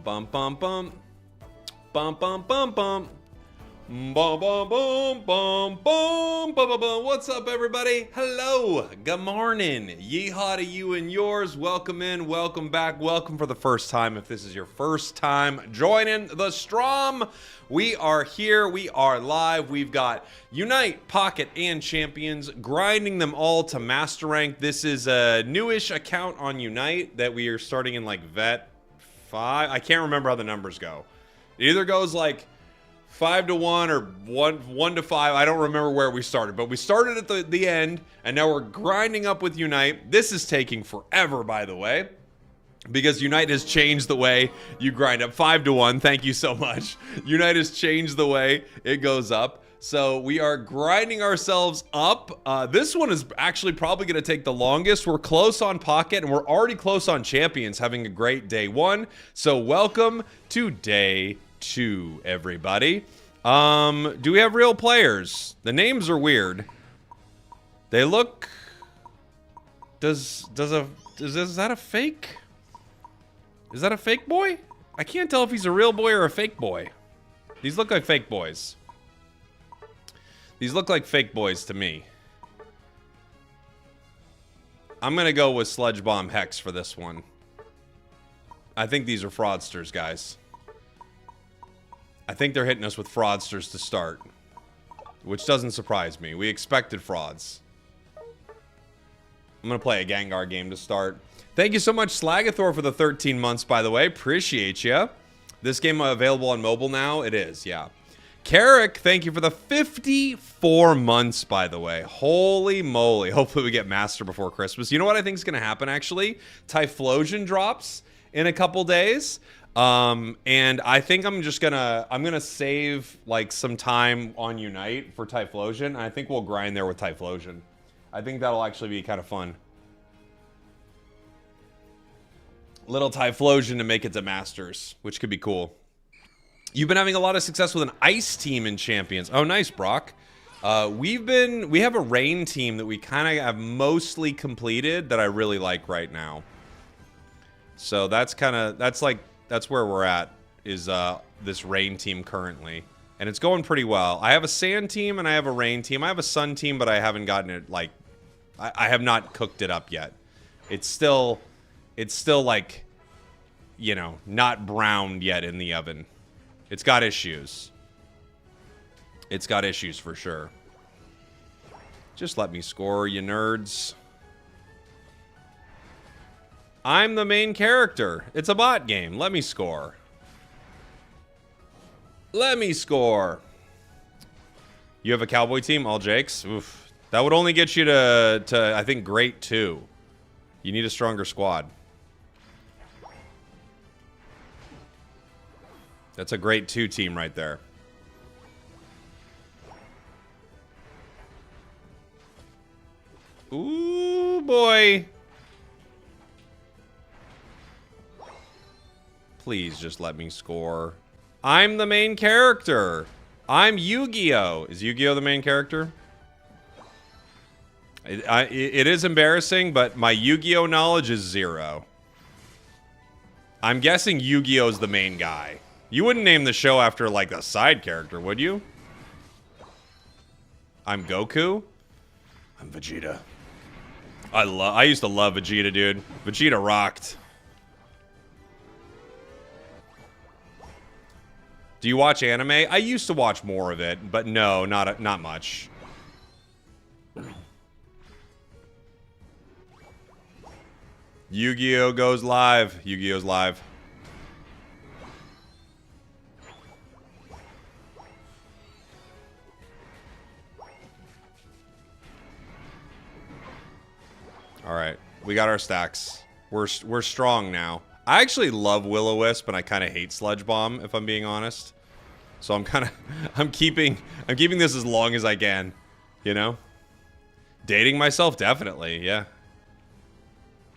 Bum bum bum bum. Bum bum bum bum. Bum bum bum bum bum bum bum. What's up, everybody? Hello. Good morning. Yeehaw to you and yours. Welcome in. Welcome back. Welcome for the first time. If this is your first time joining the Strom, we are here. We are live. We've got Unite, Pocket, and Champions, grinding them all to Master Rank. This is a newish account on Unite that we are starting in like Vet 5. I can't remember how the numbers go. It either goes like 5 to 1 or 1 to 5. I don't remember where we started, but we started at the end, and now we're grinding up with Unite. This is taking forever, by the way, because Unite has changed the way you grind up. 5 to 1. Thank you so much. Unite has changed the way it goes up. So we are grinding ourselves up. This one is actually probably going to take the longest. We're close on Pocket, and we're already close on Champions, having a great day 1. So welcome to day 2, everybody. Do we have real players? The names are weird. They look... Is that a fake? Is that a fake boy? I can't tell if he's a real boy or a fake boy. These look like fake boys. These look like fake boys to me. I'm gonna go with Sludge Bomb Hex for this one. I think these are fraudsters, guys. I think they're hitting us with fraudsters to start, which doesn't surprise me. We expected frauds. I'm going to play a Gengar game to start. Thank you so much, Slagathor, for the 13 months, by the way. Appreciate you. This game available on mobile now? It is, yeah. Carrick, thank you for the 54 months, by the way. Holy moly. Hopefully we get Master before Christmas. You know what I think is going to happen, actually? Typhlosion drops in a couple days. And I think I'm gonna save like some time on Unite for Typhlosion. I think we'll grind there with Typhlosion. I think that'll actually be kind of fun. Little Typhlosion to make it to Masters, which could be cool. You've been having a lot of success with an ice team in Champions. Oh, nice, Brock. We have a rain team that we kind of have mostly completed that I really like right now. So that's where we're at, is this rain team currently. And it's going pretty well. I have a sand team and I have a rain team. I have a sun team, but I haven't gotten it, like... I have not cooked it up yet. It's still like, you know, not browned yet in the oven. It's got issues. It's got issues for sure. Just let me score, you nerds. I'm the main character. It's a bot game. Let me score. Let me score. You have a cowboy team? All Jakes? Oof. That would only get you to I think, Great 2. You need a stronger squad. That's a Great 2 team right there. Ooh, boy. Please just let me score. I'm the main character. I'm Yu-Gi-Oh! Is Yu-Gi-Oh! The main character? It is embarrassing, but my Yu-Gi-Oh! Knowledge is 0. I'm guessing Yu-Gi-Oh! Is the main guy. You wouldn't name the show after, like, a side character, would you? I'm Goku? I'm Vegeta. I used to love Vegeta, dude. Vegeta rocked. Do you watch anime? I used to watch more of it, but no, not much. Yu-Gi-Oh! Goes live. Yu-Gi-Oh's live. All right, we got our stacks. We're strong now. I actually love Will-O-Wisp, and I kind of hate Sludge Bomb, if I'm being honest. So I'm keeping this as long as I can, you know? Dating myself, definitely, yeah.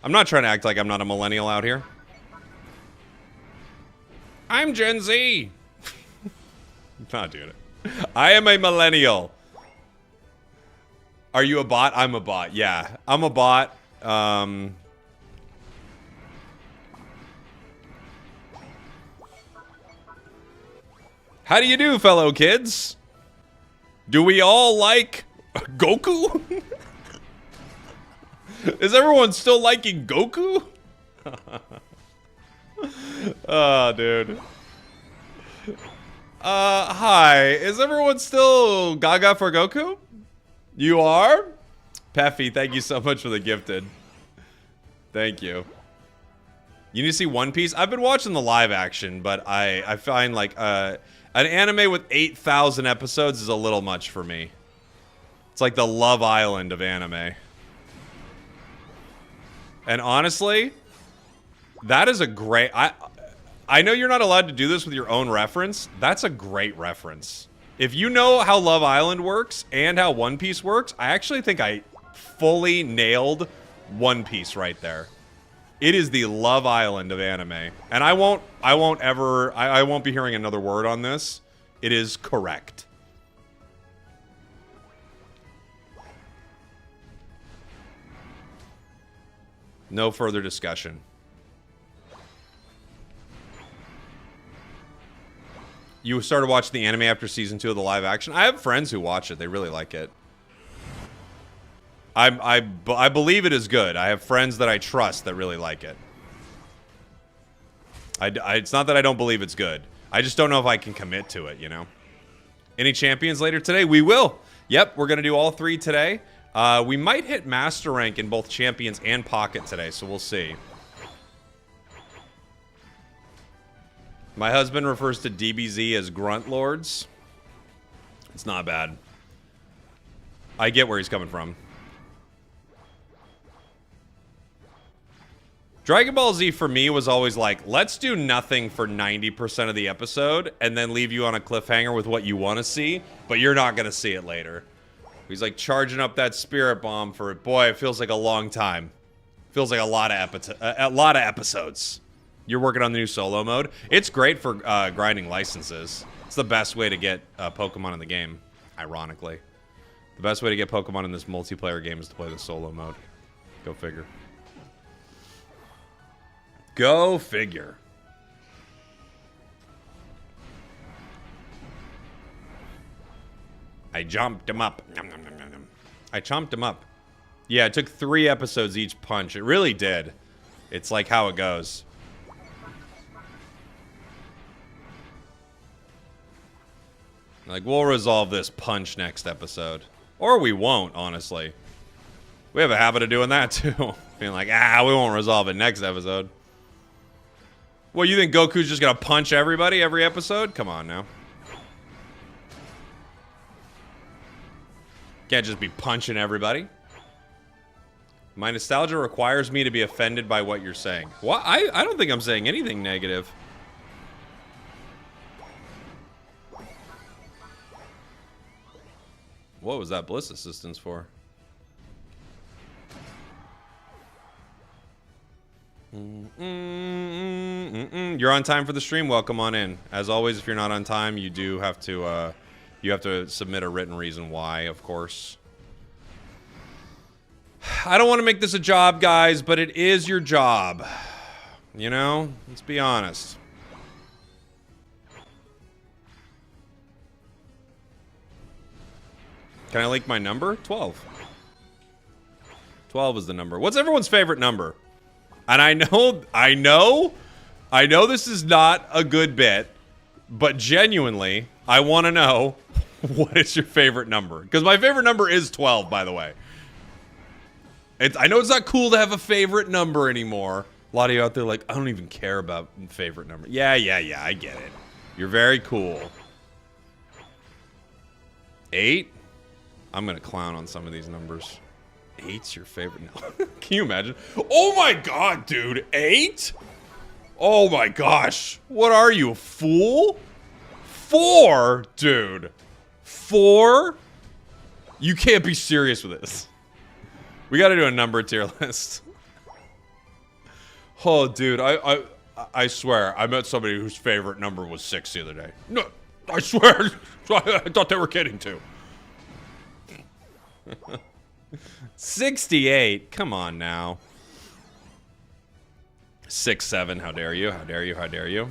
I'm not trying to act like I'm not a millennial out here. I'm Gen Z. Not doing it. I am a millennial. Are you a bot? I'm a bot, yeah. I'm a bot. How do you do, fellow kids? Do we all like Goku? Is everyone still liking Goku? Oh, dude. Hi. Is everyone still gaga for Goku? You are? Peffy, thank you so much for the gifted. Thank you. You need to see One Piece? I've been watching the live action, but I find like an anime with 8,000 episodes is a little much for me. It's like the Love Island of anime. And honestly, that is a great... I know you're not allowed to do this with your own reference. That's a great reference. If you know how Love Island works and how One Piece works, I actually think I fully nailed One Piece right there. It is the Love Island of anime. And I won't be hearing another word on this. It is correct. No further discussion. You started watching the anime after season 2 of the live action? I have friends who watch it. They really like it. I believe it is good. I have friends that I trust that really like it. It's not that I don't believe it's good. I just don't know if I can commit to it, you know? Any champions later today? We will. Yep, we're going to do all 3 today. We might hit master rank in both champions and pocket today, so we'll see. My husband refers to DBZ as grunt lords. It's not bad. I get where he's coming from. Dragon Ball Z for me was always like, let's do nothing for 90% of the episode and then leave you on a cliffhanger with what you want to see, but you're not going to see it later. He's like charging up that spirit bomb for it. Boy, it feels like a long time. Feels like a lot of episodes. You're working on the new solo mode. It's great for grinding licenses. It's the best way to get Pokemon in the game, ironically. The best way to get Pokemon in this multiplayer game is to play the solo mode. Go figure. Go figure. I jumped him up. I chomped him up. Yeah, it took 3 episodes each punch. It really did. It's like how it goes. Like, we'll resolve this punch next episode. Or we won't, honestly. We have a habit of doing that, too. Being like, we won't resolve it next episode. Well, you think Goku's just gonna punch everybody every episode? Come on, now. Can't just be punching everybody. My nostalgia requires me to be offended by what you're saying. What? I don't think I'm saying anything negative. What was that Bliss assistance for? You're on time for the stream. Welcome on in. As always, if you're not on time, you do have to submit a written reason why, of course. I don't want to make this a job, guys, but it is your job. You know? Let's be honest. Can I link my number? 12. 12 is the number. What's everyone's favorite number? And I know this is not a good bit, but genuinely, I want to know what is your favorite number? Because my favorite number is 12, by the way. I know it's not cool to have a favorite number anymore. A lot of you out there like, I don't even care about favorite number. Yeah, I get it. You're very cool. 8? I'm going to clown on some of these numbers. 8's your favorite? No. Can you imagine? Oh my god, dude. 8? Oh my gosh. What are you, a fool? 4? Dude. 4? You can't be serious with this. We got to do a number tier list. Oh, dude. I swear. I met somebody whose favorite number was 6 the other day. No. I swear. I thought they were kidding too. 68. Come on now. 6, 7. How dare you? How dare you? How dare you?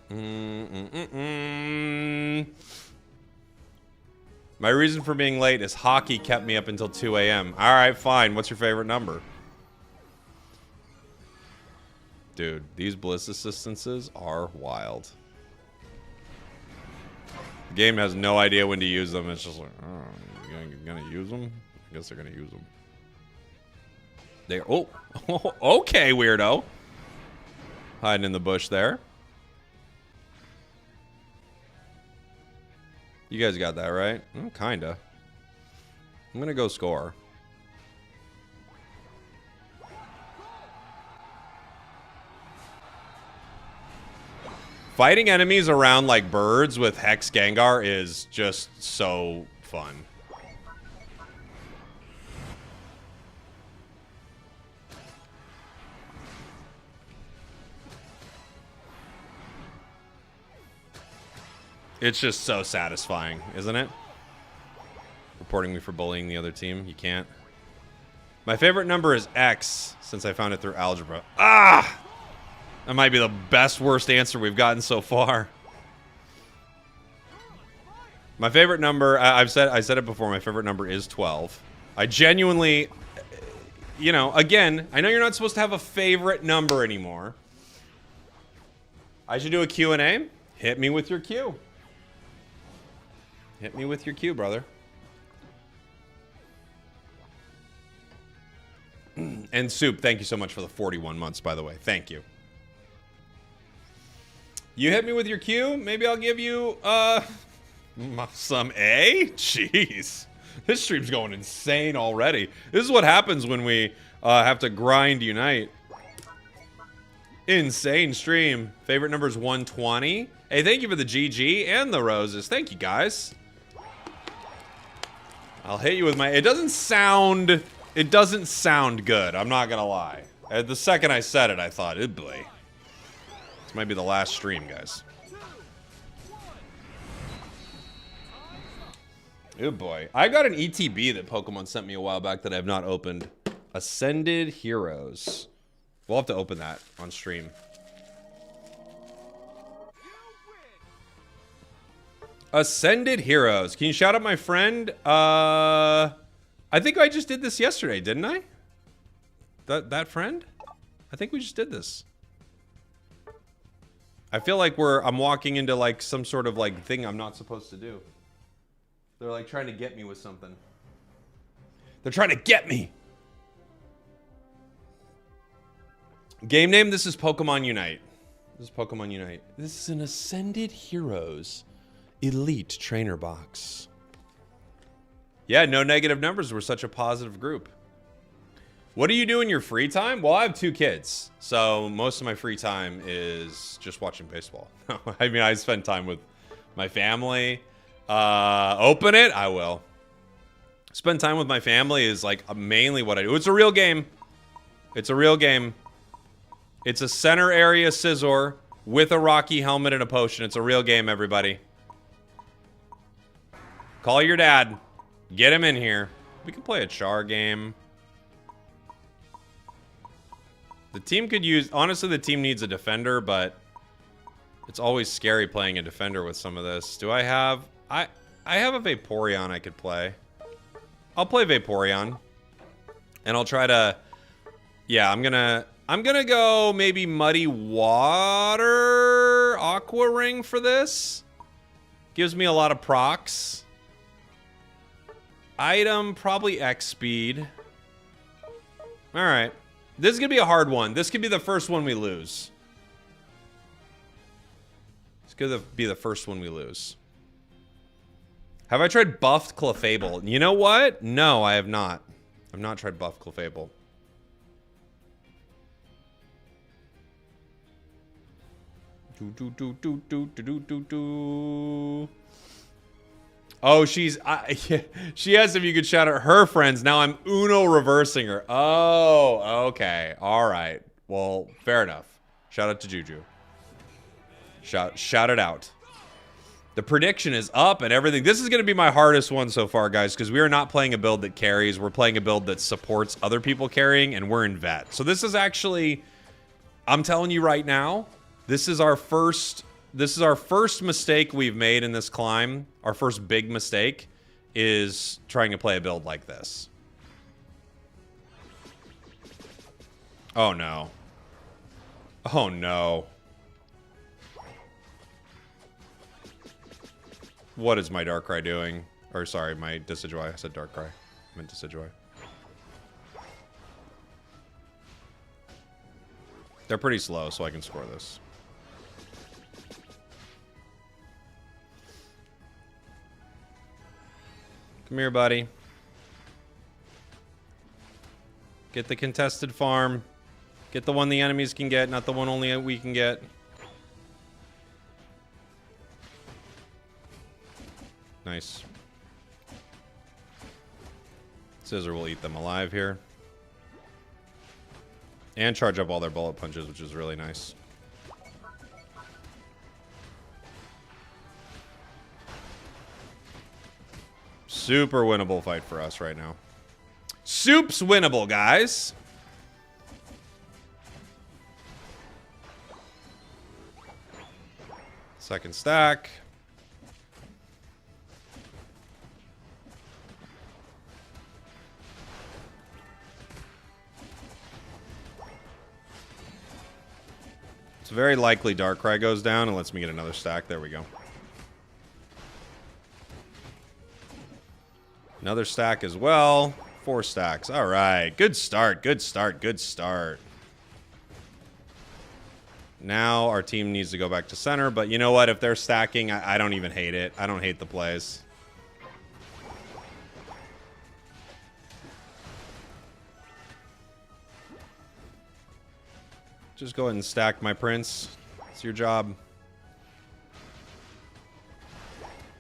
My reason for being late is hockey kept me up until 2 a.m. All right, fine. What's your favorite number? Dude, these bliss assistances are wild. The game has no idea when to use them. It's just like, oh, you're gonna use them? I guess they're gonna use them. They oh, okay, weirdo. Hiding in the bush there. You guys got that right? Kinda. I'm gonna go score. Fighting enemies around like birds with Hex Gengar is just so fun. It's just so satisfying, isn't it? Reporting me for bullying the other team. You can't. My favorite number is X, since I found it through algebra. Ah! That might be the best, worst answer we've gotten so far. My favorite number, I said it before, my favorite number is 12. I genuinely, you know, again, I know you're not supposed to have a favorite number anymore. I should do a Q&A. Hit me with your Q. Hit me with your Q, brother. And Soup, thank you so much for the 41 months, by the way. Thank you. You hit me with your Q, maybe I'll give you, some A? Jeez. This stream's going insane already. This is what happens when we, have to grind Unite. Insane stream. Favorite number is 120. Hey, thank you for the GG and the roses. Thank you, guys. I'll hit you with my... It doesn't sound good. I'm not gonna lie. The second I said it, I thought, oh boy. This might be the last stream, guys. Oh boy. I got an ETB that Pokemon sent me a while back that I have not opened. Ascended Heroes. We'll have to open that on stream. Ascended Heroes. Can you shout out my friend? I think I just did this yesterday, didn't I? That friend? I think we just did this. I feel like I'm walking into like some sort of like thing I'm not supposed to do. They're like trying to get me with something. They're trying to get me. Game name, this is Pokemon Unite. This is Pokemon Unite. This is an Ascended Heroes Elite Trainer Box. Yeah, no negative numbers. We're such a positive group. What do you do in your free time? Well, I have 2 kids, so most of my free time is just watching baseball. I mean, I spend time with my family. Open it? I will. Spend time with my family is like mainly what I do. It's a real game. It's a real game. It's a center area Scizor with a Rocky helmet and a potion. It's a real game, everybody. Call your dad. Get him in here. We can play a Char game. The team could use... Honestly, the team needs a defender, but it's always scary playing a defender with some of this. Do I have... I have a Vaporeon I could play. I'll play Vaporeon. And I'll try to... Yeah, I'm gonna go maybe Muddy Water Aqua Ring for this. Gives me a lot of procs. Item, probably X Speed. Alright. This is going to be a hard one. This could be the first one we lose. It's going to be the first one we lose. Have I tried Buffed Clefable? You know what? No, I have not. I've not tried Buffed Clefable. Oh, she asked if you could shout out her friends. Now I'm Uno reversing her. Oh, okay. All right. Well, fair enough. Shout out to Juju. Shout it out. The prediction is up and everything. This is going to be my hardest one so far, guys, because we are not playing a build that carries. We're playing a build that supports other people carrying, and we're in vet. So this is actually, I'm telling you right now, this is our first this is our first mistake we've made in this climb. Our first big mistake is trying to play a build like this. Oh no. Oh no. What is my Darkrai doing? Or sorry, my Decidueye. I said Darkrai. I meant Decidueye. They're pretty slow, so I can score this. Come here, buddy. Get the contested farm. Get the one the enemies can get, not the one only we can get. Nice. Scizor will eat them alive here. And charge up all their bullet punches, which is really nice. Super winnable fight for us right now. Soup's winnable, guys. Second stack. It's very likely Darkrai goes down and lets me get another stack. There we go. Another stack as well. 4 stacks. All right. Good start. Good start. Good start. Now our team needs to go back to center. But you know what? If they're stacking, I don't even hate it. I don't hate the plays. Just go ahead and stack, my prince. It's your job.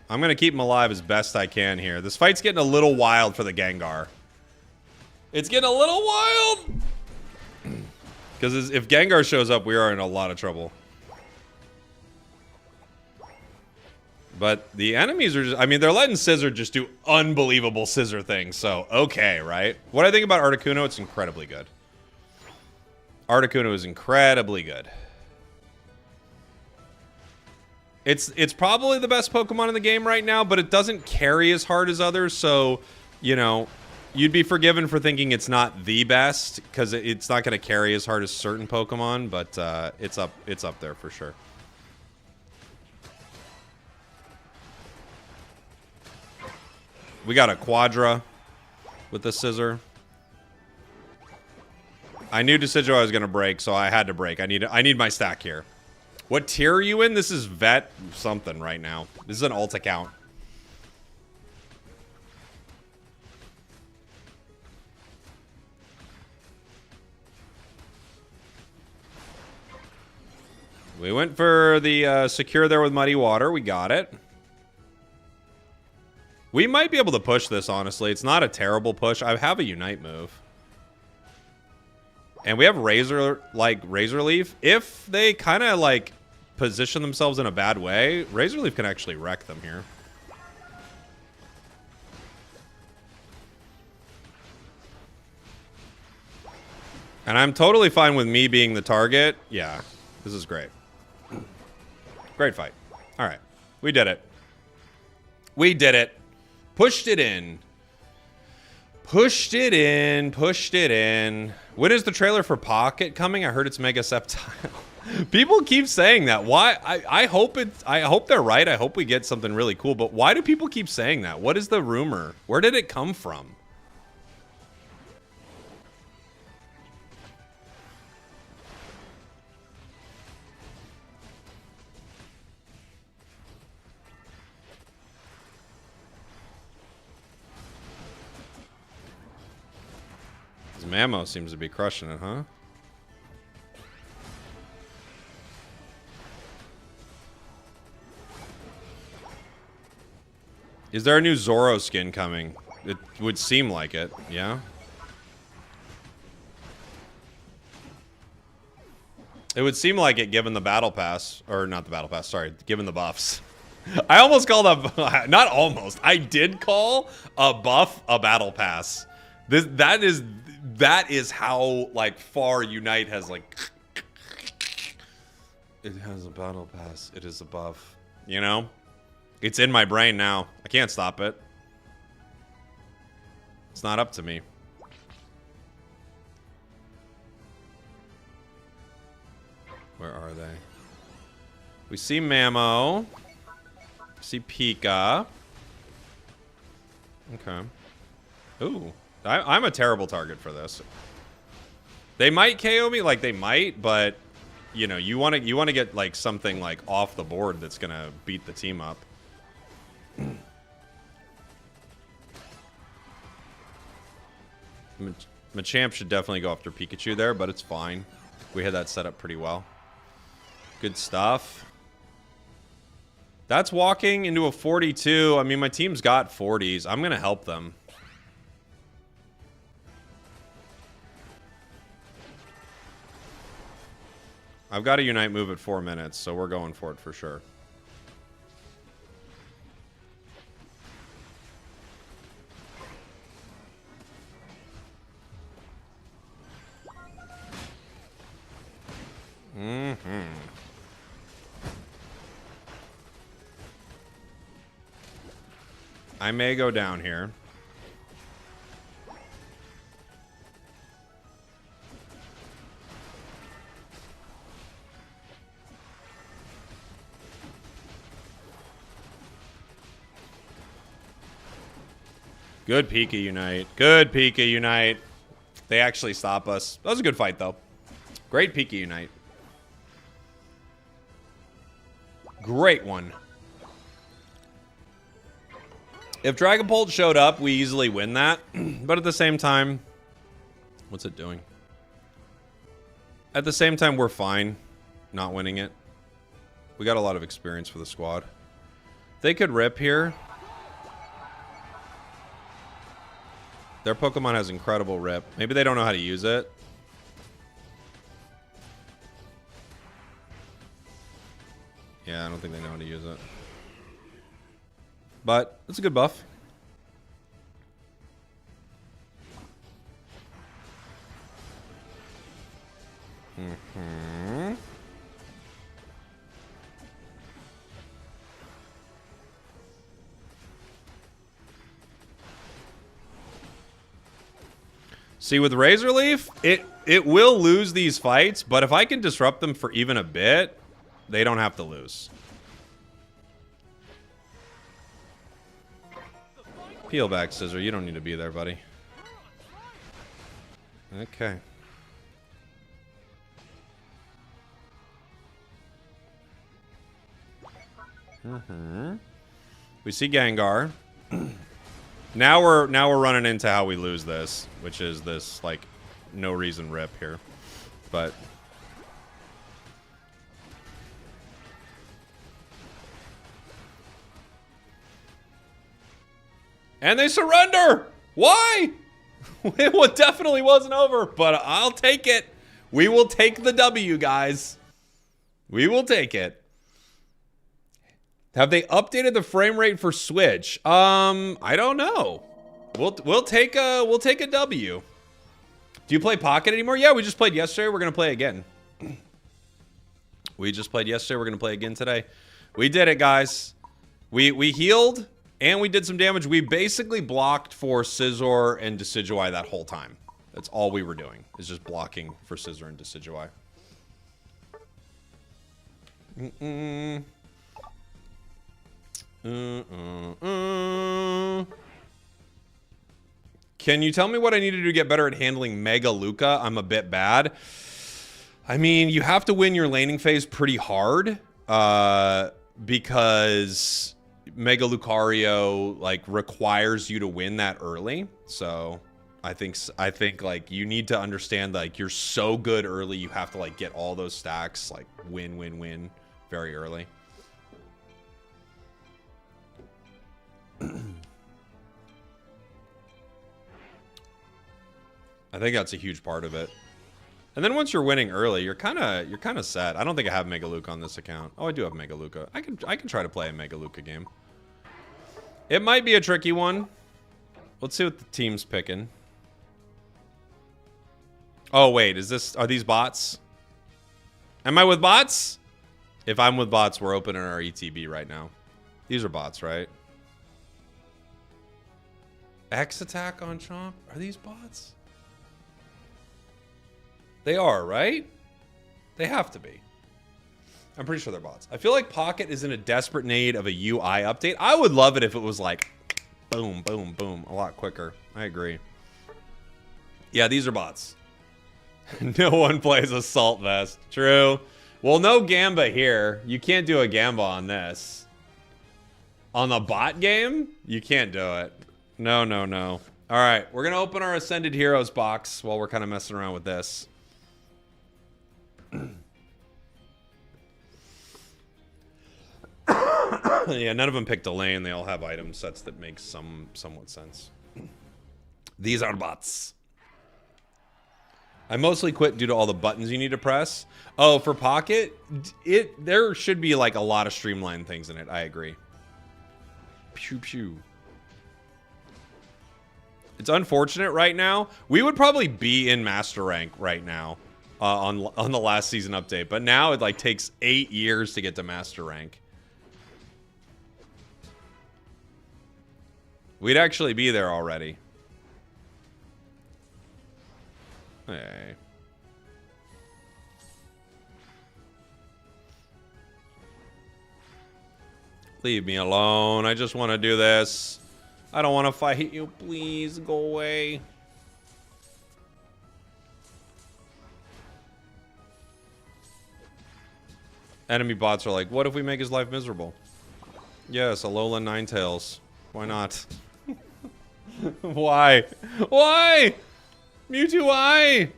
I'm going to keep him alive as best I can here. This fight's getting a little wild for the Gengar. It's getting a little wild! Because if Gengar shows up, we are in a lot of trouble. But the enemies are just... I mean, they're letting Scizor just do unbelievable Scizor things. So, okay, right? What I think about Articuno, it's incredibly good. Articuno is incredibly good. It's probably the best Pokemon in the game right now, but it doesn't carry as hard as others, so, you know, you'd be forgiven for thinking it's not the best, because it's not going to carry as hard as certain Pokemon, but it's up there for sure. We got a Quadra with the Scizor. I knew Decidueye was going to break, so I had to break. I need my stack here. What tier are you in? This is vet something right now. This is an alt account. We went for the secure there with Muddy Water. We got it. We might be able to push this, honestly. It's not a terrible push. I have a Unite move. And we have Razor Leaf. If they kind of, like, position themselves in a bad way, Razor Leaf can actually wreck them here. And I'm totally fine with me being the target. Yeah, this is great. Great fight. All right. We did it. We did it. Pushed it in. Pushed it in. Pushed it in. When is the trailer for Pocket coming? I heard it's Mega Sceptile. People keep saying that. Why? I hope they're right. I hope we get something really cool. But why do people keep saying that? What is the rumor? Where did it come from? Mamo seems to be crushing it, huh? Is there a new Zoro skin coming? It would seem like it, yeah? It would seem like it given the battle pass. Or not the battle pass, sorry. Given the buffs. I almost called a... Not almost. I did call a buff a battle pass. That is how, like, far Unite has, like... It has a battle pass. It is a buff. You know? It's in my brain now. I can't stop it. It's not up to me. Where are they? We see Mamo. We see Pika. Okay. Ooh. I'm a terrible target for this. They might KO me, like they might, but you know, you want to get like something like off the board that's gonna beat the team up. Machamp should definitely go after Pikachu there, but it's fine. We had that set up pretty well. Good stuff. That's walking into a 42. I mean, my team's got 40s. I'm gonna help them. I've got a Unite move at 4 minutes, so we're going for it for sure. I may go down here. Good Pika Unite. Good Pika Unite. They actually stop us. That was a good fight, though. Great Pika Unite. Great one. If Dragonbolt showed up, we easily win that. But at the same time... What's it doing? At the same time, we're fine not winning it. We got a lot of experience for the squad. They could rip here. Their Pokemon has incredible rip. Maybe they don't know how to use it. Yeah, I don't think they know how to use it. But it's a good buff. See, with Razor Leaf, it will lose these fights, but if I can disrupt them for even a bit, they don't have to lose. Peel back, Scizor. You don't need to be there, buddy. Okay. We see Gengar. Now we're running into how we lose this, which is this like no reason rip here. But and they surrender. Why? It definitely wasn't over, but I'll take it. We will take the W, guys. We will take it. Have they updated the frame rate for Switch? I don't know. We'll take a W. Do you play Pocket anymore? Yeah, we just played yesterday. We're gonna play again. We just played yesterday. We're gonna play again today. We did it, guys. We healed and we did some damage. We basically blocked for Scizor and Decidueye that whole time. That's all we were doing, is just blocking for Scizor and Decidueye. Can you tell me what I need to do to get better at handling Mega Luca? I'm a bit bad. I mean, you have to win your laning phase pretty hard, because Mega Lucario like requires you to win that early. So I think like you need to understand like you're so good early, you have to like get all those stacks, like win very early. I think that's a huge part of it. And then once you're winning early, you're kind of set. I don't think I have Mega Luca on this account. Oh, I do have Mega Luca. I can try to play a Mega Luca game. It might be a tricky one. Let's see what the team's picking. Oh wait, are these bots? Am I with bots? If I'm with bots, we're opening our ETB right now. These are bots, right? X attack on Chomp? Are these bots? They are, right? They have to be. I'm pretty sure they're bots. I feel like Pocket is in a desperate need of a UI update. I would love it if it was like boom, boom, boom, a lot quicker. I agree. Yeah, these are bots. No one plays Assault Vest. True. Well, no Gamba here. You can't do a Gamba on this. On the bot game, you can't do it. No, no, no. All right, we're going to open our Ascended Heroes box while we're kind of messing around with this. Yeah, none of them picked a lane. They all have item sets that make somewhat sense. These are bots. I mostly quit due to all the buttons you need to press. Oh, for Pocket, there should be like a lot of streamlined things in it. I agree. Pew pew. It's unfortunate right now. We would probably be in Master Rank right now on the last season update, but now it like takes 8 years to get to Master Rank. We'd actually be there already. Hey. Leave me alone. I just want to do this. I don't want to fight you. Please go away. Enemy bots are like, what if we make his life miserable? Yes, Alolan Ninetales. Why not? Why? Why? Mewtwo, why?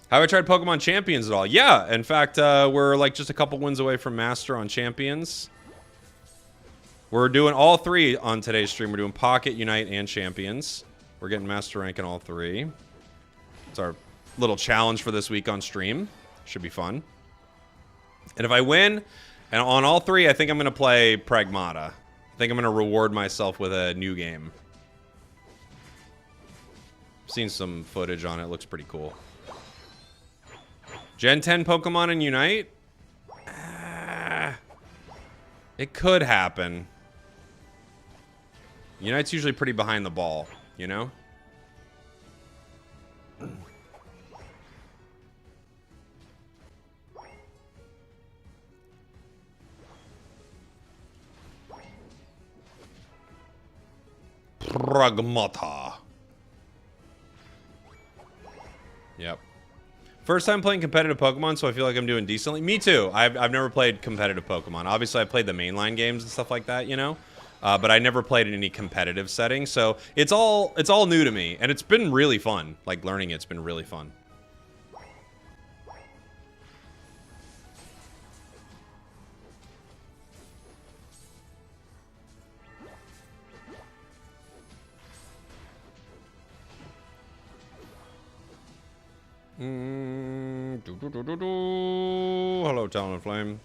Have I tried Pokemon Champions at all? Yeah, in fact, we're like just a couple wins away from Master on Champions. We're doing all three on today's stream. We're doing Pocket, Unite, and Champions. We're getting Master Rank in all three. It's our little challenge for this week on stream. Should be fun. And if I win, and on all three, I think I'm going to play Pragmata. I think I'm going to reward myself with a new game. Seen some footage on it. Looks pretty cool. Gen 10 Pokemon in Unite? It could happen. Unite's usually pretty behind the ball, you know? Pragmata. Yep. First time playing competitive Pokemon, so I feel like I'm doing decently. Me too. I've never played competitive Pokemon. Obviously, I played the mainline games and stuff like that, you know? But I never played in any competitive setting, so it's all new to me, and it's been really fun. Like, learning it's been really fun. Hello, Talonflame.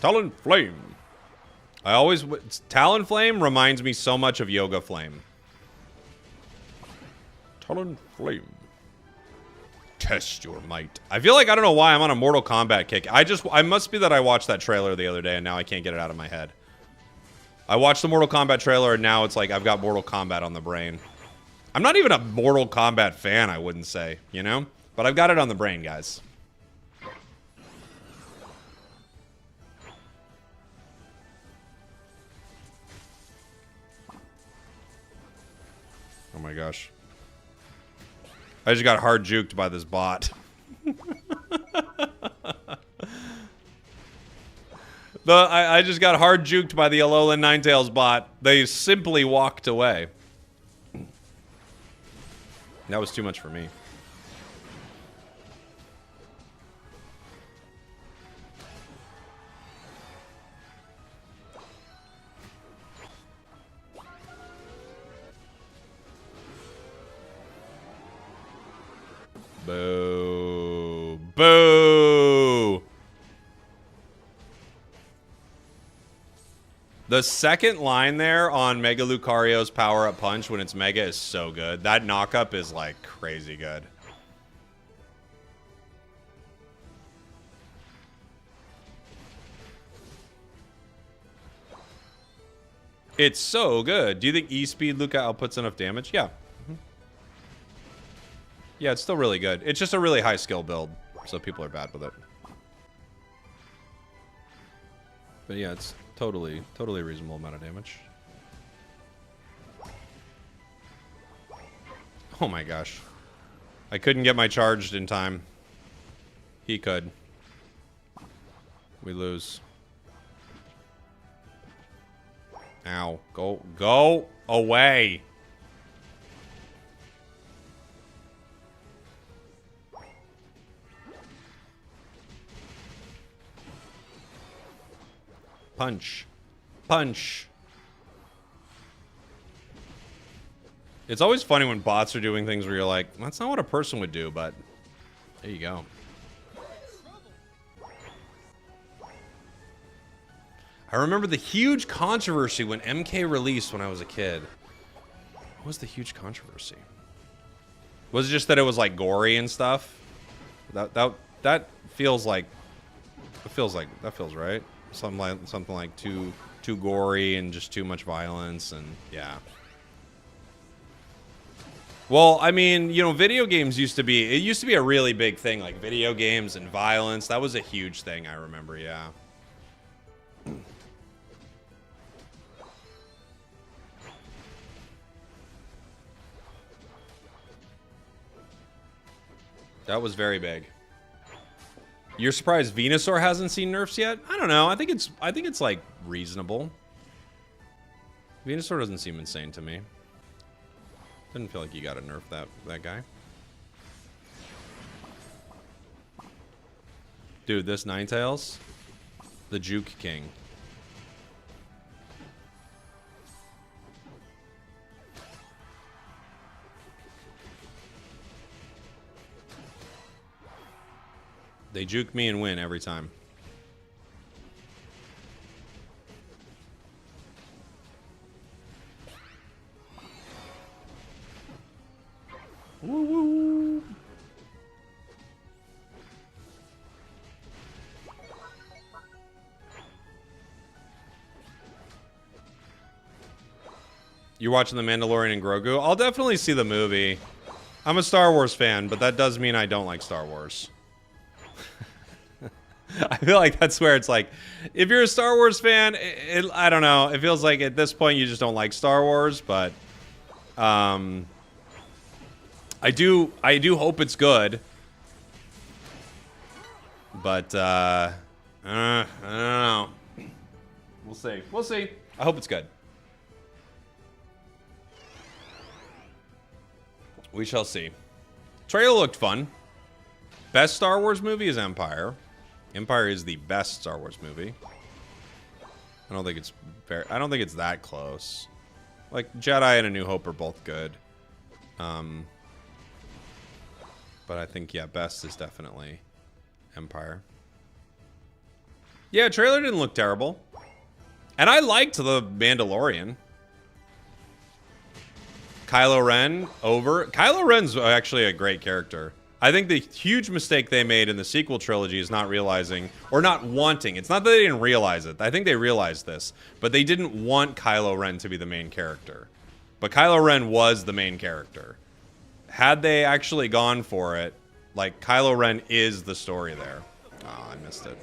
Talonflame. Talonflame reminds me so much of Yoga Flame. Talonflame. Test your might. I feel like, I don't know why I'm on a Mortal Kombat kick. I must be that I watched that trailer the other day and now I can't get it out of my head. I watched the Mortal Kombat trailer and now it's like I've got Mortal Kombat on the brain. I'm not even a Mortal Kombat fan, I wouldn't say, you know? But I've got it on the brain, guys. Oh my gosh. I just got hard juked by this bot. I just got hard juked by the Alolan Ninetales bot. They simply walked away. That was too much for me. Boo. Boo. The second line there on Mega Lucario's power-up punch when it's Mega is so good. That knock-up is, like, crazy good. It's so good. Do you think E-Speed Luca outputs enough damage? Yeah. Yeah, it's still really good. It's just a really high skill build, so people are bad with it. But yeah, it's totally reasonable amount of damage. Oh my gosh. I couldn't get my charged in time. He could. We lose. Ow. Go away. Punch. Punch. It's always funny when bots are doing things where you're like, that's not what a person would do, but there you go. I remember the huge controversy when MK released when I was a kid. What was the huge controversy? Was it just that it was like gory and stuff? That feels like that feels right. Something like too gory and just too much violence, and yeah. Well, I mean, you know, video games used to be a really big thing, like video games and violence. That was a huge thing, I remember, yeah. That was very big. You're surprised Venusaur hasn't seen nerfs yet? I don't know. I think it's like reasonable. Venusaur doesn't seem insane to me. Didn't feel like you got to nerf that guy. Dude, this Ninetales, the Juke King. They juke me and win every time. Woo woo. You're watching The Mandalorian and Grogu? I'll definitely see the movie. I'm a Star Wars fan, but that does mean I don't like Star Wars. I feel like that's where it's like, if you're a Star Wars fan, I don't know. It feels like at this point you just don't like Star Wars, but I do hope it's good. But I don't know. We'll see. We'll see. I hope it's good. We shall see. Trailer looked fun. Best Star Wars movie is Empire. Empire is the best Star Wars movie. I don't think it's that close. Like Jedi and A New Hope are both good. But I think yeah, best is definitely Empire. Yeah, trailer didn't look terrible. And I liked The Mandalorian. Kylo Ren over. Kylo Ren's actually a great character. I think the huge mistake they made in the sequel trilogy is not realizing, or not wanting. It's not that they didn't realize it. I think they realized this. But they didn't want Kylo Ren to be the main character. But Kylo Ren was the main character. Had they actually gone for it, like, Kylo Ren is the story there. Oh, I missed it.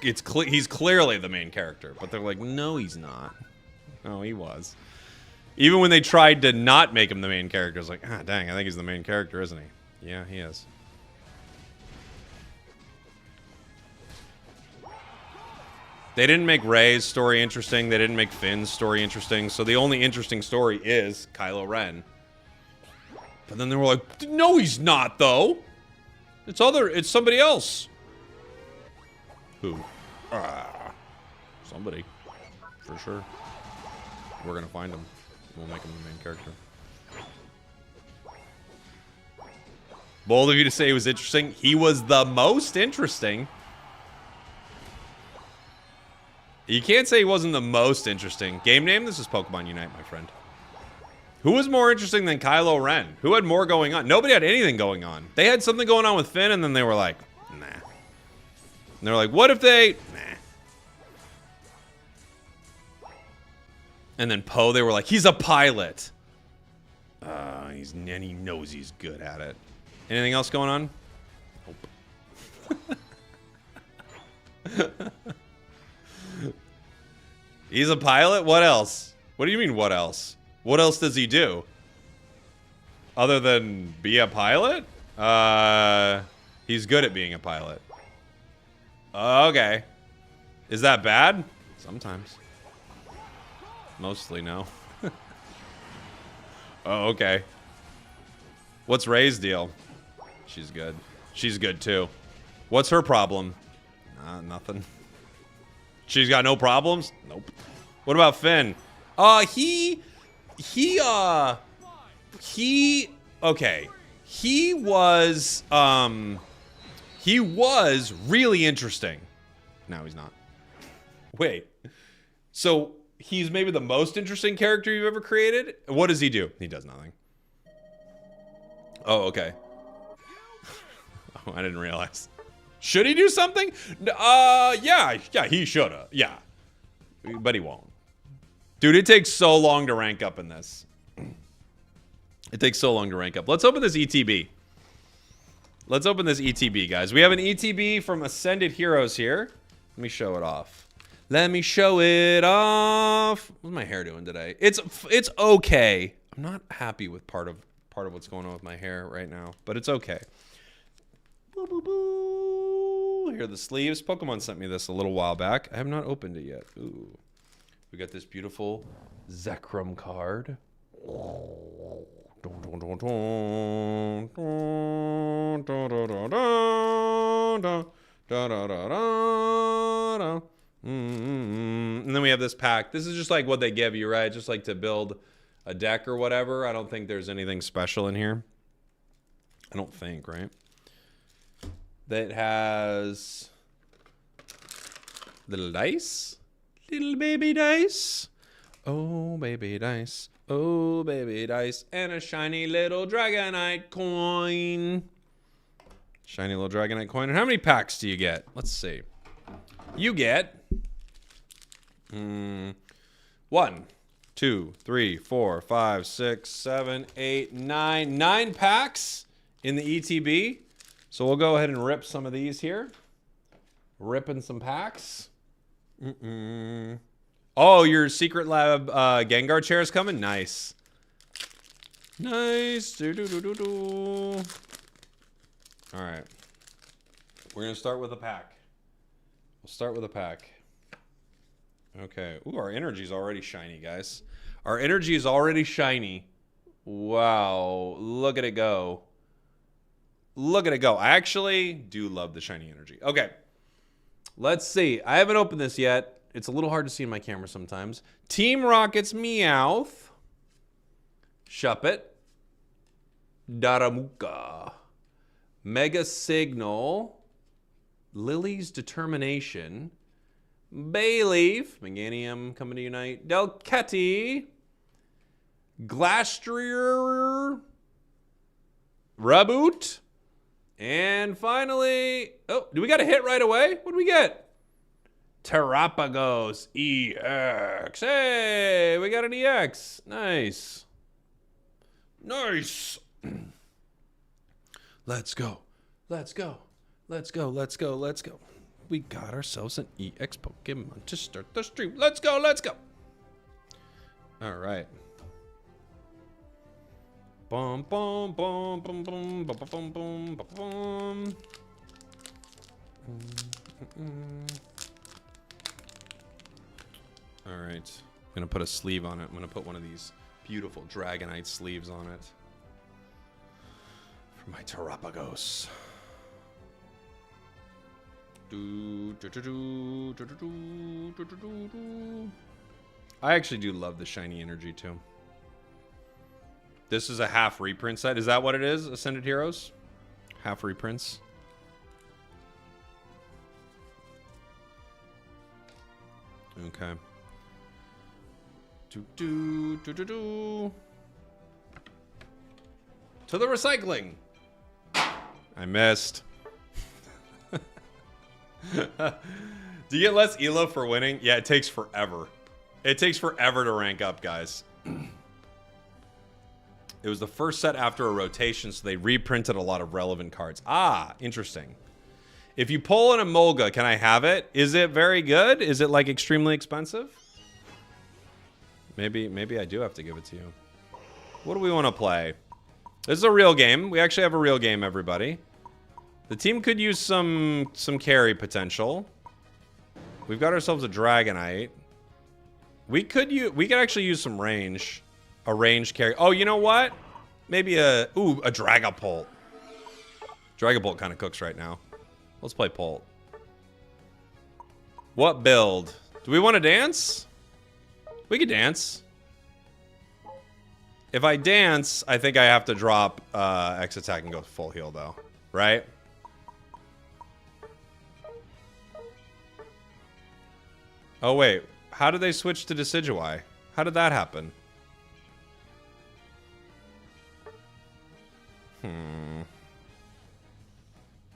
He's clearly the main character. But they're like, no, he's not. No, he was. Even when they tried to not make him the main character, it's like, ah, dang, I think he's the main character, isn't he? Yeah, he is. They didn't make Rey's story interesting. They didn't make Finn's story interesting. So the only interesting story is Kylo Ren. But then they were like, no, he's not, though. It's somebody else. Who? Somebody. For sure. We're going to find him. We'll make him the main character. Bold of you to say he was interesting. He was the most interesting. You can't say he wasn't the most interesting. Game name? This is Pokemon Unite, my friend. Who was more interesting than Kylo Ren? Who had more going on? Nobody had anything going on. They had something going on with Finn, and then they were like, nah. And they were like, what if they... Nah. And then Poe, they were like, he's a pilot. And he knows he's good at it. Anything else going on? Nope. He's a pilot? What else? What do you mean, what else? What else does he do? Other than be a pilot? He's good at being a pilot. Okay. Is that bad? Sometimes. Mostly, no. Oh, okay. What's Ray's deal? She's good. She's good, too. What's her problem? Nothing. She's got no problems? Nope. What about Finn? Okay. He was really interesting. Now he's not. Wait. So he's maybe the most interesting character you've ever created? What does he do? He does nothing. Oh, okay. Oh, I didn't realize. Should he do something? Yeah, he shoulda. Yeah. But he won't. Dude, it takes so long to rank up in this. It takes so long to rank up. Let's open this ETB. Let's open this ETB, guys. We have an ETB from Ascended Heroes here. Let me show it off. Let me show it off. What's my hair doing today? It's okay. I'm not happy with part of what's going on with my hair right now, but it's okay. Boo, boo, boo. Here are the sleeves. Pokemon sent me this a little while back. I have not opened it yet. Ooh. We got this beautiful Zekrom card. And then we have this pack. This is just like what they give you, right? Just like to build a deck or whatever. I don't think there's anything special in here. I don't think, right? That has little dice. Little baby dice. Oh, baby dice. Oh, baby dice. And a shiny little Dragonite coin. Shiny little Dragonite coin. And how many packs do you get? Let's see. You get 1, 2, 3, 4, 5, 6, 7, 8, 9. 9 packs in the ETB. So we'll go ahead and rip some of these here. Ripping some packs. Oh, your Secret Lab Gengar chair is coming? Nice. Nice. All right. We're going to start with a pack. We'll start with a pack. Okay. Ooh, our energy is already shiny, guys. Our energy is already shiny. Wow. Look at it go. Look at it go. I actually do love the shiny energy. Okay. Let's see. I haven't opened this yet. It's a little hard to see in my camera sometimes. Team Rocket's Meowth. Shuppet. Daramuka. Mega Signal. Lily's Determination. Bayleaf. Meganium coming to unite. Delcatty. Glastrier. Raboot. And finally, oh, do we got a hit right away? What do we get? Terrapagos EX. Hey, we got an EX. Nice. Nice. Let's go. Let's go. Let's go. Let's go. Let's go. We got ourselves an EX Pokemon to start the stream. Let's go. Let's go. All right. Bum bum bum bum bum bum bum bum bum bum. All right, I'm gonna put a sleeve on it. I'm gonna put one of these beautiful Dragonite sleeves on it for my Terrapagos. I actually do love the shiny energy too. This is a half reprint set. Is that what it is, Ascended Heroes? Half reprints. Okay. To the recycling. I missed. Do you get less ELO for winning? Yeah, it takes forever. It takes forever to rank up, guys. It was the first set after a rotation, so they reprinted a lot of relevant cards. Ah, interesting. If you pull an Emolga, can I have it? Is it very good? Is it, like, extremely expensive? Maybe I do have to give it to you. What do we want to play? This is a real game. We actually have a real game, everybody. The team could use some carry potential. We've got ourselves a Dragonite. We could actually use some range. A range carry. Oh, you know what? Maybe a Dragapult. Dragapult kind of cooks right now. Let's play Pult. What build? Do we want to dance? We could dance. If I dance, I think I have to drop X attack and go full heal, though. Right? Oh, wait. How did they switch to Decidueye? How did that happen?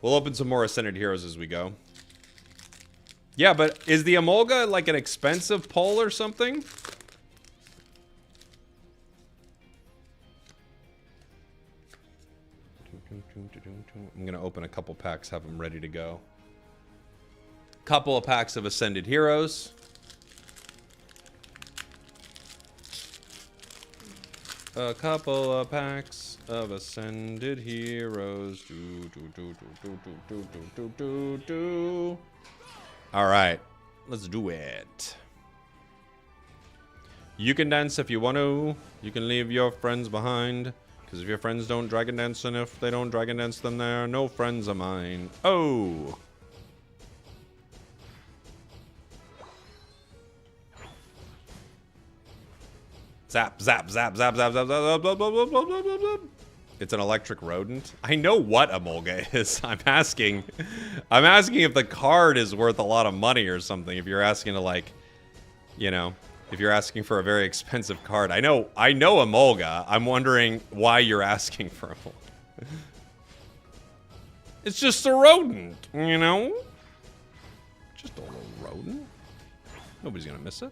We'll open some more Ascended Heroes as we go. Yeah, but is the Emolga like an expensive pull or something? I'm gonna open a couple packs, have them ready to go. Couple of packs of Ascended Heroes. A couple of packs of Ascended Heroes. All right, let's do it. You can dance if you want to. You can leave your friends behind. Because if your friends don't dragon dance, and if they don't dragon dance, then they're no friends of mine. Oh. Zap, zap, zap, zap, zap, zap, zap, zap, zap, zap, zap, zap, zap, zap. It's an electric rodent. I know what Emolga is. I'm asking if the card is worth a lot of money or something. If you're asking to, like, you know, if you're asking for a very expensive card. I know Emolga. I'm wondering why you're asking for Emolga. It's just a rodent, you know? Just a little rodent. Nobody's gonna miss it.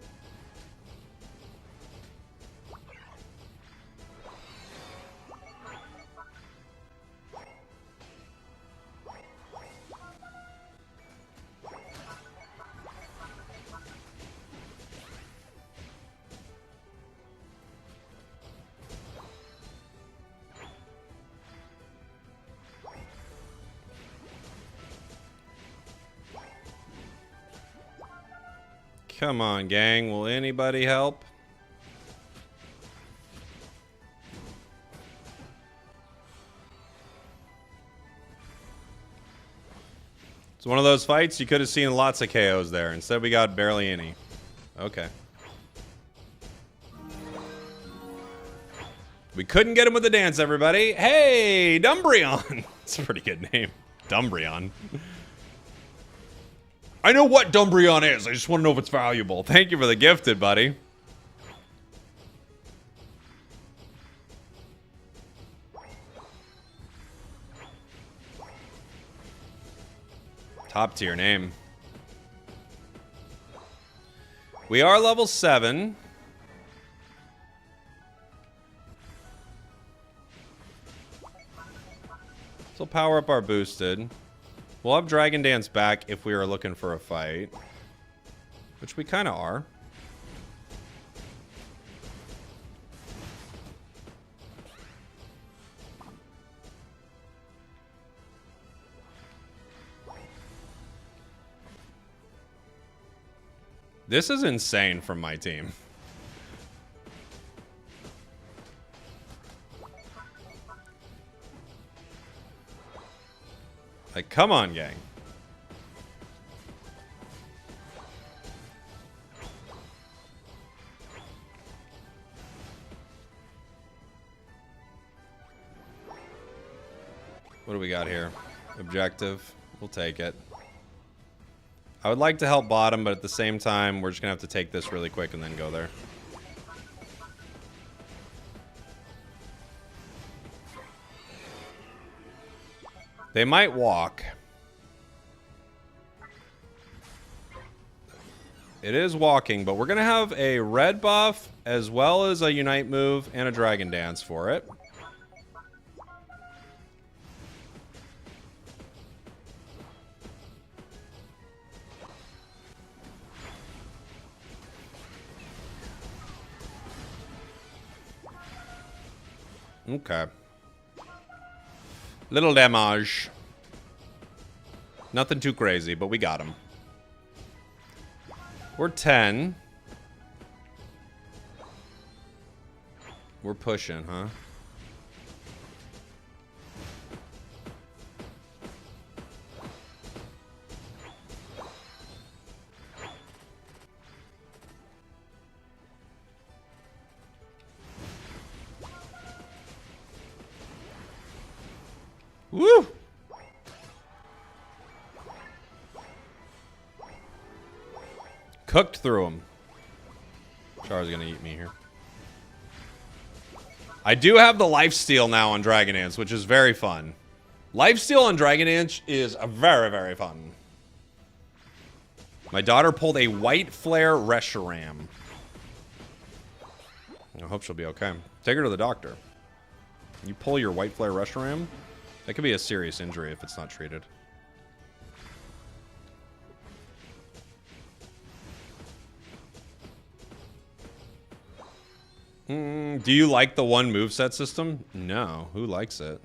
Come on, gang. Will anybody help? It's one of those fights you could have seen lots of KOs there. Instead, we got barely any. Okay. We couldn't get him with the dance, everybody. Hey, Umbreon. It's a pretty good name. Umbreon. I know what Umbreon is. I just want to know if it's valuable. Thank you for the gifted, buddy. Top tier name. We are level 7. So power up our boosted. We'll have Dragon Dance back if we are looking for a fight. Which we kind of are. This is insane from my team. Like, come on, gang. What do we got here? Objective. We'll take it. I would like to help bottom, but at the same time, we're just going to have to take this really quick and then go there. They might walk. It is walking, but we're going to have a red buff as well as a Unite move and a Dragon Dance for it. Okay. Little damage. Nothing too crazy, but we got him. We're 10. We're pushing, huh? Woo! Cooked through him. Char's gonna eat me here. I do have the lifesteal now on Dragon Dance, which is very fun. Lifesteal on Dragon Dance is very, very fun. My daughter pulled a White Flare Reshiram. I hope she'll be okay. Take her to the doctor. You pull your White Flare Reshiram? That could be a serious injury if it's not treated. Do you like the one moveset system? No. Who likes it?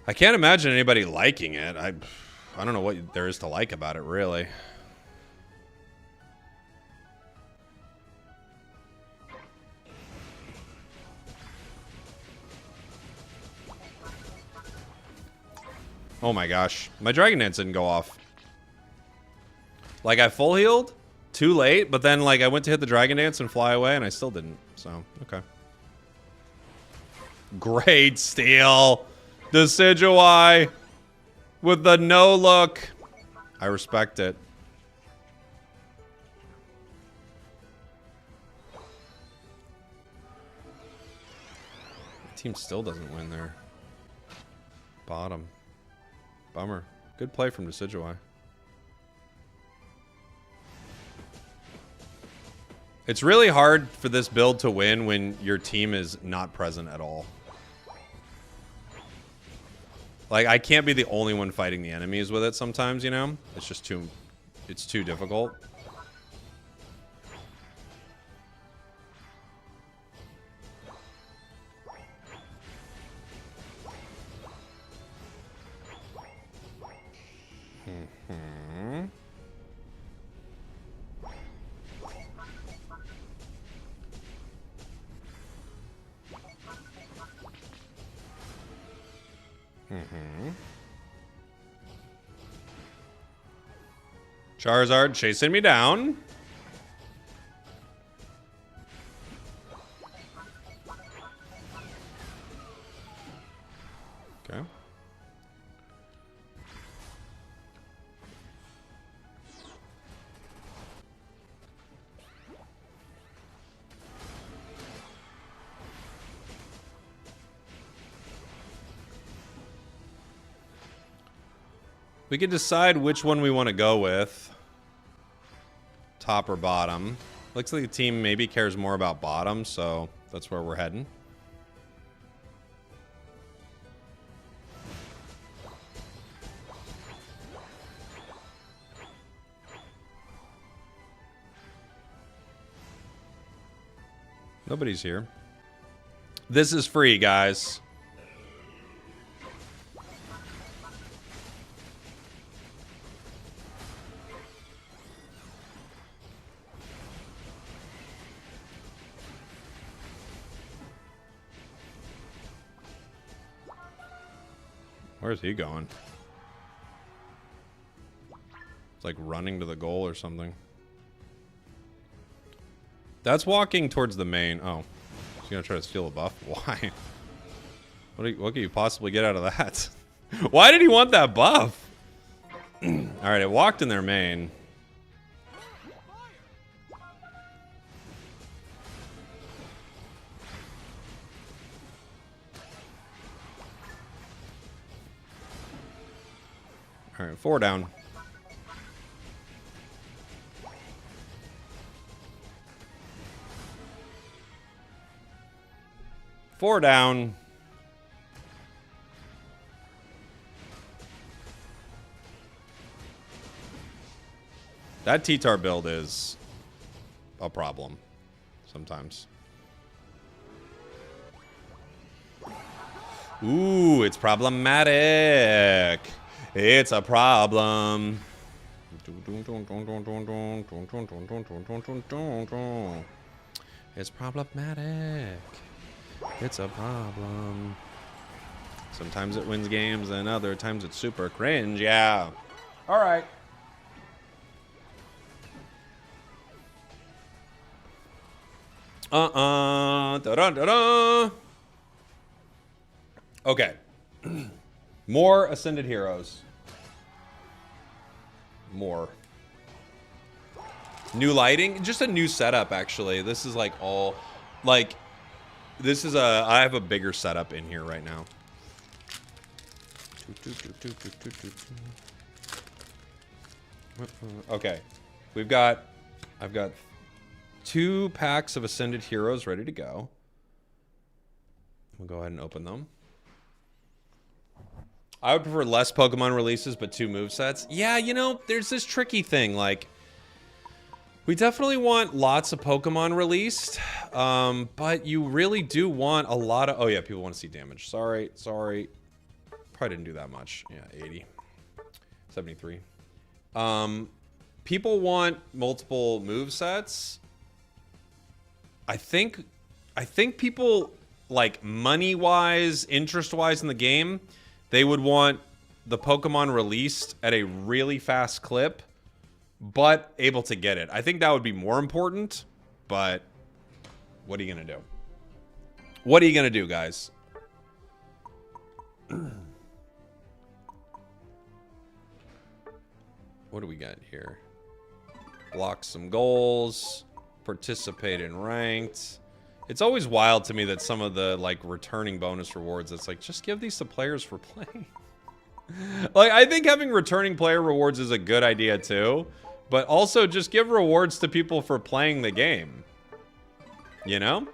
I can't imagine anybody liking it. I don't know what there is to like about it, really. Oh my gosh. My Dragon Dance didn't go off. Like, I full healed too late, but then, like, I went to hit the Dragon Dance and fly away, and I still didn't. So, okay. Great steal. Decidueye with the no look. I respect it. The team still doesn't win there. Bottom. Bummer. Good play from Decidueye. It's really hard for this build to win when your team is not present at all. Like, I can't be the only one fighting the enemies with it sometimes, you know? It's just too... It's too difficult. Charizard chasing me down. Okay. We can decide which one we want to go with. Top or bottom. Looks like the team maybe cares more about bottom, so that's where we're heading. Nobody's here. This is free, guys. Where's he going? It's like running to the goal or something. That's walking towards the main. Oh. He's gonna try to steal a buff? Why? What can you possibly get out of that? Why did he want that buff? Alright, it walked in their main. All right, 4 down. Four down. That T-Tar build is a problem sometimes. Ooh, it's problematic. It's a problem. It's problematic. It's a problem. Sometimes it wins games, and other times it's super cringe. Yeah. All right. Da-da-da-da. Okay. More Ascended Heroes. More. New lighting. Just a new setup, actually. This is like all... Like, this is a... I have a bigger setup in here right now. Okay. We've got... I've got 2 packs of Ascended Heroes ready to go. We'll go ahead and open them. I would prefer less Pokemon releases, but 2 movesets. Yeah, you know, there's this tricky thing. Like, we definitely want lots of Pokemon released, but you really do want a lot of... Oh, yeah, people want to see damage. Sorry. Probably didn't do that much. Yeah, 80. 73. People want multiple movesets. I think people, like, money-wise, interest-wise in the game... They would want the Pokemon released at a really fast clip, but able to get it. I think that would be more important, but what are you going to do? What are you going to do, guys? What do we got here? Block some goals, participate in ranked. It's always wild to me that some of the, like, returning bonus rewards, it's like, just give these to players for playing. Like, I think having returning player rewards is a good idea, too. But also, just give rewards to people for playing the game. You know?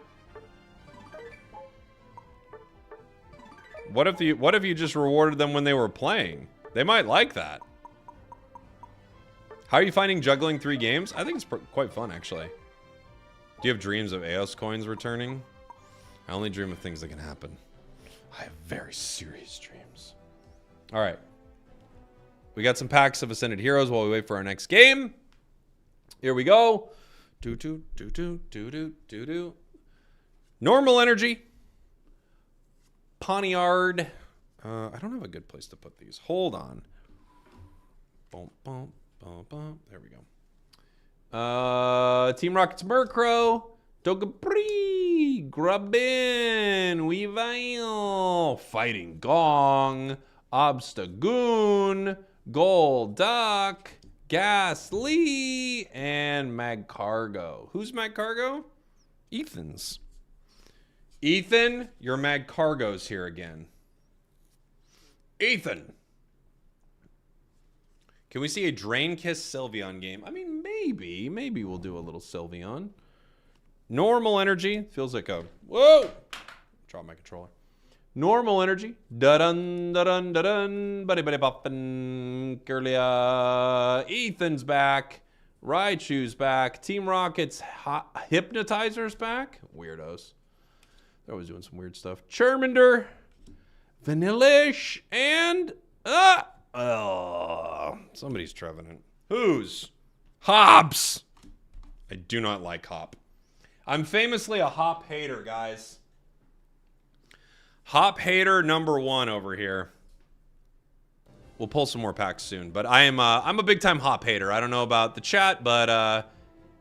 What if you just rewarded them when they were playing? They might like that. How are you finding juggling 3 games? I think it's quite fun, actually. Do you have dreams of Eos coins returning? I only dream of things that can happen. I have very serious dreams. All right. We got some packs of Ascended Heroes while we wait for our next game. Here we go. Normal Energy. Poniard. I don't have a good place to put these. Hold on. Boom, boom, boom, boom. There we go. Team Rocket's Murkrow, Togepi, Grubbin, Weavile, Fighting Gong, Obstagoon, Golduck, Ghastly, and Magcargo. Who's Magcargo? Ethan's. Ethan, your Magcargo's here again. Ethan. Can we see a Drain Kiss Sylveon game? I mean, maybe we'll do a little Sylveon. Normal Energy. Feels like a... Whoa! Drop my controller. Normal Energy. Da-dun, da-dun, da-dun. Buddy boppin'. Curlia. Ethan's back. Raichu's back. Team Rocket's Hypnotizer's back. Weirdos. They're always doing some weird stuff. Charmander. Vanillish. And... Oh, somebody's Trevenant. Who's? Hops. I do not like Hop. I'm famously a Hop hater, guys. Hop hater #1 over here. We'll pull some more packs soon, but I'm a big time Hop hater. I don't know about the chat, but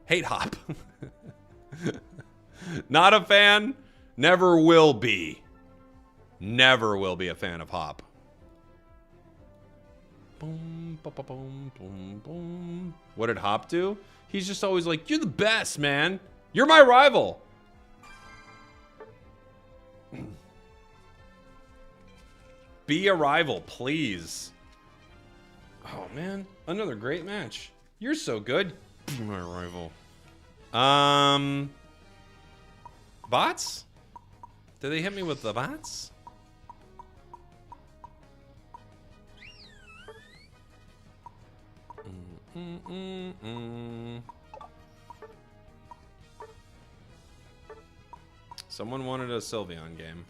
hate Hop. Not a fan. Never will be. Never will be a fan of Hop. Boom, boom, boom, boom, boom. What did Hop do? He's just always like, you're the best, man. You're my rival. Be a rival, please. Oh, man. Another great match. You're so good. My rival. Bots? Did they hit me with the bots? Someone wanted a Sylveon game.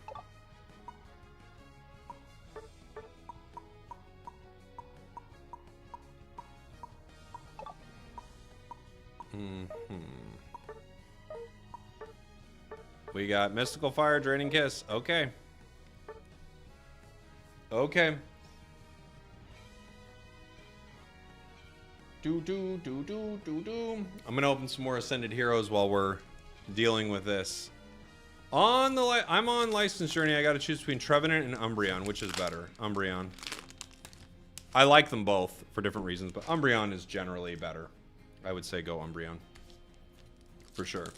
We got Mystical Fire, Draining Kiss. Okay. Okay. I'm gonna open some more Ascended Heroes while we're dealing with this. I'm on License Journey. I gotta choose between Trevenant and Umbreon. Which is better? Umbreon. I like them both for different reasons, but Umbreon is generally better. I would say go Umbreon. For sure.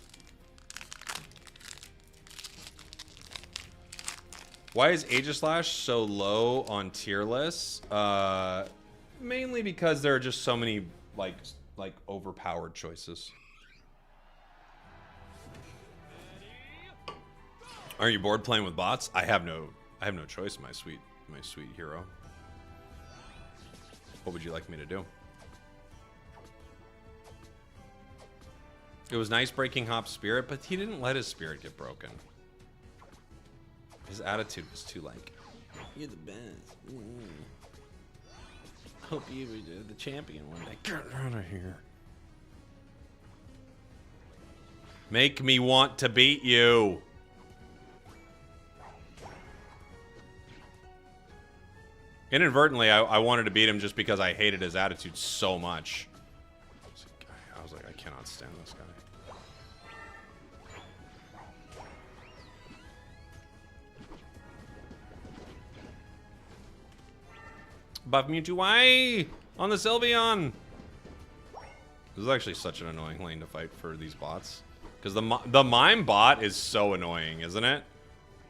Why is Aegislash so low on tier lists? Mainly because there are just so many like overpowered choices. Aren't you bored playing with bots? I have no choice, my sweet hero. What would you like me to do? It was nice breaking Hop's spirit, but he didn't let his spirit get broken. His attitude was too like, you're the best. Hope you were the champion one day. Get out of here. Make me want to beat you. Inadvertently, I wanted to beat him just because I hated his attitude so much. I was like, I cannot stand this guy. Buff Mewtwo, why? On the Sylveon! This is actually such an annoying lane to fight for these bots. Because the Mime bot is so annoying, isn't it?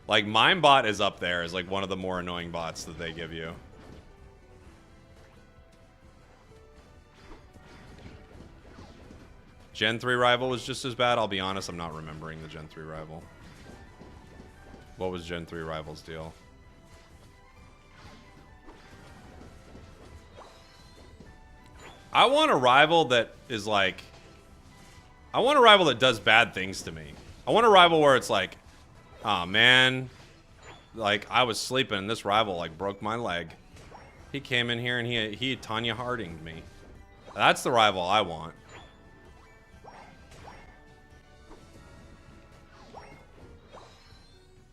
Like, Mime bot is up there as like one of the more annoying bots that they give you. Gen 3 rival was just as bad. I'll be honest, I'm not remembering the Gen 3 rival. What was Gen 3 rival's deal? I want a rival that is like... I want a rival that does bad things to me. I want a rival where it's like, oh man, like I was sleeping and this rival like broke my leg. He came in here and he Tanya Harding'd me. That's the rival I want.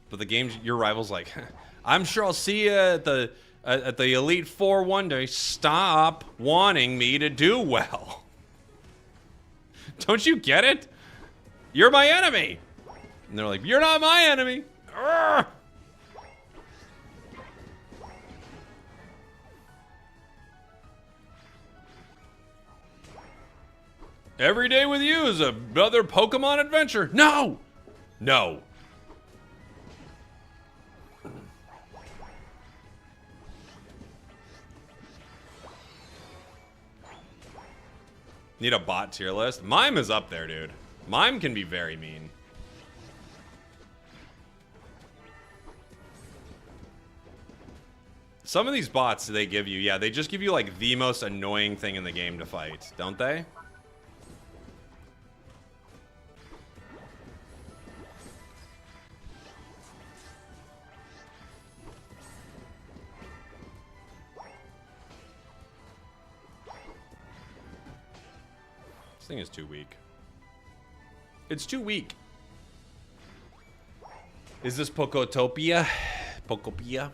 But the games, your rival's like, I'm sure I'll see you at the Elite Four one day. Stop wanting me to do well. Don't you get it? You're my enemy. And they're like, you're not my enemy. Urgh! Every day with you is another Pokemon adventure. No! No. Need a bot tier list. Mime is up there, dude. Mime can be very mean. Some of these bots they give you, yeah, they just give you like the most annoying thing in the game to fight, don't they? This thing is too weak. It's too weak. Is this Pokotopia? Pokopia?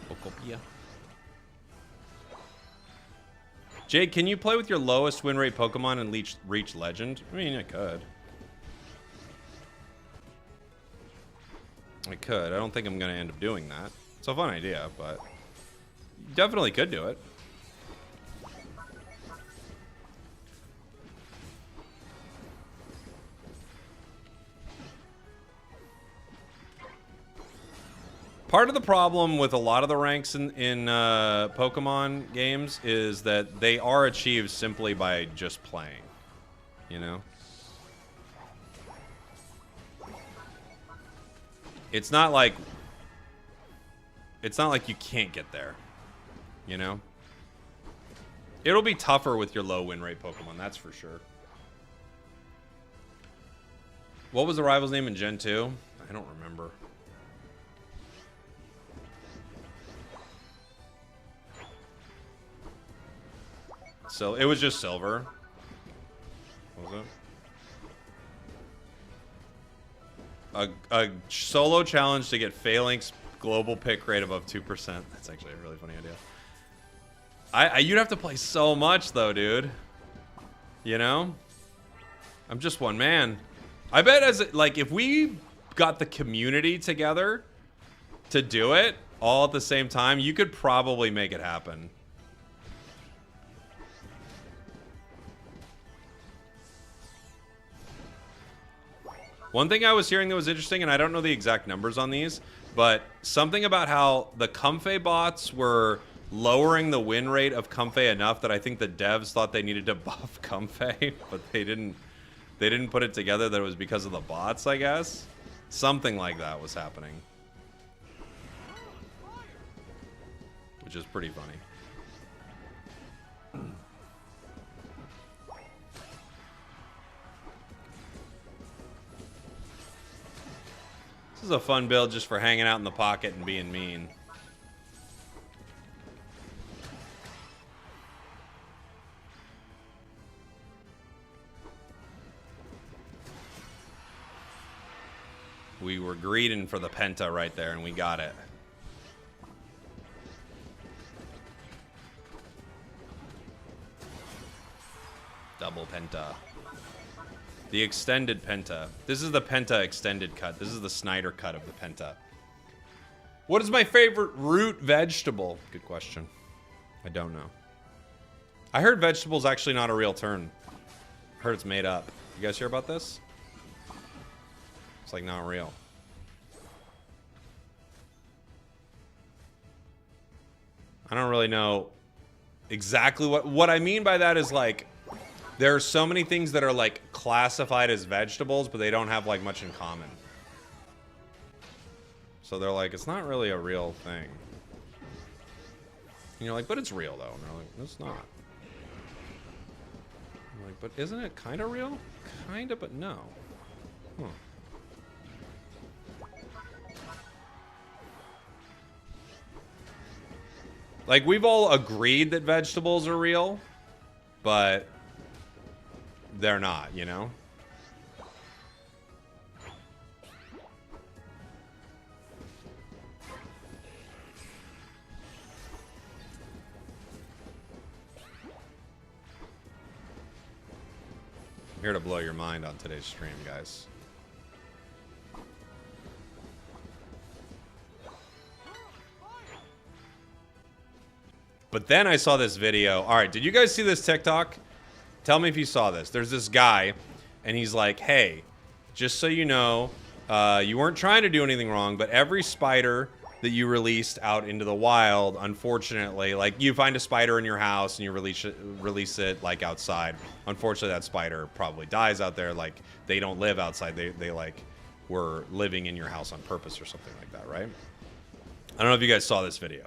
Pokopia? Jake, can you play with your lowest win rate Pokemon and reach Legend? I mean, I could. I could. I don't think I'm going to end up doing that. It's a fun idea, but you definitely could do it. Part of the problem with a lot of the ranks in Pokemon games is that they are achieved simply by just playing, you know? It's not like you can't get there, you know? It'll be tougher with your low win rate Pokemon, that's for sure. What was the rival's name in Gen 2? I don't remember. So it was just Silver. What was it? A solo challenge to get Phalanx global pick rate above 2%. That's actually a really funny idea. You'd have to play so much though, dude. You know? I'm just one man. I bet if we got the community together to do it all at the same time, you could probably make it happen. One thing I was hearing that was interesting, and I don't know the exact numbers on these, but something about how the Comfey bots were lowering the win rate of Comfey enough that I think the devs thought they needed to buff Comfey, but they didn't put it together that it was because of the bots, I guess. Something like that was happening. Which is pretty funny. This is a fun build just for hanging out in the pocket and being mean. We were greeding for the Penta right there, and we got it. Double Penta. The extended Penta. This is the Penta extended cut. This is the Snyder cut of the Penta. What is my favorite root vegetable? Good question. I don't know. I heard vegetable's actually not a real term. I heard it's made up. You guys hear about this? It's like not real. I don't really know exactly what I mean by that is like there are so many things that are like classified as vegetables, but they don't have like much in common. So they're like, it's not really a real thing. And you're like, but it's real though. And they're like, it's not. I'm like, but isn't it kind of real? Kind of, but no. Huh. Like, we've all agreed that vegetables are real, but they're not, you know? I'm here to blow your mind on today's stream, guys. But then I saw this video. All right, did you guys see this TikTok? Tell me if you saw this. There's this guy, and he's like, hey, just so you know, you weren't trying to do anything wrong, but every spider that you released out into the wild, unfortunately, like you find a spider in your house and you release it like outside. Unfortunately, that spider probably dies out there. Like they don't live outside. They like were living in your house on purpose or something like that, right? I don't know if you guys saw this video.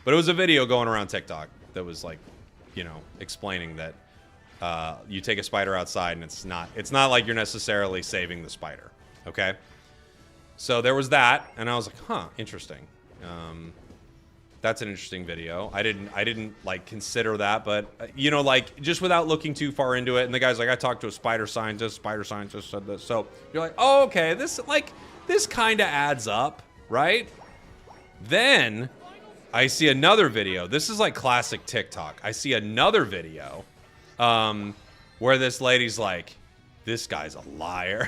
But it was a video going around TikTok that was like, you know, explaining that you take a spider outside and it's not like you're necessarily saving the spider. Okay. So there was that. And I was like, huh, interesting. That's an interesting video. I didn't like consider that, but you know, like just without looking too far into it. And the guy's like, I talked to a spider scientist said this. So you're like, oh, okay. This kind of adds up, right? Then I see another video. This is like classic TikTok. I see another video where this lady's like, this guy's a liar.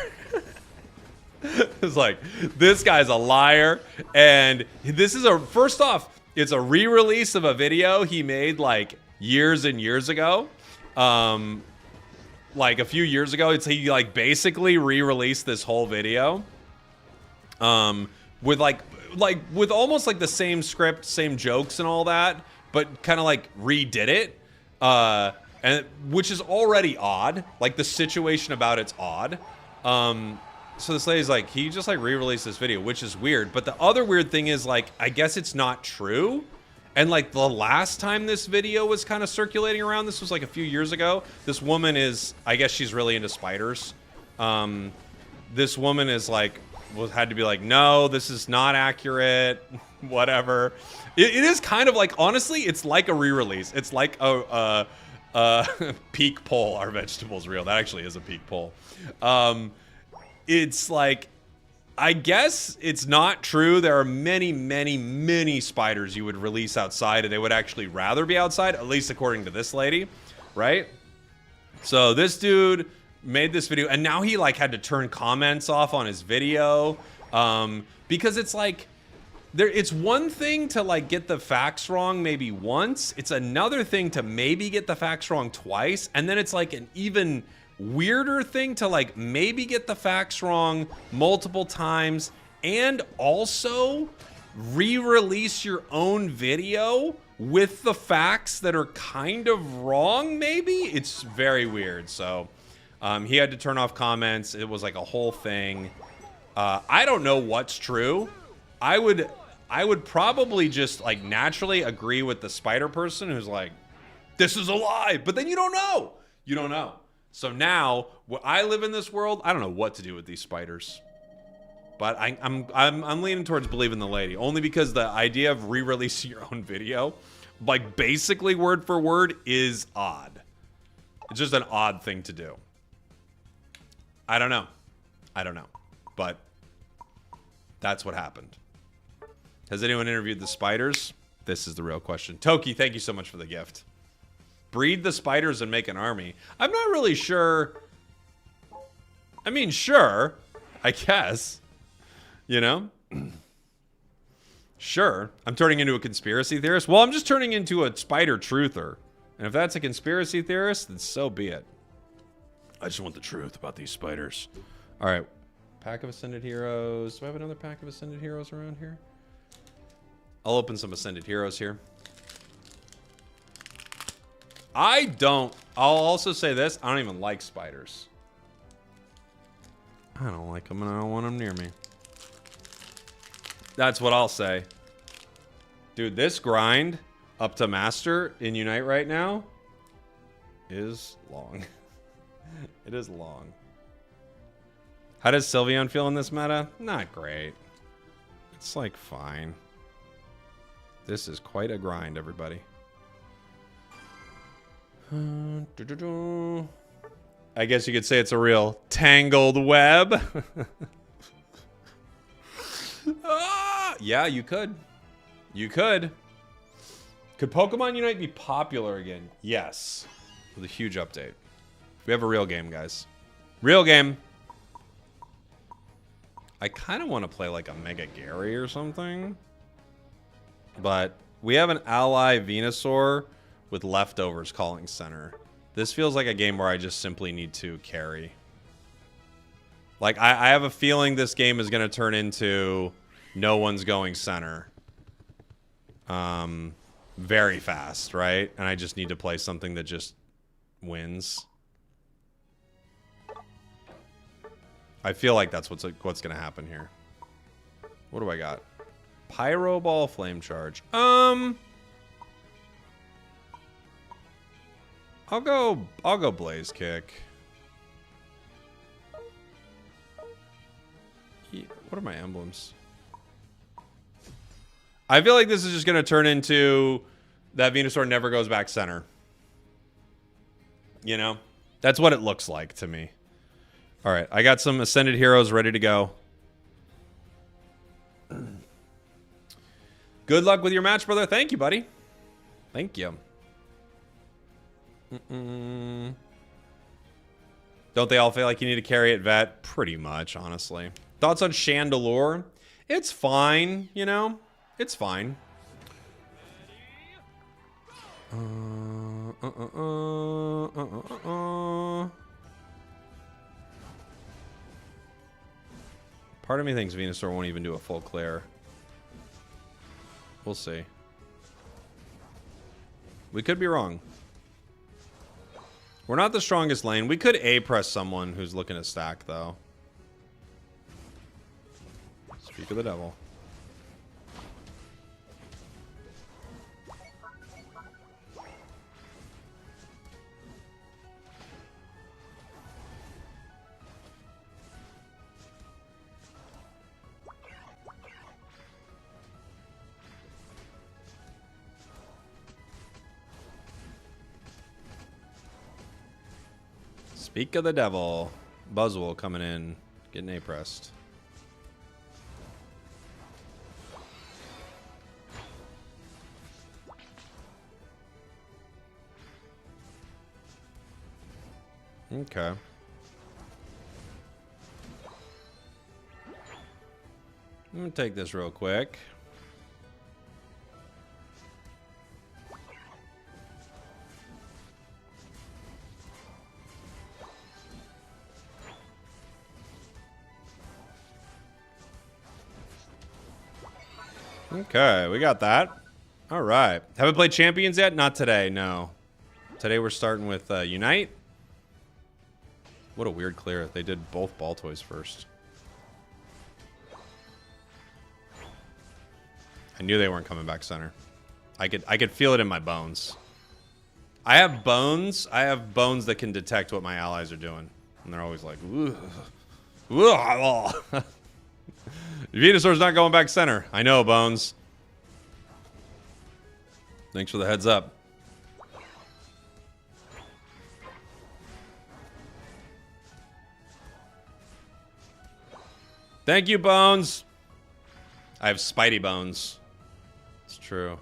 It's like, this guy's a liar. And this is first off, it's a re-release of a video he made like years and years ago. Like a few years ago. He like basically re-released this whole video with like like with almost like the same script, same jokes and all that, but kind of like redid it, and which is already odd. Like the situation about it's odd. So this lady's like, he just like re-released this video, which is weird. But the other weird thing is like, I guess it's not true. And like the last time this video was kind of circulating around, this was like a few years ago. This woman is, I guess she's really into spiders. This woman is like, had to be like, no, this is not accurate, whatever. It is kind of like, honestly, it's like a re-release. It's like a peak poll. Are vegetables real? That actually is a peak poll. It's like, I guess it's not true. There are many, many, many spiders you would release outside, and they would actually rather be outside, at least according to this lady, right? So this dude made this video, and now he like had to turn comments off on his video, because it's like, it's one thing to like get the facts wrong maybe once. It's another thing to maybe get the facts wrong twice, and then it's like an even weirder thing to like maybe get the facts wrong multiple times and also re-release your own video with the facts that are kind of wrong. Maybe it's very weird. So he had to turn off comments. It was like a whole thing. I don't know what's true. I would probably just like naturally agree with the spider person who's like, this is a lie, but then you don't know. You don't know. So now, I live in this world, I don't know what to do with these spiders. But I'm leaning towards believing the lady, only because the idea of re-releasing your own video, like basically word for word, is odd. It's just an odd thing to do. I don't know. I don't know. But that's what happened. Has anyone interviewed the spiders? This is the real question. Toki, thank you so much for the gift. Breed the spiders and make an army. I'm not really sure. I mean, sure, I guess. You know? Sure. I'm turning into a conspiracy theorist. Well, I'm just turning into a spider truther. And if that's a conspiracy theorist, then so be it. I just want the truth about these spiders. All right. Pack of Ascended Heroes. Do I have another pack of Ascended Heroes around here? I'll open some Ascended Heroes here. I'll also say this. I don't even like spiders. I don't like them and I don't want them near me. That's what I'll say. Dude, this grind up to Master in Unite right now is long. It is long. How does Sylveon feel in this meta? Not great. It's like fine. This is quite a grind, everybody. I guess you could say it's a real tangled web. Yeah, you could. You could. Could Pokemon Unite be popular again? Yes. With a huge update. We have a real game, guys. Real game. I kind of want to play like a Mega Gary or something. But we have an ally Venusaur with leftovers calling center. This feels like a game where I just simply need to carry. Like, I have a feeling this game is going to turn into no one's going center. Very fast, right? And I just need to play something that just wins. I feel like that's what's going to happen here. What do I got? Pyro Ball, Flame Charge. I'll go Blaze Kick. Yeah, what are my emblems? I feel like this is just going to turn into that Venusaur never goes back center. You know? That's what it looks like to me. All right, I got some Ascended Heroes ready to go. Good luck with your match, brother. Thank you, buddy. Thank you. Don't they all feel like you need to carry it, vet? Pretty much, honestly. Thoughts on Chandelure? It's fine, you know? It's fine. Part of me thinks Venusaur won't even do a full clear. We'll see. We could be wrong. We're not the strongest lane. We could A-press someone who's looking to stack, though. Speak of the devil. Speak of the devil. Buzzwole coming in. Getting A-pressed. Okay. I'm gonna take this real quick. Okay, we got that. All right. Haven't played Champions yet? Not today, no. Today we're starting with Unite. What a weird clear. They did both ball toys first. I knew they weren't coming back center. I could feel it in my bones. I have bones. I have bones that can detect what my allies are doing. And they're always like, "Ugh. Ugh." Venusaur's not going back center. I know, Bones. Thanks for the heads up. Thank you, Bones. I have Spidey Bones. It's true.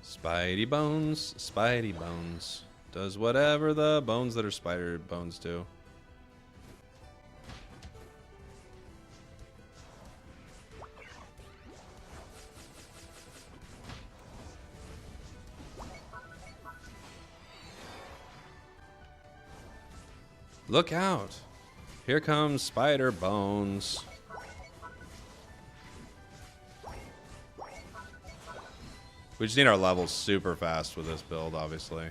Spidey Bones, Spidey Bones. Does whatever the bones that are spider bones do. Look out. Here comes Spider Bones. We just need our levels super fast with this build, obviously.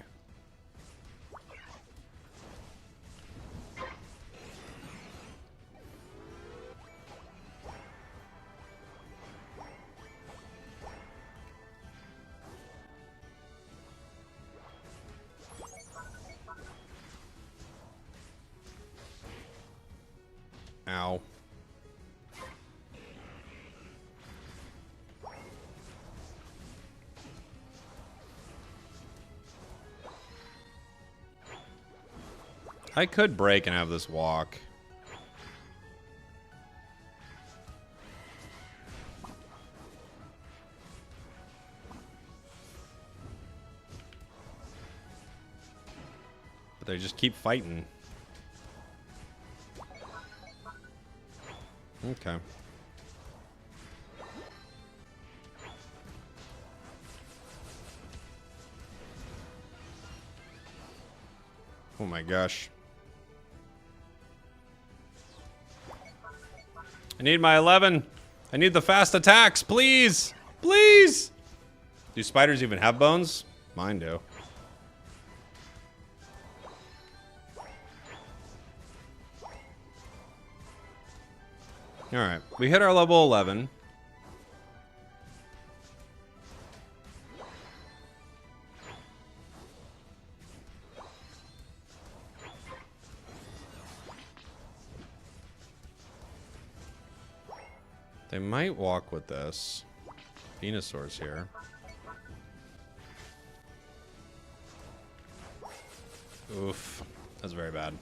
Ow. I could break and have this walk. But they just keep fighting. Okay. Oh my gosh. I need my 11. I need the fast attacks, please. Please. Do spiders even have bones? Mine do. All right, we hit our level 11. They might walk with this. Venusaur's here. Oof, that's very bad.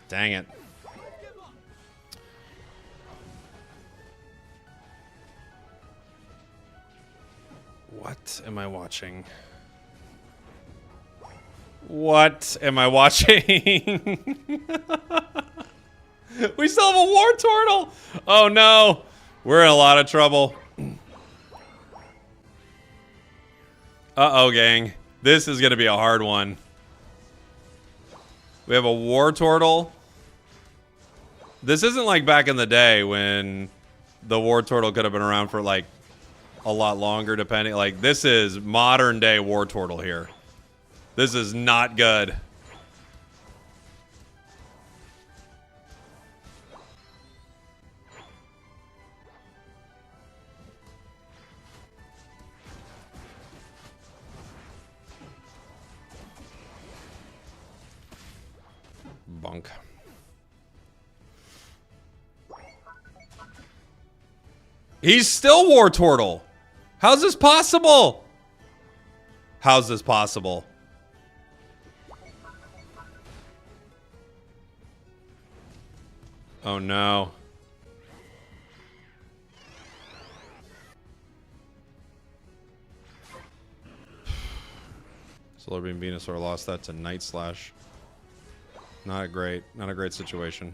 Dang it. What am I watching? What am I watching? We still have a War Turtle! Oh no! We're in a lot of trouble. Uh-oh, gang. This is gonna be a hard one. We have a War Turtle. This isn't like back in the day when the War Turtle could have been around for like a lot longer, depending. Like, this is modern day War Turtle here. This is not good. Bunk. He's still War Turtle. How's this possible? How's this possible? Oh no. Solar Beam Venusaur lost that to Night Slash. Not a great situation.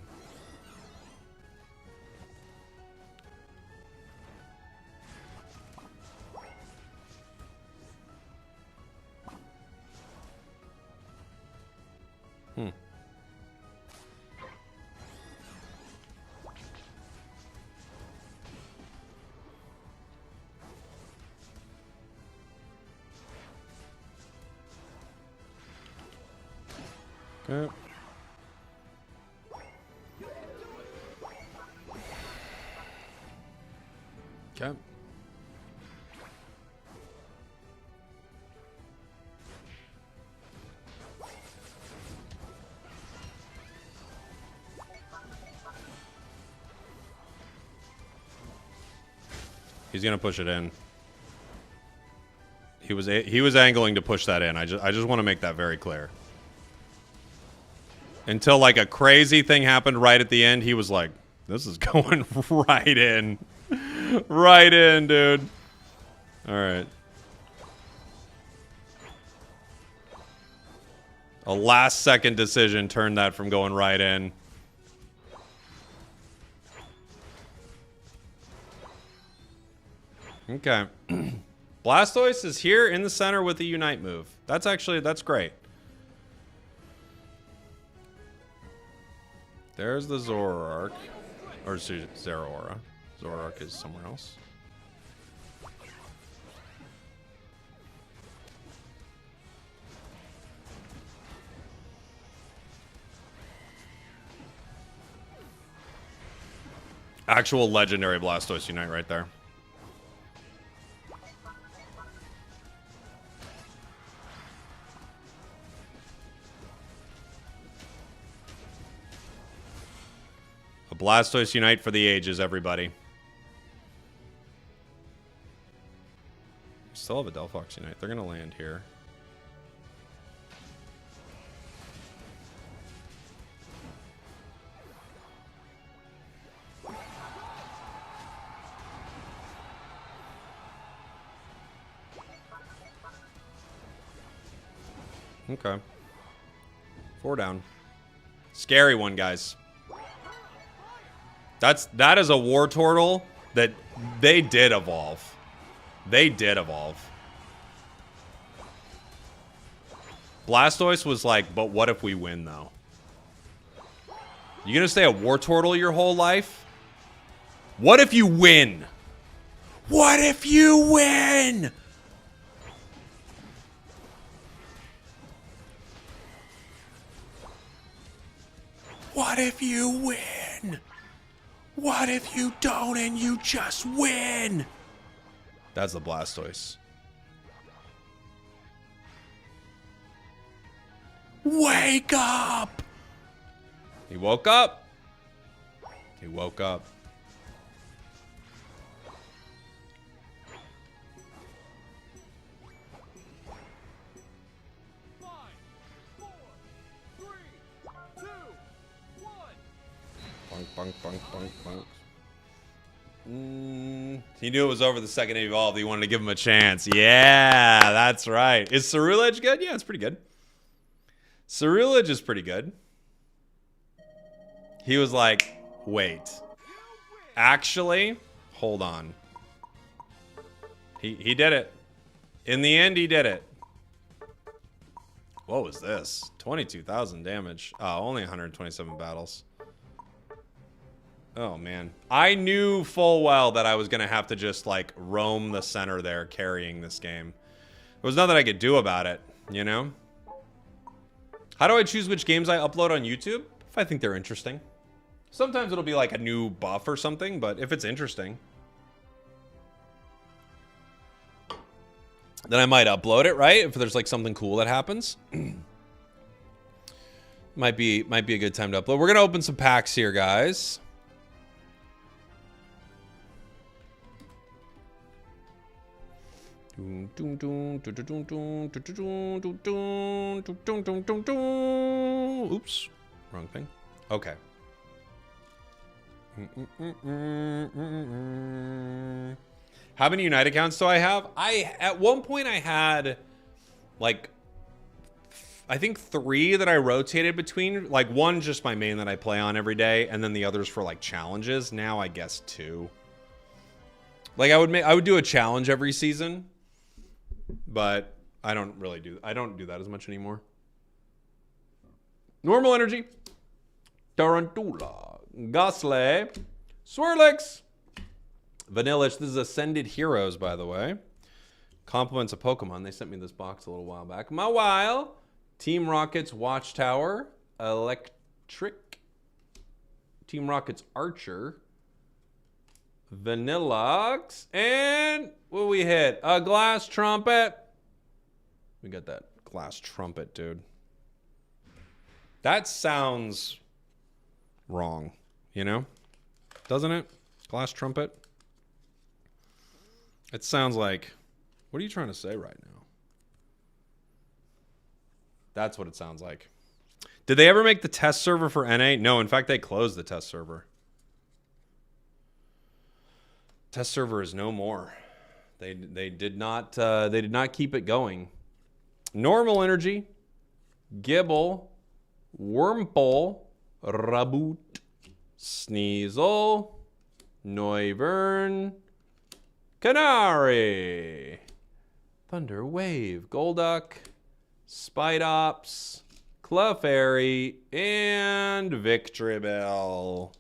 Okay. Okay. He's gonna push it in. He was angling to push that in. I just want to make that very clear. Until like a crazy thing happened right at the end, he was like, "This is going right in, right in, dude." All right. A last-second decision turned that from going right in. Okay. Blastoise is here in the center with the Unite move. That's great. There's the Zoroark. Or Zeraora. Zoroark is somewhere else. Actual legendary Blastoise Unite right there. A Blastoise Unite for the ages, everybody. Still have a Delphox Unite. They're going to land here. Okay. 4 down. Scary one, guys. That is a War Turtle that they did evolve. They did evolve. Blastoise was like, but what if we win, though? You gonna stay a War Turtle your whole life? What if you win? What if you win? What if you win? What if you don't and you just win? That's the Blastoise. Wake up! He woke up. He woke up. Bunk, bunk, bunk, bunk. He knew it was over the second he evolved. He wanted to give him a chance. Yeah, that's right. Is Cerulege good? Yeah, it's pretty good. Cerulege is pretty good. He was like, wait. Actually, hold on. He did it. In the end, he did it. What was this? 22,000 damage. Oh, only 127 battles. Oh, man. I knew full well that I was going to have to just, like, roam the center there carrying this game. There was nothing I could do about it, you know? How do I choose which games I upload on YouTube? If I think they're interesting. Sometimes it'll be like a new buff or something, but if it's interesting, then I might upload it, right? If there's like something cool that happens. might be a good time to upload. We're gonna open some packs here, guys. Oops, wrong thing. Okay. How many Unite accounts do I have? At one point I had like I think 3 that I rotated between, like one just my main that I play on every day, and then the others for like challenges. Now I guess 2. Like I would do a challenge every season, but I don't do that as much anymore. Normal energy. Tarantula. Gossley. Swirlix. Vanillish. This is Ascended Heroes, by the way. Compliments of Pokemon. They sent me this box a little while back. Mawile. Team Rocket's Watchtower. Electric. Team Rocket's Archer. Vanilluxe. And what we hit? A Glass Trumpet. We got that Glass Trumpet, dude. That sounds wrong, you know? Doesn't it? Glass Trumpet. It sounds like, what are you trying to say right now? That's what it sounds like. Did they ever make the test server for NA? No, in fact, they closed the test server. Test server is no more. They did not keep it going. Normal energy. Gibble. Wurmple. Raboot. Sneasel. Noivern. Canary. Thunder Wave. Golduck. Spidops. Clefairy. And Victreebel.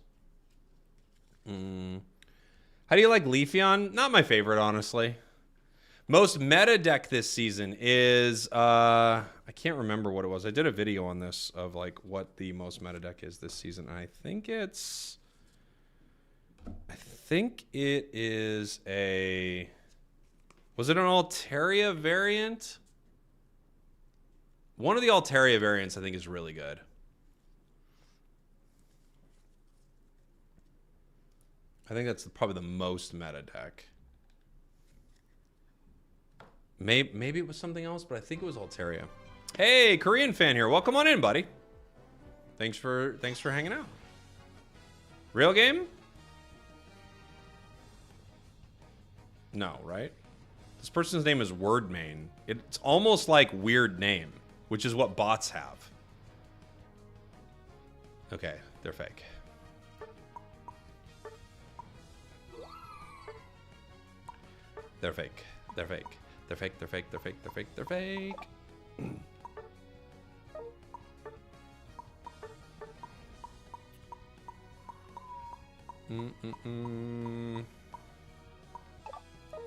How do you like Leafeon? Not my favorite, honestly. Most meta deck this season is, I can't remember what it was. I did a video on this of like what the most meta deck is this season. I think it is a, was it an Altaria variant? One of the Altaria variants I think is really good. I think that's probably the most meta deck. Maybe it was something else, but I think it was Altaria. Hey, Korean fan here. Welcome on in, buddy. Thanks for hanging out. Real game? No, right? This person's name is Wordmain. It's almost like weird name, which is what bots have. Okay, they're fake. They're fake. They're fake. They're fake. They're fake. They're fake. They're fake. They're fake.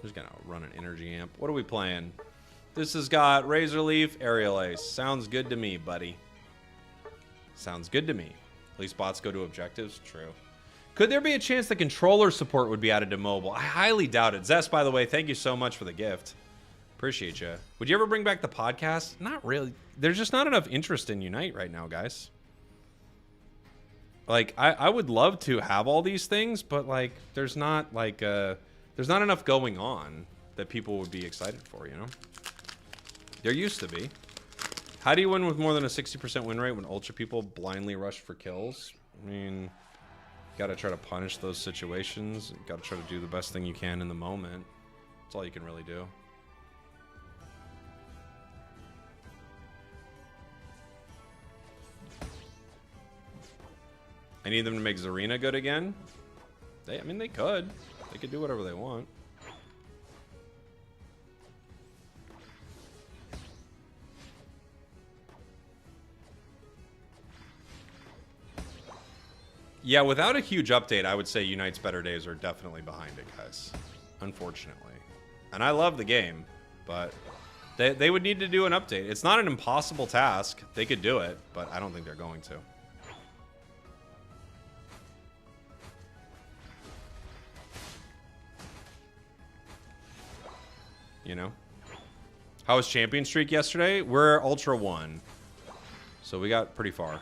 Just gonna run an energy amp. What are we playing? This has got Razor Leaf, Aerial Ace. Sounds good to me, buddy. Sounds good to me. At least bots go to objectives. True. Could there be a chance the controller support would be added to mobile? I highly doubt it. Zest, by the way, thank you so much for the gift. Appreciate you. Would you ever bring back the podcast? Not really. There's just not enough interest in Unite right now, guys. Like, I would love to have all these things, but like, there's not enough going on that people would be excited for, you know? There used to be. How do you win with more than a 60% win rate when ultra people blindly rush for kills? I mean, you gotta try to punish those situations. You gotta try to do the best thing you can in the moment. That's all you can really do. I need them to make Zarina good again. I mean, they could. They could do whatever they want. Yeah, without a huge update, I would say Unite's better days are definitely behind it, guys. Unfortunately. And I love the game, but they would need to do an update. It's not an impossible task. They could do it, but I don't think they're going to. You know? How was Champion Streak yesterday? We're Ultra 1. So we got pretty far.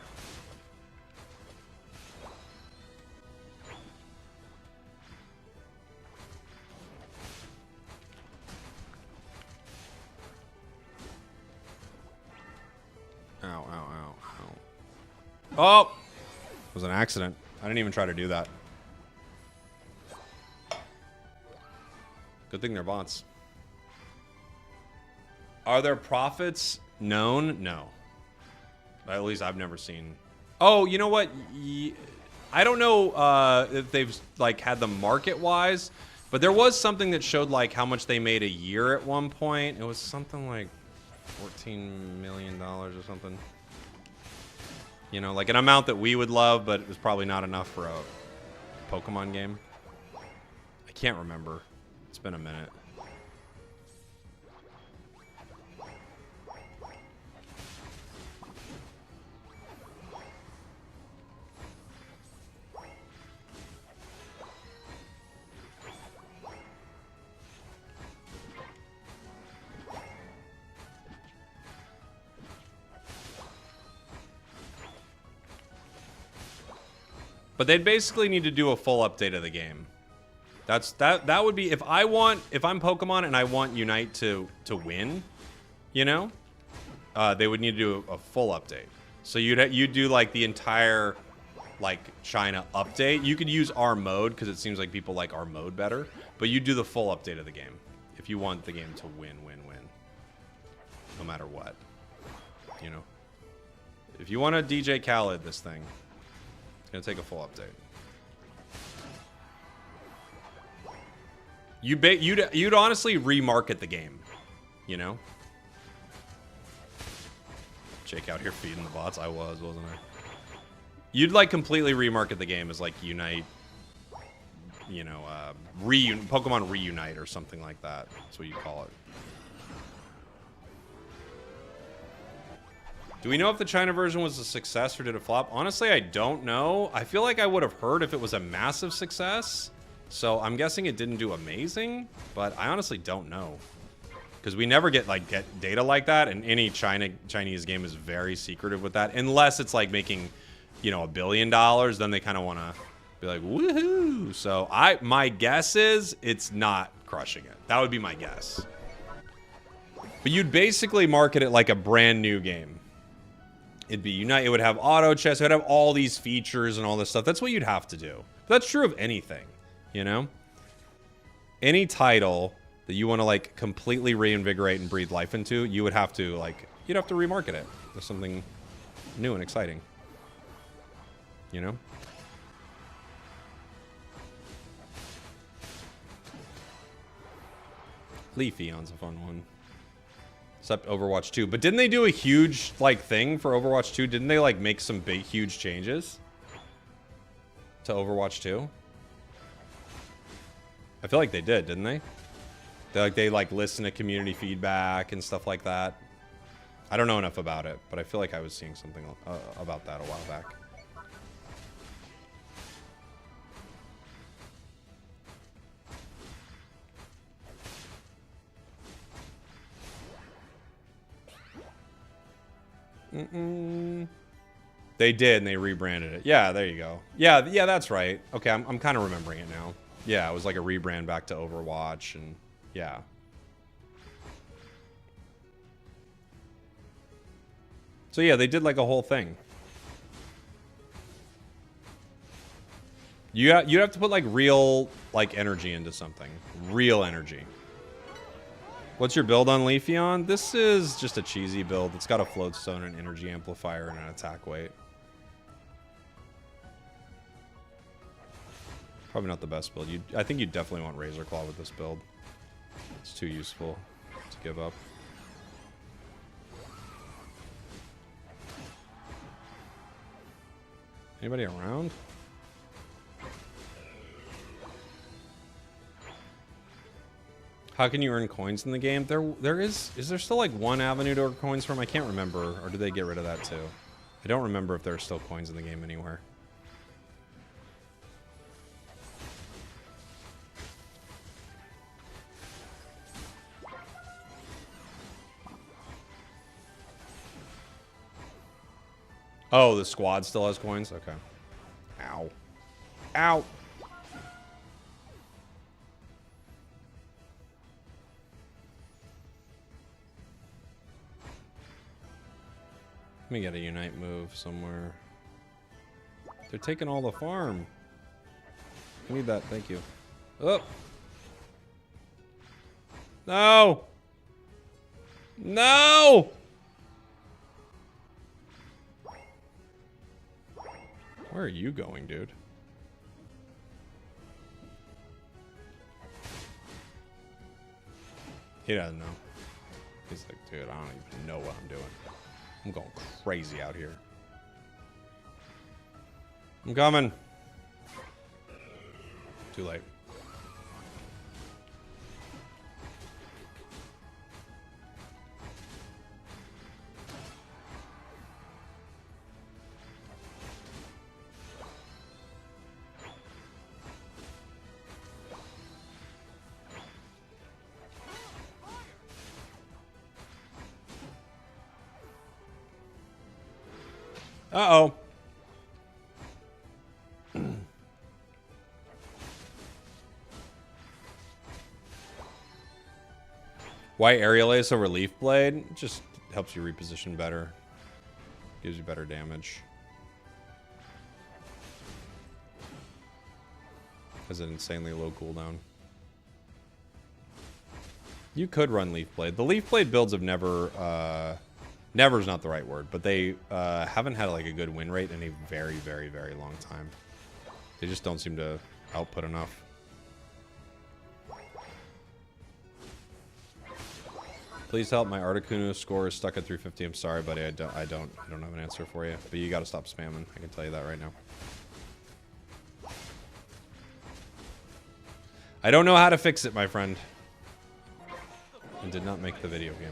Ow, ow, ow, ow. Oh! It was an accident. I didn't even try to do that. Good thing they're bots. Are there profits known? No. At least I've never seen. Oh, you know what? I don't know if they've like had them market-wise, but there was something that showed like how much they made a year at one point. It was something like $14 million or something. You know, like an amount that we would love, but it was probably not enough for a Pokemon game. I can't remember. It's been a minute. But they'd basically need to do a full update of the game. That would be if I'm Pokemon and I want Unite to win, you know, they would need to do a full update. So you'd do like the entire like China update. You could use our mode because it seems like people like our mode better, but you do the full update of the game if you want the game to win, no matter what. You know, if you want to DJ Khaled this thing. It's gonna take a full update. You'd honestly remarket the game, you know. Jake out here feeding the bots. I wasn't I? You'd like completely remarket the game as like Unite, you know, Pokemon Reunite or something like that. That's what you call it. Do we know if the China version was a success or did it flop? Honestly, I don't know. I feel like I would have heard if it was a massive success. So I'm guessing it didn't do amazing, but I honestly don't know. Because we never get data like that, and any Chinese game is very secretive with that. Unless it's like making, you know, $1 billion, then they kind of want to be like, woohoo. So my guess is it's not crushing it. That would be my guess. But you'd basically market it like a brand new game. It'd be Unite. It would have auto chess. It would have all these features and all this stuff. That's what you'd have to do. But that's true of anything, you know? Any title that you want to like completely reinvigorate and breathe life into, you would have to you'd have to remarket it with something new and exciting, you know? Leafeon's a fun one. Except Overwatch 2. But didn't they do a huge, thing for Overwatch 2? Didn't they, make some big, huge changes to Overwatch 2? I feel like they did, didn't they? They listened to community feedback and stuff like that. I don't know enough about it, but I feel like I was seeing something about that a while back. They did, and they rebranded it. Yeah, there you go. Yeah, that's right. Okay, I'm kind of remembering it now. Yeah, it was like a rebrand back to Overwatch, and yeah. So yeah, they did like a whole thing. You'd have to put real energy into something. Real energy. What's your build on Leafeon? This is just a cheesy build. It's got a float stone, an energy amplifier, and an attack weight. Probably not the best build. I think you definitely want Razor Claw with this build. It's too useful to give up. Anybody around? How can you earn coins in the game? Is there still like one avenue to earn coins from? I can't remember. Or did they get rid of that too? I don't remember if there are still coins in the game anywhere. Oh, the squad still has coins? Okay. Ow. Ow. Let me get a Unite move somewhere. They're taking all the farm. I need that. Thank you. Oh. No. No. Where are you going, dude? He doesn't know. He's like, dude, I don't even know what I'm doing. I'm going crazy out here. I'm coming. Too late. Uh-oh. Why Aerial Ace over Leaf Blade? It just helps you reposition better. Gives you better damage. Has an insanely low cooldown. You could run Leaf Blade. The Leaf Blade builds have never... never is not the right word, but they haven't had like a good win rate in a very, very, very long time. They just don't seem to output enough. Please help. My Articuno score is stuck at 350. I'm sorry, buddy. I don't have an answer for you. But you got to stop spamming. I can tell you that right now. I don't know how to fix it, my friend. I did not make the video game.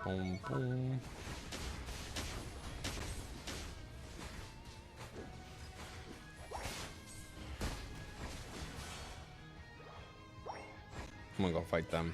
Boom, boom. I'm gonna go fight them.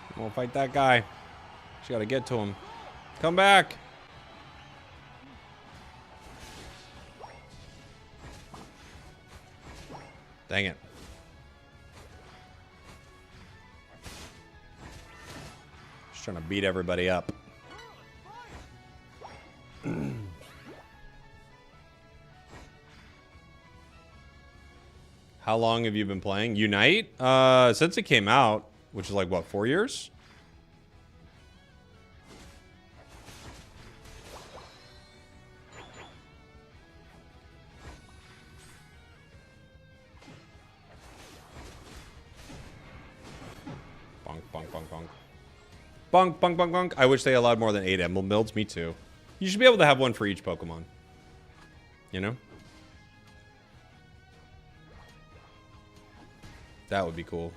I'm gonna fight that guy. Just gotta get to him. Come back! Dang it. Just trying to beat everybody up. How long have you been playing? Unite? Since it came out, which is like, what, 4 years? Bonk, bonk, bonk, bonk. I wish they allowed more than 8 emblem builds. Me too. You should be able to have one for each Pokemon. You know? That would be cool.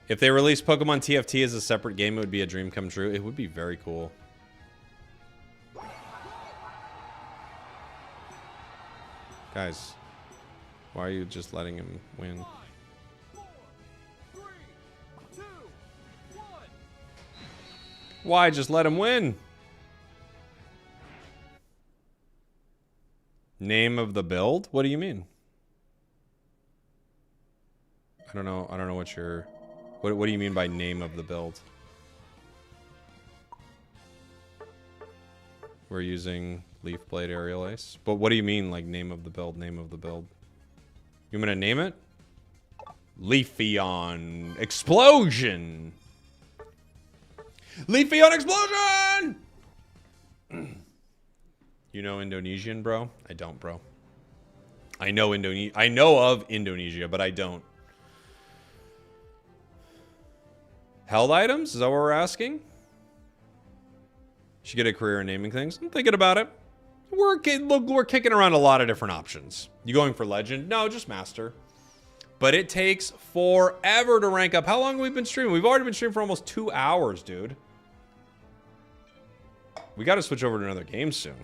If they released Pokemon TFT as a separate game, it would be a dream come true. It would be very cool. Guys, why are you just letting him win? Why? Just let him win. Name of the build? What do you mean? I don't know. I don't know what you're... What do you mean by name of the build? We're using Leaf Blade Aerial Ace. But what do you mean, like, name of the build, name of the build? You want me to name it? Leafeon Explosion! Leafeon Explosion! You know Indonesian, bro? I don't, bro. I know of Indonesia, but I don't. Held items? Is that what we're asking? Should get a career in naming things. I'm thinking about it. We're kicking around a lot of different options. You going for legend? No, just master. But it takes forever to rank up. How long have we been streaming? We've already been streaming for almost 2 hours, dude. We got to switch over to another game soon.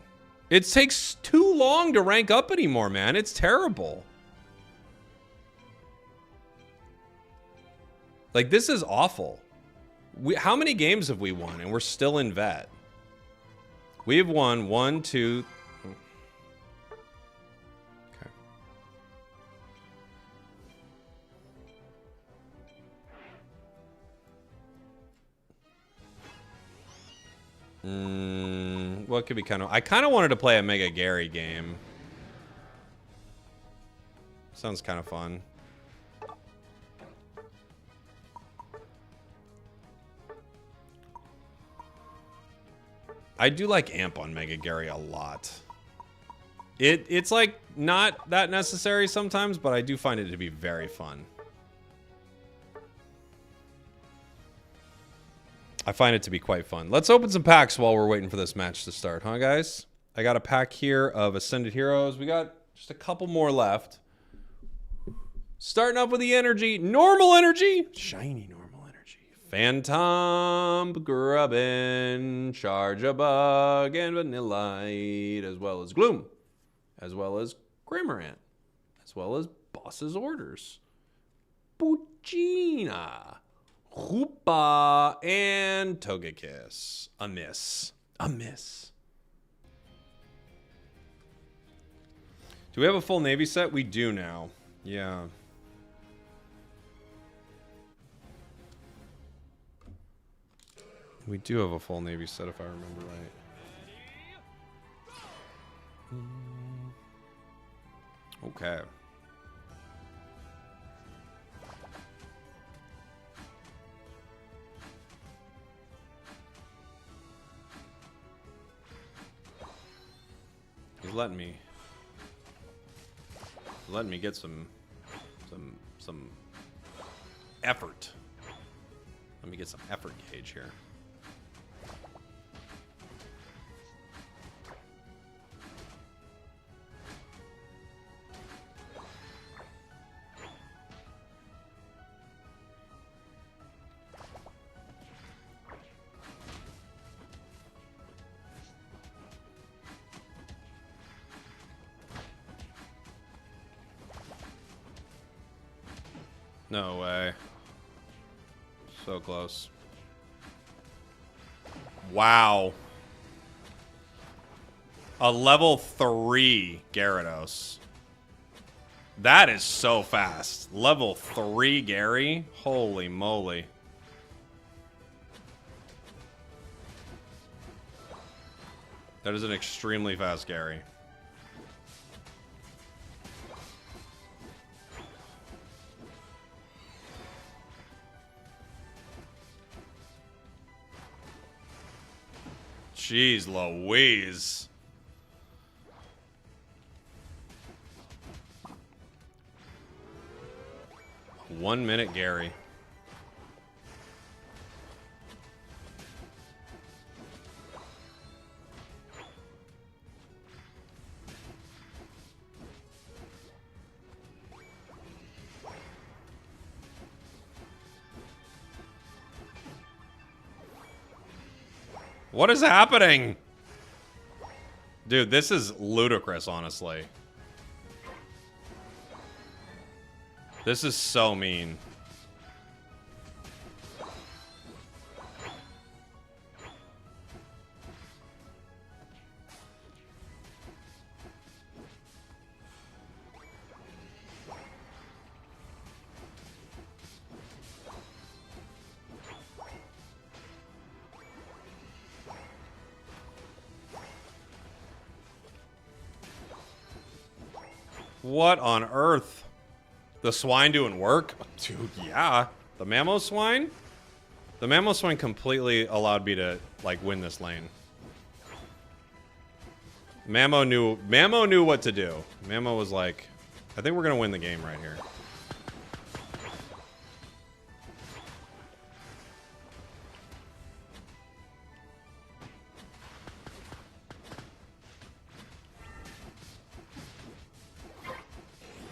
It takes too long to rank up anymore, man. It's terrible. Like, this is awful. How many games have we won? And we're still in vet. We have won 1, 2... Okay. What could be kind of... I kind of wanted to play a Mega Gary game. Sounds kind of fun. I do like Amp on Mega Gary a lot. It's like not that necessary sometimes, but I do find it to be very fun. I find it to be quite fun. Let's open some packs while we're waiting for this match to start, huh, guys? I got a pack here of Ascended Heroes. We got just a couple more left. Starting off with the energy. Normal energy. Shiny normal. Phantom, Grubbin, Charjabug, and Vanillite, as well as Gloom, as well as Cramorant, as well as Boss's Orders, Poochyena, Hoopa, and Togekiss. A miss. Do we have a full Navy set? We do now. Yeah. We do have a full Navy set, if I remember right. Okay. He's letting me get some effort. Let me get some effort gauge here. No way. So close. Wow. A level 3 Gyarados. That is so fast. Level 3 Gary? Holy moly. That is an extremely fast Gary. Jeez Louise. One minute Gary. What is happening? Dude, this is ludicrous, honestly. This is so mean. What on earth? The swine doing work? Dude, yeah. The Mammo swine? The Mammo swine completely allowed me to, like, win this lane. Mammo knew what to do. Mammo was like, I think we're gonna win the game right here.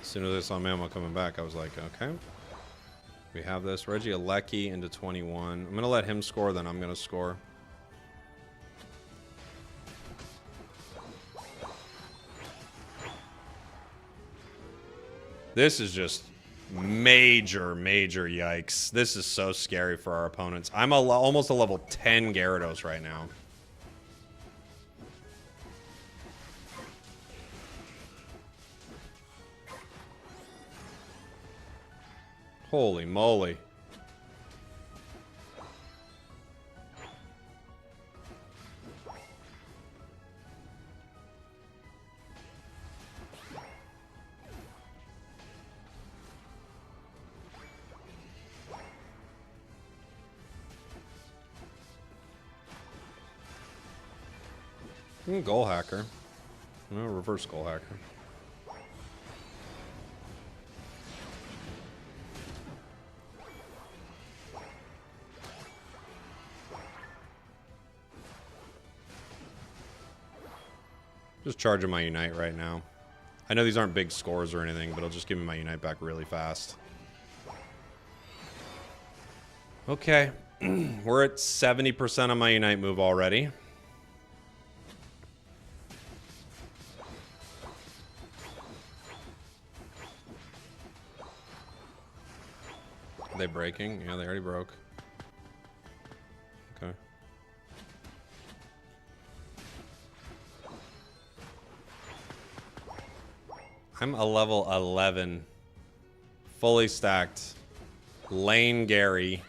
As soon as I saw Mammo coming back, I was like, okay. We have this. Regieleki into 21. I'm going to let him score, then I'm going to score. This is just major yikes. This is so scary for our opponents. I'm almost a level 10 Gyarados right now. Holy moly. Goal hacker. No, reverse goal hacker. Just charging my Unite right now. I know these aren't big scores or anything, but it'll just give me my Unite back really fast. Okay. We're at 70% on my Unite move already. Are they breaking? Yeah, they already broke. Okay. I'm a level 11. Fully stacked. Lane Gary.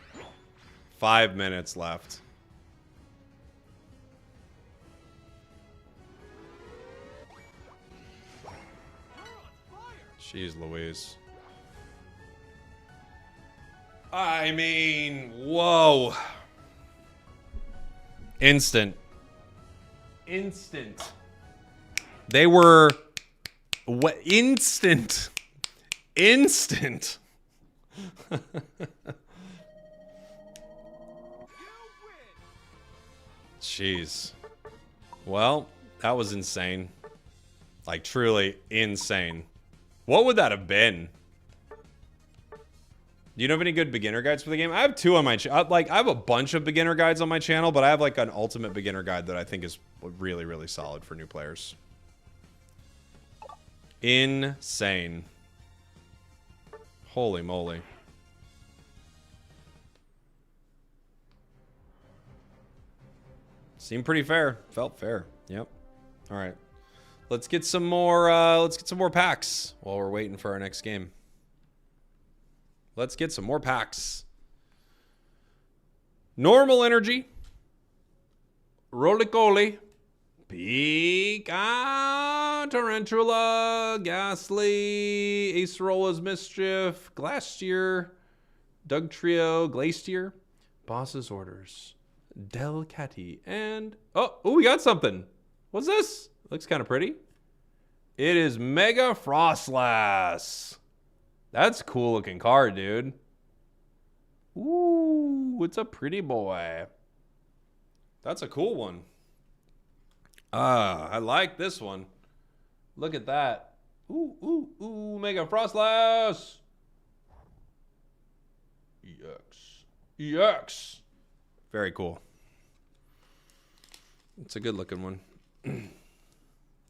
5 minutes left. Jeez Louise. I mean, whoa. Instant. They were... What? Instant. Jeez. Well, that was insane. Like, truly insane. What would that have been? Do you know of any good beginner guides for the game? I have two on my channel. Like, I have a bunch of beginner guides on my channel, but I have, like, an ultimate beginner guide that I think is really, really solid for new players. Insane. Holy moly. Seemed pretty fair. Felt fair. Yep. All right. Let's get some more packs while we're waiting for our next game. Let's get some more packs. Normal energy. Roly-Coly. Pika, Tarantula, Ghastly, Acerola's Mischief, Glastier, Dugtrio, Glacier, Boss's Orders, Delcatty, and... Oh, we got something. What's this? Looks kind of pretty. It is Mega Frostlass. That's a cool looking card, dude. Ooh, it's a pretty boy. That's a cool one. I like this one. Look at that. Ooh, Mega Frostlass. EX. Very cool. It's a good looking one.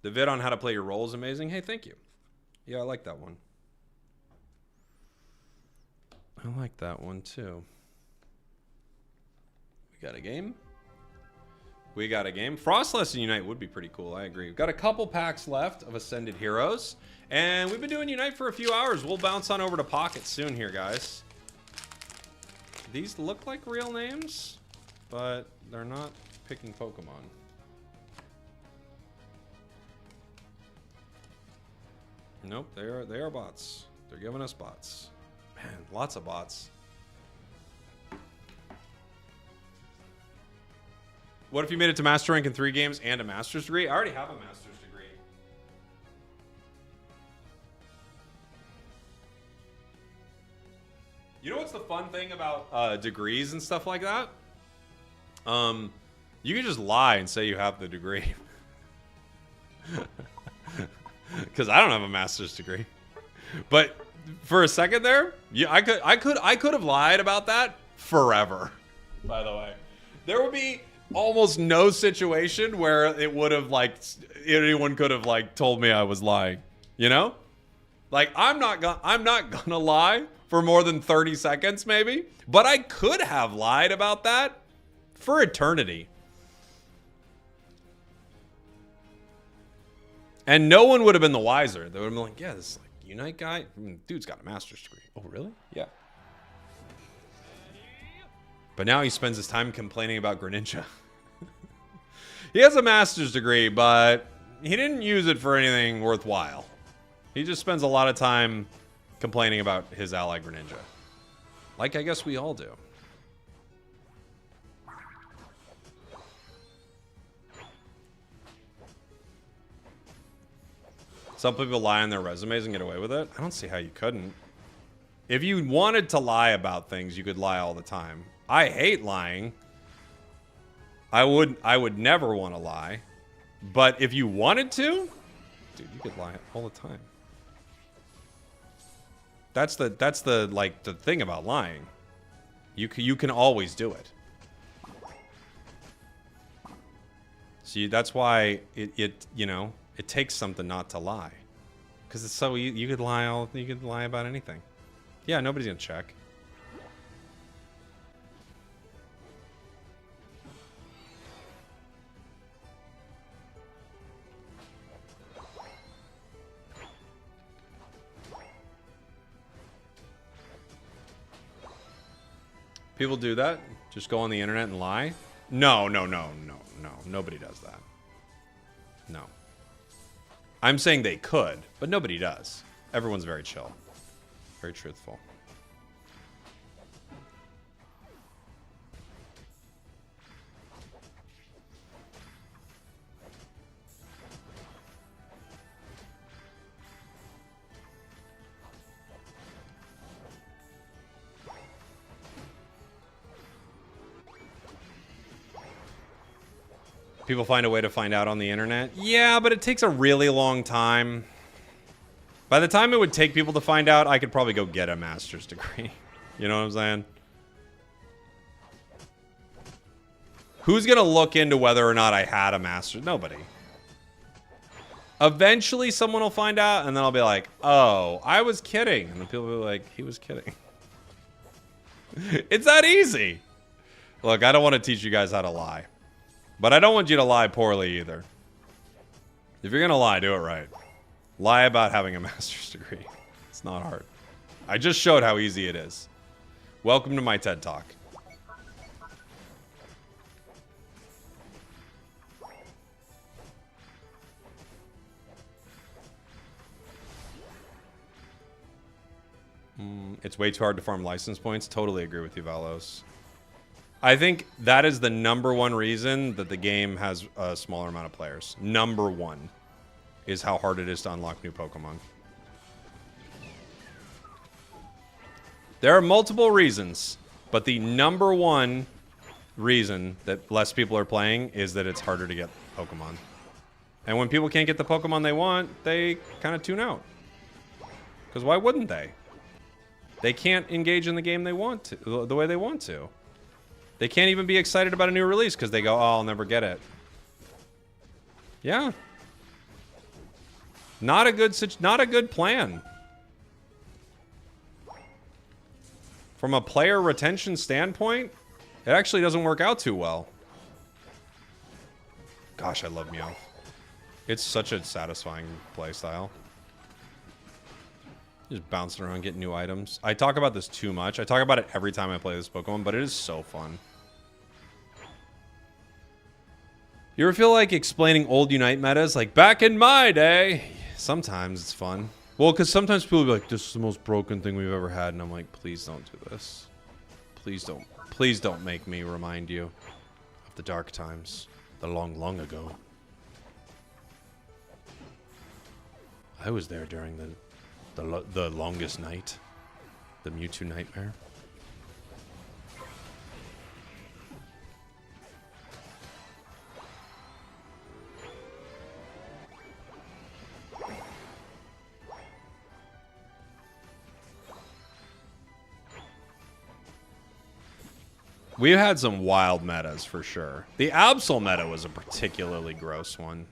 The vid on how to play your role is amazing. Hey, thank you. Yeah, I like that one. I like that one too. We got a game. Frostlass and Unite would be pretty cool. I agree. We've got a couple packs left of Ascended Heroes. And we've been doing Unite for a few hours. We'll bounce on over to Pocket soon here, guys. These look like real names, but they're not picking Pokemon. Nope, they are bots. They're giving us bots. Man, lots of bots. What if you made it to Master Rank in 3 games and a Master's degree? I already have a Master's degree. You know what's the fun thing about degrees and stuff like that? You can just lie and say you have the degree. Because I don't have a Master's degree. But for a second there, yeah, I could have lied about that forever. By the way, there would be almost no situation where it would have anyone could have told me I was lying. You know, I'm not gonna lie for more than 30 seconds maybe, but I could have lied about that for eternity. And no one would have been the wiser. They would have been like, yeah, this Unite guy, dude's got a Master's degree. Oh, really? Yeah. But now he spends his time complaining about Greninja. He has a Master's degree, but he didn't use it for anything worthwhile. He just spends a lot of time complaining about his ally Greninja. Like I guess we all do. Some people lie on their resumes and get away with it. I don't see how you couldn't. If you wanted to lie about things, you could lie all the time. I hate lying. I would never want to lie. But if you wanted to, dude, you could lie all the time. That's the the thing about lying. You can always do it. See, that's why it takes something not to lie, because it's so you could lie about anything. Yeah, nobody's gonna check. People do that. Just go on the internet and lie. No. Nobody does that. No. I'm saying they could, but nobody does. Everyone's very chill. Very truthful. People find a way to find out on the internet. Yeah, but it takes a really long time. By the time it would take people to find out, I could probably go get a master's degree. You know what I'm saying? Who's going to look into whether or not I had a master's? Nobody. Eventually, someone will find out, and then I'll be like, oh, I was kidding. And then people will be like, he was kidding. It's that easy. Look, I don't want to teach you guys how to lie. But I don't want you to lie poorly either. If you're going to lie, do it right. Lie about having a master's degree. It's not hard. I just showed how easy it is. Welcome to my TED Talk. It's way too hard to farm license points. Totally agree with you, Valos. I think that is the #1 reason that the game has a smaller amount of players. #1 is how hard it is to unlock new Pokemon. There are multiple reasons, but the #1 reason that less people are playing is that it's harder to get Pokemon. And when people can't get the Pokemon they want, they kind of tune out. Because why wouldn't they? They can't engage in the game they want to, the way they want to. They can't even be excited about a new release because they go, oh, I'll never get it. Yeah. Not a good plan. From a player retention standpoint, it actually doesn't work out too well. Gosh, I love Meowth. It's such a satisfying playstyle. Just bouncing around, getting new items. I talk about this too much. I talk about it every time I play this Pokemon, but it is so fun. You ever feel like explaining old Unite metas? Like, back in my day. Sometimes it's fun. Well, because sometimes people will be like, this is the most broken thing we've ever had. And I'm like, please don't do this. Please don't make me remind you of the dark times. The long, long ago. I was there during the longest night. The Mewtwo nightmare. We've had some wild metas for sure. The Absol meta was a particularly gross one.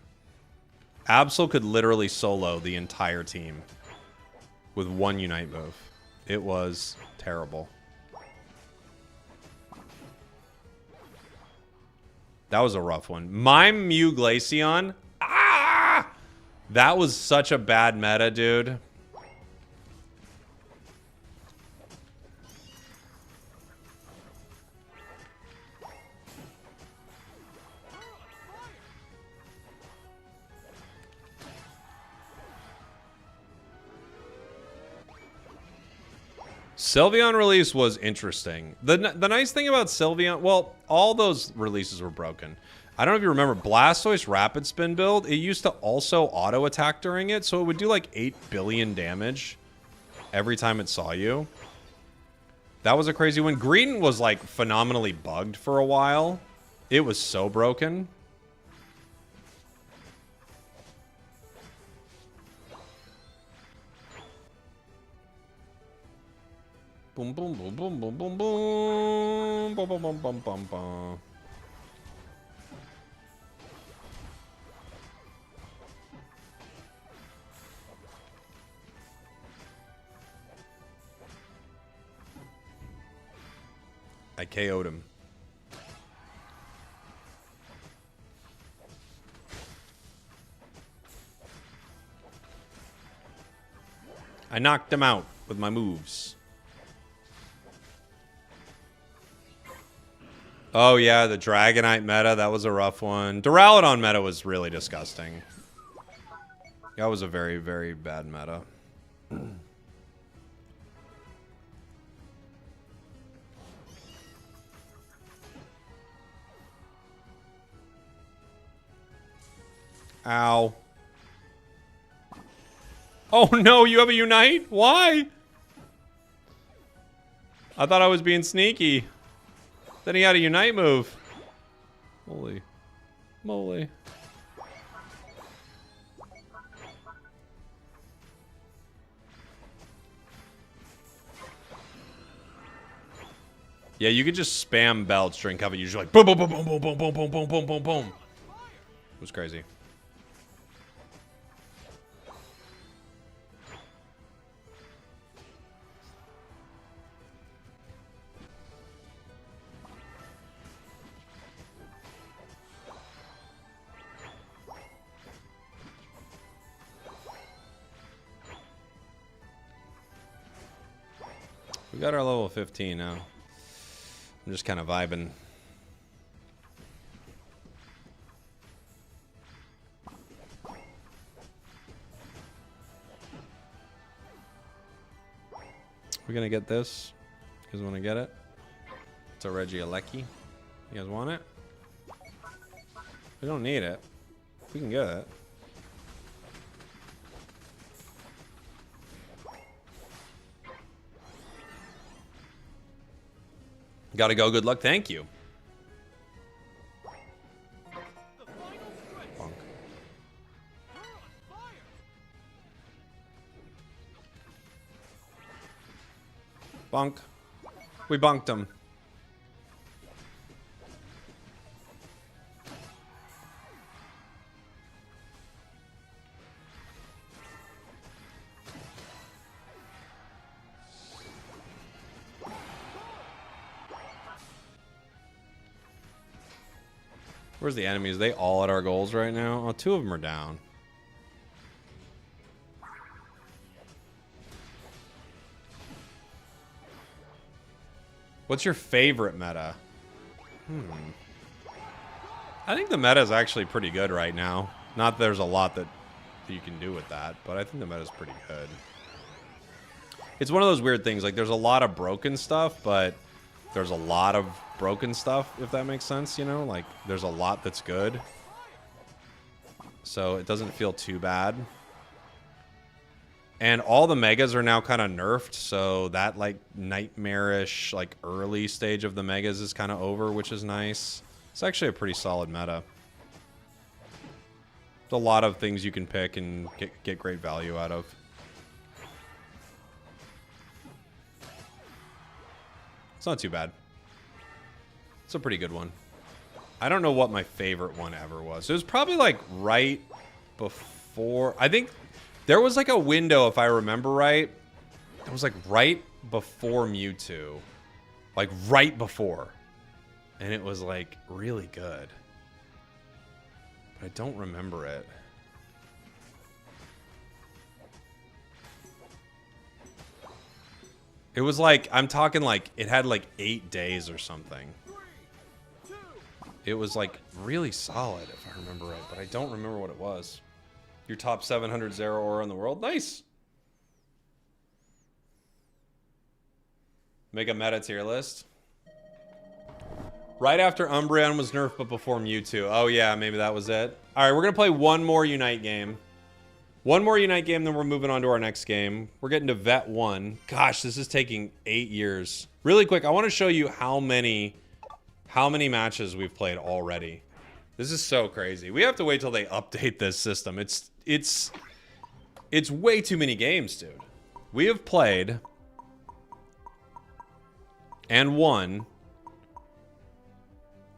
Absol could literally solo the entire team with one Unite move. It was terrible. That was a rough one. Mime Mew Glaceon. Ah! That was such a bad meta, dude. Sylveon release was interesting. The nice thing about Sylveon, well, all those releases were broken. I don't know if you remember, Blastoise Rapid Spin build, it used to also auto-attack during it, so it would do like 8 billion damage every time it saw you. That was a crazy one. Green was like phenomenally bugged for a while. It was so broken. Boom, boom, boom, boom, boom, boom, boom, boom, boom, boom, boom, boom, boom. I KO'd him. I knocked him out with my moves. Oh yeah, the Dragonite meta, that was a rough one. Duraludon meta was really disgusting. That was a very, very bad meta. Ow. Oh no, you have a Unite? Why? I thought I was being sneaky. Then he had a Unite move. Holy moly. Yeah, you could just spam belts during cover. Usually like boom, boom, boom, boom, boom, boom, boom, boom, boom, boom, boom, boom. It was crazy. We got our level 15 now. I'm just kind of vibing. We're gonna get this. You guys want to get it? It's a Regieleki. You guys want it? We don't need it. We can get it. Gotta go. Good luck. Thank you. Bonk. Bonk. We bonked him. Where's the enemies? Are they all at our goals right now? Oh, 2 of them are down. What's your favorite meta? I think the meta is actually pretty good right now. Not that there's a lot that that you can do with that, but I think the meta's pretty good. It's one of those weird things. Like, there's a lot of broken stuff, but there's a lot of broken stuff, if that makes sense, you know? Like, there's a lot that's good. So it doesn't feel too bad. And all the megas are now kind of nerfed, so that, like, nightmarish, like, early stage of the megas is kind of over, which is nice. It's actually a pretty solid meta. There's a lot of things you can pick and get great value out of. It's not too bad. It's a pretty good one. I don't know what my favorite one ever was. It was probably like right before. I think there was like a window, if I remember right. It was like right before Mewtwo. Like right before. And it was like really good. But I don't remember it. It was like, I'm talking like, it had like 8 days or something. It was like really solid, if I remember right, but I don't remember what it was. Your top 700 Zeraora in the world? Nice! Make a meta tier list. Right after Umbreon was nerfed, but before Mewtwo. Oh yeah, maybe that was it. Alright, we're gonna play one more Unite game. One more Unite game, then we're moving on to our next game. We're getting to Vet 1. Gosh, this is taking 8 years. Really quick, I want to show you how many matches we've played already. This is so crazy. We have to wait till they update this system. It's way too many games, dude. We have played and won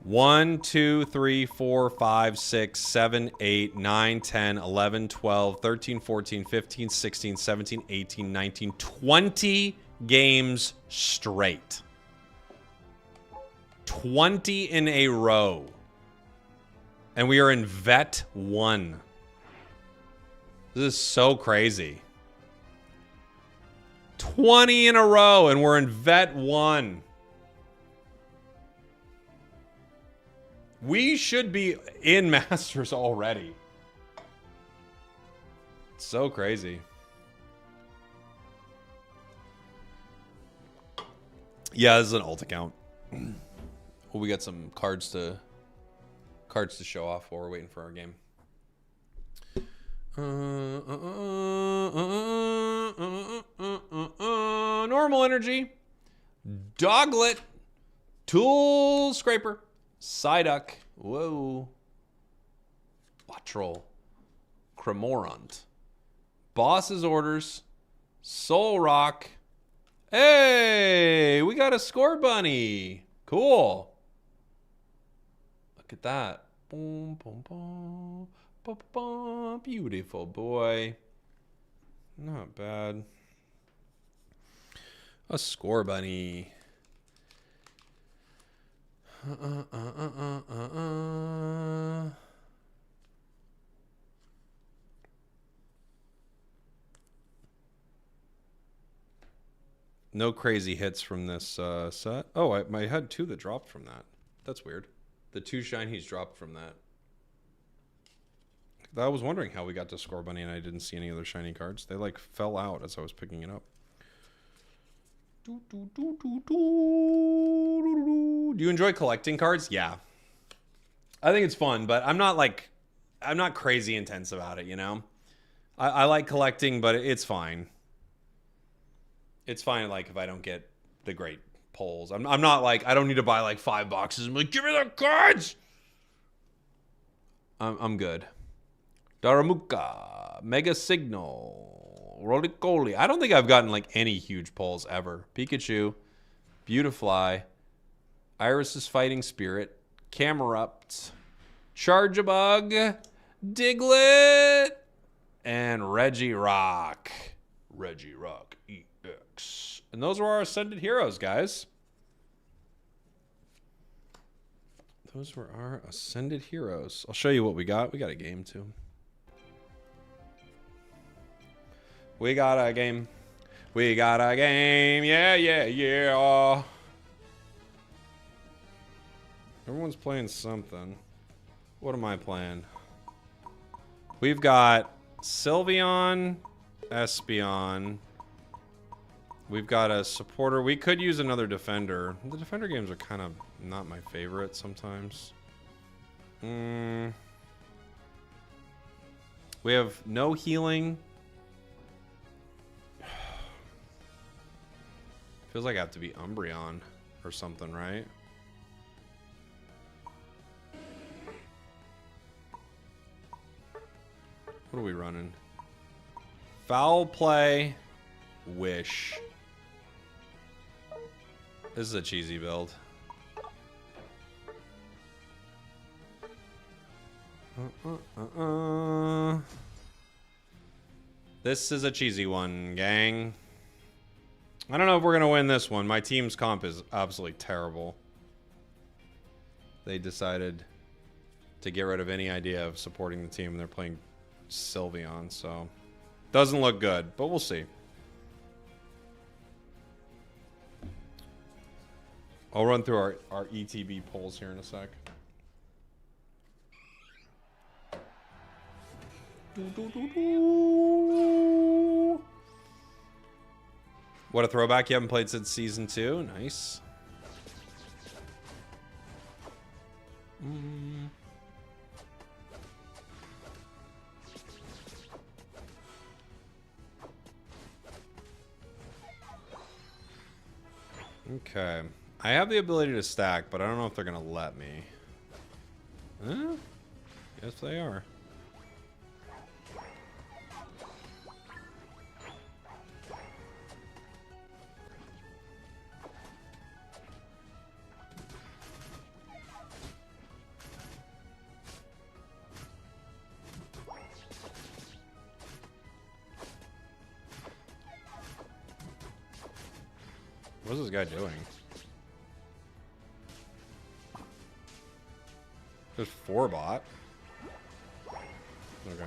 1, 2, 3, 4, 5, 6, 7, 8, 9, 10, 11, 12, 13, 14, 15, 16, 17, 18, 19, 20 games straight. 20 in a row. And we are in Vet 1. This is so crazy. 20 in a row and we're in Vet 1. We should be in Masters already. It's so crazy. Yeah, this is an alt account. Well, we got some cards to show off while we're waiting for our game. Normal energy. Doglet. Tool Scraper. Psyduck. Whoa. Bottrol. Cremorant. Boss's Orders. Soul Rock. Hey, we got a Score Bunny. Cool. Look at that. Boom, boom, boom. Boom, boom. Beautiful boy. Not bad. A Score Bunny. No crazy hits from this set. Oh, I had 2 that dropped from that. That's weird. The 2 shinies dropped from that. I was wondering how we got to Score Bunny and I didn't see any other shiny cards. They like fell out as I was picking it up. Do you enjoy collecting cards? Yeah. I think it's fun, but I'm not crazy intense about it, you know? I like collecting, but it's fine. It's fine, like, if I don't get the great pulls. I'm not like, I don't need to buy like 5 boxes and be like, give me the cards! I'm good. Darumaka, Mega Signal, Roly-Coly. I don't think I've gotten like any huge pulls ever. Pikachu, Beautifly, Iris's Fighting Spirit, Camerupt, Charjabug, Diglett, and Regirock. Regirock EX. And those were our Ascended Heroes, guys. Those were our Ascended Heroes. I'll show you what we got. We got a game, too. We got a game. We got a game. Yeah, yeah, yeah. Everyone's playing something. What am I playing? We've got Sylveon, Espeon. We've got a supporter. We could use another defender. The defender games are kind of not my favorite sometimes. We have no healing. Feels like I have to be Umbreon or something, right? What are we running? Foul play. Wish. This is a cheesy build. This is a cheesy one, gang. I don't know if we're going to win this one. My team's comp is absolutely terrible. They decided to get rid of any idea of supporting the team, and they're playing Sylveon, so doesn't look good, but we'll see. I'll run through our ETB polls here in a sec. What a throwback. You haven't played since season 2. Nice. Okay. I have the ability to stack, but I don't know if they're going to let me. Huh? Yes, they are. What's this guy doing? There's 4 bot. Okay.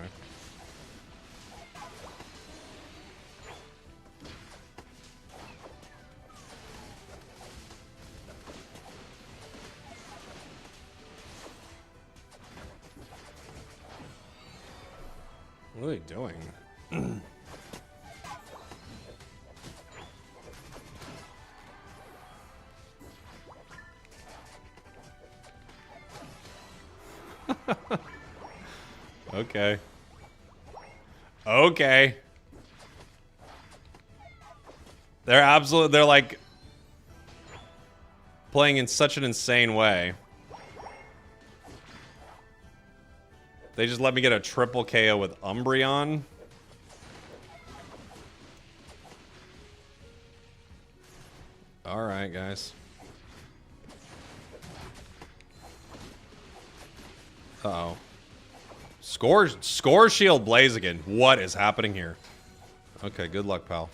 What are they doing? Okay. Okay. They're like playing in such an insane way. They just let me get a triple KO with Umbreon. All right, guys. Uh-oh. Score shield Blaziken. What is happening here? Okay, good luck, pal.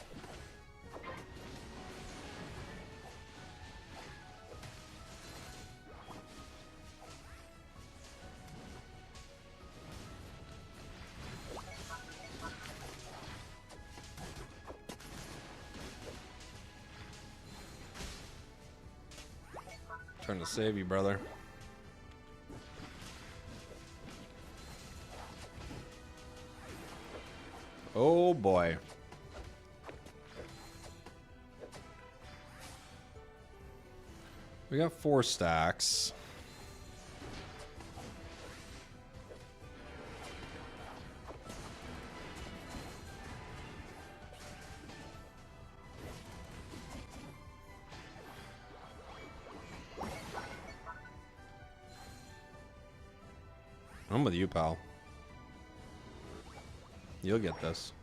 Trying to save you, brother. Oh boy. We got 4 stacks. I'm with you, pal. You'll get this.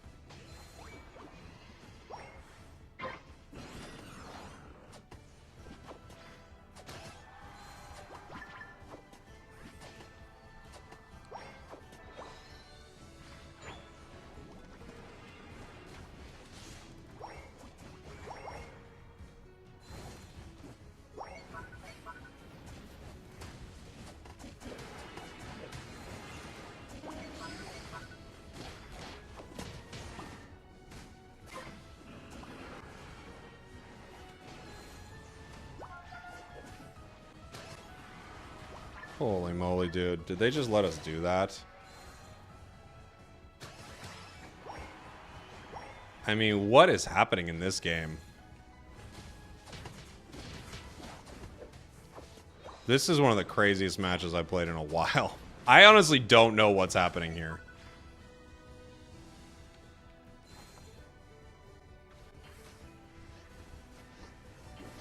Holy moly, dude. Did they just let us do that? I mean, what is happening in this game? This is one of the craziest matches I've played in a while. I honestly don't know what's happening here.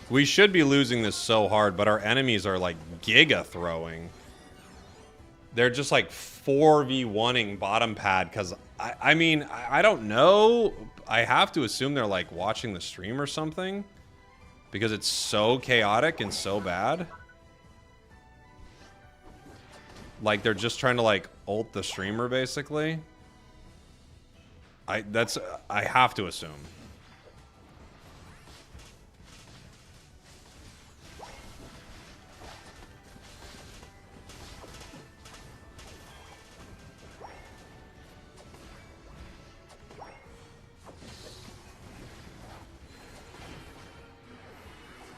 We should be losing this so hard, but our enemies are like giga throwing. They're just like 4v1ing bottom pad because I mean, I don't know. I have to assume they're like watching the stream or something because it's so chaotic and so bad. Like they're just trying to like ult the streamer basically. I have to assume.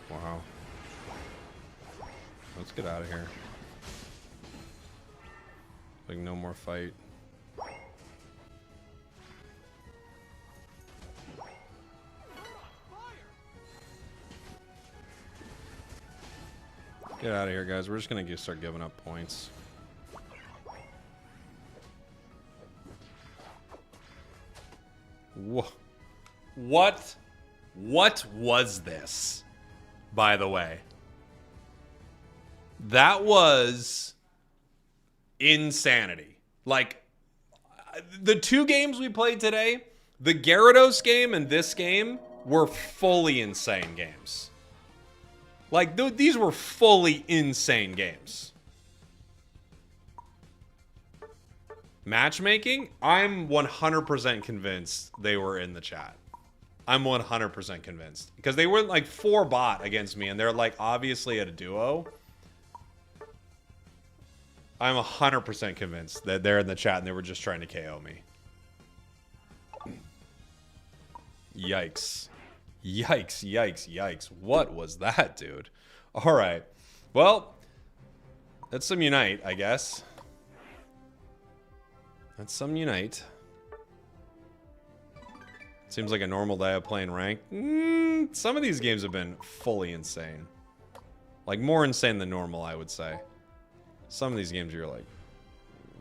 Wow. Let's get out of here. Like, no more fight. Get out of here, guys. We're just gonna start giving up points. Whoa. What was this, by the way? That was insanity. Like, the two games we played today, the Gyarados game and this game, were fully insane games. Like, these were fully insane games. Matchmaking, I'm 100% convinced they were in the chat. I'm 100% convinced. Because they were like 4-bot against me, and they're like obviously at a duo. I'm 100% convinced that they're in the chat and they were just trying to KO me. Yikes. Yikes, yikes, yikes. What was that, dude? All right. Well, that's some Unite, I guess. That's some Unite. Seems like a normal day of playing ranked. Some of these games have been fully insane. Like, more insane than normal, I would say. Some of these games you're like,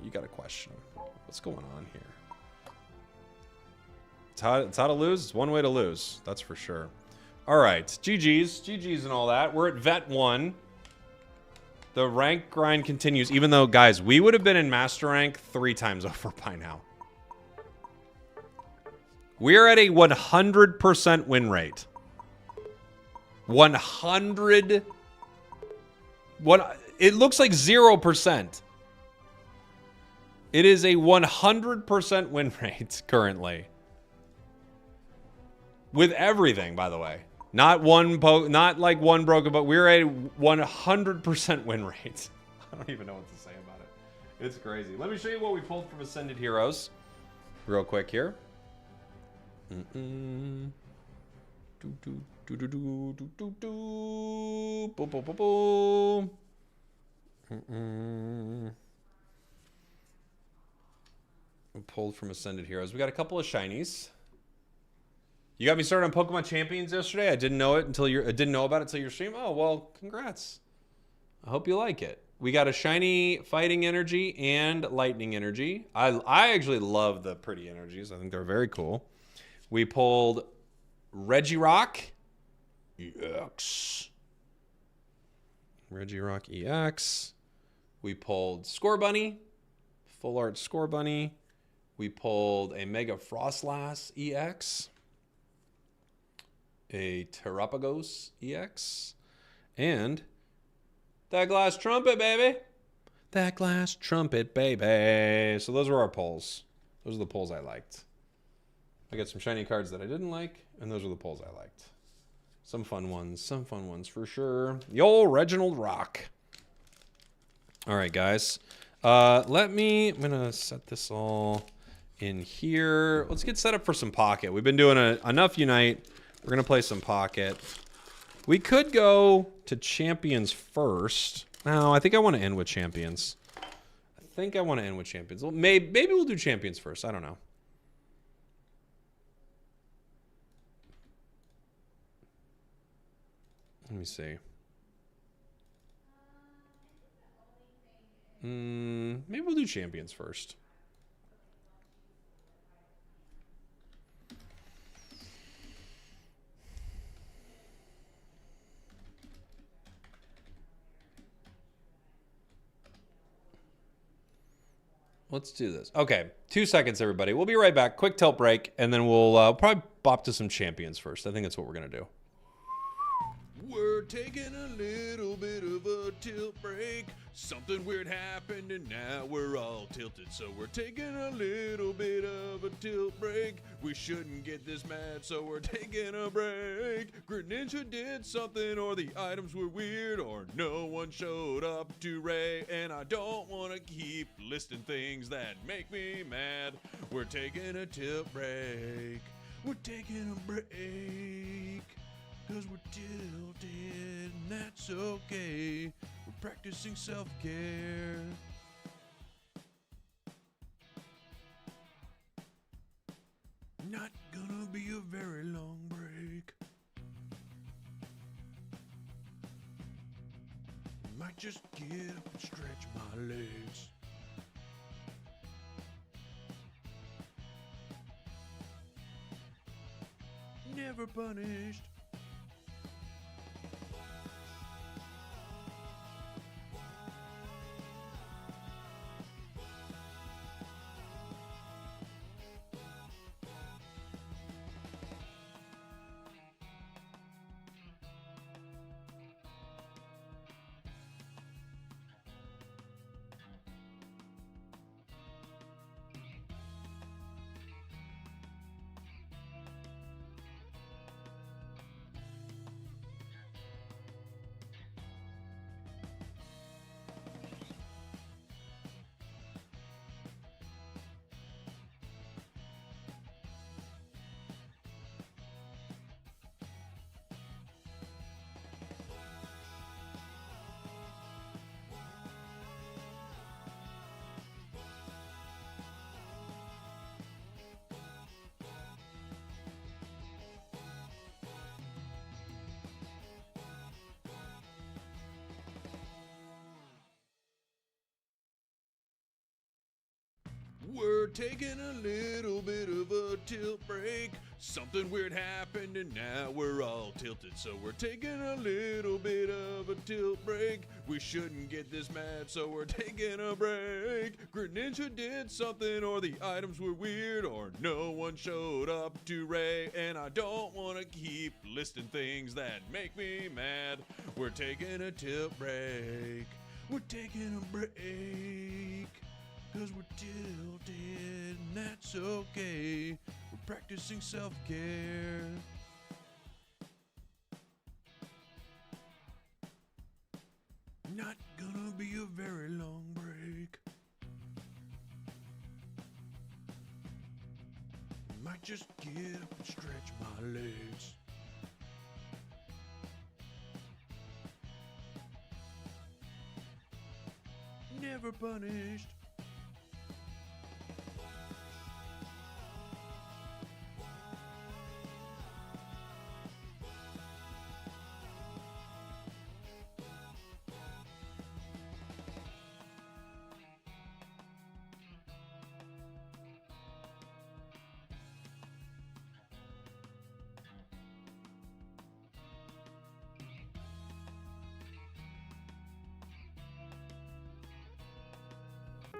you gotta question them. What's going on here? It's how to lose. It's one way to lose. That's for sure. All right. GG's. GG's and all that. We're at Vet 1. The rank grind continues. Even though, guys, we would have been in Master Rank 3 times over by now. We're at a 100% win rate. 100. It looks like 0%. It is a 100% win rate currently. With everything, by the way. Not like one broken, but we're at a 100% win rate. I don't even know what to say about it. It's crazy. Let me show you what we pulled from Ascended Heroes. Real quick here. Pulled from Ascended Heroes. We got a couple of shinies. You got me started on Pokemon Champions yesterday. I didn't know about it until your stream. Oh, well, congrats. I hope you like it. We got a shiny Fighting Energy and Lightning Energy. I actually love the pretty energies. I think they're very cool. We pulled Regirock EX. Regirock EX. We pulled Scorbunny. Full Art Scorbunny. We pulled a Mega Frostlass EX. A Terrapagos EX. And that glass trumpet, baby. That glass trumpet, baby. So those were our pulls. Those are the pulls I liked. I got some shiny cards that I didn't like, and those are the pulls I liked. Some fun ones for sure. The old Reginald Rock. All right, guys. I'm gonna set this all in here. Let's get set up for some Pocket. We've been doing enough Unite. We're gonna play some Pocket. We could go to Champions first. No, I think I want to end with Champions. Well, maybe we'll do Champions first. I don't know. Let me see. Maybe we'll do champions first. Let's do this. Okay, 2 seconds, everybody. We'll be right back. Quick tilt break, and then we'll probably bop to some champions first. I think that's what we're going to do. We're taking a little bit of a tilt break. Something weird happened and now we're all tilted. So we're taking a little bit of a tilt break. We shouldn't get this mad, so we're taking a break. Greninja did something, or the items were weird, or no one showed up to Ray. And I don't want to keep listing things that make me mad. We're taking a tilt break. We're taking a break. 'Cause we're tilted, and that's okay. We're practicing self-care. Not gonna be a very long break. Might just get up and stretch my legs. Never punished. We're taking a little bit of a tilt break. Something weird happened and now we're all tilted. So we're taking a little bit of a tilt break. We shouldn't get this mad, so we're taking a break. Greninja did something, or the items were weird, or no one showed up to Ray. And I don't want to keep listing things that make me mad. We're taking a tilt break. We're taking a break. 'Cause we're tilted, and that's okay. We're practicing self-care. Not gonna be a very long break. Might just get up and stretch my legs. Never punished.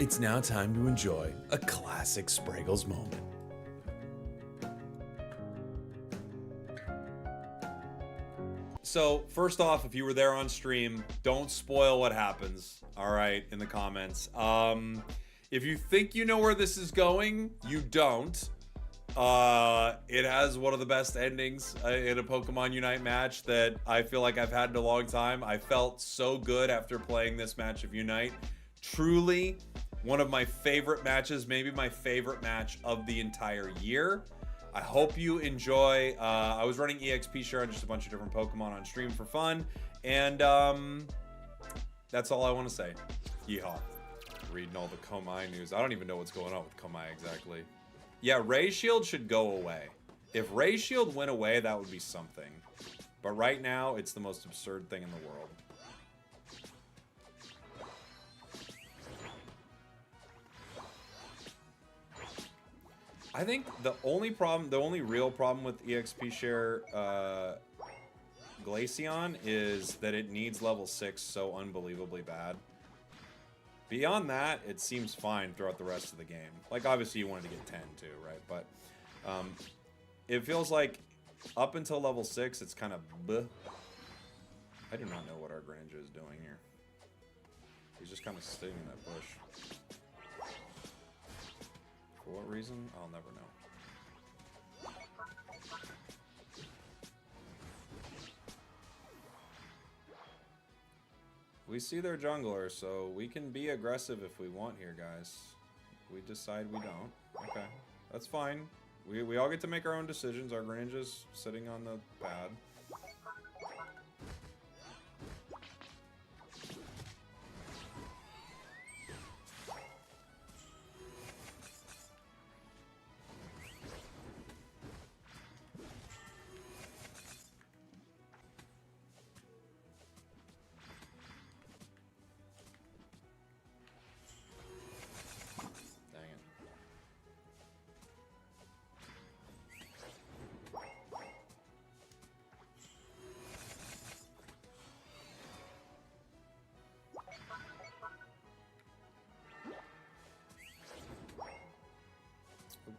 It's now time to enjoy a classic Spragels moment. So, first off, if you were there on stream, don't spoil what happens, all right, in the comments. If you think you know where this is going, you don't. It has one of the best endings in a Pokemon Unite match that I feel like I've had in a long time. I felt so good after playing this match of Unite. Truly one of my favorite matches, maybe my favorite match of the entire year. I hope you enjoy. I was running EXP share on just a bunch of different Pokemon on stream for fun, and that's all I want to say. Yeehaw. Reading all the Komai news. I don't even know what's going on with Komai exactly. Yeah, Ray Shield should go away. If Ray Shield went away, that would be something. But right now, it's the most absurd thing in the world. I think the only real problem with EXP share Glaceon is that it needs level 6 so unbelievably bad. Beyond that, it seems fine throughout the rest of the game. Like, obviously you wanted to get 10 too, right? But it feels like up until level 6, it's kind of bleh. I do not know what our Greninja is doing here. He's just kind of sitting in that bush. For what reason? I'll never know. We see their jungler, so we can be aggressive if we want here, guys. We decide we don't. Okay, that's fine. We all get to make our own decisions. Our Greninja's sitting on the pad.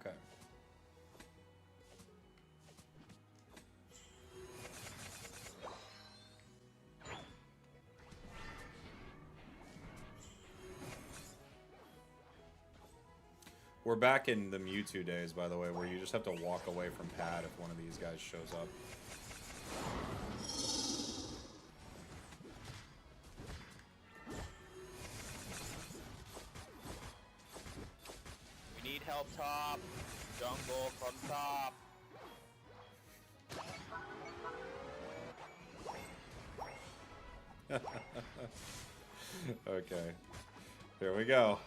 Okay. We're back in the Mewtwo days, by the way, where you just have to walk away from pad if one of these guys shows up. We need help top. Jungle from top. Okay. Here we go.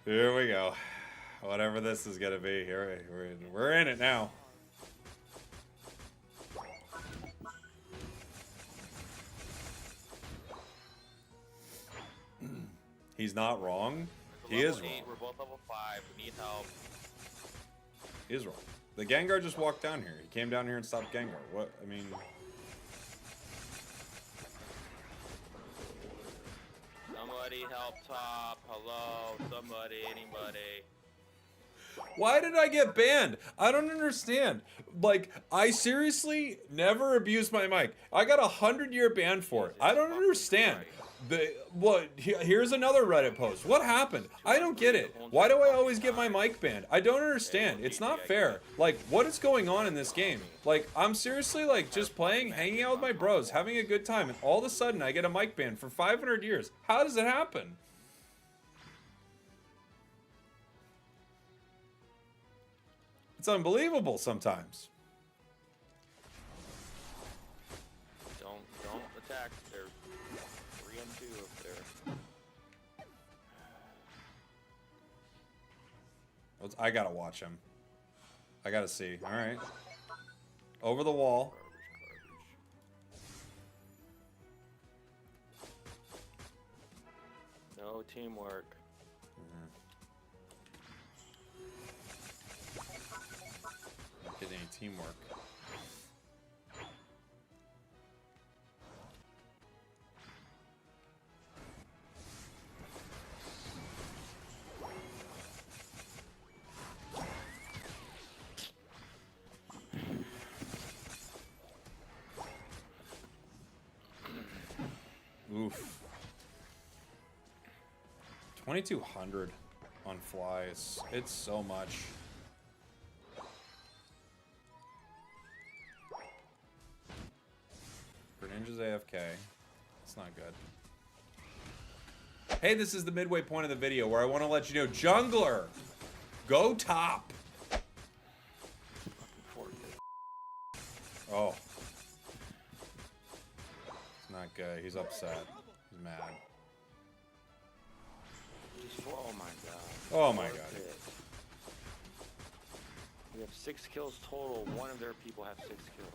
Here we go. Whatever this is gonna be, we're in it now. He's not wrong. He is wrong. We're both level 5. We need help. He is wrong. The Gengar just walked down here. He came down here and stopped Gengar. What? I mean... Somebody help top. Hello. Somebody. Anybody. Why did I get banned? I don't understand. Like, I seriously never abused my mic. I got a 100-year ban for it. I don't understand. Here's another Reddit post. What happened? I don't get it. Why do I always get my mic banned? I don't understand. It's not fair. Like, what is going on in this game? Like, I'm seriously, like, just playing, hanging out with my bros, having a good time, and all of a sudden I get a mic ban for 500 years. How does it happen? It's unbelievable sometimes. Don't attack. They're 3 and 2 up there. I gotta watch him. I gotta see. All right. Over the wall. No teamwork. Not getting any teamwork. Oof. 2200 on flies. It's so much. Greninja's AFK. It's not good. Hey, this is the midway point of the video where I want to let you know, jungler, go top. Oh. It's not good. He's upset. He's mad. Oh my god. Oh my god. We have 6 kills total. One of their people have 6 kills.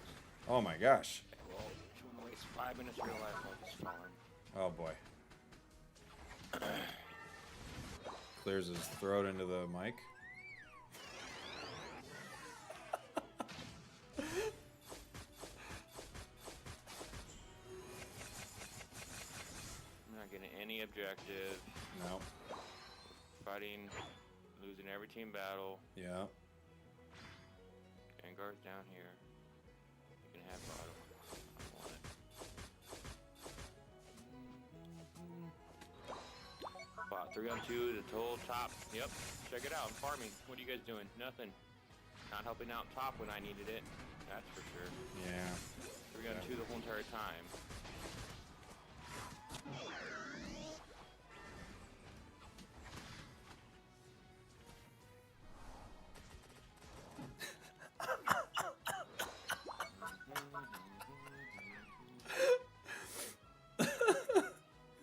Oh my gosh. Okay, well, if you want to waste 5 minutes of your life, I'll just farm. Oh boy. Clears his throat into the mic. I'm not getting any objective. No. Fighting, losing every team battle. Yeah. Gengar's down here. You can have bottom. I want it. Spot 3 on 2, the total top. Yep, check it out. I'm farming. What are you guys doing? Nothing. Not helping out top when I needed it. That's for sure. Yeah. 3 on 2 the whole entire time.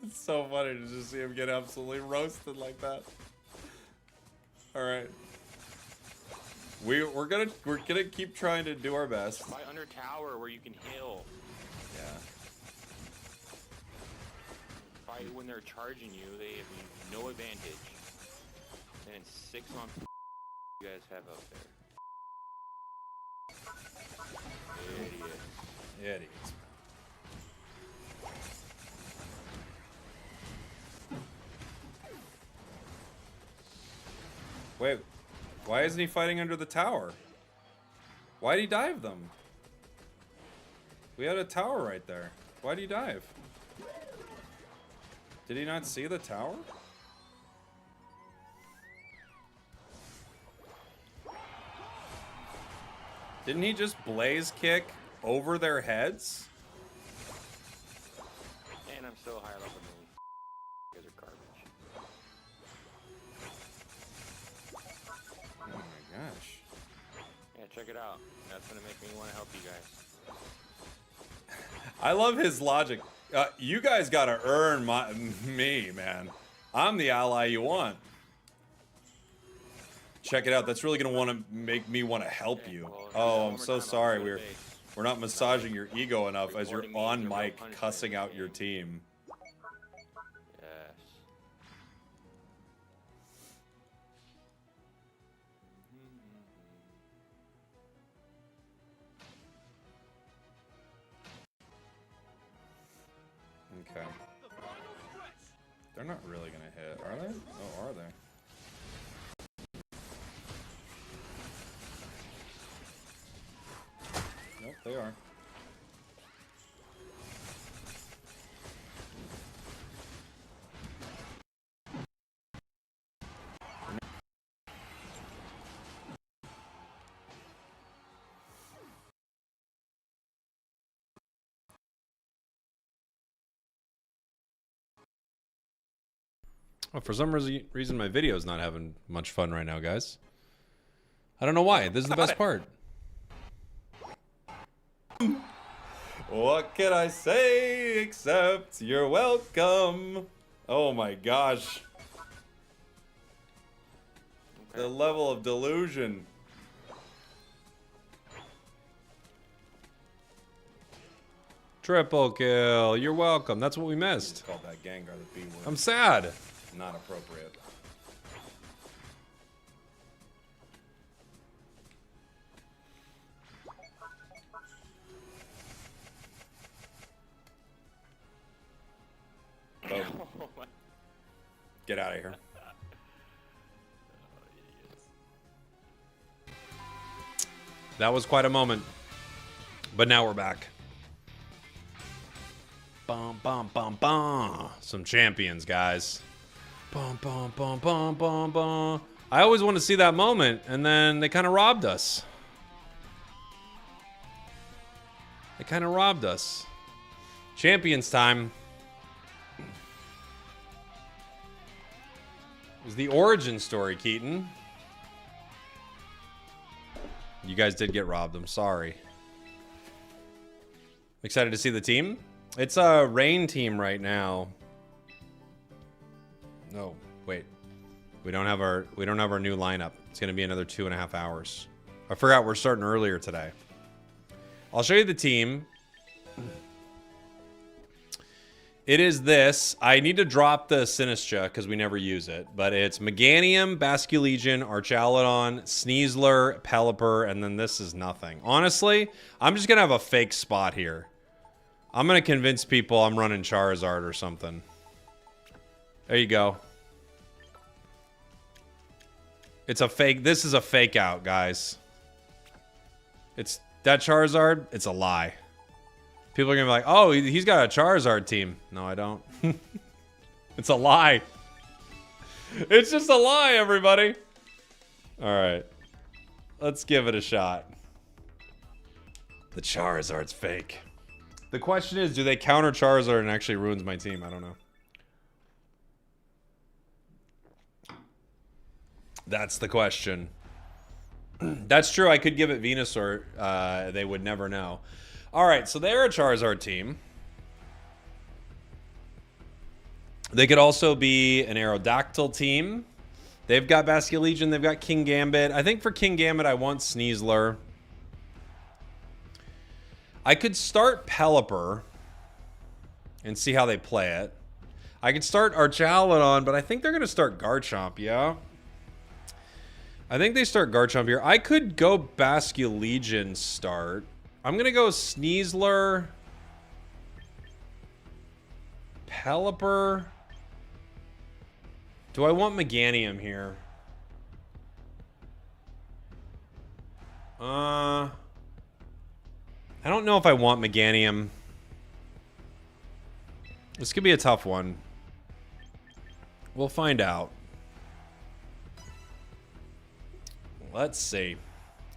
It's so funny to just see him get absolutely roasted like that. All right. We're gonna keep trying to do our best. Fight under tower where you can heal. Yeah. Fight when they're charging you. They have no advantage. And 6 on you guys have up there. Idiot. Idiots. Wait, why isn't he fighting under the tower? Why'd he dive them? We had a tower right there. Why'd he dive? Did he not see the tower? Didn't he just blaze kick over their heads? And I'm so high level than you guys are garbage. Oh my gosh. Yeah, check it out. That's gonna make me want to help you guys. I love his logic. You guys gotta earn me, man. I'm the ally you want. Check it out. That's really gonna want to make me want to help Okay, you. well, Oh, one I'm more so time, I'll sorry. do the We're base. not massaging your ego enough as you're Rewarding me on is a real mic punishment cussing out your game. team. Yes. Okay. They're not really gonna hit, are they? Oh, are they? Nope, they are. Oh, for some reason my video is not having much fun right now, guys. I don't know why. This is the best part. What can I say except you're welcome? Oh my gosh. Okay. The level of delusion. Triple kill. You're welcome. That's what we missed. Called that Gengar the B word. I'm sad. Not appropriate. Oh. Get out of here. That was quite a moment. But now we're back. Bum, bum, bum, bum. Some champions, guys. Bum, bum, bum, bum, bum, bum. I always want to see that moment, and then they kind of robbed us. They kind of robbed us. Champions time. It was the origin story, Keaton. You guys did get robbed. I'm sorry. Excited to see the team? It's a rain team right now. No, wait. We don't have our new lineup. It's gonna be another 2.5 hours. I forgot we're starting earlier today. I'll show you the team. It is this. I need to drop the Sinistcha because we never use it. But it's Meganium, Basculegion, Archaludon, Sneasler, Pelipper, and then this is nothing. Honestly, I'm just going to have a fake spot here. I'm going to convince people I'm running Charizard or something. There you go. It's a fake. This is a fake out, guys. It's that Charizard. It's a lie. People are going to be like, oh, he's got a Charizard team. No, I don't. It's a lie. It's just a lie, everybody. All right. Let's give it a shot. The Charizard's fake. The question is, do they counter Charizard and actually ruins my team? I don't know. That's the question. That's true. I could give it Venusaur. They would never know. All right, so they're a Charizard team. They could also be an Aerodactyl team. They've got Basculegion. They've got King Gambit. I think for King Gambit, I want Sneasler. I could start Pelipper and see how they play it. I could start Archaludon, but I think they're going to start Garchomp, yeah? I think they start Garchomp here. I could go Basculegion start. I'm going to go Sneasler, Pelipper. Do I want Meganium here? I don't know if I want Meganium. This could be a tough one. We'll find out. Let's see.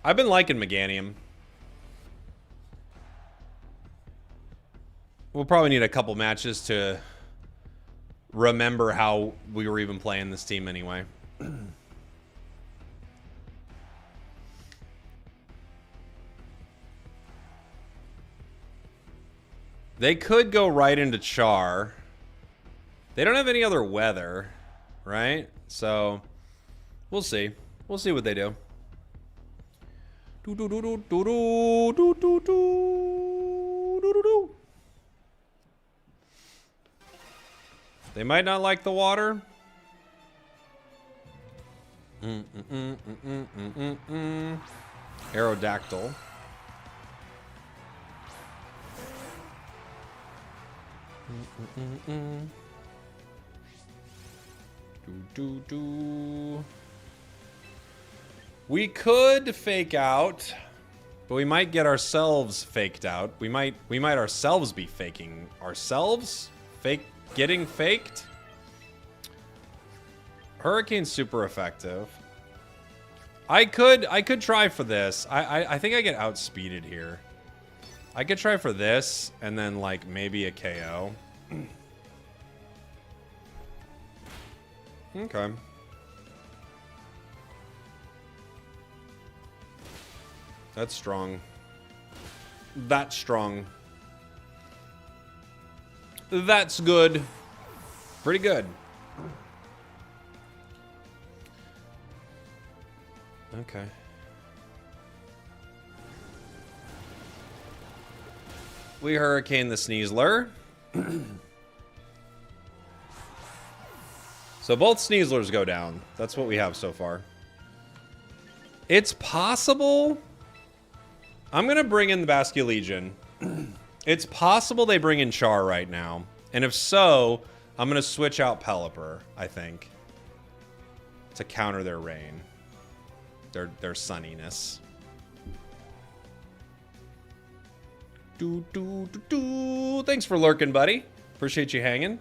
I've been liking Meganium. We'll probably need a couple matches to remember how we were even playing this team anyway. They could go right into Char. They don't have any other weather, right? So, we'll see. We'll see what they do. They might not like the water. Aerodactyl. We could fake out, but we might get ourselves faked out. We might ourselves be faking ourselves. Getting faked. Hurricane's super effective. I could try for this. I think I get outspeeded here. I could try for this and then like maybe a KO. Okay. That's strong. That's strong. That's good. Pretty good. Okay. We Hurricane the Sneasler. So both Sneaslers go down. That's what we have so far. It's possible. I'm going to bring in the Basculegion. It's possible they bring in Char right now. And if so, I'm going to switch out Pelipper, I think. To counter their rain. Their sunniness. Thanks for lurking, buddy. Appreciate you hanging.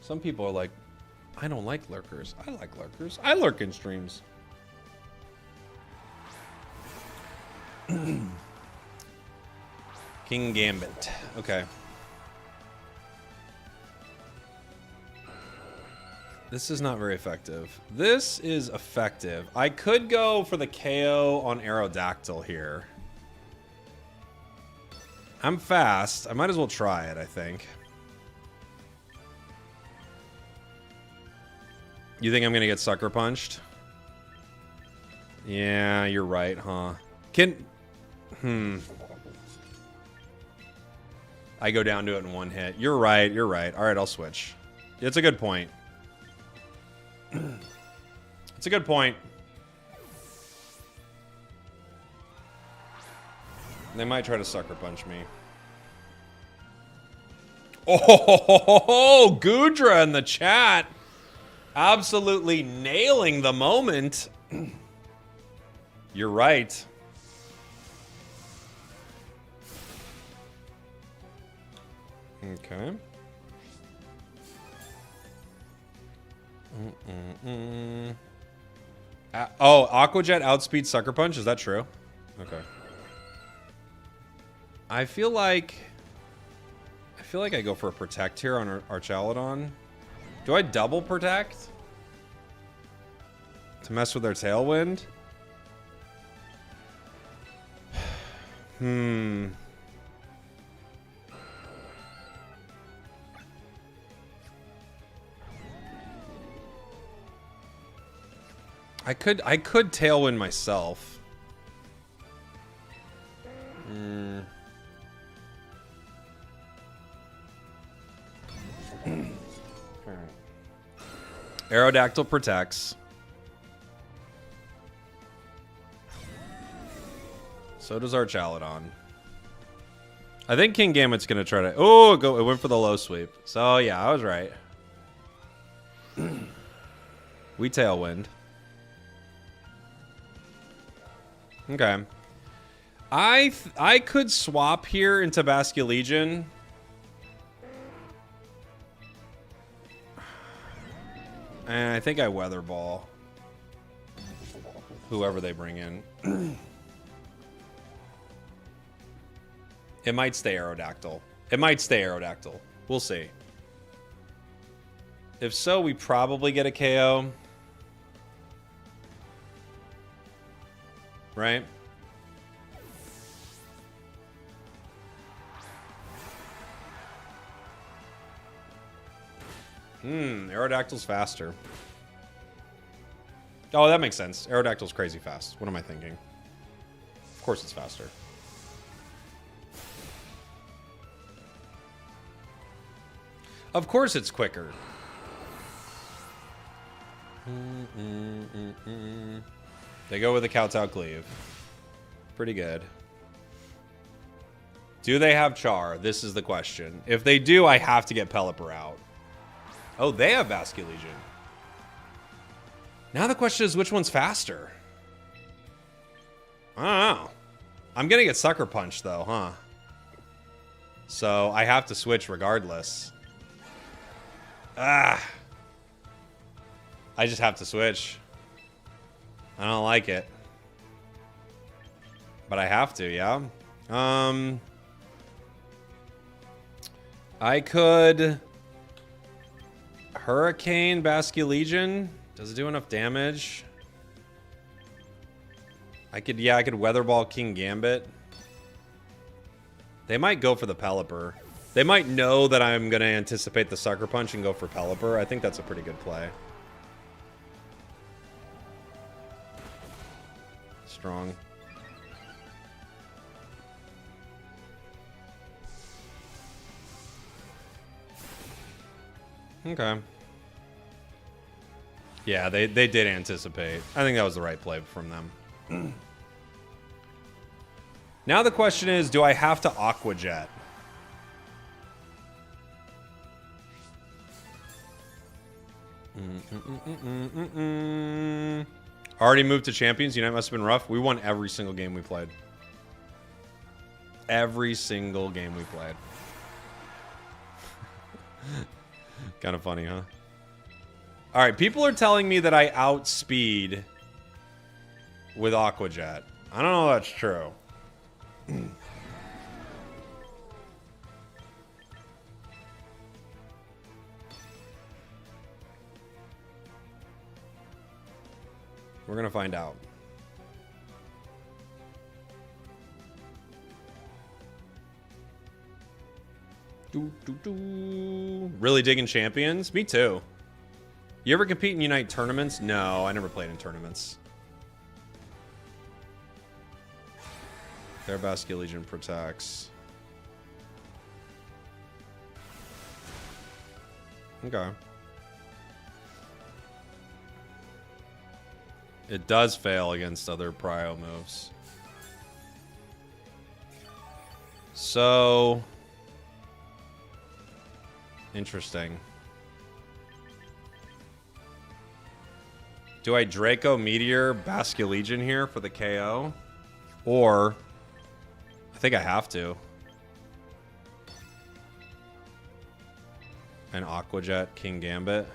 Some people are like, I don't like lurkers. I like lurkers. I lurk in streams. King Gambit. Okay. This is not very effective. This is effective. I could go for the KO on Aerodactyl here. I'm fast. I might as well try it, I think. You think I'm going to get sucker punched? Yeah, you're right, huh? I go down to it in one hit. You're right, you're right. All right, I'll switch. It's a good point. It's a good point. They might try to sucker punch me. Oh, Gudra in the chat. Absolutely nailing the moment. You're right. Okay. Oh, Aqua Jet outspeeds Sucker Punch? Is that true? Okay. I feel like I go for a Protect here on Archaludon. Do I double Protect? To mess with their Tailwind? I could Tailwind myself. Aerodactyl protects. So does Archaludon. I think King Gambit's gonna try to. Oh, it went for the low sweep. So yeah, I was right. We Tailwind. Okay. I could swap here into Basculegion. And I think I Weather Ball. Whoever they bring in. It might stay Aerodactyl. It might stay Aerodactyl. We'll see. If so, we probably get a KO. Right? Aerodactyl's faster. Oh, that makes sense. Aerodactyl's crazy fast. What am I thinking? Of course it's faster. Of course it's quicker. They go with a Kowtow Cleave. Pretty good. Do they have Char? This is the question. If they do, I have to get Pelipper out. Oh, they have Basculegion. Now the question is, which one's faster? I don't know. I'm gonna get Sucker Punch though, huh? So I have to switch regardless. I just have to switch. I don't like it. But I have to, yeah. I could Hurricane Basculegion. Does it do enough damage? I could Weather Ball King Gambit. They might go for the Pelipper. They might know that I'm going to anticipate the Sucker Punch and go for Pelipper. I think that's a pretty good play. Strong. Okay. Yeah, they did anticipate. I think that was the right play from them. Now the question is, do I have to Aqua Jet? Already moved to Champions. Unite must have been rough. We won every single game we played. Every single game we played. Kind of funny, huh? All right, people are telling me that I outspeed with Aqua Jet. I don't know if that's true. We're gonna find out. Really digging Champions? Me too. You ever compete in Unite tournaments? No, I never played in tournaments. Their Basket Legion protects. Okay. It does fail against other prio moves. So... interesting. Do I Draco Meteor Basket Legion here for the KO? Or... I think I have to. An Aqua Jet King Gambit.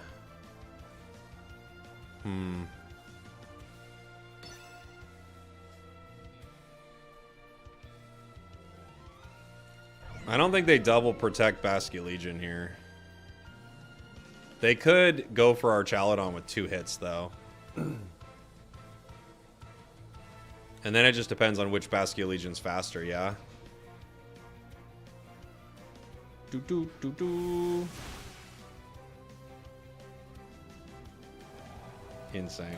I don't think they double protect Basket Legion here. They could go for our Chaladon with 2 hits, though. And then it just depends on which Basket Legion's faster, yeah? Do. Insane.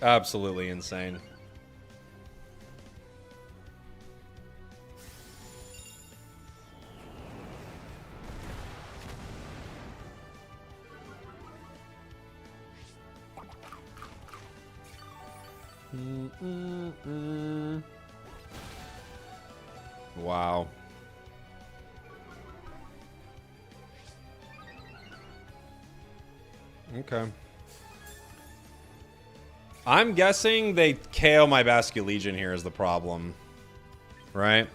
Absolutely insane. Wow. Okay. I'm guessing they KO my Basket Legion here is the problem. Right?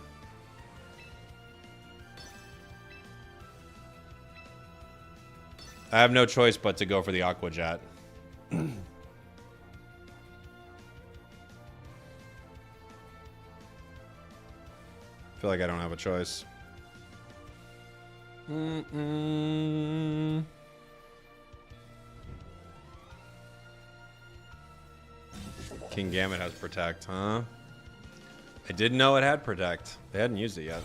I have no choice but to go for the Aqua Jet. I feel like I don't have a choice. King Gambit has Protect, huh? I didn't know it had Protect. They hadn't used it yet.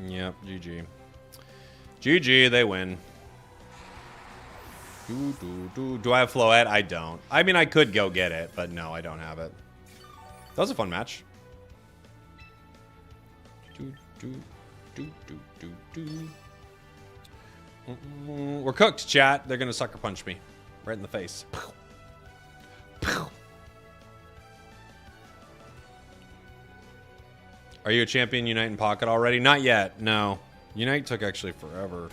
Yep, GG. GG, they win. Do I have Floette? I don't. I mean, I could go get it, but no, I don't have it. That was a fun match. We're cooked, chat. They're gonna sucker punch me right in the face. Are you a champion Unite in Pocket already? Not yet, no. Unite took actually forever.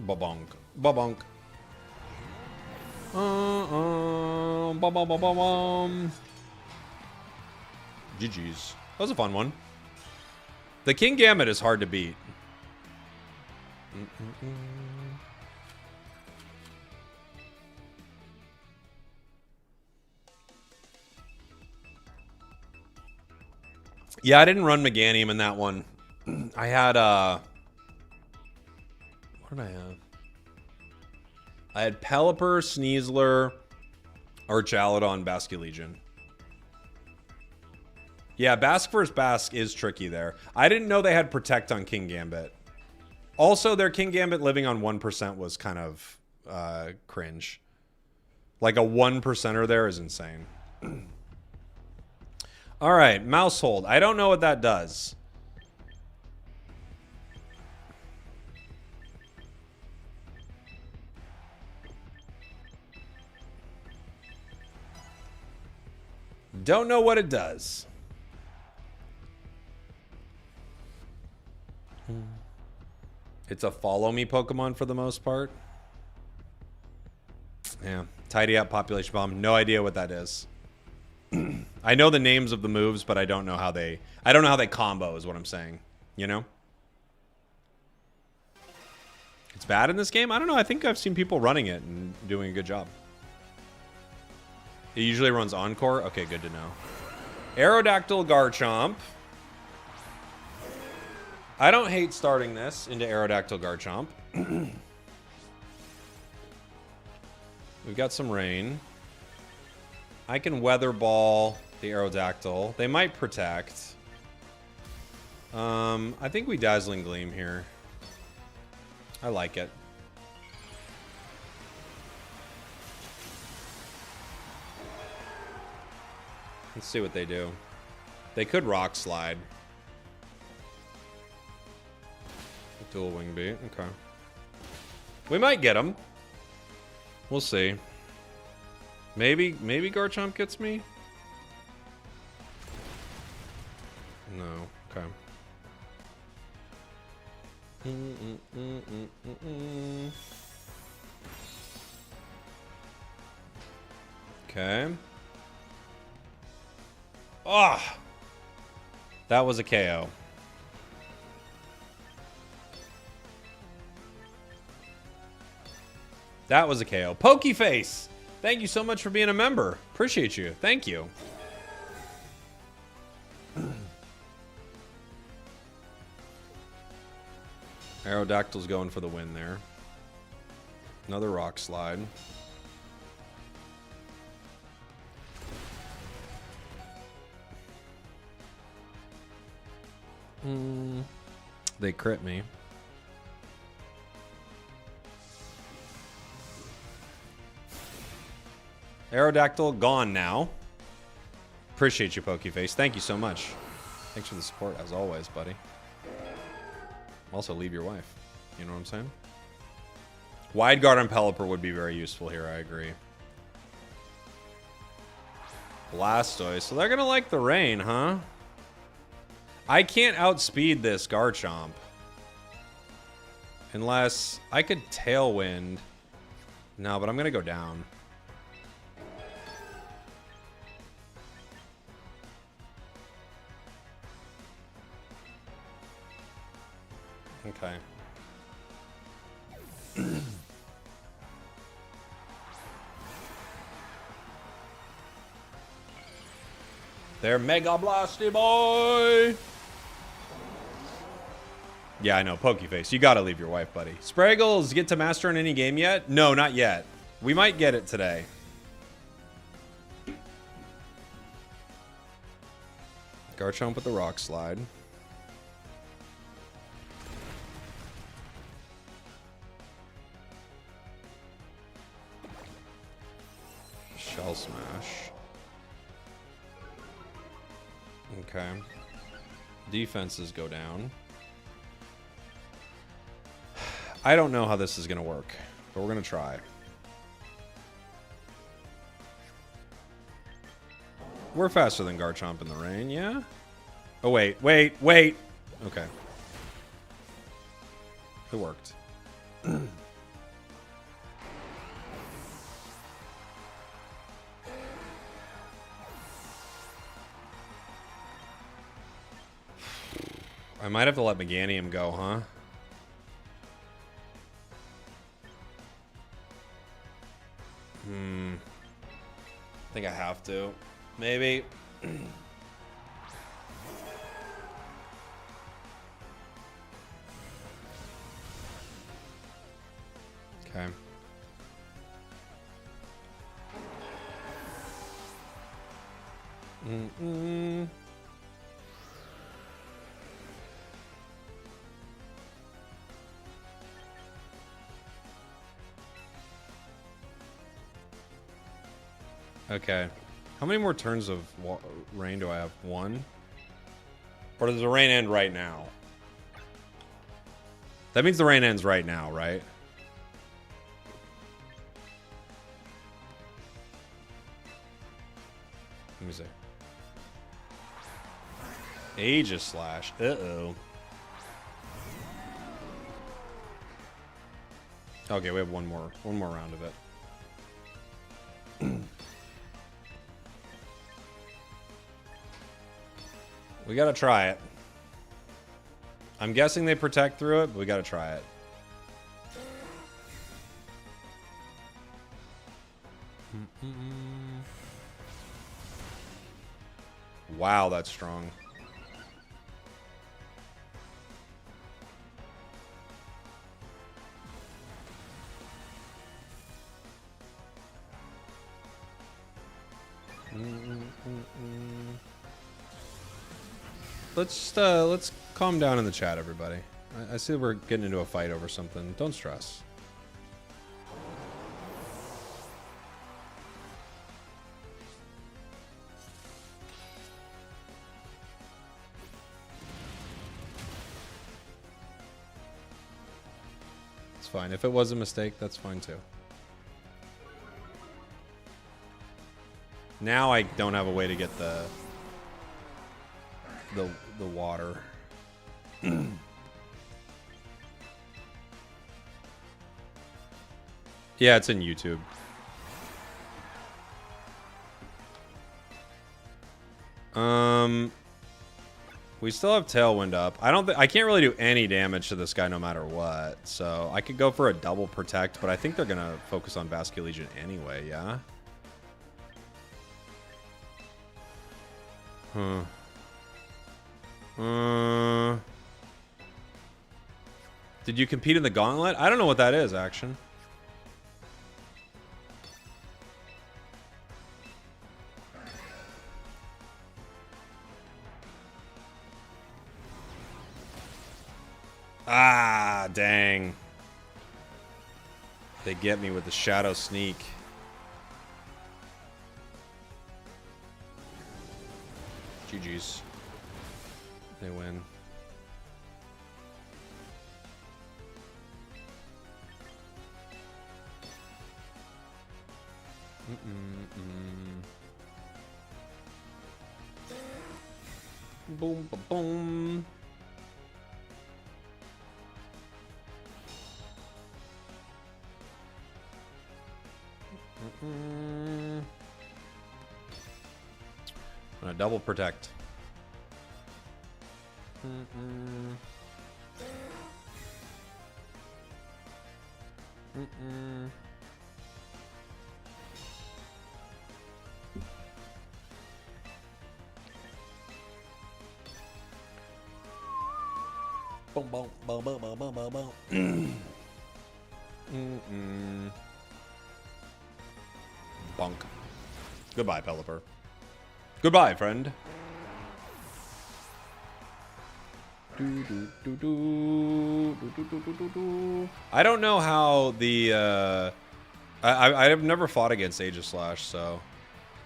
Ba-bonk. Ba-bonk. GG's. That was a fun one. The King Gambit is hard to beat. Yeah, I didn't run Meganium in that one. I had, what did I have? I had Pelipper, Sneasler, or Chaladon, Basket Legion. Yeah, Basque vs. Basque is tricky there. I didn't know they had Protect on King Gambit. Also, their King Gambit living on 1% was kind of cringe. Like a 1%er there is insane. All right, Mousehold. I don't know what that does. Don't know what it does. It's a follow me Pokemon for the most part. Yeah. Tidy up population bomb. No idea what that is. I know the names of the moves, but I don't know how they combo is what I'm saying. You know? It's bad in this game? I don't know. I think I've seen people running it and doing a good job. It usually runs Encore? Okay, good to know. Aerodactyl Garchomp. I don't hate starting this into Aerodactyl Garchomp. We've got some rain. I can Weather Ball the Aerodactyl. They might protect. I think we Dazzling Gleam here. I like it. Let's see what they do. They could Rock Slide. Dual Wing Beat. Okay. We might get him. We'll see. Maybe Garchomp gets me? No. Okay. Okay. Ah! That was a KO. That was a KO. Pokeface! Thank you so much for being a member. Appreciate you. Thank you. Aerodactyl's going for the win there. Another Rock Slide. They crit me. Aerodactyl gone now. Appreciate you, Pokeface. Thank you so much. Thanks for the support, as always, buddy. Also, leave your wife. You know what I'm saying? Wide Guard on Pelipper would be very useful here, I agree. Blastoise. So they're going to like the rain, huh? I can't outspeed this Garchomp. Unless I could Tailwind. No, but I'm going to go down. Okay. They're Mega Blasty Boy! Yeah, I know. Pokeface. You gotta leave your wife, buddy. Spragels, get to Master in any game yet? No, not yet. We might get it today. Garchomp with the Rock Slide. Shell Smash. Okay. Defenses go down. I don't know how this is going to work, but we're going to try. We're faster than Garchomp in the rain, yeah? Oh, wait. Okay. It worked. I might have to let Meganium go, huh? I think I have to. Maybe. Okay. Okay. How many more turns of rain do I have? One? Or does the rain end right now? That means the rain ends right now, right? Let me see. Aegis Slash. Uh-oh. Okay, we have one more round of it. We gotta try it. I'm guessing they protect through it, but we gotta try it. Wow, that's strong. Let's calm down in the chat, everybody. I see we're getting into a fight over something. Don't stress. It's fine. If it was a mistake, that's fine too. Now I don't have a way to get the water. Yeah, it's in YouTube. We still have Tailwind up. I can't really do any damage to this guy no matter what. So I could go for a double protect, but I think they're gonna focus on Vasculegion anyway, yeah? Did you compete in the gauntlet? I don't know what that is, action. Ah, dang. They get me with the Shadow Sneak. GG's. They win. Boom, ba boom. I'm gonna double protect. Boom, boom, boom, boom, boom, boom, boom, boom. Bunk. Goodbye, Pelipper. Goodbye, friend. I don't know how the I've never fought against Aegislash, so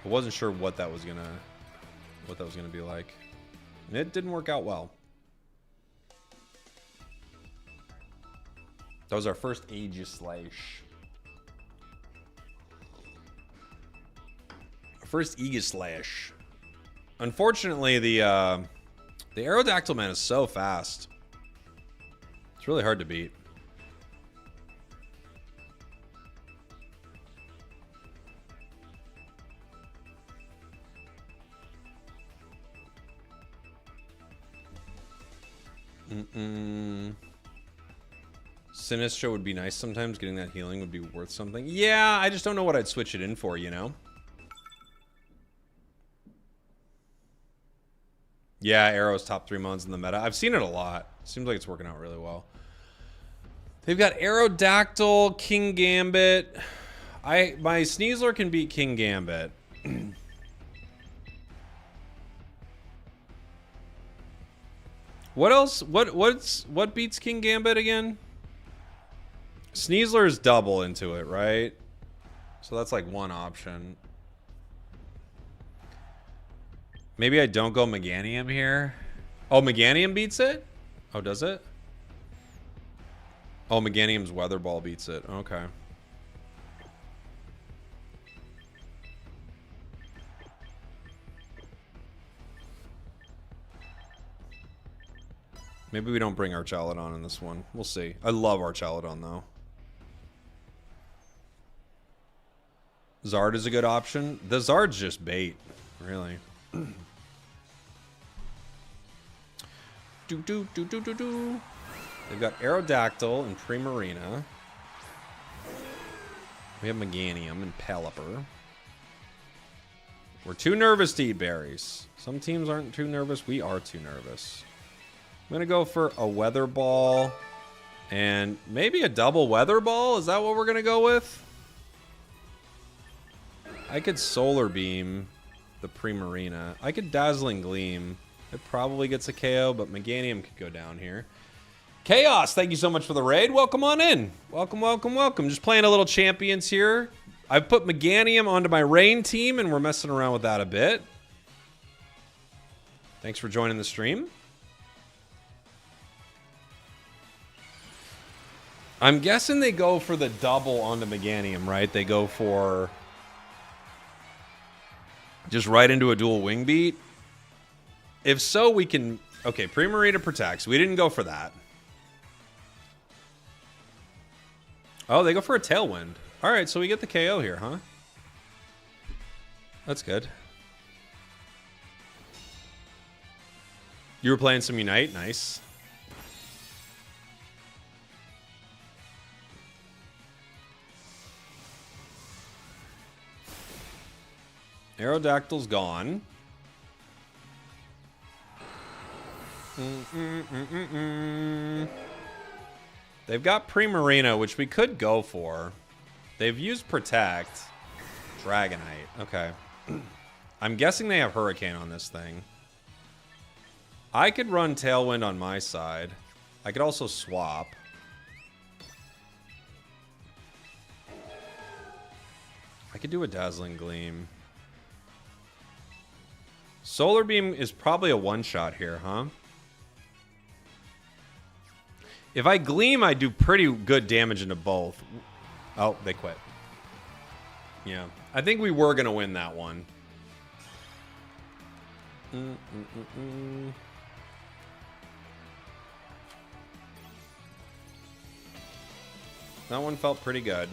I wasn't sure what that was gonna be like. And it didn't work out well. That was our first Aegislash. First Aegislash. Unfortunately, the Aerodactyl man is so fast. It's really hard to beat. Sinistcha would be nice sometimes. Getting that healing would be worth something. Yeah, I just don't know what I'd switch it in for, you know? Yeah, Arrow's top 3 mons in the meta. I've seen it a lot. Seems like it's working out really well. They've got Aerodactyl, King Gambit. My Sneasler can beat King Gambit. What else? What beats King Gambit again? Sneasler is double into it, right? So that's like one option. Maybe I don't go Meganium here. Oh, Meganium beats it? Oh, does it? Oh, Meganium's Weather Ball beats it. Okay. Maybe we don't bring Archaludon in this one. We'll see. I love Archaludon, though. Zard is a good option. The Zard's just bait, really. They've got Aerodactyl and Primarina. We have Meganium and Pelipper. We're too nervous to eat berries. Some teams aren't too nervous. We are too nervous. I'm going to go for a Weather Ball and maybe a double Weather Ball. Is that what we're going to go with? I could Solar Beam. the Primarina. I could Dazzling Gleam. It probably gets a KO, but Meganium could go down here. Chaos, thank you so much for the raid. Welcome on in. Welcome, welcome, welcome. Just playing a little champions here. I've put Meganium onto my Rain team, and we're messing around with that a bit. Thanks for joining the stream. I'm guessing they go for the double onto Meganium, right? They go for just right into a dual wing beat. If so, we can... Okay, Primarina protects. We didn't go for that. Oh, they go for a Tailwind. All right, so we get the KO here, huh? That's good. You were playing some Unite? Nice. Aerodactyl's gone. They've got Primarina, which we could go for. They've used Protect. Dragonite. Okay. I'm guessing they have Hurricane on this thing. I could run Tailwind on my side. I could also swap. I could do a Dazzling Gleam. Solar Beam is probably a one-shot here, huh? If I Gleam, I do pretty good damage into both. Oh, they quit. Yeah. I think we were going to win that one. That one felt pretty good.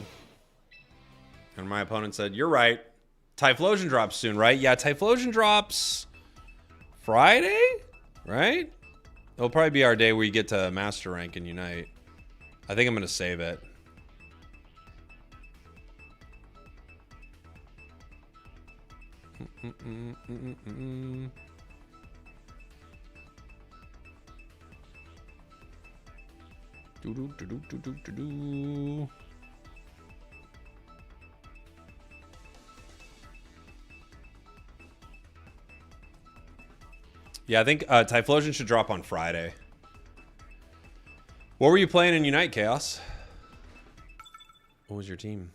And my opponent said, you're right. Typhlosion drops soon, right? Yeah, Typhlosion drops Friday, right? It'll probably be our day where you get to Master Rank and Unite. I think I'm going to save it. Yeah, I think Typhlosion should drop on Friday. What were you playing in Unite, Chaos? What was your team?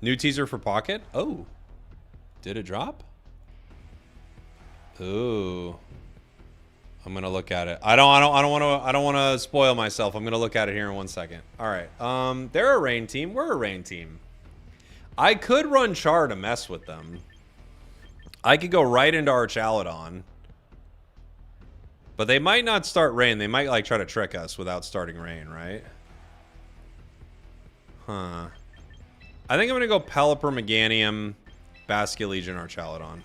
New teaser for Pocket? Oh. Did it drop? Ooh. I'm gonna look at it. I don't want to spoil myself. I'm gonna look at it here in 1 second. All right. They're a Rain team. We're a Rain team. I could run Char to mess with them. I could go right into our Chaladon. But they might not start Rain. They might like try to trick us without starting Rain, right? Huh. I think I'm gonna go Pelipper, Meganium, Basculegion, or Chaladon.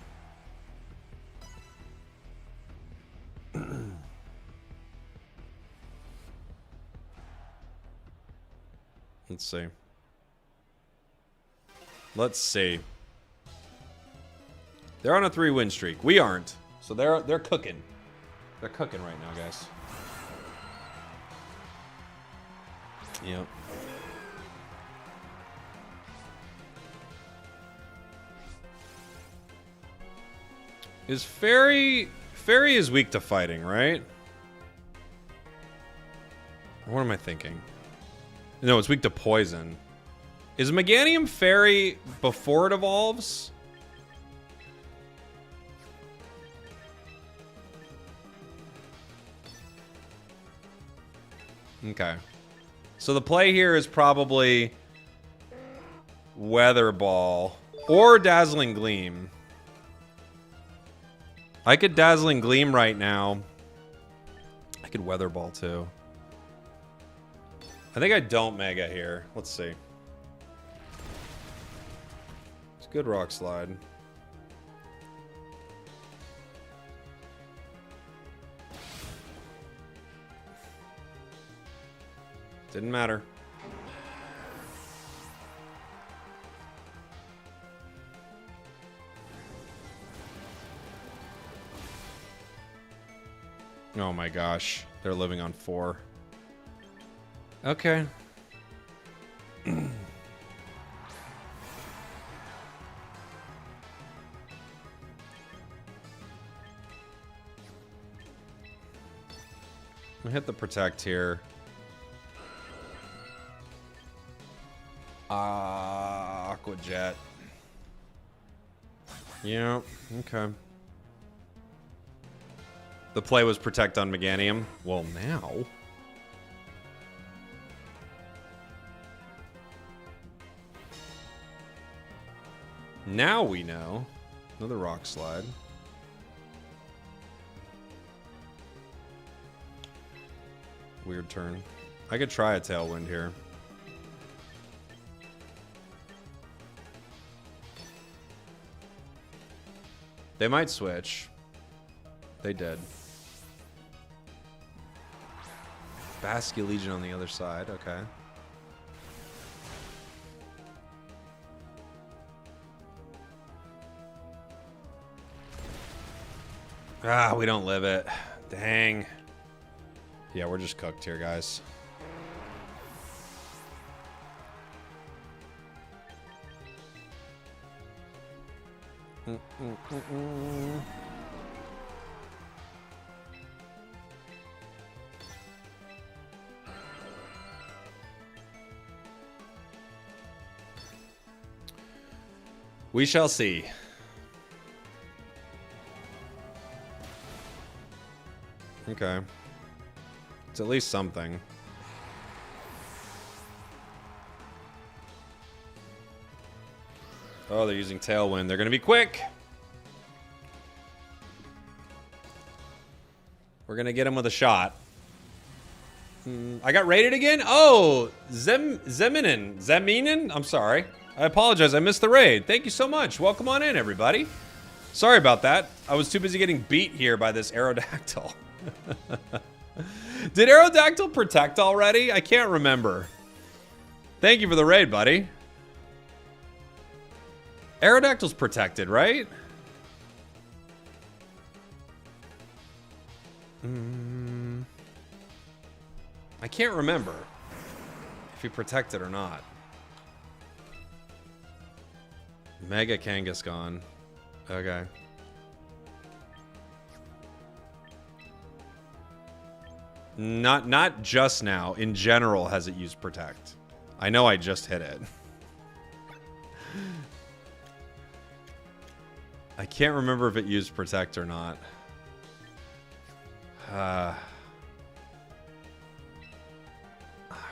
Let's see. Let's see. They're on a 3-win streak. We aren't. So they're cooking. They're cooking right now, guys. Yep. Is Fairy is weak to fighting, right? What am I thinking? No, it's weak to poison. Is Meganium Fairy before it evolves? Okay. So the play here is probably Weather Ball or Dazzling Gleam. I could Dazzling Gleam right now. I could Weather Ball too. I think I don't Mega here. Let's see. It's a good Rock Slide. Didn't matter. Oh my gosh. They're living on 4. Okay. I hit the protect here. Aqua Jet. Yeah, okay. The play was protect on Meganium. Well, now. Now we know. Another Rock Slide. Weird turn. I could try a Tailwind here. They might switch. They did. Basculegion on the other side. Okay. Ah, we don't live it. Dang. Yeah, we're just cooked here, guys. We shall see. Okay. It's at least something. Oh, they're using Tailwind. They're going to be quick. We're going to get him with a shot. I got raided again? Oh, Zeminen? I'm sorry. I apologize. I missed the raid. Thank you so much. Welcome on in, everybody. Sorry about that. I was too busy getting beat here by this Aerodactyl. Did Aerodactyl protect already? I can't remember. Thank you for the raid, buddy. Aerodactyl's protected, right? I can't remember if he protected or not. Mega Kangaskhan. Okay. Not just now. In general, has it used protect? I know I just hit it. I can't remember if it used protect or not. I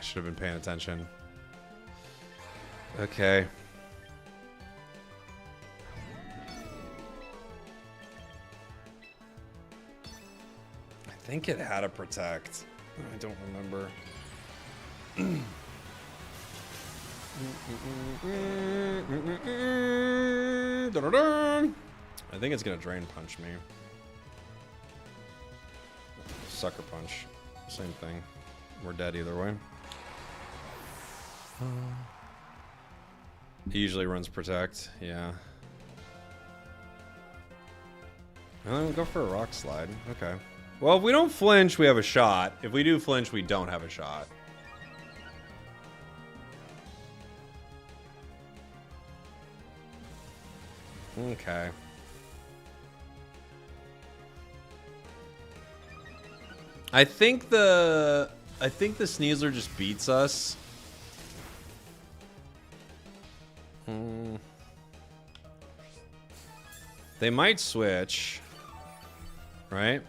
should have been paying attention. Okay. I think it had a protect. I don't remember. I think it's gonna Drain Punch me. Sucker Punch. Same thing. We're dead either way. He usually runs Protect. Yeah. And then we'll go for a Rock Slide. Okay. Well, if we don't flinch, we have a shot. If we do flinch, we don't have a shot. Okay. I think the Sneasler just beats us. They might switch, right?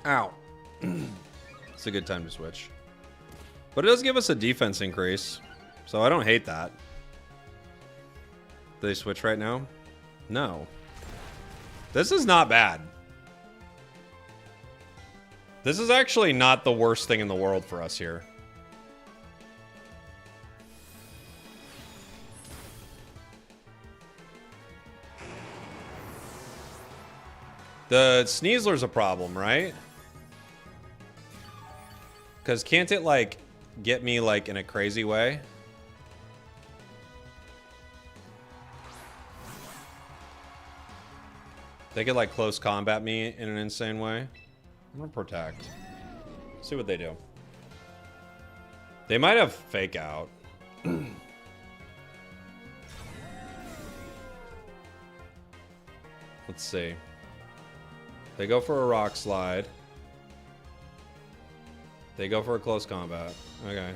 Ow. It's a good time to switch. But it does give us a defense increase, so I don't hate that. Do they switch right now? No. This is not bad. This is actually not the worst thing in the world for us here. The Sneasler's a problem, right? Because can't it, like, get me, like, in a crazy way? They could like close combat me in an insane way. I'm gonna protect. See what they do. They might have fake out. Let's see. They go for a rock slide. They go for a close combat. Okay.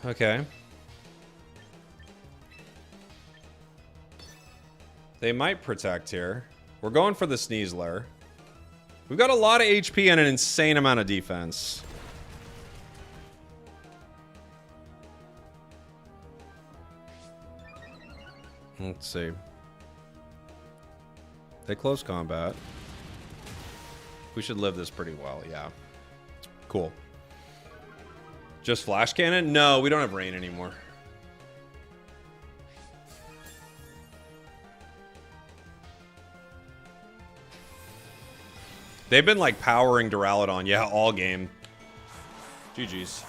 Okay. They might protect here. We're going for the Sneasler. We've got a lot of HP and an insane amount of defense. Let's see. They close combat. We should live this pretty well, yeah. Cool. Just flash cannon? No, we don't have rain anymore. They've been like powering Duraludon, yeah, all game. GG's.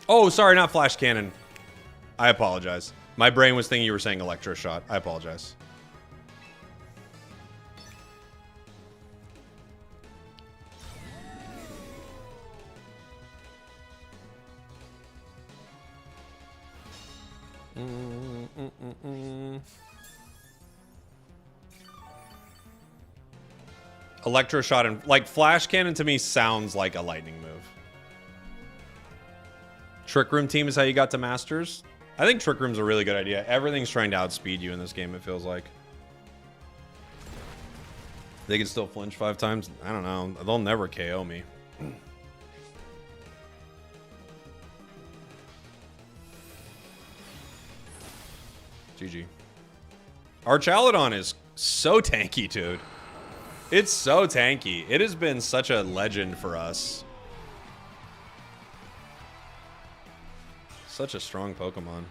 Oh, sorry, not flash cannon. I apologize. My brain was thinking you were saying electroshot. I apologize. Electroshot and like flash cannon to me sounds like a lightning move. Trick Room team is how you got to Masters. I think Trick Room's a really good idea. Everything's trying to outspeed you in this game, it feels like. They can still flinch 5 times. I don't know. They'll never KO me. GG. Archaludon is so tanky, dude. It's so tanky. It has been such a legend for us. Such a strong Pokemon.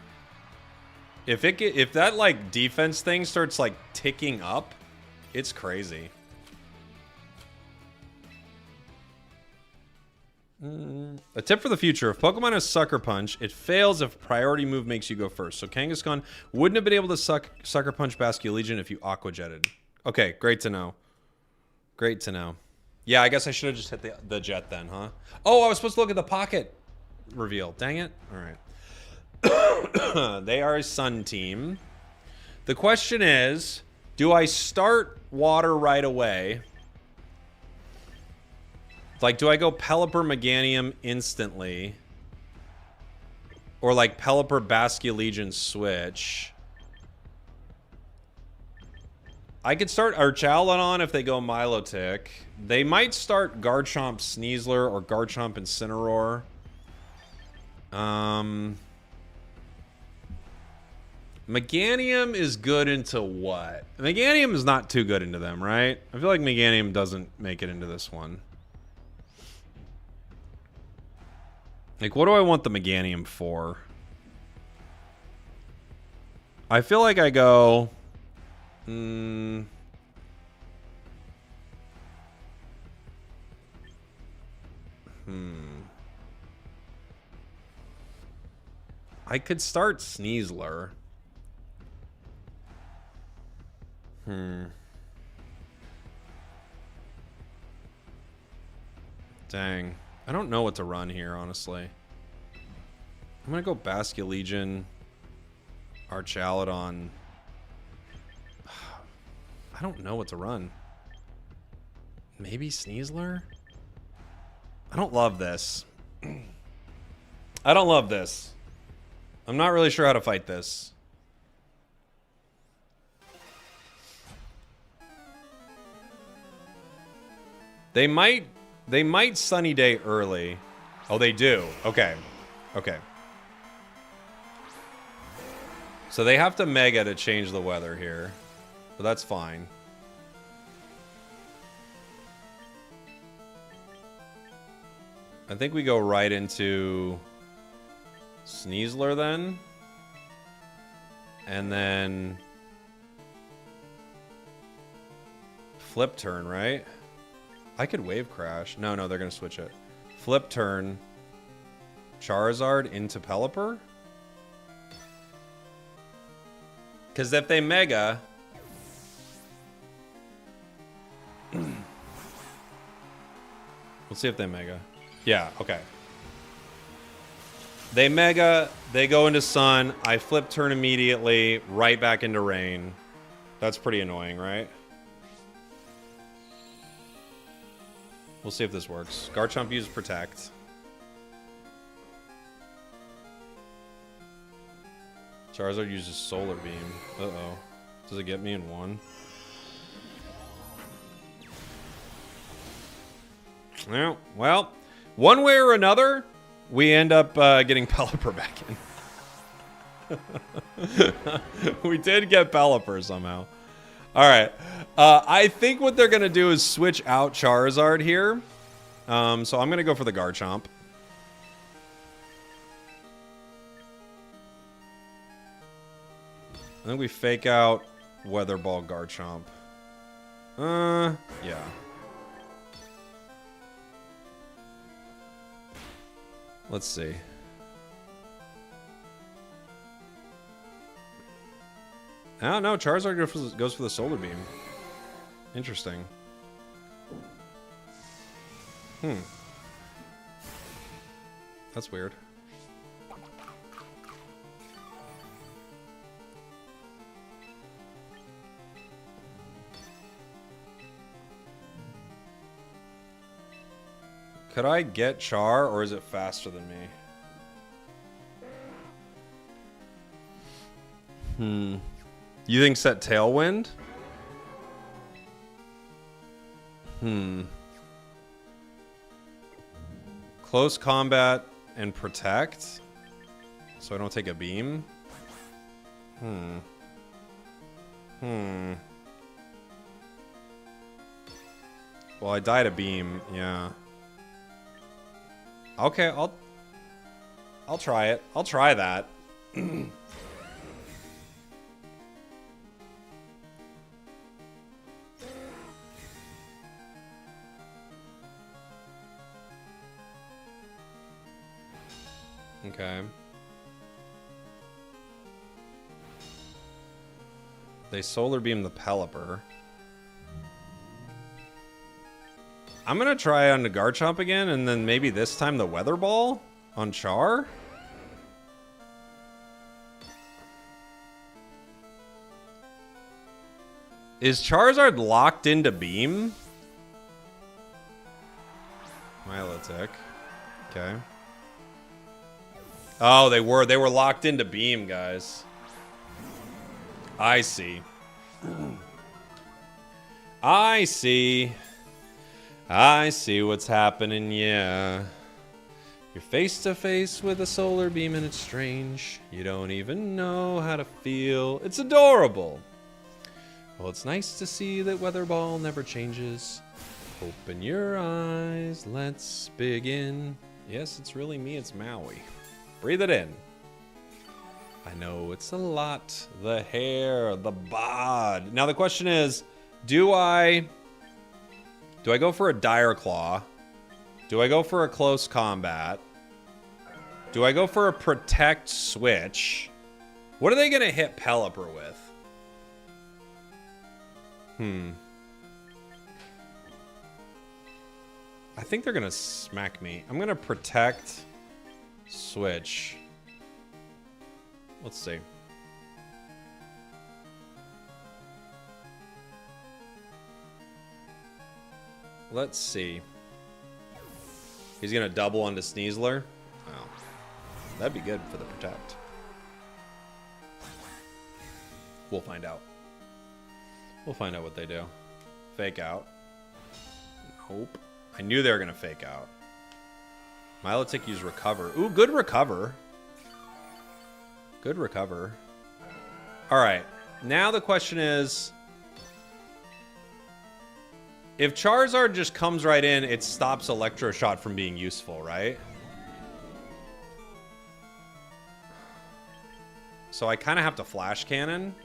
If that like defense thing starts like ticking up, it's crazy. A tip for the future: if Pokemon has Sucker Punch, it fails if priority move makes you go first. So Kangaskhan wouldn't have been able to Sucker Punch Basculegion if you Aqua Jetted. Okay, great to know. Great to know. Yeah, I guess I should have just hit the jet then, huh? Oh, I was supposed to look at the pocket reveal. Dang it. All right. They are a Sun team. The question is, do I start water right away? Like, do I go Pelipper Meganium instantly? Or like Pelipper Basculegion switch? I could start Archaludon if they go Milotic. They might start Garchomp Sneasler or Garchomp Incineroar. Meganium is good into what? Meganium is not too good into them, right? I feel like Meganium doesn't make it into this one. Like, what do I want the Meganium for? I feel like I go... I could start Sneasler. Dang. I don't know what to run here, honestly. I'm gonna go Basculegion, Archaludon. I don't know what to run. Maybe Sneasler? I don't love this. I don't love this. I'm not really sure how to fight this. They might Sunny Day early. Oh, they do. Okay. Okay. So they have to Mega to change the weather here. But that's fine. I think we go right into Sneasler then. And then flip turn, right? I could Wave Crash. No, they're going to switch it. flip turn Charizard into Pelipper? Because if they Mega... Let's see if they Mega. Yeah, okay. They Mega, they go into Sun, I flip turn immediately, right back into Rain. That's pretty annoying, right? We'll see if this works. Garchomp uses Protect. Charizard uses Solar Beam. Uh-oh. Does it get me in one? Well, one way or another, we end up getting Pelipper back in. We did get Pelipper somehow. All right. I think what they're going to do is switch out Charizard here. So I'm going to go for the Garchomp. I think we fake out Weather Ball Garchomp. Yeah. Let's see. Oh, no, Charizard goes for the Solar Beam. Interesting. That's weird. Could I get Char, or is it faster than me? You think set Tailwind? Close combat and protect? So I don't take a beam? Well, I died a beam, yeah. Okay, I'll try it. I'll try that. Okay. They Solar Beam the Pelipper. I'm gonna try on the Garchomp again, and then maybe this time the Weather Ball on Char? Is Charizard locked into Beam? Milotic. Okay. Oh, they were locked into Beam, guys. I see. I see. I see what's happening, yeah. You're face to face with a Solar Beam and it's strange. You don't even know how to feel. It's adorable. Well, it's nice to see that Weather Ball never changes. Open your eyes, let's begin. Yes, it's really me, it's Maui. Breathe it in. I know it's a lot. The hair, the bod. Now the question is, do I go for a Dire Claw? Do I go for a Close Combat? Do I go for a Protect Switch? What are they going to hit Pelipper with? I think they're going to smack me. I'm going to Protect Switch. Let's see. Let's see. He's going to double onto Sneasler. Oh. That'd be good for the Protect. We'll find out. We'll find out what they do. Fake out. Nope. I knew they were going to fake out. Milotic used Recover. Ooh, good Recover. Good Recover. Alright. Now the question is, if Charizard just comes right in, it stops Electroshock from being useful, right? So I kind of have to Flash Cannon.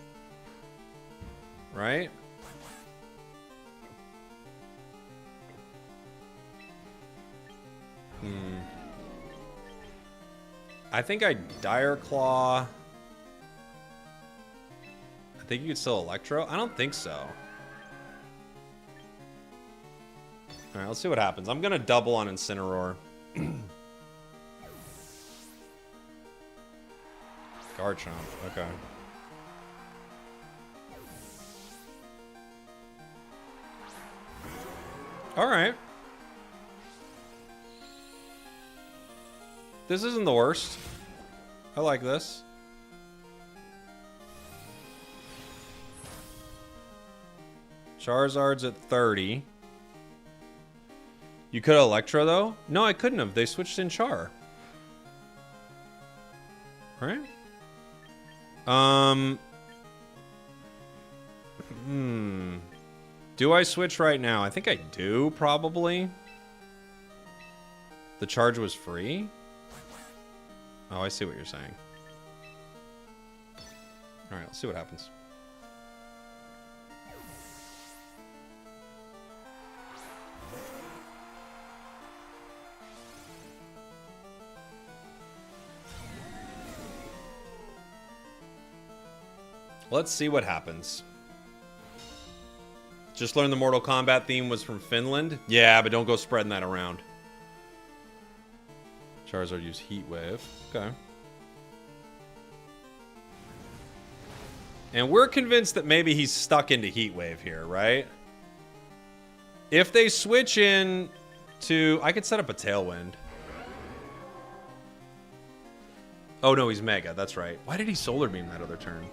Right? I think I Dire Claw. I think you could still Electro. I don't think so. All right, let's see what happens. I'm going to double on Incineroar. Garchomp, okay. All right. This isn't the worst. I like this. Charizard's at 30. You could Electro, though? No, I couldn't have. They switched in Char. Right? Do I switch right now? I think I do, probably. The charge was free? Oh, I see what you're saying. Alright, let's see what happens. Let's see what happens. Just learned the Mortal Kombat theme was from Finland. Yeah, but don't go spreading that around. Charizard used Heat Wave. Okay. And we're convinced that maybe he's stuck into Heat Wave here, right? If they switch in to... I could set up a Tailwind. Oh, no, he's Mega. That's right. Why did he Solar Beam that other turn?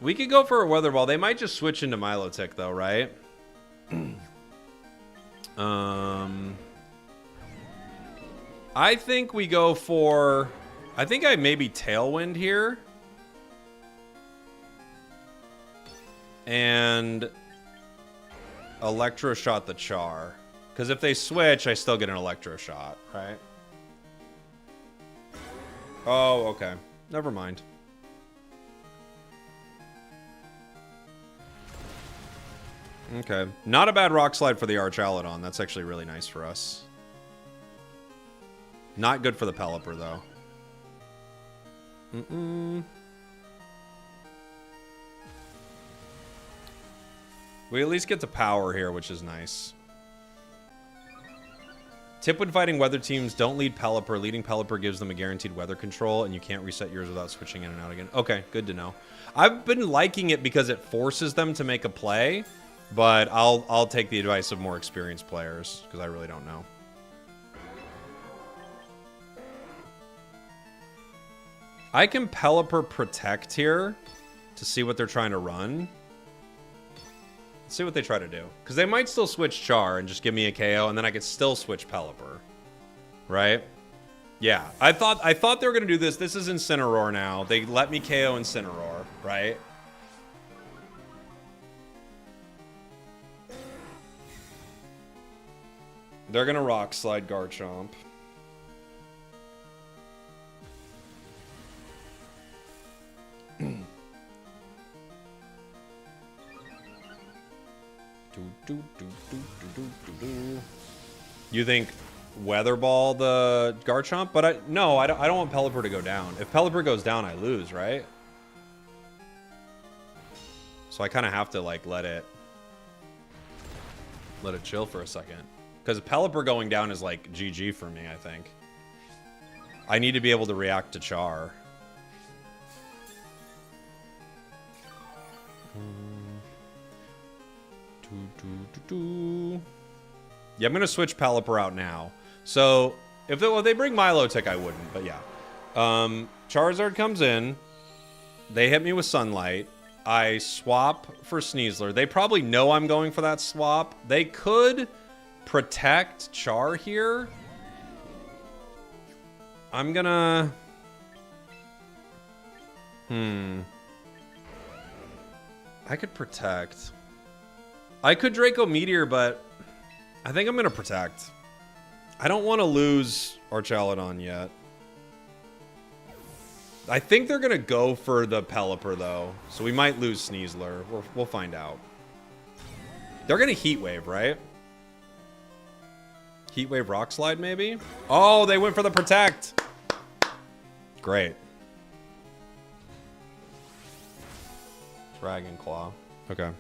We could go for a Weather Ball. They might just switch into Milotic, though, right? I think we go for... I think I maybe Tailwind here. And Electro Shot the Char. Because if they switch, I still get an Electro Shot, right? Oh, okay. Never mind. Okay. Not a bad Rock Slide for the Archaludon. That's actually really nice for us. Not good for the Pelipper, though. We at least get to power here, which is nice. Tip when fighting weather teams, don't lead Pelipper. Leading Pelipper gives them a guaranteed weather control, and you can't reset yours without switching in and out again. Okay, good to know. I've been liking it because it forces them to make a play, but I'll take the advice of more experienced players, because I really don't know. I can Pelipper Protect here to see what they're trying to run. Let's see what they try to do. Because they might still switch Char and just give me a KO, and then I could still switch Pelipper. Right? Yeah. I thought they were going to do this. This is Incineroar now. They let me KO Incineroar, right? They're going to Rock Slide Garchomp. You think Weather Ball the Garchomp? But I don't want Pelipper to go down. If Pelipper goes down, I lose, right? So I kind of have to like let it chill for a second. Because Pelipper going down is like GG for me, I think. I need to be able to react to Char. Yeah, I'm going to switch Pelipper out now. So, if they bring Milotic, I wouldn't, but yeah. Charizard comes in. They hit me with Sunlight. I swap for Sneasler. They probably know I'm going for that swap. They could protect Char here. I'm gonna... I could protect. I could Draco Meteor, but I think I'm going to protect. I don't want to lose Archaludon yet. I think they're going to go for the Pelipper, though. So we might lose Sneasler. We'll find out. They're going to Heat Wave, right? Heat Wave Rock Slide, maybe? Oh, they went for the Protect. Great. Dragon Claw. Okay.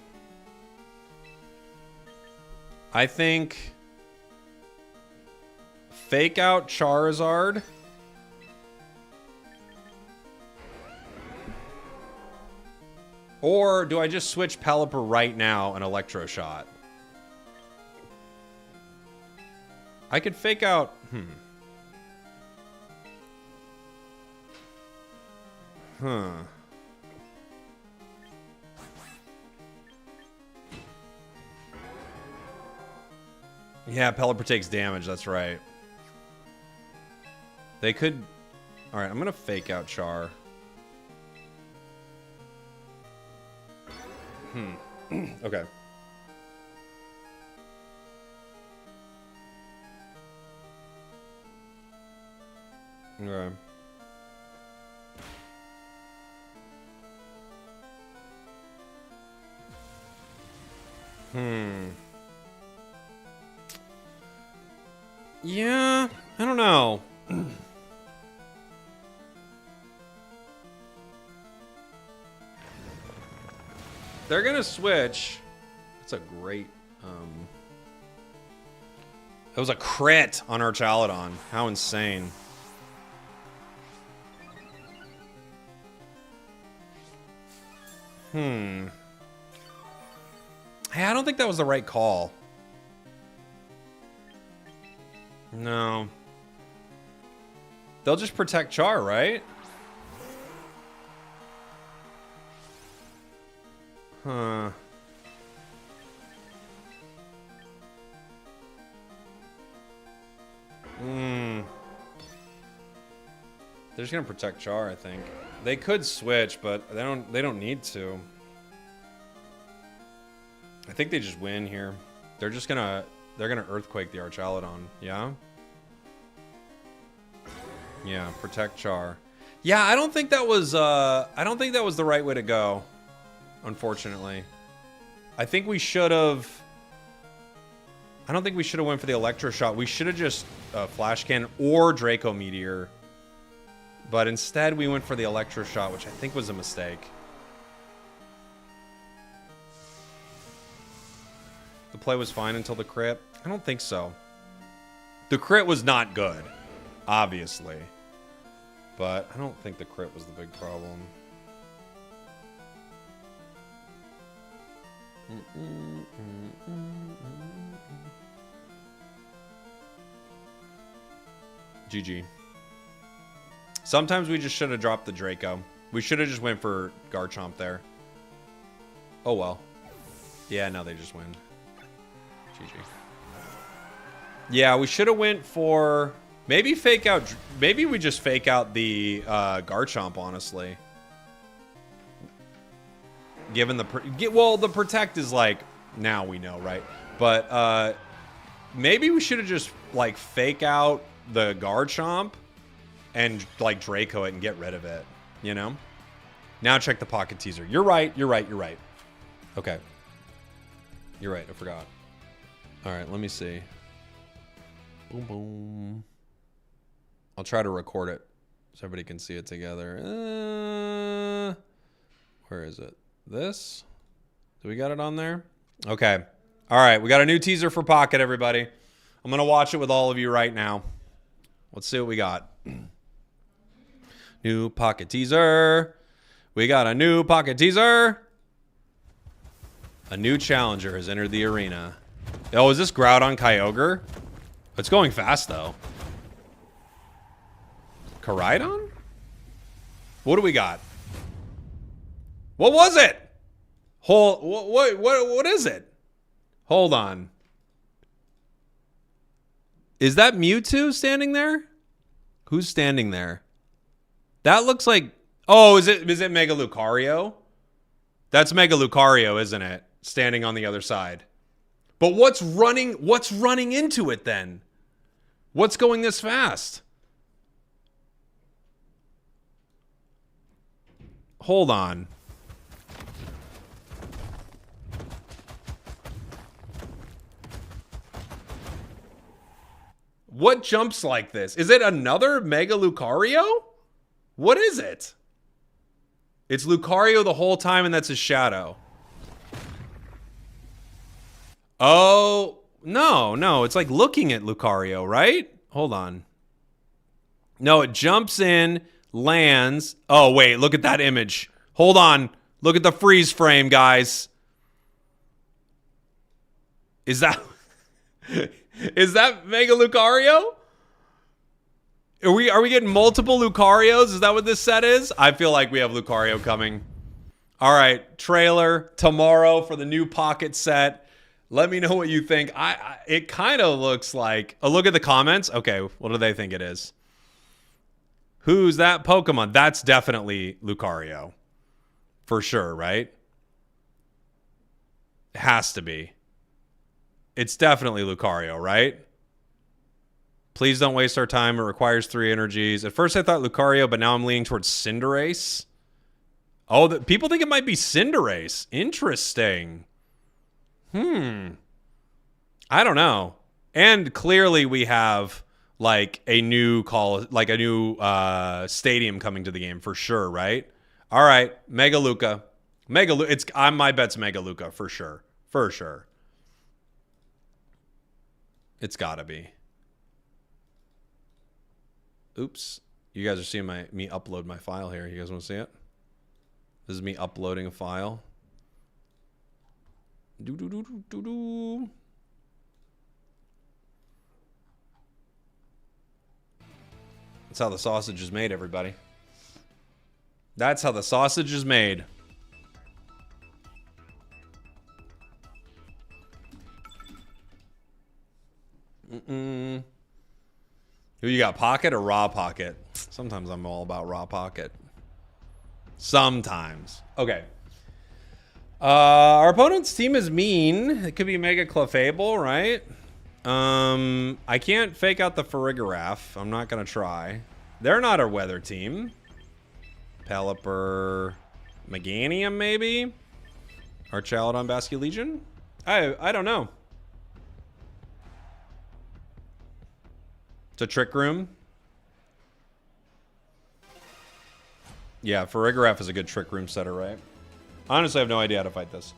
I think... Fake out Charizard. Or do I just switch Pelipper right now and Electro Shot? I could fake out... Huh. Yeah, Pelipper takes damage, that's right. They could... Alright, I'm gonna fake out Char. Okay. Okay. Yeah, I don't know. They're gonna switch. That's a great, That was a crit on our Chaladon. How insane. Hey, I don't think that was the right call. No. They'll just protect Char, right? Huh. They're just gonna protect Char, I think. They could switch, but they don't need to. I think they just win here. They're gonna Earthquake the Archaladon, yeah? Yeah, protect Char. Yeah, I don't think that was the right way to go. Unfortunately. I think we should have... I don't think we should have went for the Electro Shot. We should have just Flash Cannon or Draco Meteor. But instead we went for the Electro Shot, which I think was a mistake. The play was fine until the crit? I don't think so. The crit was not good, obviously. But I don't think the crit was the big problem. GG. Sometimes we just should have dropped the Draco. We should have just went for Garchomp there. Oh well. Yeah, now they just win. GG. Yeah, we should have went for... Maybe fake out... Maybe we just fake out the Garchomp, honestly. Given the... Well, the Protect is like... Now we know, right? But maybe we should have just, like, fake out the Garchomp and, like, Draco it and get rid of it. You know? Now check the Pocket Teaser. You're right. You're right. You're right. Okay. You're right. I forgot. All right. Let me see. Boom, boom. I'll try to record it so everybody can see it together. Where is it? This? Do we got it on there? Okay. All right. We got a new teaser for Pocket, everybody. I'm going to watch it with all of you right now. Let's see what we got. New Pocket teaser. We got a new Pocket teaser. A new challenger has entered the arena. Oh, is this Groudon Kyogre? It's going fast, though. Koraidon? What do we got? What was it? What is it? Hold on. Is that Mewtwo standing there? Who's standing there? That looks like... Oh, is it Mega Lucario? That's Mega Lucario, isn't it? Standing on the other side. But what's running into it then? What's going this fast? Hold on. What jumps like this? Is it another Mega Lucario? What is it? It's Lucario the whole time, and that's his shadow. Oh, no. It's like looking at Lucario, right? Hold on. No, it jumps in, lands. Oh, wait, look at that image. Hold on. Look at the freeze frame, guys. Is that... is that Mega Lucario? Are we getting multiple Lucarios? Is that what this set is? I feel like we have Lucario coming. All right, trailer tomorrow for the new Pocket set. Let me know what you think. It kind of looks like... Oh, look at the comments. Okay, what do they think it is? Who's that Pokemon? That's definitely Lucario. For sure, right? It has to be. It's definitely Lucario, right? Please don't waste our time. It requires 3 energies. At first I thought Lucario, but now I'm leaning towards Cinderace. Oh, people think it might be Cinderace. Interesting. I don't know. And clearly we have like a new stadium coming to the game for sure, right? All right, Mega Luca. My bet's Mega Luca for sure. For sure. It's gotta be. Oops. You guys are seeing me upload my file here. You guys want to see it? This is me uploading a file. That's how the sausage is made, everybody. That's how the sausage is made. Who you got, Pocket or Raw Pocket? Sometimes I'm all about Raw Pocket. Sometimes. Okay. Our opponent's team is mean. It could be Mega Clefable, right? I can't fake out the Farigiraf. I'm not going to try. They're not a weather team. Pelipper. Meganium, maybe? Archaludon Basculegion? I don't know. It's a Trick Room. Yeah, Farigiraf is a good Trick Room setter, right? Honestly, I have no idea how to fight this.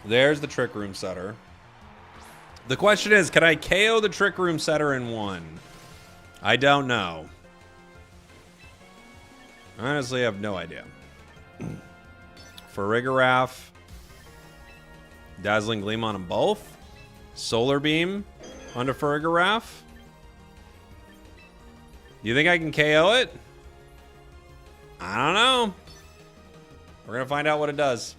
There's the Trick Room setter. The question is, can I KO the Trick Room setter in one? I don't know. Honestly, I have no idea. Farigiraf. Dazzling Gleam on them both. Solar Beam onto Farigiraf. You think I can KO it? I don't know. We're going to find out what it does.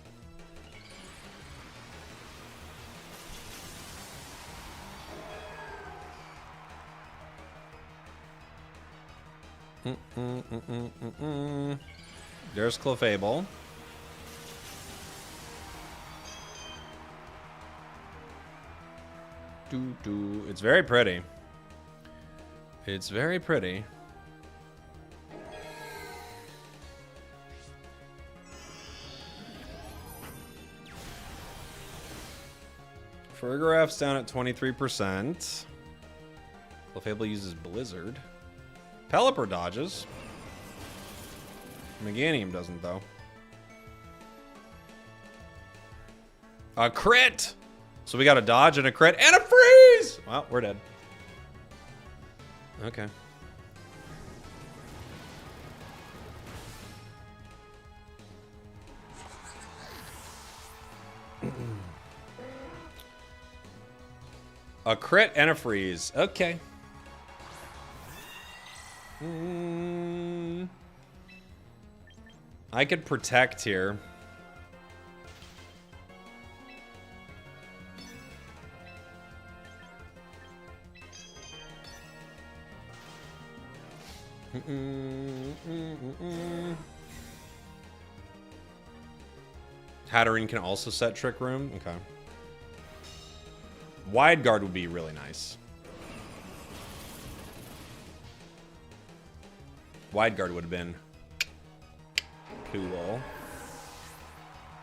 There's Clefable. It's very pretty. It's very pretty. Farigiraf's down at 23%. Clefable uses Blizzard. Pelipper dodges. Meganium doesn't, though. A crit! So we got a dodge and a crit and a freeze! Well, we're dead. Okay. A crit and a freeze. Okay. I could protect here. Hatterene can also set Trick Room. Okay. Wide Guard would be really nice. Wide Guard would have been cool.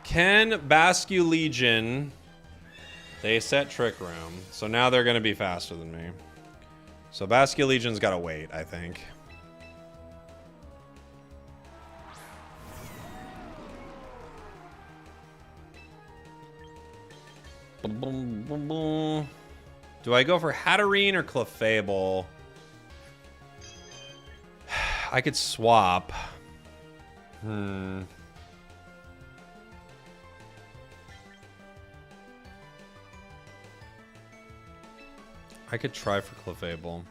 Can Basculegion They set Trick Room, so now they're going to be faster than me. So Basculegion's got to wait, I think. Do I go for Hatterene or Clefable? I could swap. I could try for Clefable.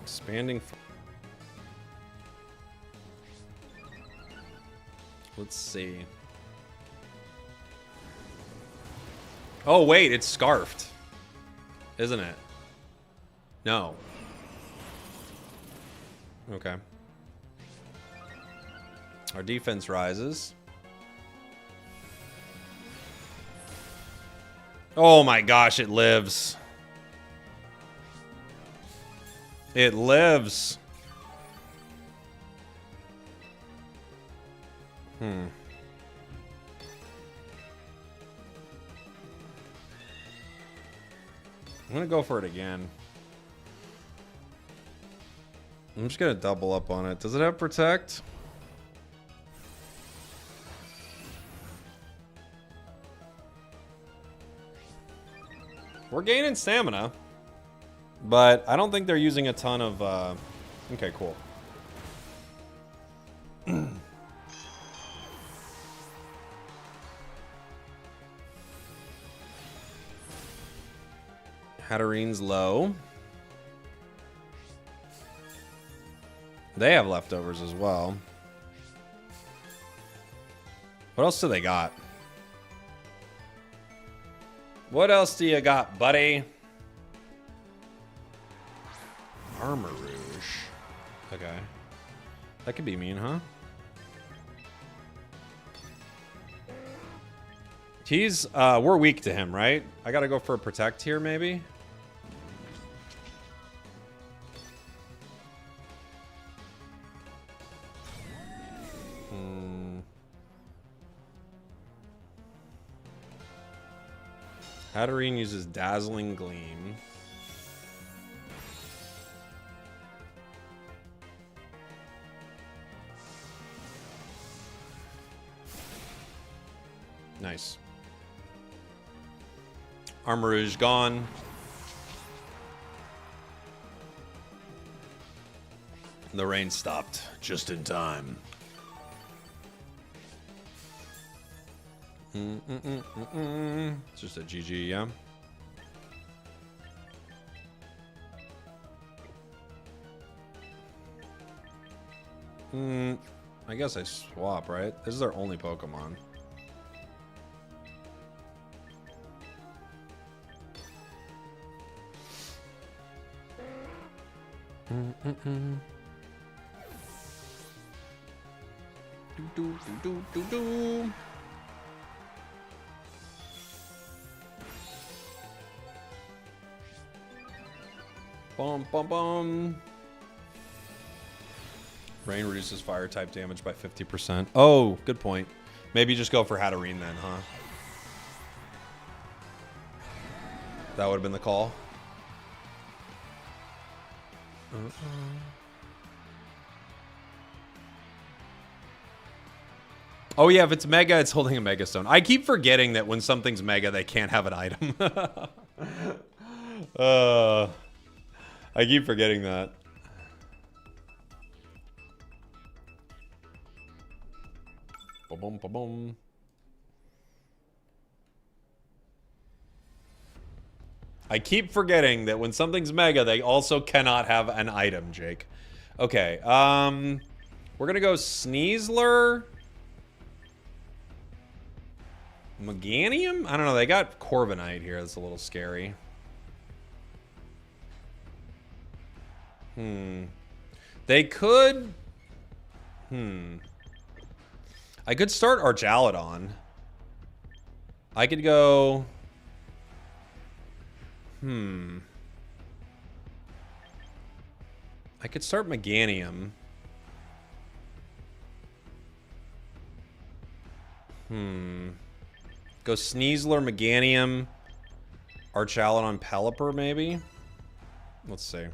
Expanding. Let's see. Oh, wait, it's Scarfed. Isn't it? No. Okay. Our defense rises. Oh my gosh, it lives. It lives. I'm gonna go for it again. I'm just gonna double up on it. Does it have Protect? We're gaining stamina, but I don't think they're using a ton of... Okay, cool. Hatterene's low. They have leftovers as well. What else do they got? What else do you got, buddy? Armor Rouge. Okay. That could be mean, huh? He's, we're weak to him, right? I gotta go for a Protect here, maybe? Hatterene uses Dazzling Gleam. Nice. Armor Rouge gone. The rain stopped just in time. It's just a GG, yeah. I guess I swap, right? This is our only Pokemon. Do. Bum, bum, bum. Rain reduces fire type damage by 50%. Oh, good point. Maybe just go for Hatterene then, huh? That would have been the call. Oh yeah, if it's Mega, it's holding a Mega Stone. I keep forgetting that when something's Mega, they can't have an item. I keep forgetting that. Ba-boom, ba-boom. I keep forgetting that when something's Mega, they also cannot have an item, Jake. Okay, we're gonna go Sneasler. Meganium? I don't know, they got Corviknight here. That's a little scary. They could... I could start Archaladon. I could go... I could start Meganium. Go Sneasler, Meganium, Archaludon, Pelipper, maybe? Let's see.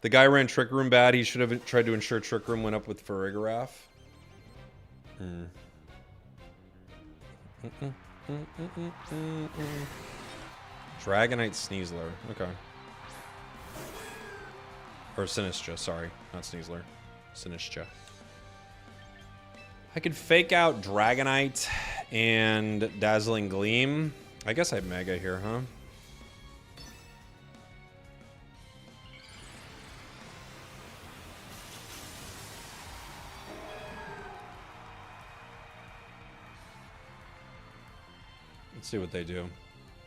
The guy ran Trick Room bad. He should have tried to ensure Trick Room went up with Farigiraf. Dragonite, Sneasler. Okay. Or Sinistcha, sorry. Not Sneasler. Sinistcha. I could fake out Dragonite and Dazzling Gleam. I guess I'd Mega here, huh? Let's see what they do.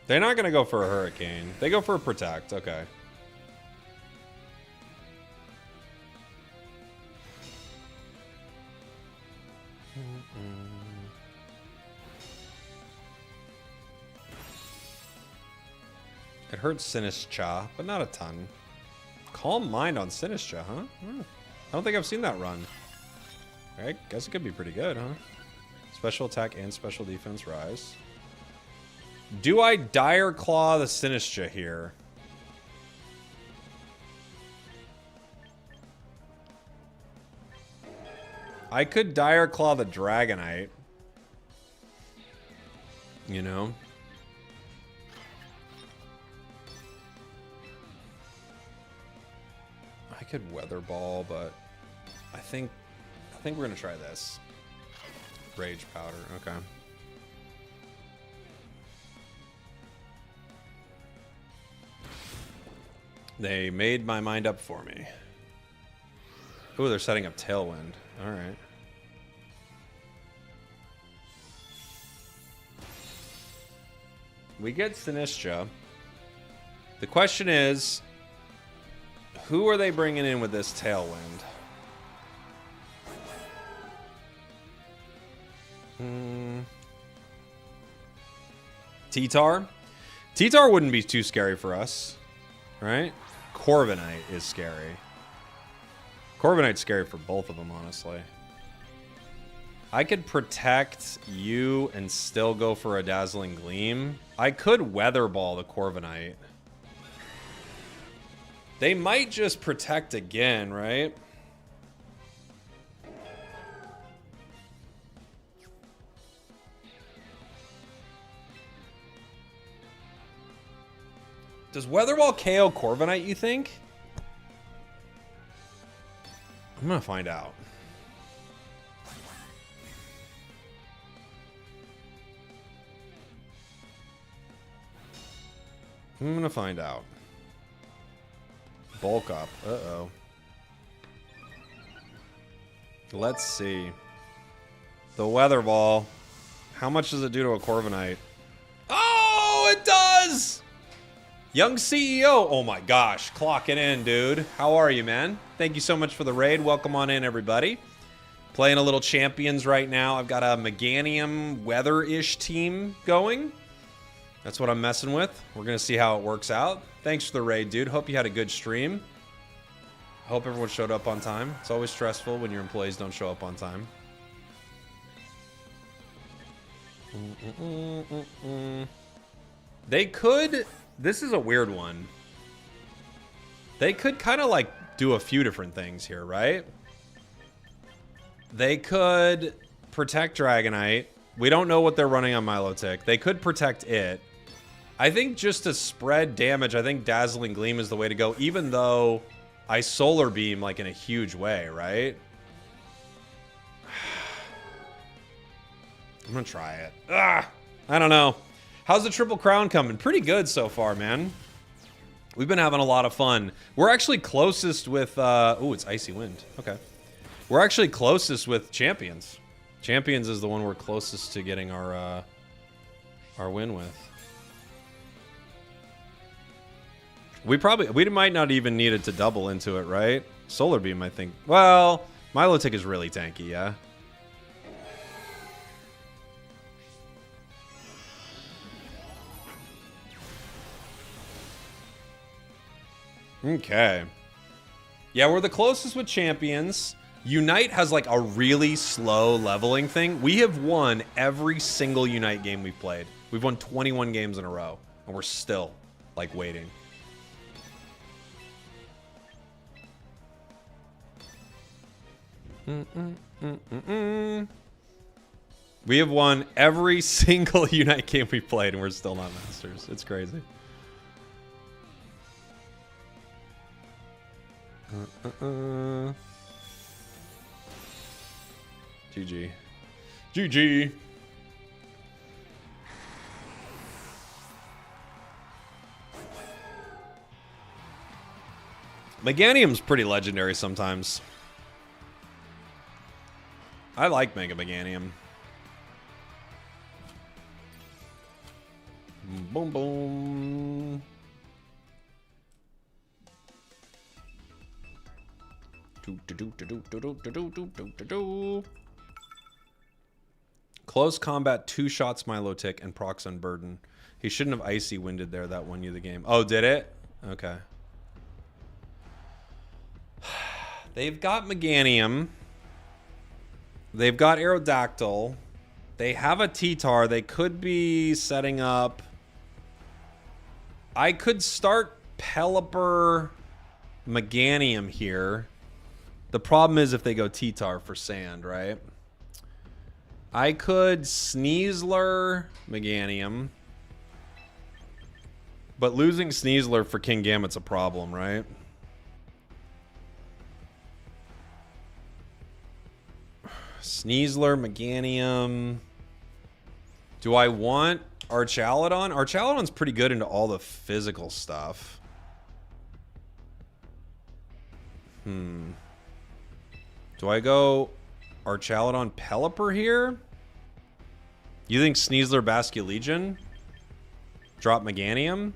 They're not going to go for a Hurricane. They go for a Protect. Okay. It hurts Sinistcha, but not a ton. Calm Mind on Sinistcha, huh? I don't think I've seen that run. I guess it could be pretty good, huh? Special attack and special defense rise. Do I Dire Claw the Sinistcha here? I could Dire Claw the Dragonite. You know? I could Weather Ball, but I think we're gonna try this. Rage Powder, okay. They made my mind up for me. Ooh, they're setting up Tailwind. All right. We get Sinistcha. The question is, who are they bringing in with this Tailwind? T-Tar? T-Tar wouldn't be too scary for us, right? Corviknight is scary. Corviknight's scary for both of them, honestly. I could protect you and still go for a Dazzling Gleam. I could Weather Ball the Corviknight. They might just protect again, right? Does Weather Ball KO Corviknight, you think? I'm gonna find out. I'm gonna find out. Bulk up. Uh-oh. Let's see. The Weather Ball. How much does it do to a Corviknight? Oh, it does! Young CEO. Oh my gosh. Clocking in, dude. How are you, man? Thank you so much for the raid. Welcome on in, everybody. Playing a little Champions right now. I've got a Meganium Weather-ish team going. That's what I'm messing with. We're going to see how it works out. Thanks for the raid, dude. Hope you had a good stream. Hope everyone showed up on time. It's always stressful when your employees don't show up on time. They could... This is a weird one. They could kind of like do a few different things here, right? They could protect Dragonite. We don't know what they're running on Milotic. They could protect it. I think just to spread damage, I think Dazzling Gleam is the way to go, even though I Solar Beam like in a huge way, right? I'm gonna try it. I don't know. How's the Triple Crown coming? Pretty good so far, man. We've been having a lot of fun. We're actually closest with... oh, it's Icy Wind. Okay. We're actually closest with Champions. Champions is the one we're closest to getting our win with. We might not even need it to double into it, right? Solar Beam, I think. Well, Milotic is really tanky, yeah? Okay. Yeah, we're the closest with Champions. Unite has like a really slow leveling thing. We have won every single Unite game we've played. We've won 21 games in a row, and we're still like waiting. We have won every single Unite game we've played, and we're still not masters. It's crazy. GG. GG. Meganium's pretty legendary sometimes. I like Mega Meganium. Boom, boom. Close combat, 2 shots Milotic and procs on Burden. He shouldn't have icy winded there. That won you the game. Oh, did it? Okay. They've got Meganium. They've got Aerodactyl. They have a T-Tar. They could be setting up. I could start Pelipper Meganium here. The problem is if they go T-Tar for sand, right? I could Sneasler Meganium. But losing Sneasler for King Gambit's a problem, right? Sneasler, Meganium. Do I want Archaludon? Archaludon's pretty good into all the physical stuff. Do I go Archaludon Pelipper here? You think Sneasler Basculegion? Drop Meganium?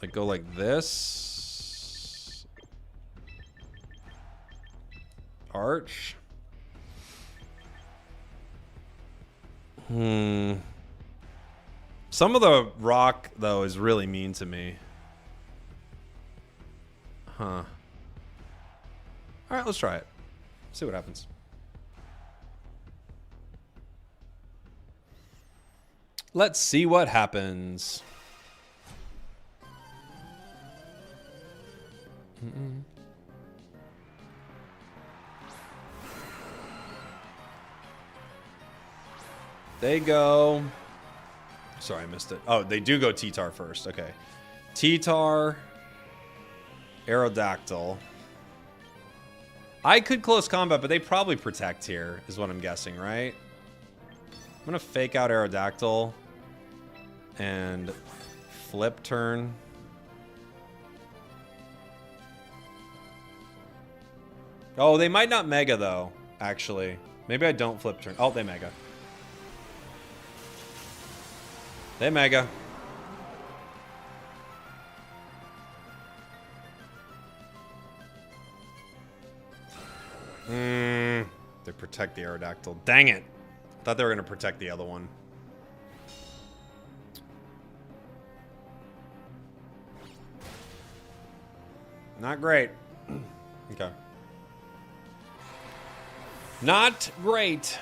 Like go like this? Arch? Some of the rock, though, is really mean to me. Huh. Alright, let's try it. See what happens. Let's see what happens. They go... Sorry, I missed it. Oh, they do go T-Tar first. Okay. T-Tar. Aerodactyl. I could close combat, but they probably protect here, is what I'm guessing, right? I'm going to fake out Aerodactyl. And flip turn. Oh, they might not Mega, though, actually. Maybe I don't flip turn. Oh, they Mega. They Mega. They protect the Aerodactyl. Dang it. Thought they were going to protect the other one. Not great. Okay. Not great.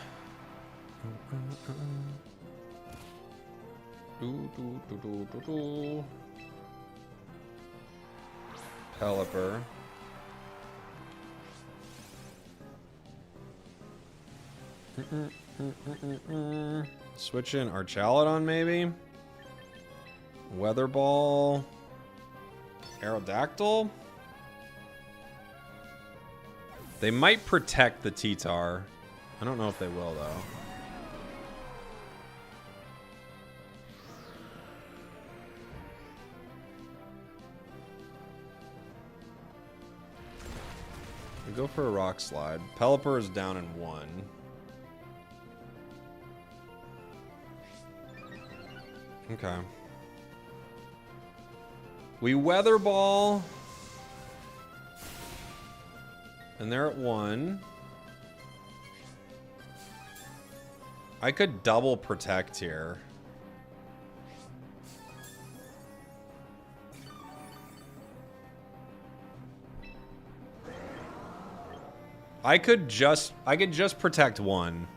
Pelipper. Switch in Archaludon, maybe? Weather Ball. Aerodactyl? They might protect the T-Tar. I don't know if they will, though. We go for a Rock Slide. Pelipper is down in 1. Okay. We Weather Ball. And they're at 1. I could double protect here. I could just protect one.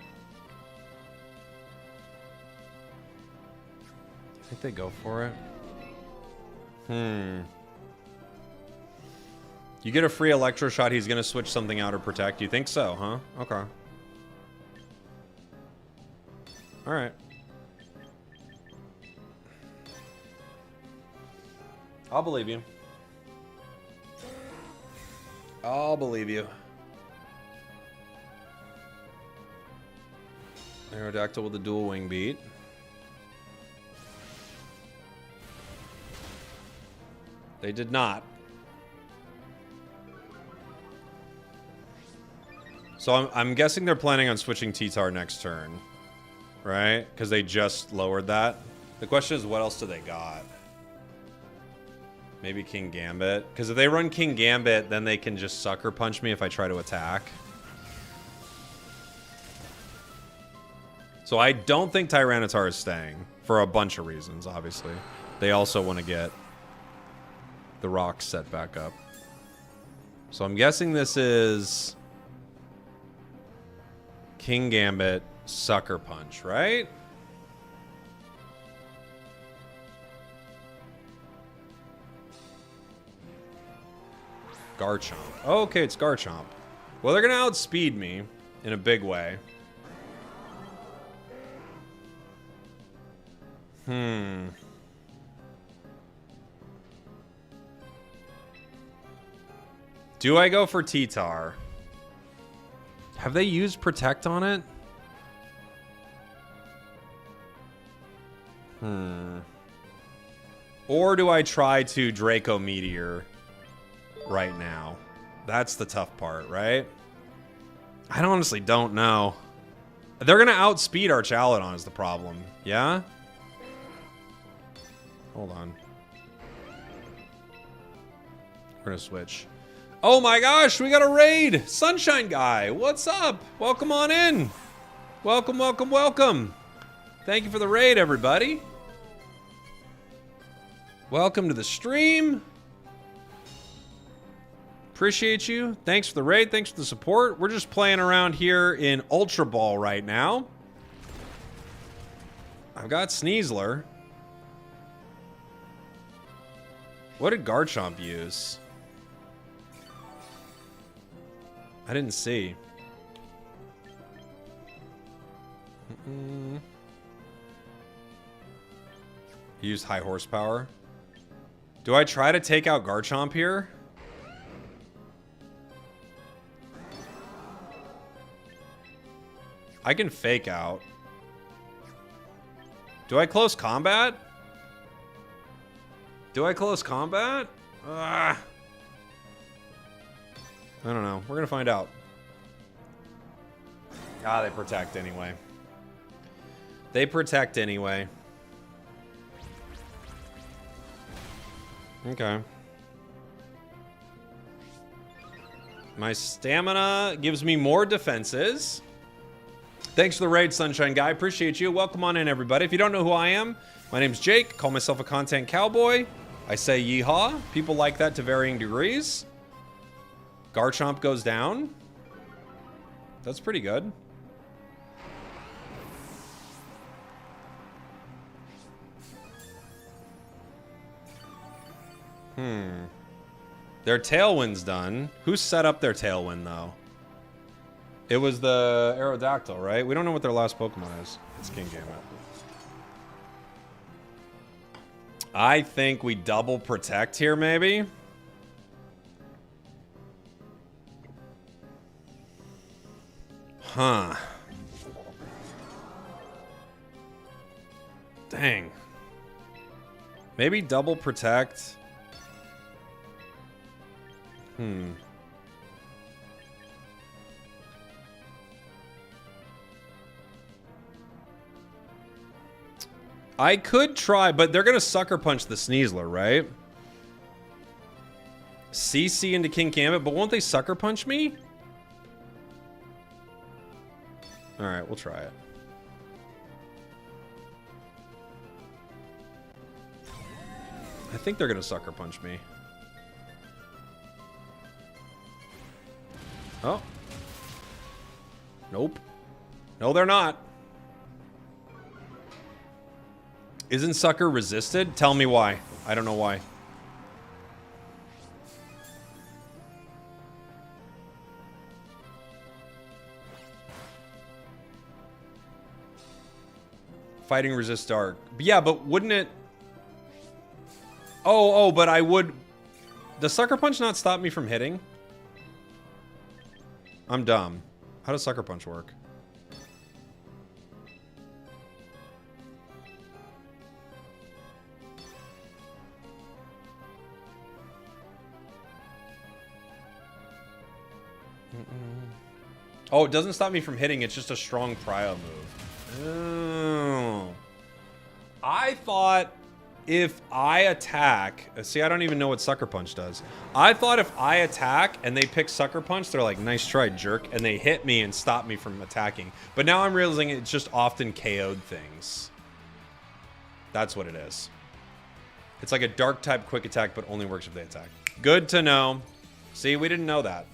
I think they go for it. You get a free Electro Shot, he's gonna switch something out or protect. You think so, huh? Okay. Alright. I'll believe you. I'll believe you. Aerodactyl with a dual wing beat. They did not. So I'm guessing they're planning on switching T-Tar next turn. Right? Because they just lowered that. The question is, what else do they got? Maybe King Gambit. Because if they run King Gambit, then they can just Sucker Punch me if I try to attack. So I don't think Tyranitar is staying. For a bunch of reasons, obviously. They also want to get the rocks set back up. So I'm guessing this is King Gambit, Sucker Punch, right? Garchomp. Oh, okay, it's Garchomp. Well, they're going to outspeed me in a big way. Do I go for T-Tar? Have they used Protect on it? Or do I try to Draco Meteor right now? That's the tough part, right? I honestly don't know. They're going to outspeed our Chaladon is the problem. Yeah? Hold on. We're going to switch. Oh my gosh, we got a raid! Sunshine Guy, what's up? Welcome on in. Welcome, welcome, welcome. Thank you for the raid, everybody. Welcome to the stream. Appreciate you. Thanks for the raid. Thanks for the support. We're just playing around here in Ultra Ball right now. I've got Sneasler. What did Garchomp use? I didn't see. He used high horsepower. Do I try to take out Garchomp here? I can fake out. Do I close combat? Do I close combat? I don't know. We're gonna find out. Ah, they protect anyway. They protect anyway. Okay. My stamina gives me more defenses. Thanks for the raid, Sunshine Guy. Appreciate you. Welcome on in, everybody. If you don't know who I am, my name's Jake. Call myself a content cowboy. I say yeehaw. People like that to varying degrees. Garchomp goes down. That's pretty good. Their Tailwind's done. Who set up their Tailwind, though? It was the Aerodactyl, right? We don't know what their last Pokemon is. It's King Gambit. I think we double protect here, maybe. Huh. Dang. Maybe double protect. I could try, but they're going to Sucker Punch the Sneasler, right? CC into King Gambit, but won't they Sucker Punch me? Alright, we'll try it. I think they're going to Sucker Punch me. Oh. Nope. No, they're not. Isn't Sucker resisted? Tell me why. I don't know why. Fighting resist dark. But yeah, but wouldn't it... Oh, but I would... Does Sucker Punch not stop me from hitting? I'm dumb. How does Sucker Punch work? Oh, it doesn't stop me from hitting. It's just a strong prio move. Oh. I thought if I attack... See, I don't even know what Sucker Punch does. I thought if I attack and they pick Sucker Punch, they're like, nice try, jerk. And they hit me and stop me from attacking. But now I'm realizing it's just often KO'd things. That's what it is. It's like a dark type quick attack, but only works if they attack. Good to know. See, we didn't know that.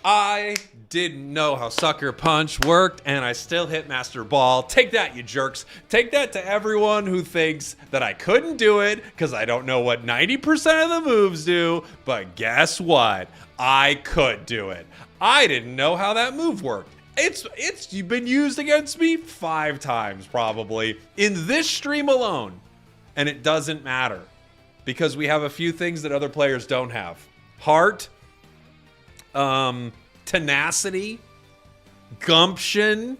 I didn't know how Sucker Punch worked, and I still hit Master Ball. Take that, you jerks. Take that to everyone who thinks that I couldn't do it because I don't know what 90% of the moves do. But guess what? I could do it. I didn't know how that move worked. It's been used against me 5 times probably in this stream alone, and it doesn't matter because we have a few things that other players don't have. Heart. Tenacity, gumption,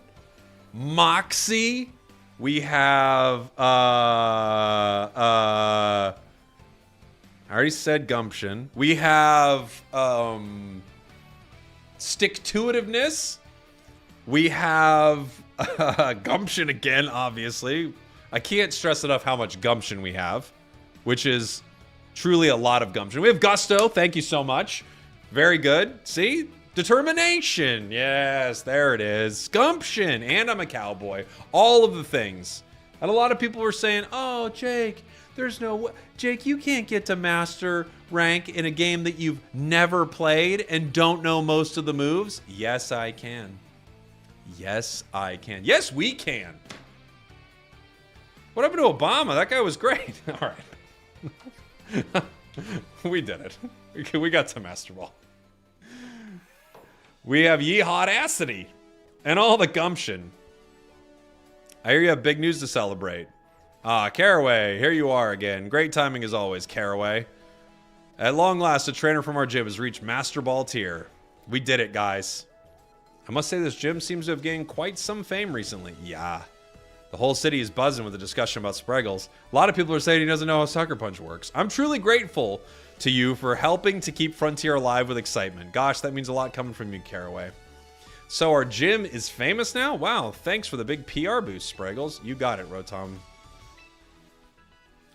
moxie. We have, I already said gumption. We have, stick-to-itiveness. We have, gumption again, obviously. I can't stress enough how much gumption we have, which is truly a lot of gumption. We have gusto. Thank you so much. Very good. See? Determination. Yes, there it is. Gumption. And I'm a cowboy. All of the things. And a lot of people were saying, oh, Jake, there's no way. Jake, you can't get to master rank in a game that you've never played and don't know most of the moves. Yes, I can. Yes, I can. Yes, we can. What happened to Obama? That guy was great. All right. We did it. We got to Master Ball. We have Yeehaw-dacity and all the gumption. I hear you have big news to celebrate. Ah, Caraway, here you are again. Great timing as always, Caraway. At long last, a trainer from our gym has reached Master Ball tier. We did it, guys. I must say this gym seems to have gained quite some fame recently. Yeah. The whole city is buzzing with the discussion about spragels. A lot of people are saying he doesn't know how Sucker Punch works. I'm truly grateful to you for helping to keep Frontier alive with excitement. Gosh, that means a lot coming from you, Caraway. So our gym is famous now? Wow, thanks for the big PR boost, Spragels. You got it, Rotom.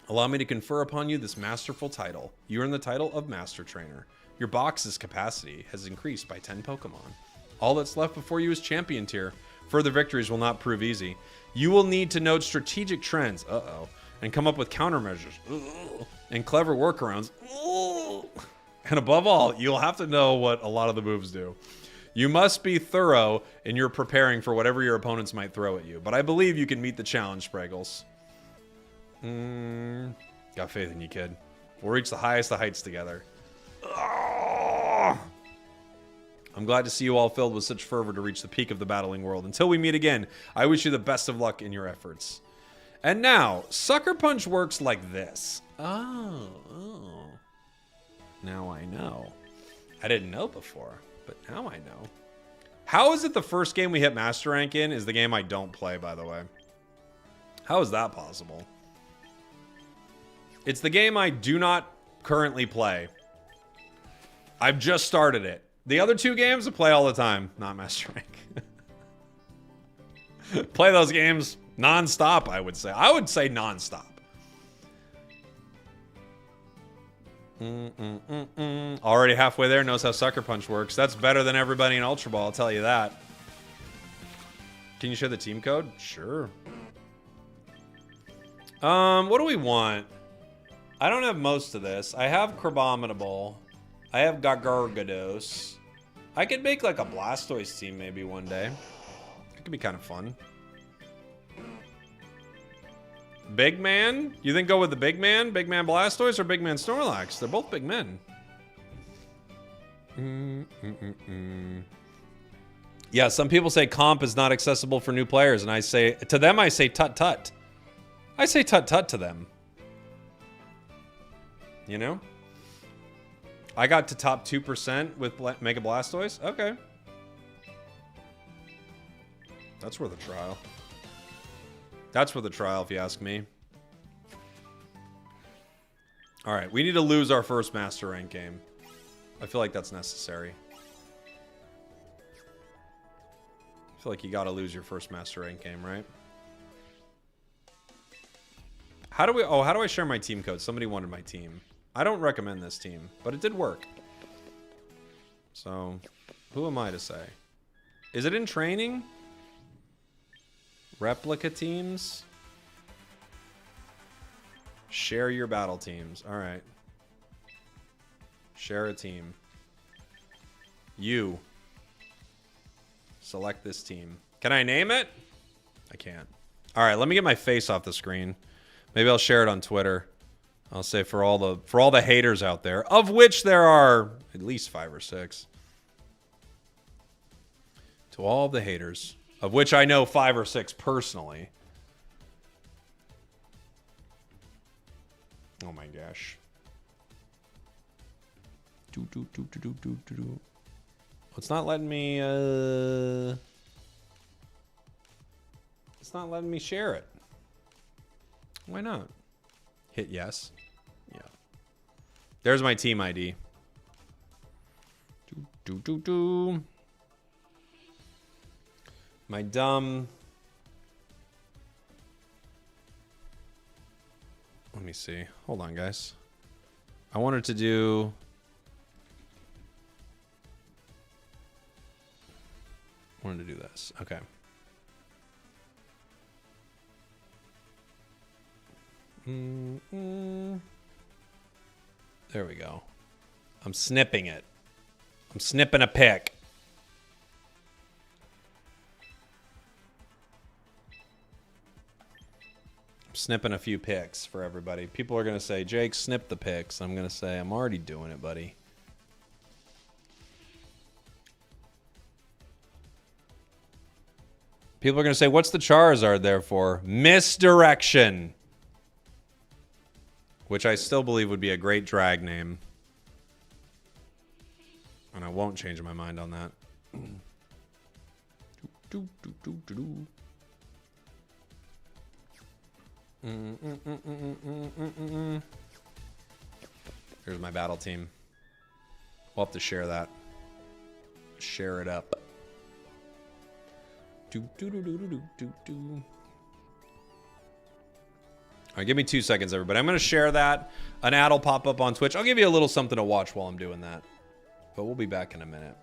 Allow me to confer upon you this masterful title. You earn the title of Master Trainer. Your box's capacity has increased by 10 Pokemon. All that's left before you is Champion tier. Further victories will not prove easy. You will need to note strategic trends, and come up with countermeasures, and clever workarounds, and above all, you'll have to know what a lot of the moves do. You must be thorough in your preparing for whatever your opponents might throw at you, but I believe you can meet the challenge, Spragels. Got faith in you, kid. We'll reach the highest of heights together. I'm glad to see you all filled with such fervor to reach the peak of the battling world. Until we meet again, I wish you the best of luck in your efforts. And now, Sucker Punch works like this. Oh. Now I know. I didn't know before, but now I know. How is it the first game we hit Master Rank in is the game I don't play, by the way? How is that possible? It's the game I do not currently play. I've just started it. The other 2 games I play all the time, not Master Rank. Play those games non-stop, I would say. I would say non-stop. Already halfway there, knows how Sucker Punch works. That's better than everybody in Ultra Ball, I'll tell you that. Can you share the team code? Sure. What do we want? I don't have most of this. I have Crabominable. I have Gyarados. I could make like a Blastoise team maybe one day. It could be kind of fun. Big man? You think go with the big man? Big man Blastoise or big man Snorlax? They're both big men. Yeah, some people say comp is not accessible for new players, and I say, to them I say tut tut. I say tut tut to them. You know? I got to top 2% with Mega Blastoise? Okay. That's worth a trial. That's worth a trial, if you ask me. Alright, we need to lose our first Master Rank game. I feel like that's necessary. I feel like you gotta lose your first Master Rank game, right? How do I share my team code? Somebody wanted my team. I don't recommend this team, but it did work. So, who am I to say? Is it in training? Replica teams? Share your battle teams. Alright. Share a team. You. Select this team. Can I name it? I can't. Alright, let me get my face off the screen. Maybe I'll share it on Twitter. I'll say for all the haters out there, of which there are at least 5 or 6. To all the haters, of which I know 5 or 6 personally. Oh my gosh. It's not letting me it's not letting me share it. Why not? Hit yes. Yeah. There's my team ID. My dumb... Let me see. Hold on, guys. I wanted to do... I wanted to do this. Okay. There we go. I'm snipping it. I'm snipping a pic. I'm snipping a few pics for everybody. People are going to say, Jake, snip the pics. I'm going to say, I'm already doing it, buddy. People are going to say, what's the Charizard there for? Misdirection. Which I still believe would be a great drag name. And I won't change my mind on that. Here's my battle team. We'll have to share that. Share it up. All right, give me 2 seconds, everybody. I'm going to share that. An ad will pop up on Twitch. I'll give you a little something to watch while I'm doing that. But we'll be back in a minute.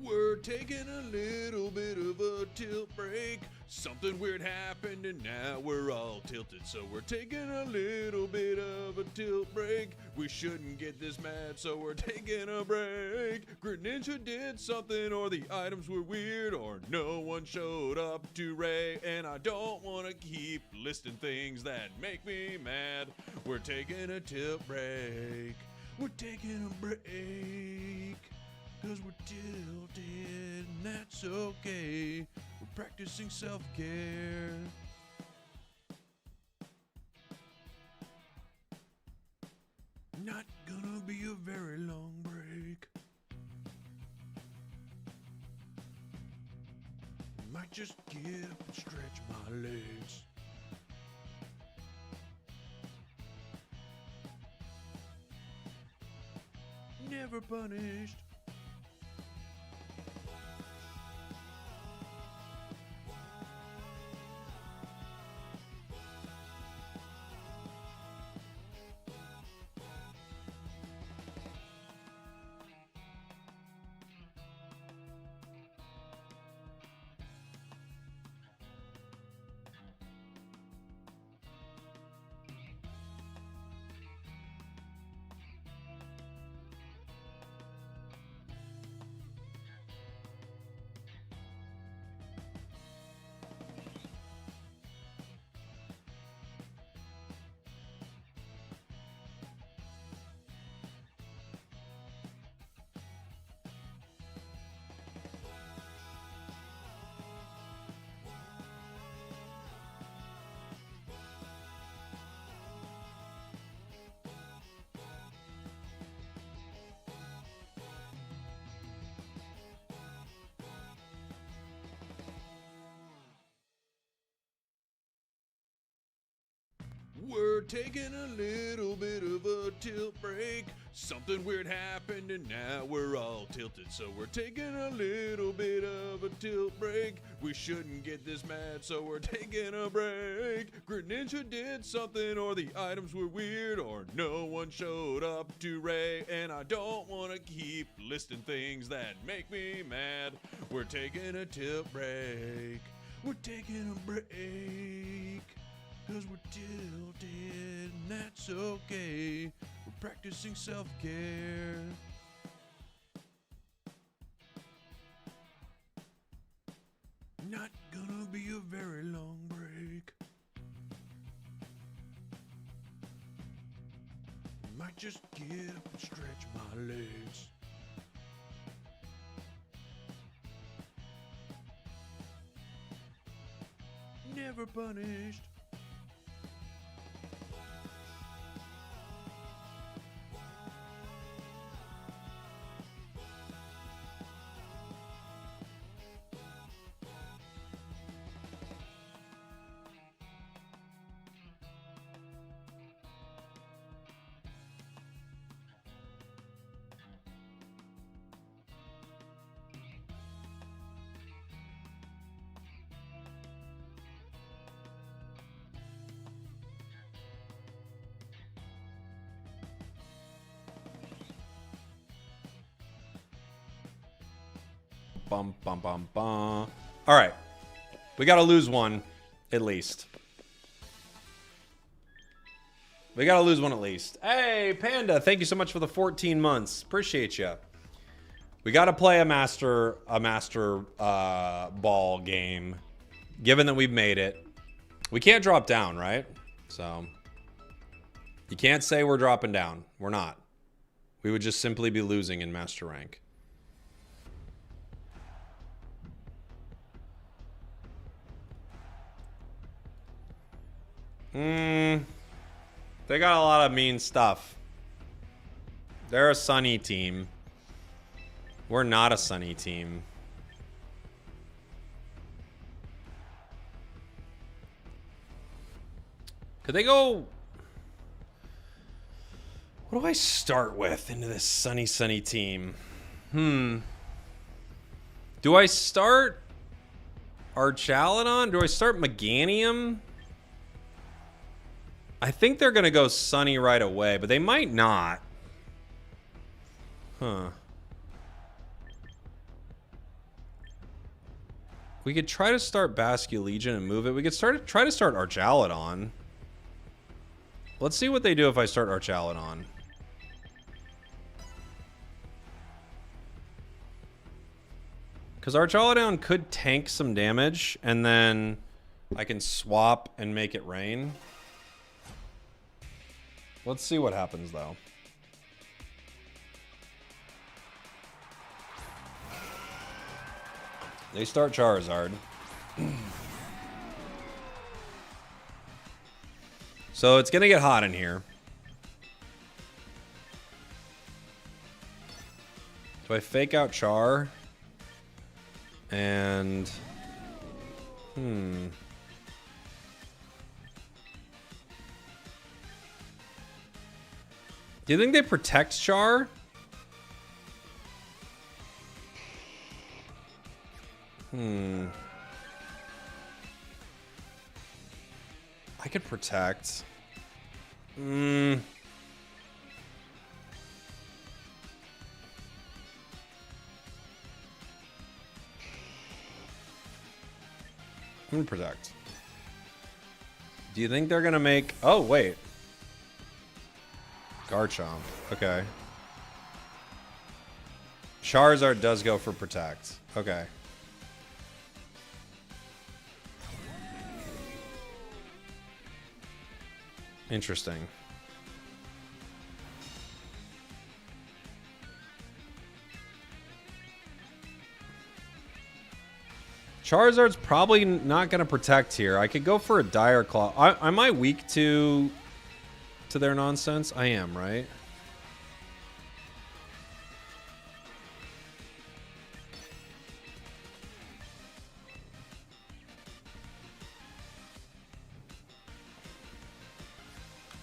We're taking a little bit of a tilt break. Something weird happened and now we're all tilted. So we're taking a little bit of a tilt break. We shouldn't get this mad, so we're taking a break. Greninja did something, or the items were weird, or no one showed up to Ray. And I don't want to keep listing things that make me mad. We're taking a tilt break. We're taking a break. Cause we're tilted, and that's okay. We're practicing self-care. Not gonna be a very long break. Might just get up and stretch my legs. Never punished. We're taking a little bit of a tilt break. Something weird happened and now we're all tilted. So we're taking a little bit of a tilt break. We shouldn't get this mad, so we're taking a break. Greninja did something, or the items were weird, or no one showed up to Ray. And I don't want to keep listing things that make me mad. We're taking a tilt break. We're taking a break. 'Cause we're tilted, and that's okay. We're practicing self-care. Not gonna be a very long break. Might just get up and stretch my legs. Never punished. Bum, bum, bum, bum. All right. We got to lose one, at least. We got to lose one at least. Hey, Panda, thank you so much for the 14 months. Appreciate you. We got to play a master ball game, given that we've made it. We can't drop down, right? So you can't say we're dropping down. We're not. We would just simply be losing in master rank. They got a lot of mean stuff. They're a sunny team. We're not a sunny team. Could they go... What do I start with into this sunny team? Do I start Archaludon? Do I start Meganium? I think they're going to go sunny right away, but they might not. Huh. We could try to start Basculegion and move it. We could try to start Archaludon. Let's see what they do if I start Archaludon. Because Archaludon could tank some damage, and then I can swap and make it rain. Let's see what happens, though. They start Charizard. So it's going to get hot in here. Do I fake out Char? And... Do you think they protect Char? I could protect. I'm gonna protect. Do you think they're gonna make... Oh, wait. Garchomp. Okay. Charizard does go for protect. Okay. Interesting. Charizard's probably not going to protect here. I could go for a Dire Claw. Am I weak to their nonsense? I am, right?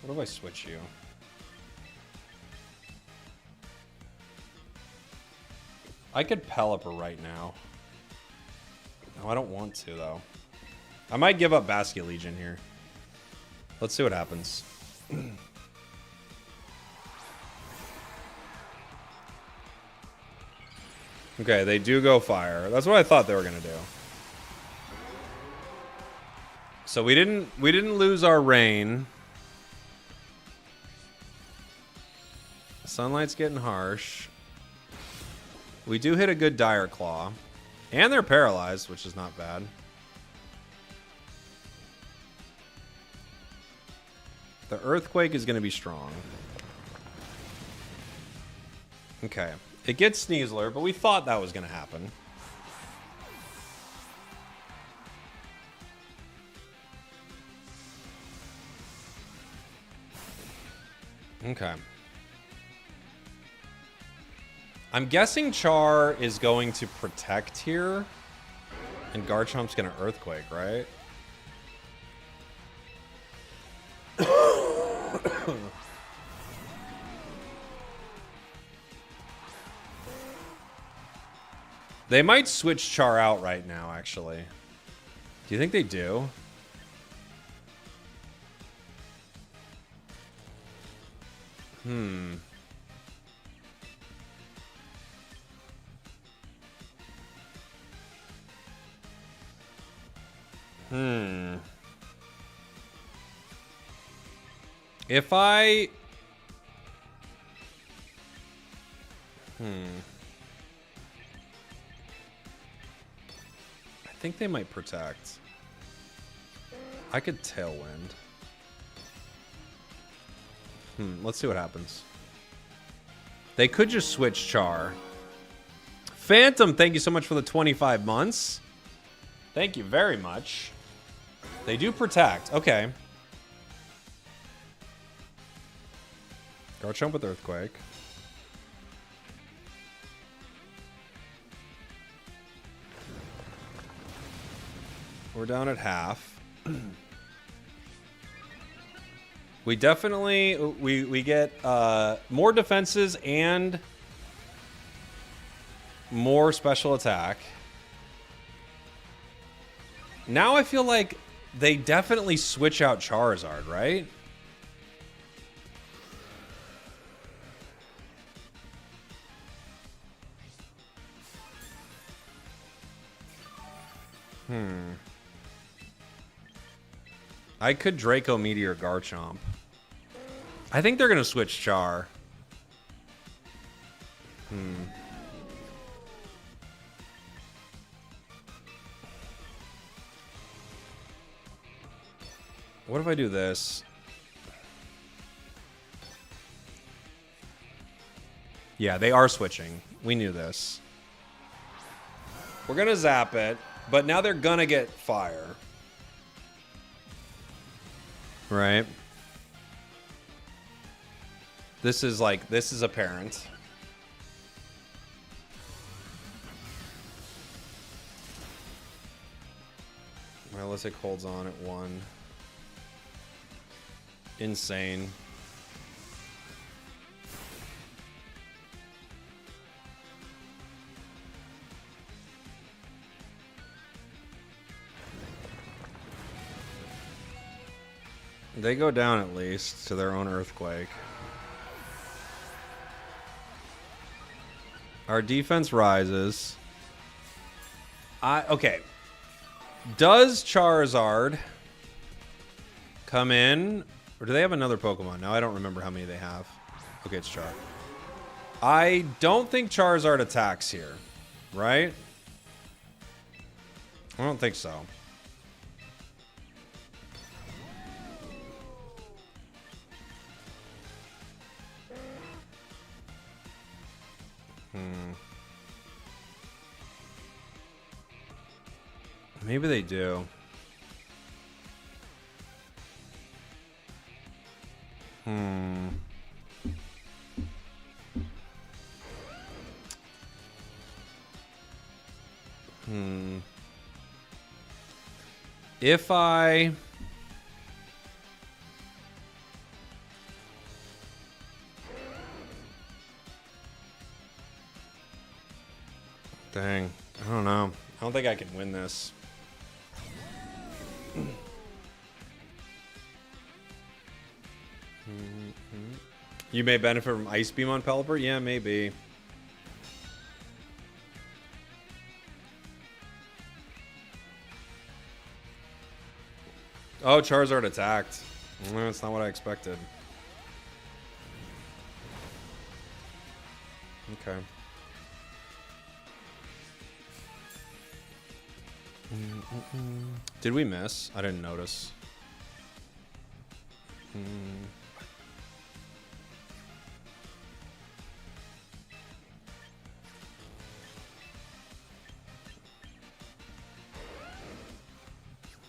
What if I switch you? I could Pelipper right now. No, I don't want to, though. I might give up Basket Legion here. Let's see what happens. Okay, they do go fire. That's what I thought they were gonna do. So we didn't lose our rain. Sunlight's getting harsh. We do hit a good Dire Claw. And they're paralyzed, which is not bad. The Earthquake is going to be strong. Okay. It gets Sneasler, but we thought that was going to happen. Okay. I'm guessing Char is going to protect here. And Garchomp's going to Earthquake, right? They might switch Char out right now, actually. Do you think they do? If I... I think they might protect. I could Tailwind. Let's see what happens. They could just switch Char. Phantom, thank you so much for the 25 months. Thank you very much. They do protect. Okay. Garchomp with Earthquake. We're down at half. We definitely we get more defenses and more special attack. Now I feel like they definitely switch out Charizard, right? I could Draco Meteor Garchomp. I think they're going to switch Char. What if I do this? Yeah, they are switching. We knew this. We're going to zap it, but now they're going to get fire. Right? This is like, this is apparent. Realistic holds on at 1. Insane. They go down at least to their own Earthquake. Our defense rises. Okay. Does Charizard come in? Or do they have another Pokemon? Now I don't remember how many they have. Okay, it's Char. I don't think Charizard attacks here. Right? I don't think so. Maybe they do. If I... Dang. I don't know. I don't think I can win this. You may benefit from Ice Beam on Pelipper? Yeah, maybe. Oh, Charizard attacked. That's not what I expected. Okay. Did we miss? I didn't notice.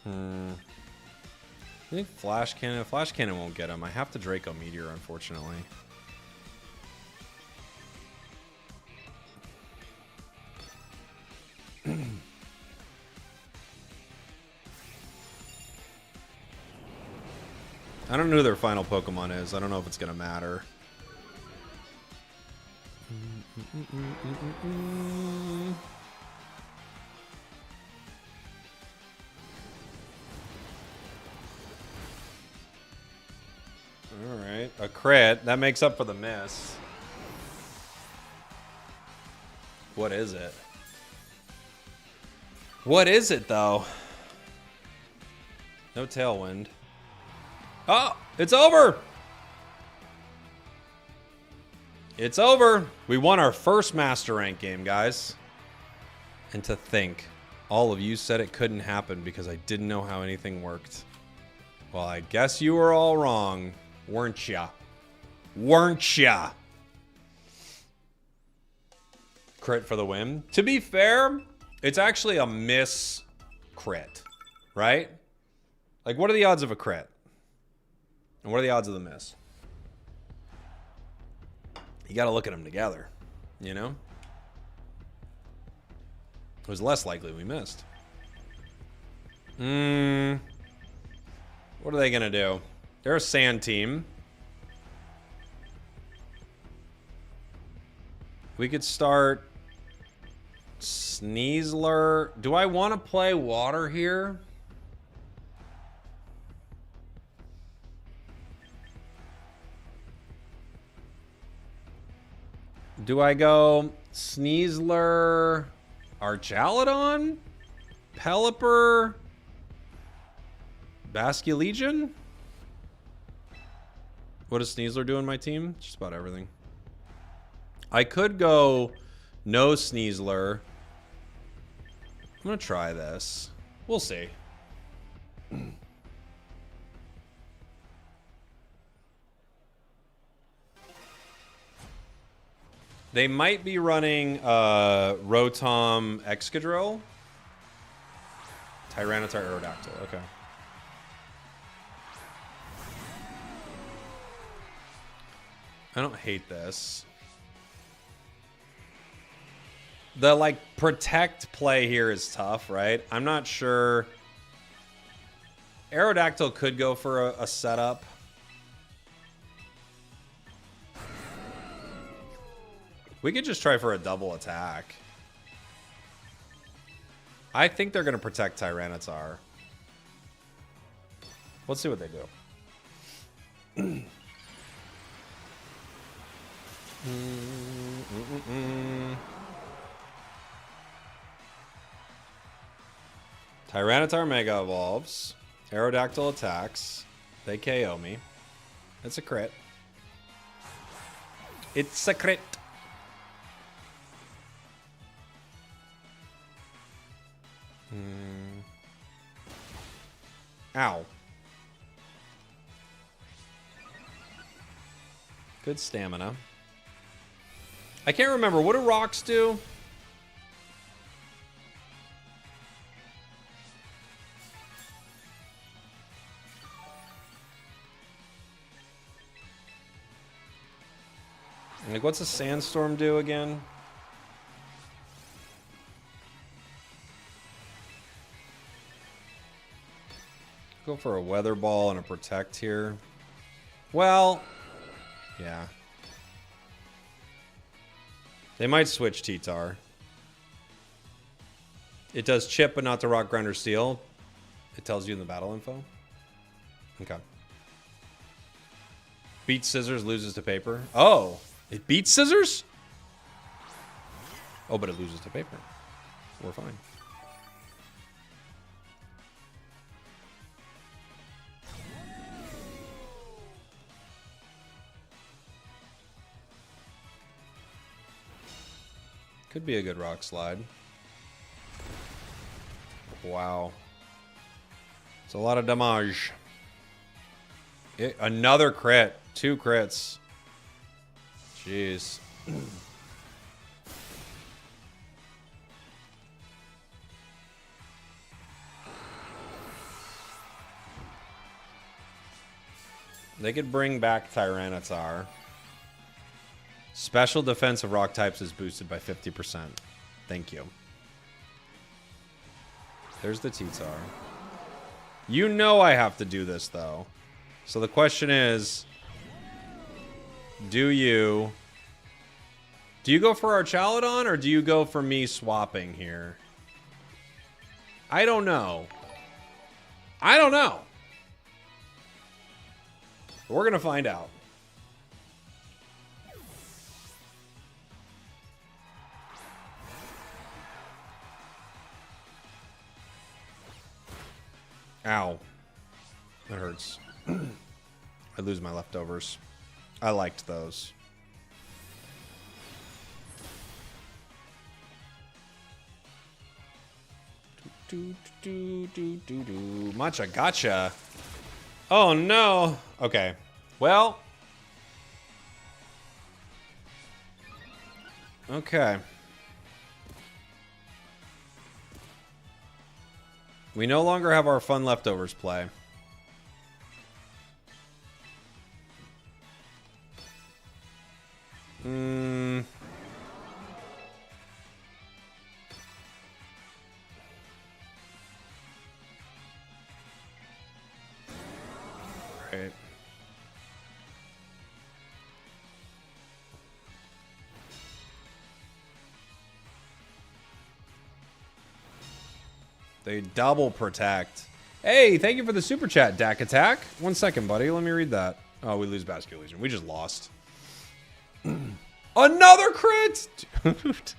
I think Flash Cannon. Flash Cannon won't get him. I have to Draco Meteor, unfortunately. I don't know who their final Pokemon is. I don't know if it's going to matter. Alright, a crit. That makes up for the miss. What is it? What is it, though? No Tailwind. Oh, it's over! It's over! We won our first Master Rank game, guys. And to think, all of you said it couldn't happen because I didn't know how anything worked. Well, I guess you were all wrong, weren't ya? Weren't ya? Crit for the win. To be fair, it's actually a miss crit, right? Like, what are the odds of a crit? And what are the odds of the miss? You got to look at them together, you know? It was less likely we missed. What are they going to do? They're a sand team. We could start Sneasler. Do I want to play water here? Do I go Sneasler, Archaludon, Pelipper, Basculegion? What does Sneasler do in my team? Just about everything. I could go no Sneasler. I'm going to try this. We'll see. They might be running Rotom Excadrill. Tyranitar Aerodactyl. Okay. I don't hate this. The, like, protect play here is tough, right? I'm not sure. Aerodactyl could go for a setup. We could just try for a double attack. I think they're going to protect Tyranitar. Let's see what they do. Tyranitar Mega Evolves. Aerodactyl attacks. They KO me. It's a crit. It's a crit. Ow. Good stamina. I can't remember. What do rocks do? Like, what's a sandstorm do again? Go for a weather ball and a protect here. Well, yeah. They might switch T-Tar. It does chip, but not the rock, grind, or steel. It tells you in the battle info. Okay. Beats scissors, loses to paper. Oh, it beats scissors? Oh, but it loses to paper. We're fine. Could be a good rock slide. Wow. It's a lot of damage. Another crit. 2 crits. Jeez. They could bring back Tyranitar. Special defense of rock types is boosted by 50%. Thank you. There's the T-Tar. You know I have to do this, though. So the question is, do you go for our Chaladon, or do you go for me swapping here? I don't know. I don't know. We're going to find out. Ow. That hurts. I lose my leftovers. I liked those. Matcha, gotcha. Oh no. Okay. Well. Okay. We no longer have our fun leftovers play. Right. They double protect. Hey, thank you for the super chat, Dak Attack. 1 second, buddy. Let me read that. Oh, we lose Vascular Legion. We just lost. Another crit! Dude.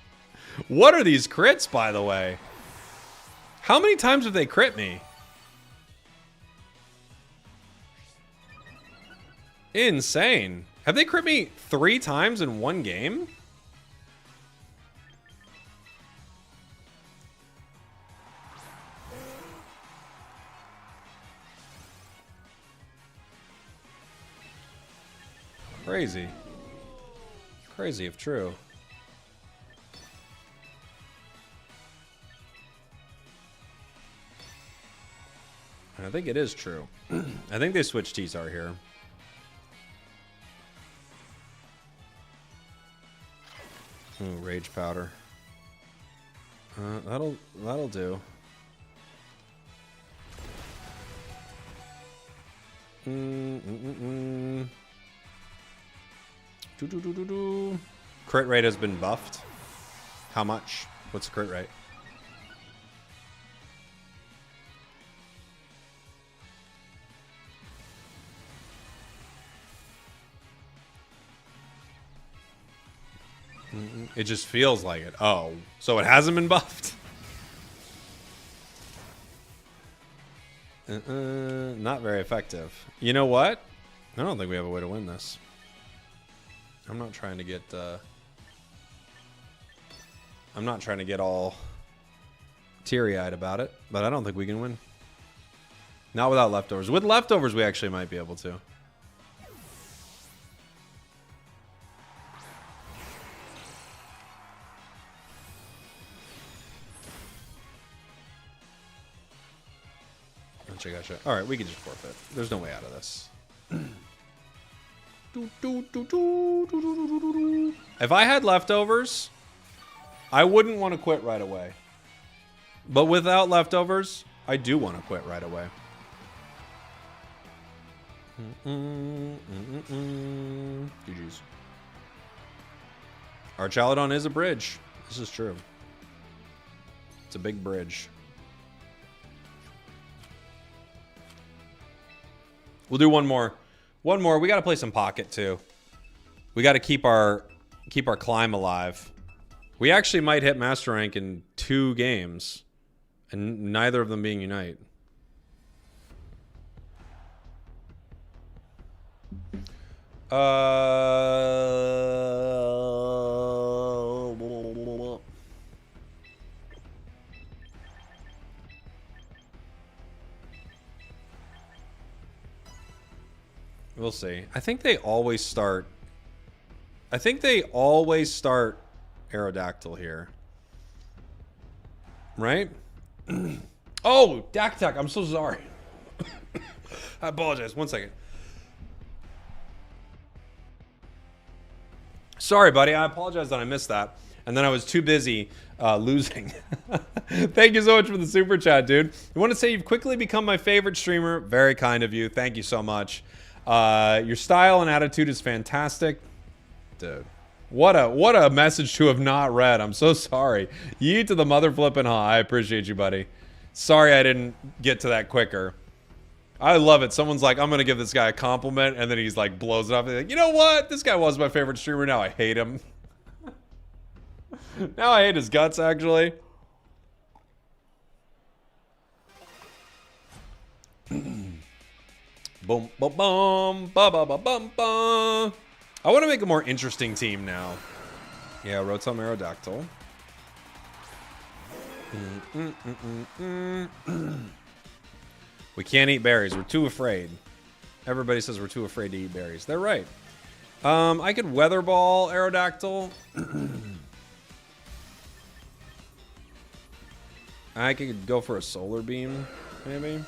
What are these crits, by the way? How many times have they crit me? Insane. Have they crit me 3 times in one game? Crazy. Crazy if true. I think it is true. I think they switched T-Star here. Ooh, Rage Powder. That'll do. Crit rate has been buffed. How much? What's the crit rate? It just feels like it. Oh, so it hasn't been buffed? Not very effective. You know what? I don't think we have a way to win this. I'm not trying to get I'm not trying to get all teary-eyed about it, but I don't think we can win. Not without leftovers. With leftovers, we actually might be able to. Gotcha. All right, we can just forfeit. There's no way out of this. If I had leftovers, I wouldn't want to quit right away. But without leftovers, I do want to quit right away. GG's. Our Chaladon is a bridge. This is true. It's a big bridge. We'll do one more. One more. We got to play some Pocket too. We got to keep our climb alive. We actually might hit Master Rank in 2 games, and neither of them being Unite. We'll see. I think they always start Aerodactyl here. Right? Oh, Dactac, I'm so sorry. I apologize. 1 second. Sorry, buddy. I apologize that I missed that. And then I was too busy losing. Thank you so much for the super chat, dude. I want to say you've quickly become my favorite streamer. Very kind of you. Thank you so much. Your style and attitude is fantastic. Dude. What a message to have not read. I'm so sorry. Yee to the mother flippin' ha. I appreciate you, buddy. Sorry I didn't get to that quicker. I love it. Someone's like, I'm going to give this guy a compliment, and then he's like, blows it off. He's like, you know what? This guy was my favorite streamer. Now I hate him. Now I hate his guts, actually. Boom, boom, boom, ba ba ba bum ba. I want to make a more interesting team now. Yeah, Rotom Aerodactyl. We can't eat berries. We're too afraid. Everybody says we're too afraid to eat berries. They're right. I could Weather Ball Aerodactyl. I could go for a Solar Beam, maybe.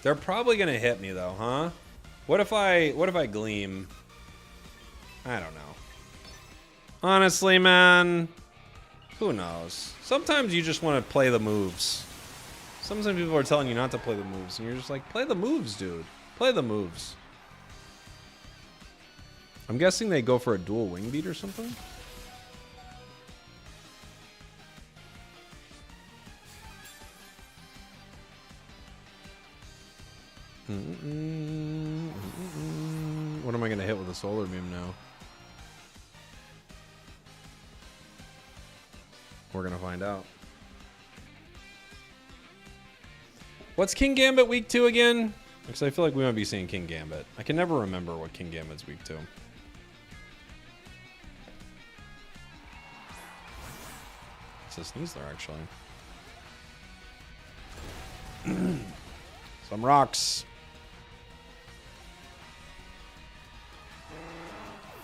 They're probably gonna hit me though, huh? What if I Gleam? I don't know. Honestly, man, who knows? Sometimes you just want to play the moves. Sometimes people are telling you not to play the moves, and you're just like, play the moves, dude. Play the moves. I'm guessing they go for a dual wing beat or something. What am I going to hit with a Solar Beam now? We're going to find out. What's King Gambit week 2 again? Because I feel like we might be seeing King Gambit. I can never remember what King Gambit's week 2. It's a Sneasler, actually. Some rocks.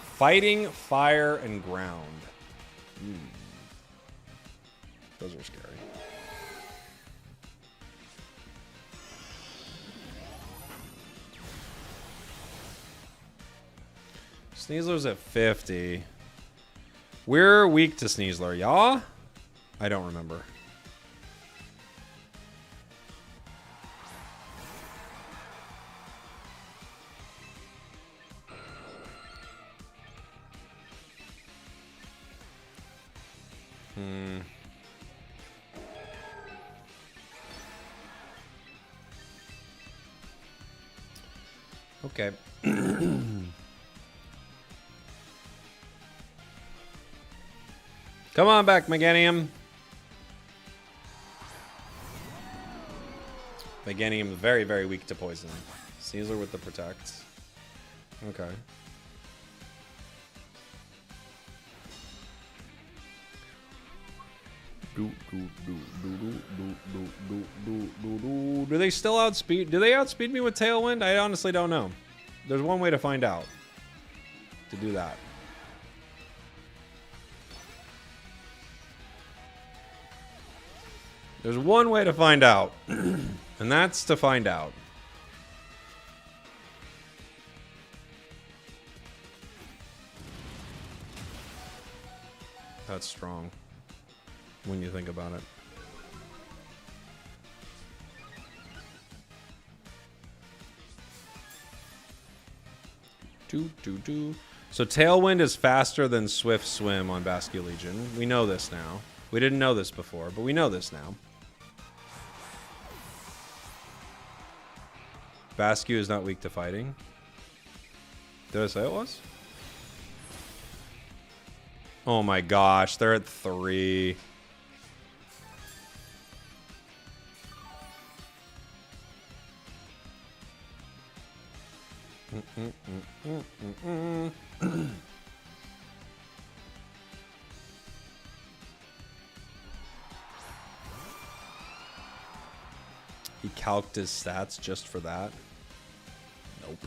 Fighting, fire, and ground. Those are scary. Sneasler's at 50. We're weak to Sneasler, y'all? I don't remember. Okay. Come on back, Meganium. Meganium is very, very weak to poison. Caesar with the protect. Okay. Do they still outspeed? Do they outspeed me with Tailwind? I honestly don't know. There's one way to find out. To do that. There's one way to find out. And that's to find out. That's strong. When you think about it. So Tailwind is faster than Swift Swim on Basculegion. We know this now. We didn't know this before, but we know this now. Bascu is not weak to fighting. Did I say it was? Oh my gosh, they're at 3. He calced his stats just for that? Nope.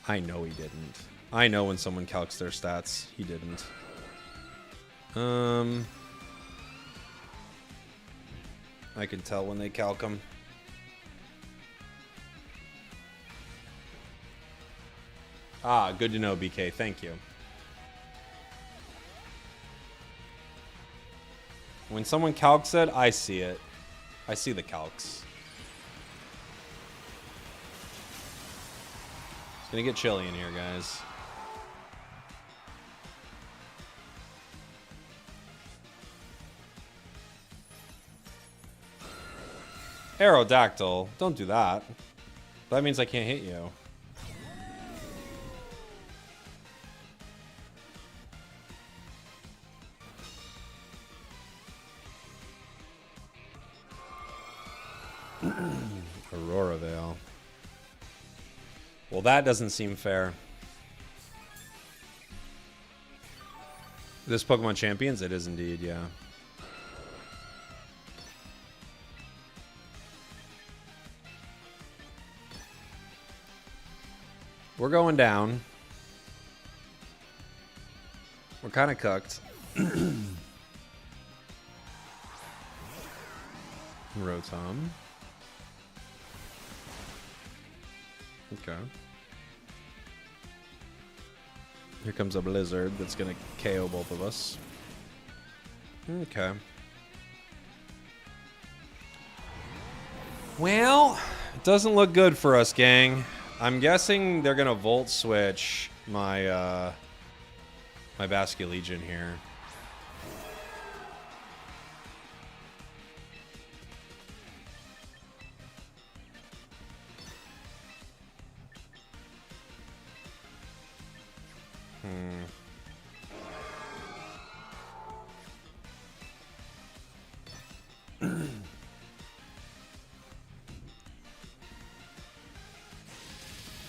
I know he didn't. I know when someone calcs their stats. He didn't. I can tell when they calc them. Ah, good to know, BK. Thank you. When someone calcs it, I see it. I see the calcs. It's gonna get chilly in here, guys. Aerodactyl. Don't do that. That means I can't hit you. Aurora Veil. Well, that doesn't seem fair. This Pokemon Champions? It is indeed, yeah. We're going down. We're kind of cooked. Rotom. Okay. Here comes a blizzard that's gonna KO both of us. Okay. Well, it doesn't look good for us, gang. I'm guessing they're gonna Volt Switch my my Basculegion here.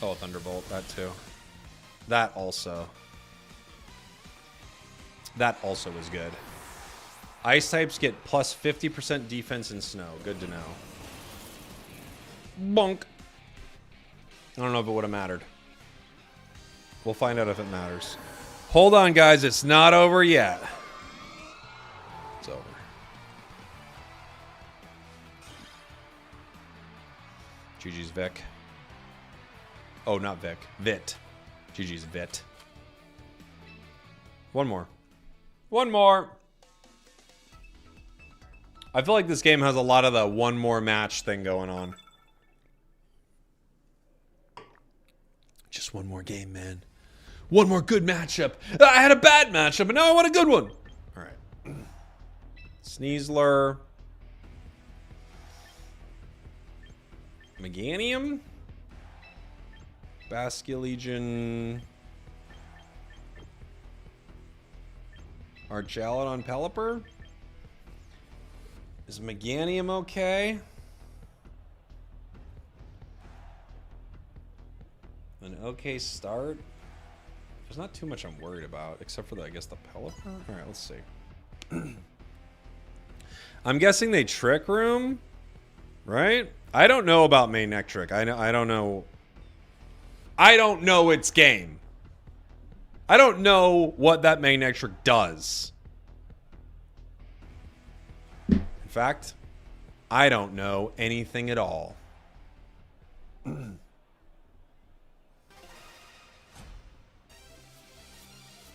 Oh, Thunderbolt, that too. That also is good. Ice types get plus 50% defense in snow. Good to know. Bonk. I don't know if it would have mattered. We'll find out if it matters. Hold on, guys. It's not over yet. It's over. GG's Vic. Oh, not Vic. Vit. GG's Vit. One more. One more. I feel like this game has a lot of the one more match thing going on. Just one more game, man. One more good matchup. I had a bad matchup, but now I want a good one. All right. Sneasler. Meganium. Basculegion. Archaludon Pelipper. Is Meganium okay? An okay start. There's not too much I'm worried about, except for, I guess, the Pelipper. All right, let's see. I'm guessing they Trick Room, right? I don't know about Manectric. I don't know. I don't know its game. I don't know what that Manectric does. In fact, I don't know anything at all.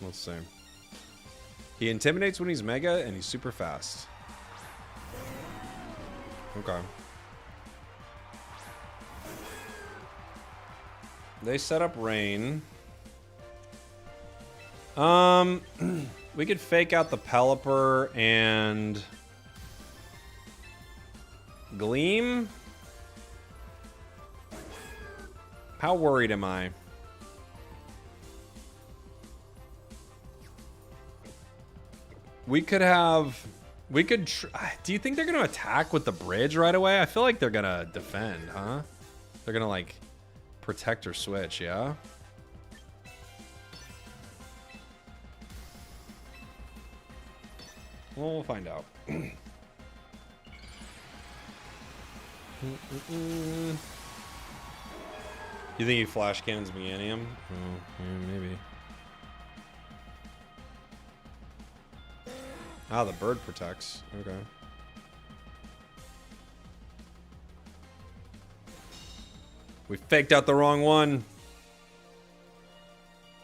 Let's see. He intimidates when he's mega, and he's super fast. Okay. They set up rain. We could fake out the Pelipper and Gleam. How worried am I? We could have... We could... Do you think they're going to attack with the bridge right away? I feel like they're going to defend, huh? They're going to, like, protect or switch, yeah? Well, we'll find out. You think he flash cannons Meganium? Oh, yeah, maybe. Ah, the bird protects. Okay. We faked out the wrong one.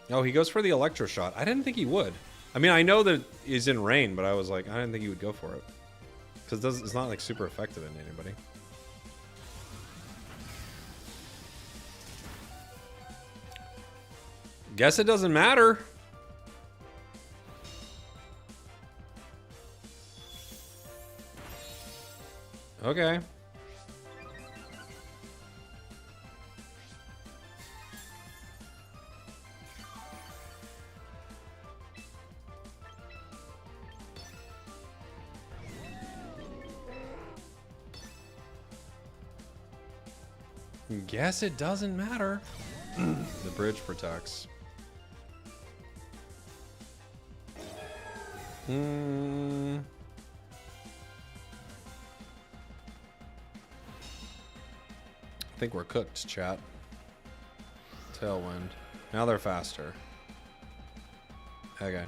Oh, he goes for the Electro Shot. I didn't think he would. I mean, I know that he's in rain, but I was like, I didn't think he would go for it. Because it's not like super effective in anybody. Guess it doesn't matter. Okay. Guess it doesn't matter. The bridge protects. I think we're cooked, chat. Tailwind. Now they're faster. Okay.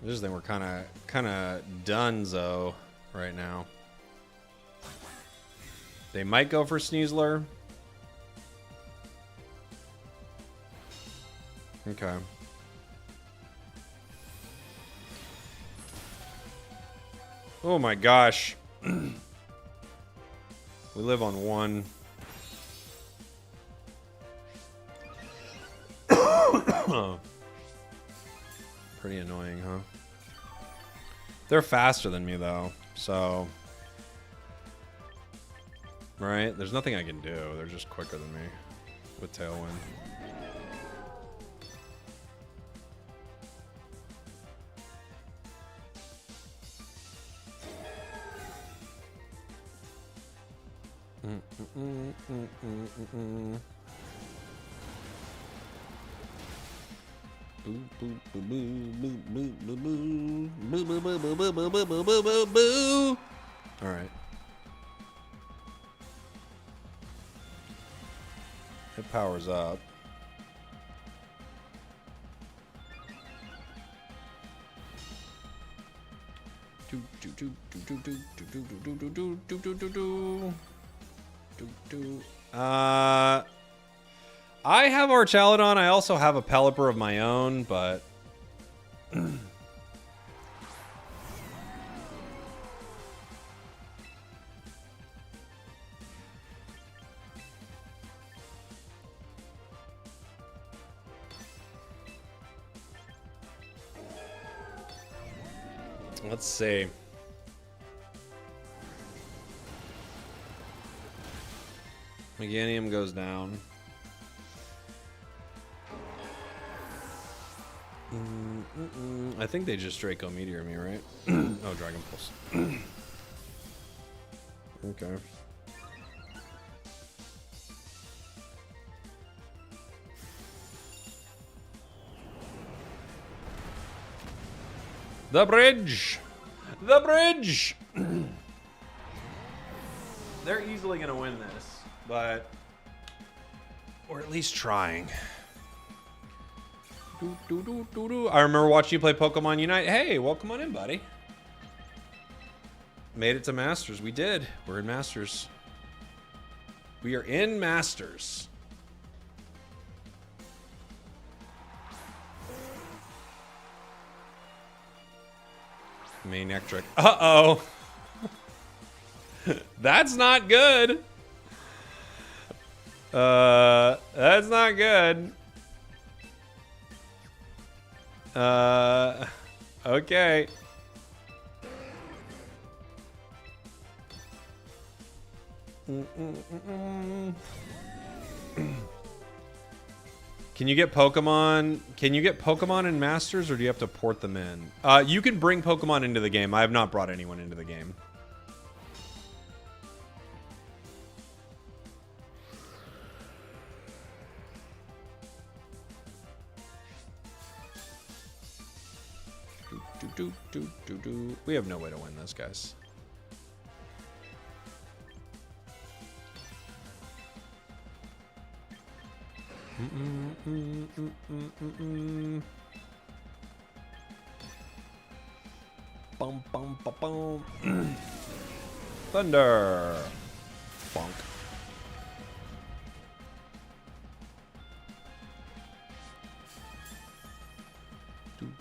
I just think we're kind of donezo right now. They might go for Sneasler. Okay. Oh my gosh. We live on one. Pretty annoying, huh? They're faster than me, though, so... Right? There's nothing I can do. They're just quicker than me with Tailwind. All right. It powers up. I have Archaludon. I also have a Pelipper of my own, but let's see. Meganium goes down. I think they just Draco Meteor me, right? Oh, Dragon Pulse. Okay. The bridge! The bridge! They're easily gonna win this, but... Or at least trying. I remember watching you play Pokemon Unite. Hey, welcome on in, buddy. Made it to Masters. We did. We're in Masters. We are in Masters. Maniac. Uh-oh. That's not good. That's not good. Okay. Can you get Pokemon? Can you get Pokemon in Masters, or do you have to port them in? You can bring Pokemon into the game. I have not brought anyone into the game. We have no way to win this, guys. Bum, bum, bum, bum. Thunder. Bonk.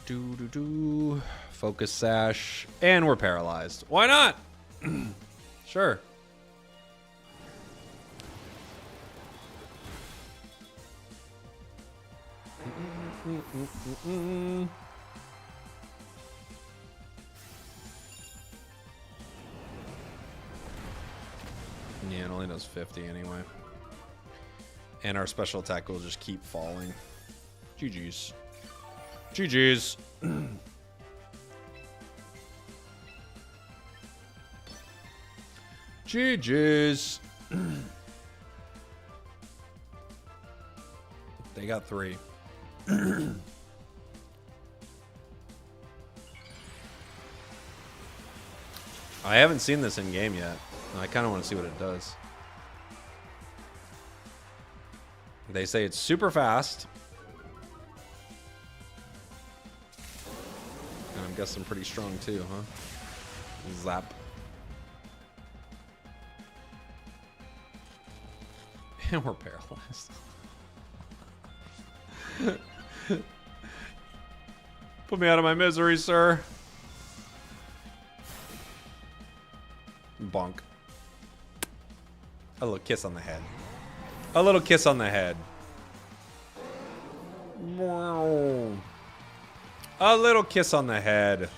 Do. Focus Sash. And we're paralyzed. Why not? Sure. Yeah, it only does 50 anyway. And our special attack will just keep falling. GG's. GG's. GG's. They got 3. I haven't seen this in game yet. I kind of want to see what it does. They say it's super fast. And I'm guessing pretty strong too, huh? Zap. And we're paralyzed. Put me out of my misery, sir. Bonk. A little kiss on the head. A little kiss on the head. A little kiss on the head.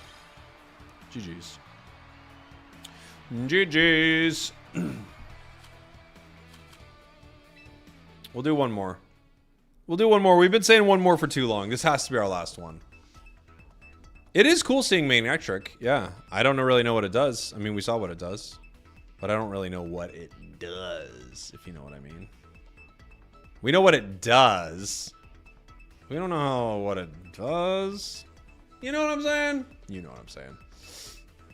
GG's. GG's. We'll do one more. We'll do one more. We've been saying one more for too long. This has to be our last one. It is cool seeing Maniac Trick. Yeah. I don't really know what it does. I mean, we saw what it does. But I don't really know what it does, if you know what I mean. We know what it does. We don't know what it does. You know what I'm saying? You know what I'm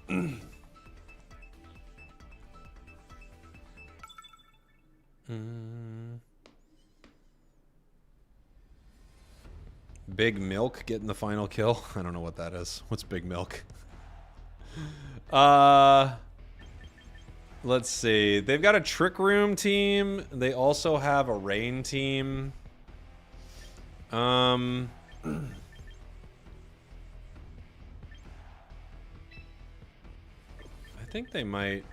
saying. Big Milk getting the final kill. I don't know what that is. What's Big Milk? Let's see. They've got a Trick Room team. They also have a Rain team. I think they might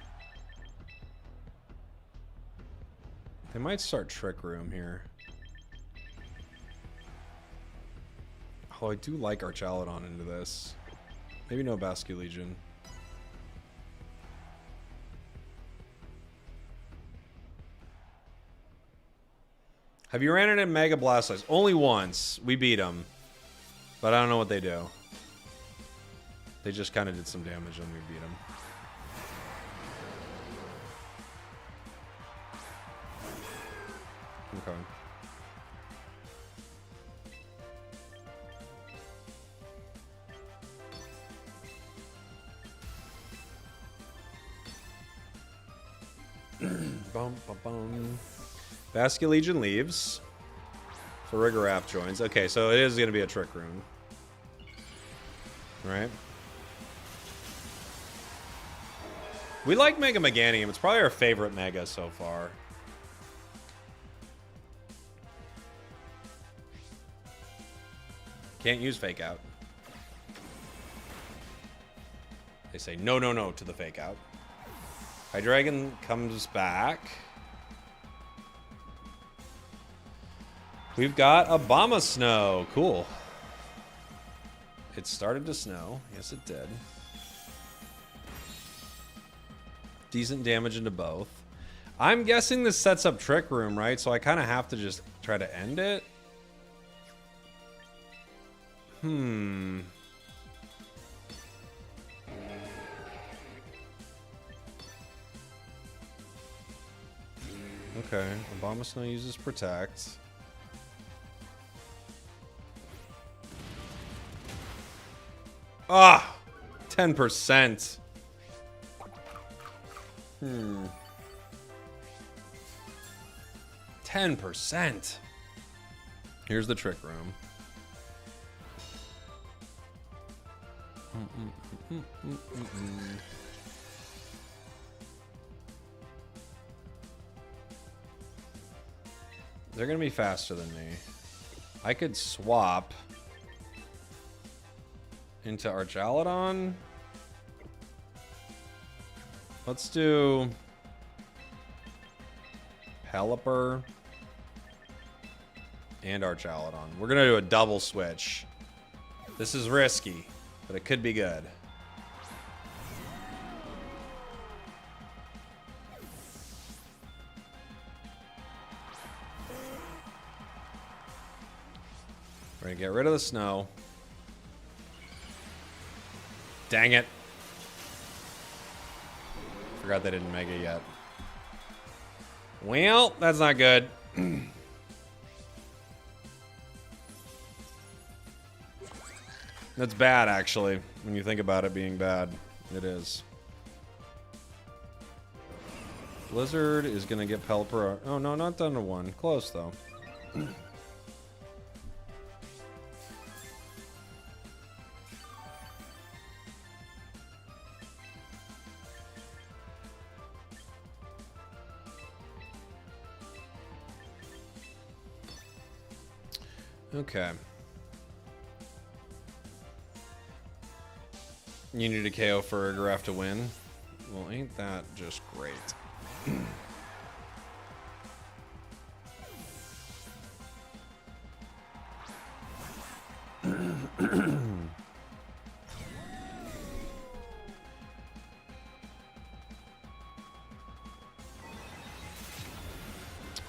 start Trick Room here. Oh, I do like Archaludon into this. Maybe no Basculegion. Have you ran into Mega Blastoise? Only once. We beat them. But I don't know what they do. They just kind of did some damage and we beat them. Okay. Bum, bum, bum. Basculegion leaves. Farigiraf joins. Okay, so it is going to be a Trick Room. Right? We like Mega Meganium. It's probably our favorite Mega so far. Can't use Fake Out. They say no, no, no to the fake out. Hydreigon comes back. We've got Abomasnow. Cool. It started to snow. Yes, it did. Decent damage into both. I'm guessing this sets up Trick Room, right? So I kind of have to just try to end it. Okay, Abomasnow uses Protect. Ah! 10%. 10%. Here's the Trick Room. They're gonna be faster than me. I could swap into Archaludon. Let's do Pelipper and Archaludon. We're gonna do a double switch. This is risky, but it could be good. We're gonna get rid of the snow. Dang it. Forgot they didn't mega yet. Well, that's not good. That's bad, actually. When you think about it being bad, it is. Blizzard is gonna get Pelipper. Oh no, not down to 1. Close though. Okay. You need a KO for a Graph to win? Well, ain't that just great?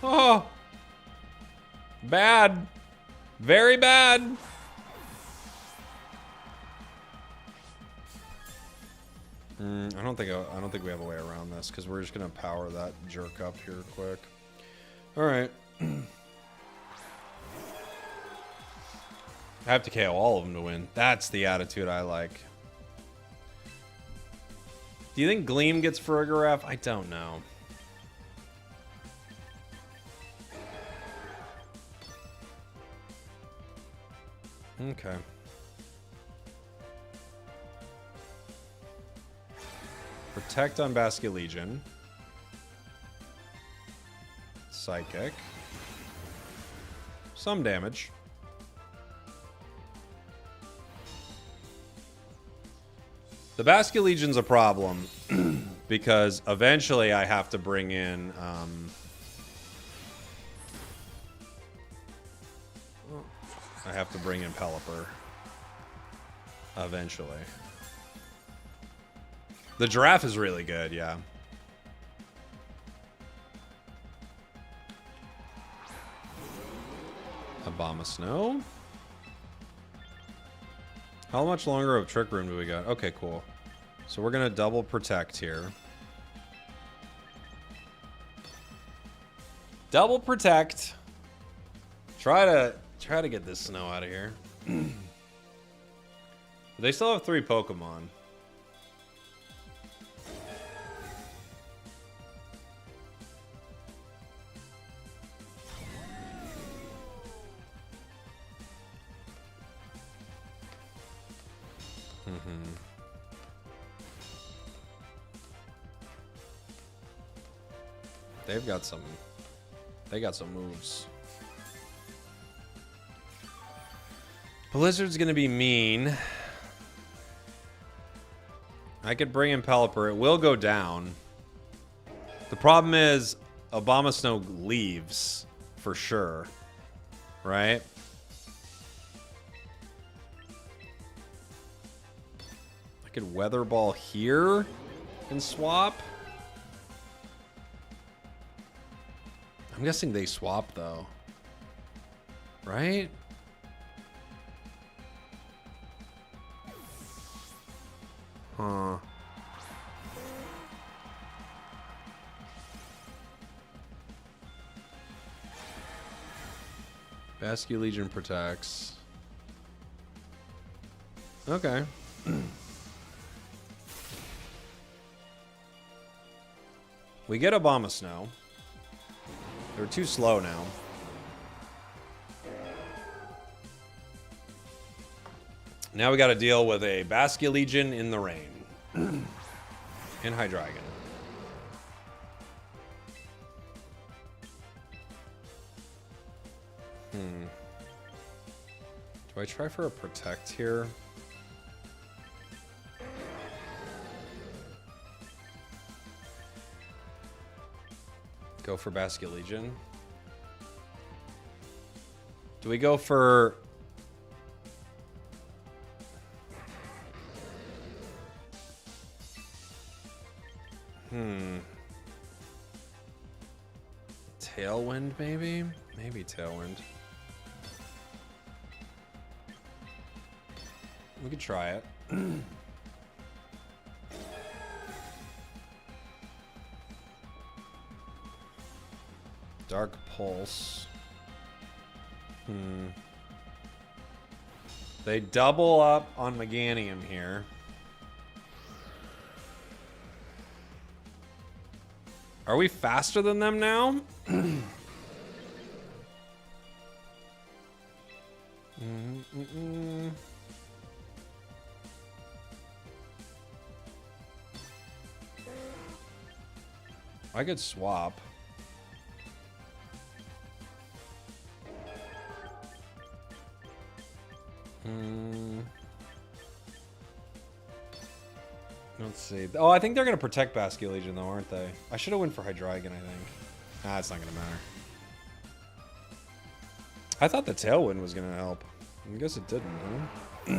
Oh! Bad. Very bad. I don't think we have a way around this because we're just gonna power that jerk up here quick. All right. I have to KO all of them to win. That's the attitude I like. Do you think Gleam gets Farigiraf? I don't know. Okay. Protect on Basculegion. Psychic. Some damage. The Basculegion's a problem because eventually I have to bring in Pelipper. Eventually. The giraffe is really good, yeah. Abomasnow. How much longer of Trick Room do we got? Okay, cool. So we're gonna double protect here. Double protect. Try to get this snow out of here. They still have 3 Pokemon. They got some moves. Blizzard's gonna be mean. I could bring in Pelipper. It will go down. The problem is Abomasnow leaves for sure. Right? I could Weather Ball here and swap. I'm guessing they swap though. Right? Huh. Basculegion protects. Okay. We get Abomasnow. They're too slow now. Now we got to deal with a Basculegion in the rain. And Hydreigon. Do I try for a Protect here? Go for Basculegion. Do we go for... Tailwind, maybe? Maybe Tailwind. We could try it. Dark Pulse. They double up on Meganium here. Are we faster than them now? I could swap. Let's see. Oh, I think they're going to protect Basculegion, though, aren't they? I should have went for Hydreigon, I think. Ah, it's not going to matter. I thought the Tailwind was going to help. I guess it didn't, huh?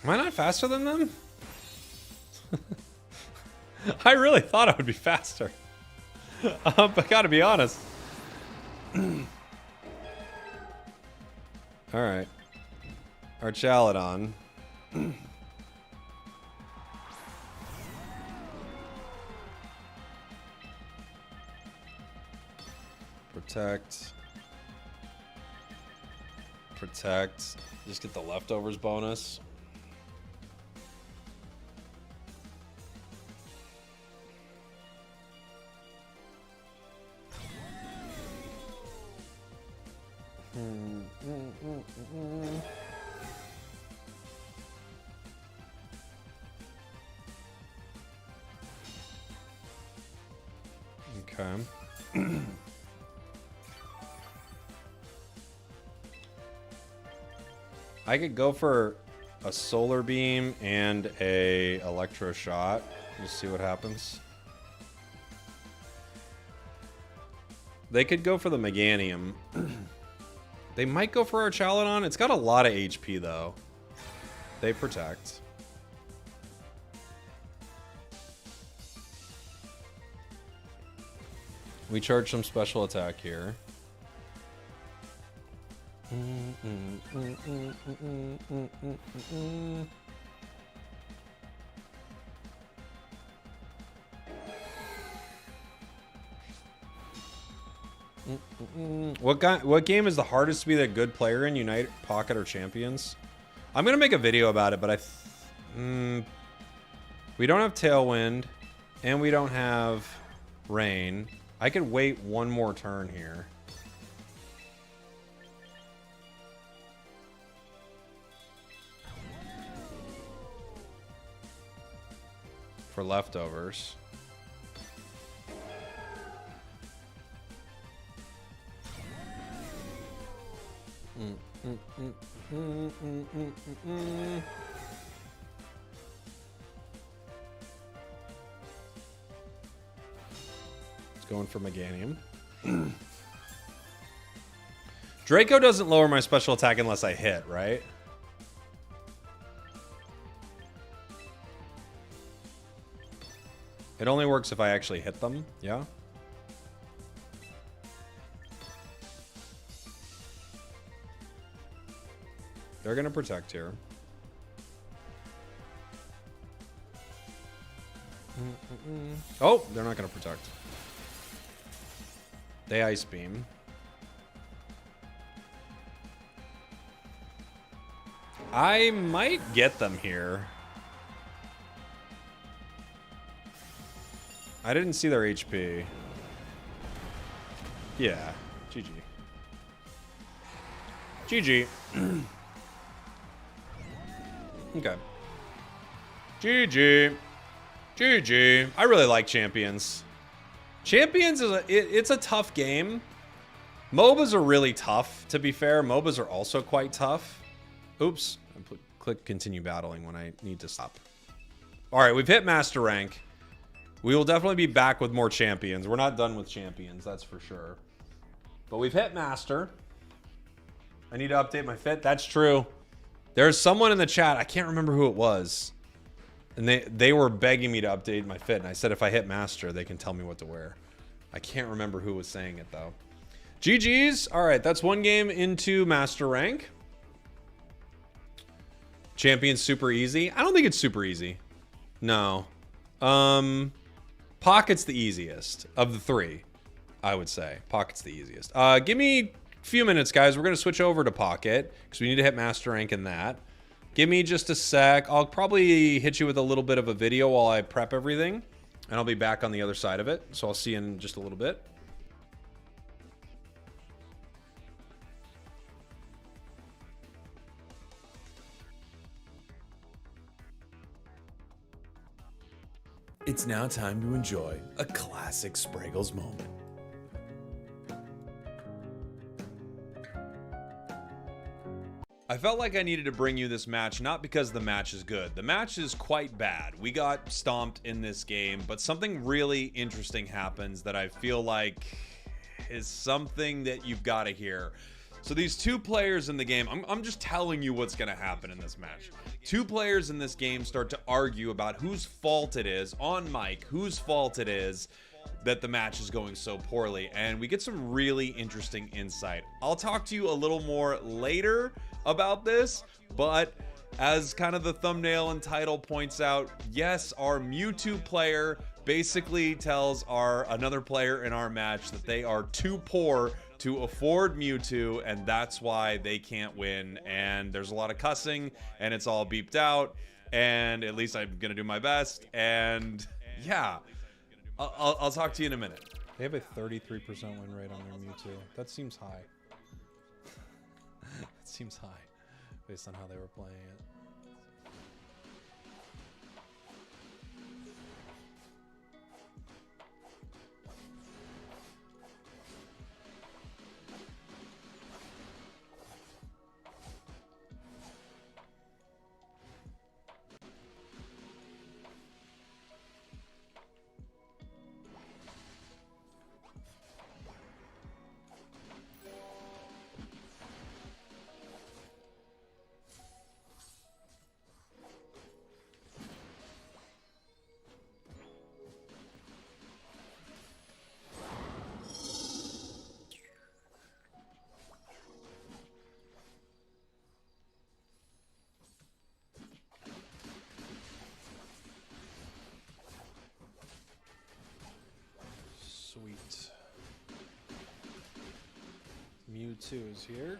Am I not faster than them? I really thought I would be faster. I gotta be honest. Alright. Our Chaladon. Protect. Protect. Just get the leftovers bonus. Okay. I could go for a Solar Beam and a Electro Shot. Just see what happens. They could go for the Meganium. They might go for our Chaladon. It's got a lot of HP, though. They protect. We charge some special attack here. What game is the hardest to be the good player in? Unite, Pocket, or Champions? I'm gonna make a video about it, but we don't have Tailwind, and we don't have Rain. I could wait one more turn here. For leftovers. It's going for Meganium. Draco doesn't lower my special attack unless I hit, right? It only works if I actually hit them, yeah? They're gonna protect here. Oh, they're not gonna protect. They Ice Beam. I might get them here. I didn't see their HP. Yeah, GG. GG. Okay. GG. GG. I really like Champions. Champions is it's a tough game. MOBAs are really tough, to be fair. MOBAs are also quite tough. Oops. I click continue battling when I need to stop. All right, we've hit master rank. We will definitely be back with more champions. We're not done with champions, that's for sure. But we've hit master. I need to update my fit. That's true. There's someone in the chat, I can't remember who it was. And they were begging me to update my fit. And I said if I hit master, they can tell me what to wear. I can't remember who was saying it, though. GG's. All right, that's one game into master rank. Champion's super easy. I don't think it's super easy. No. Pocket's the easiest of the three, I would say. Pocket's the easiest. Give me a few minutes, guys. We're going to switch over to Pocket because we need to hit master rank in that. Give me just a sec. I'll probably hit you with a little bit of a video while I prep everything, and I'll be back on the other side of it. So I'll see you in just a little bit. It's now time to enjoy a classic Spragels moment. I felt like I needed to bring you this match, not because the match is good. The match is quite bad. We got stomped in this game, but something really interesting happens that I feel like is something that you've got to hear. So these two players in the game, I'm just telling you what's going to happen in this match. Two players in this game start to argue about whose fault it is, on mic, whose fault it is that the match is going so poorly. And we get some really interesting insight. I'll talk to you a little more later about this, but as kind of the thumbnail and title points out, yes, our Mewtwo player basically tells another player in our match that they are too poor to afford Mewtwo, and that's why they can't win. And there's a lot of cussing, and it's all beeped out, and at least I'm gonna do my best. And yeah, I'll talk to you in a minute. They have a 33% win rate on their Mewtwo. That seems high. That seems high based on how they were playing it. Sweet. Mewtwo is here.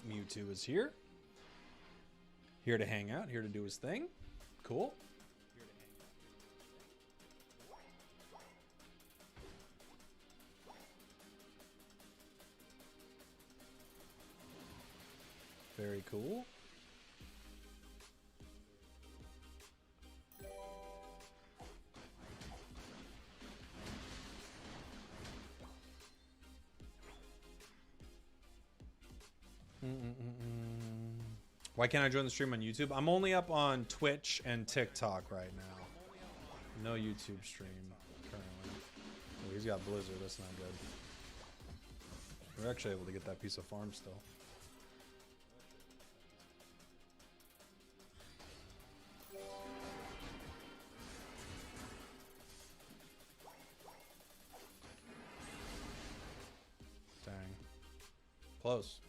Mewtwo is here. Here to hang out, here to do his thing. Cool. Very cool. Why can't I join the stream on YouTube? I'm only up on Twitch and TikTok right now. No YouTube stream currently. Oh, he's got Blizzard. That's not good. We're actually able to get that piece of farm still. Dang. Close.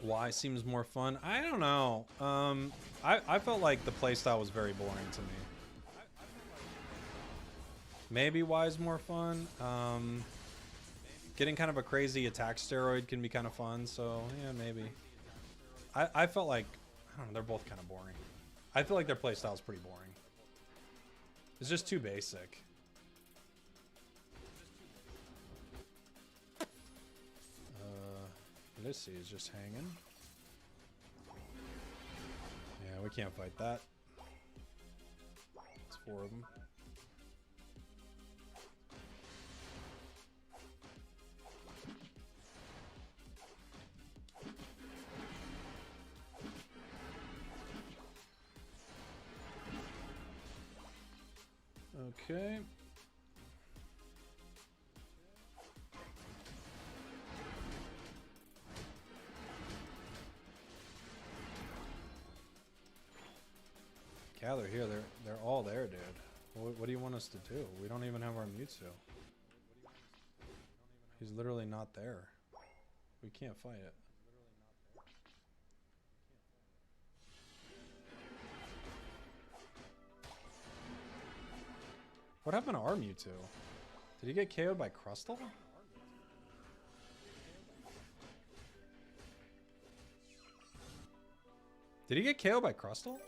Why seems more fun? I don't know. I felt like the playstyle was very boring to me. Maybe Y is more fun. Getting kind of a crazy attack steroid can be kind of fun, so yeah, maybe. I felt like, I don't know, they're both kind of boring. I feel like their playstyle is pretty boring. It's just too basic. Lissy is just hanging. Yeah, we can't fight that. It's 4 of them. Okay. Yeah, they're here. They're all there, dude. What do you want us to do? We don't even have our Mewtwo. He's literally not there. We can't fight it. What happened to our Mewtwo? Did he get KO'd by Crustle? Did he get KO'd by Crustle?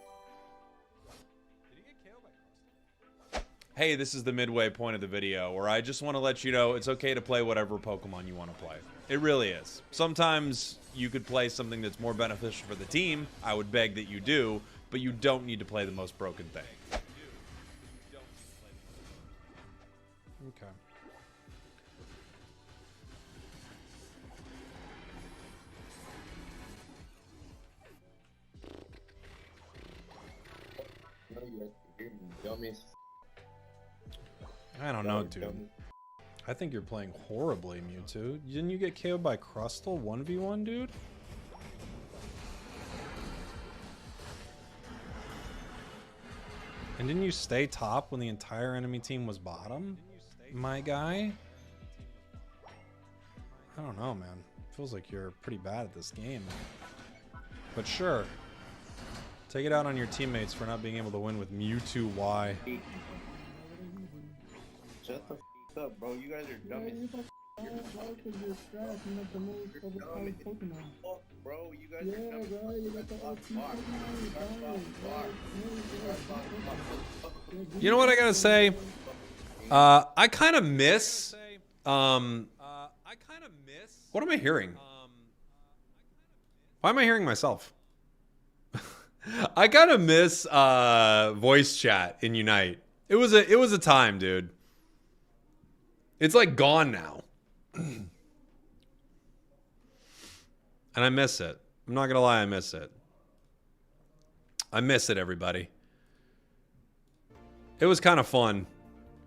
Hey, this is the midway point of the video where I just want to let you know it's okay to play whatever Pokemon you want to play. It really is. Sometimes you could play something that's more beneficial for the team. I would beg that you do, but you don't need to play the most broken thing. Okay. I don't know, dude. I think you're playing horribly, Mewtwo. Didn't you get KO'd by Crustle 1v1, dude? And didn't you stay top when the entire enemy team was bottom? My guy? I don't know, man. Feels like you're pretty bad at this game. But sure. Take it out on your teammates for not being able to win with Mewtwo Y. Shut the f up, bro. You guys are dumb as fuck. Bro, you guys are dumb. You know what I gotta say? I kind of miss. What am I hearing? Why am I hearing myself? I kind of miss voice chat in Unite. It was a time, dude. It's like gone now. And I miss it. I'm not gonna lie, I miss it. I miss it, everybody. It was kind of fun.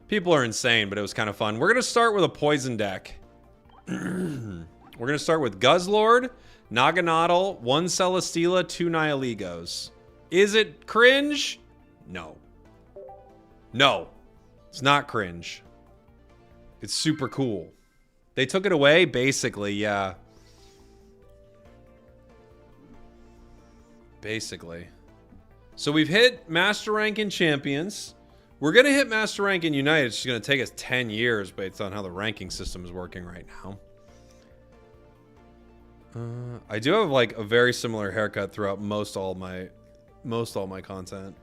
People are insane, but it was kind of fun. We're gonna start with a poison deck. We're gonna start with Guzzlord, Naganadel, 1 Celesteela, 2 Nihiligos. Is it cringe? No. No. It's not cringe. It's super cool. They took it away, basically, yeah. Basically. So we've hit Master Rank in Champions. We're going to hit Master Rank in Unite. It's just going to take us 10 years based on how the ranking system is working right now. I do have like a very similar haircut throughout most all my content.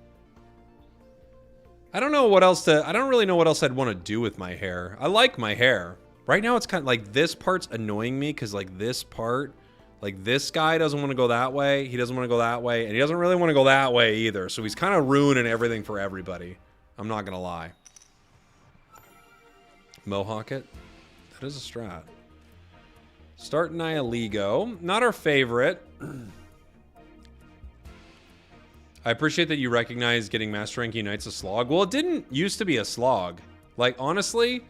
I don't know what else to... I don't really know what else I'd want to do with my hair. I like my hair. Right now it's kind of like this part's annoying me because like this part... Like this guy doesn't want to go that way. He doesn't want to go that way. And he doesn't really want to go that way either. So he's kind of ruining everything for everybody. I'm not going to lie. Mohawk it. That is a strat. Start Nihilego. Not our favorite. I appreciate that you recognize getting Master Rank Unite's a slog. Well, it didn't used to be a slog. Like, honestly,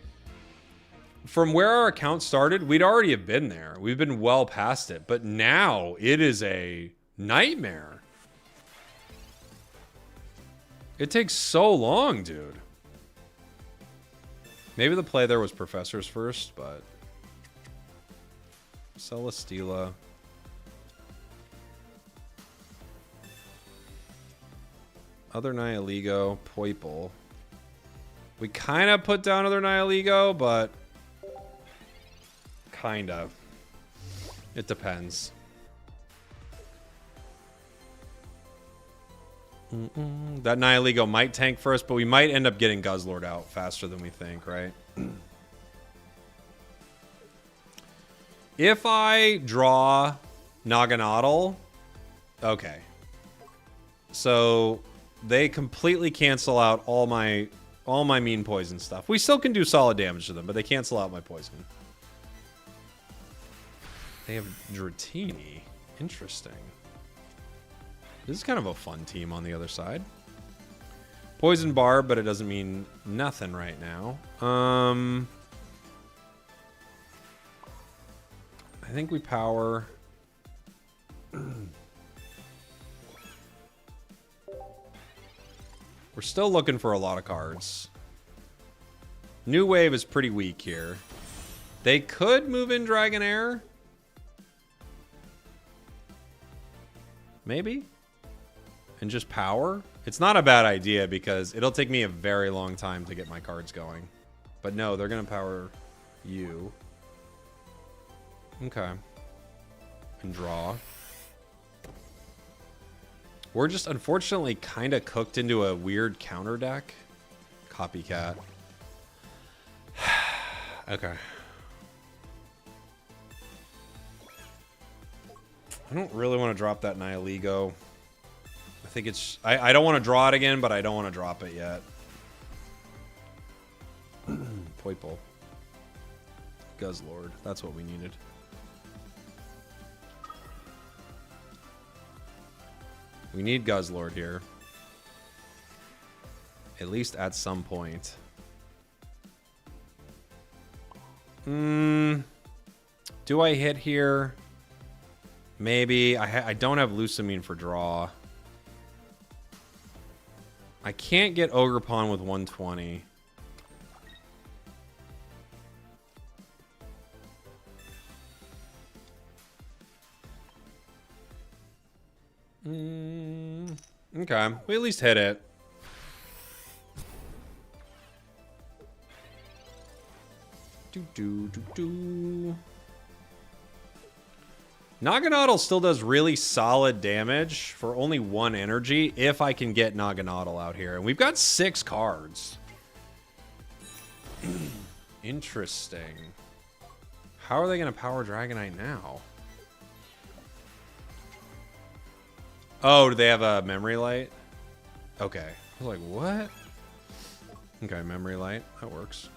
from where our account started, we'd already have been there. We've been well past it. But now, it is a nightmare. It takes so long, dude. Maybe the play there was Professors first, but... Celesteela. Other Nihilego, Poiple. We kind of put down other Nihilego, but kind of. It depends. That Nihilego might tank first, but we might end up getting Guzzlord out faster than we think, right? If I draw Naganadel, okay. So they completely cancel out all my mean poison stuff. We still can do solid damage to them, but they cancel out my poison. They have Dratini. Interesting. This is kind of a fun team on the other side. Poison Barb, but it doesn't mean nothing right now. I think we power. We're still looking for a lot of cards. New Wave is pretty weak here. They could move in Dragonair. Maybe. And just power. It's not a bad idea because it'll take me a very long time to get my cards going. But no, they're going to power you. Okay. And draw. We're just unfortunately kind of cooked into a weird counter deck. Copycat. Okay. I don't really want to drop that Nihilego. I think it's... I don't want to draw it again, but I don't want to drop it yet. Poiple. Guzzlord. That's what we needed. We need Guzzlord here. At least at some point. Do I hit here? Maybe. I don't have Lucamine for draw. I can't get Ogerpon with 120. Okay, we at least hit it. Naganadel still does really solid damage for only 1 energy if I can get Naganadel out here. And we've got 6 cards. Interesting. How are they going to power Dragonite now? Oh, do they have a Memory Light? Okay. I was like, what? Okay, Memory Light. That works.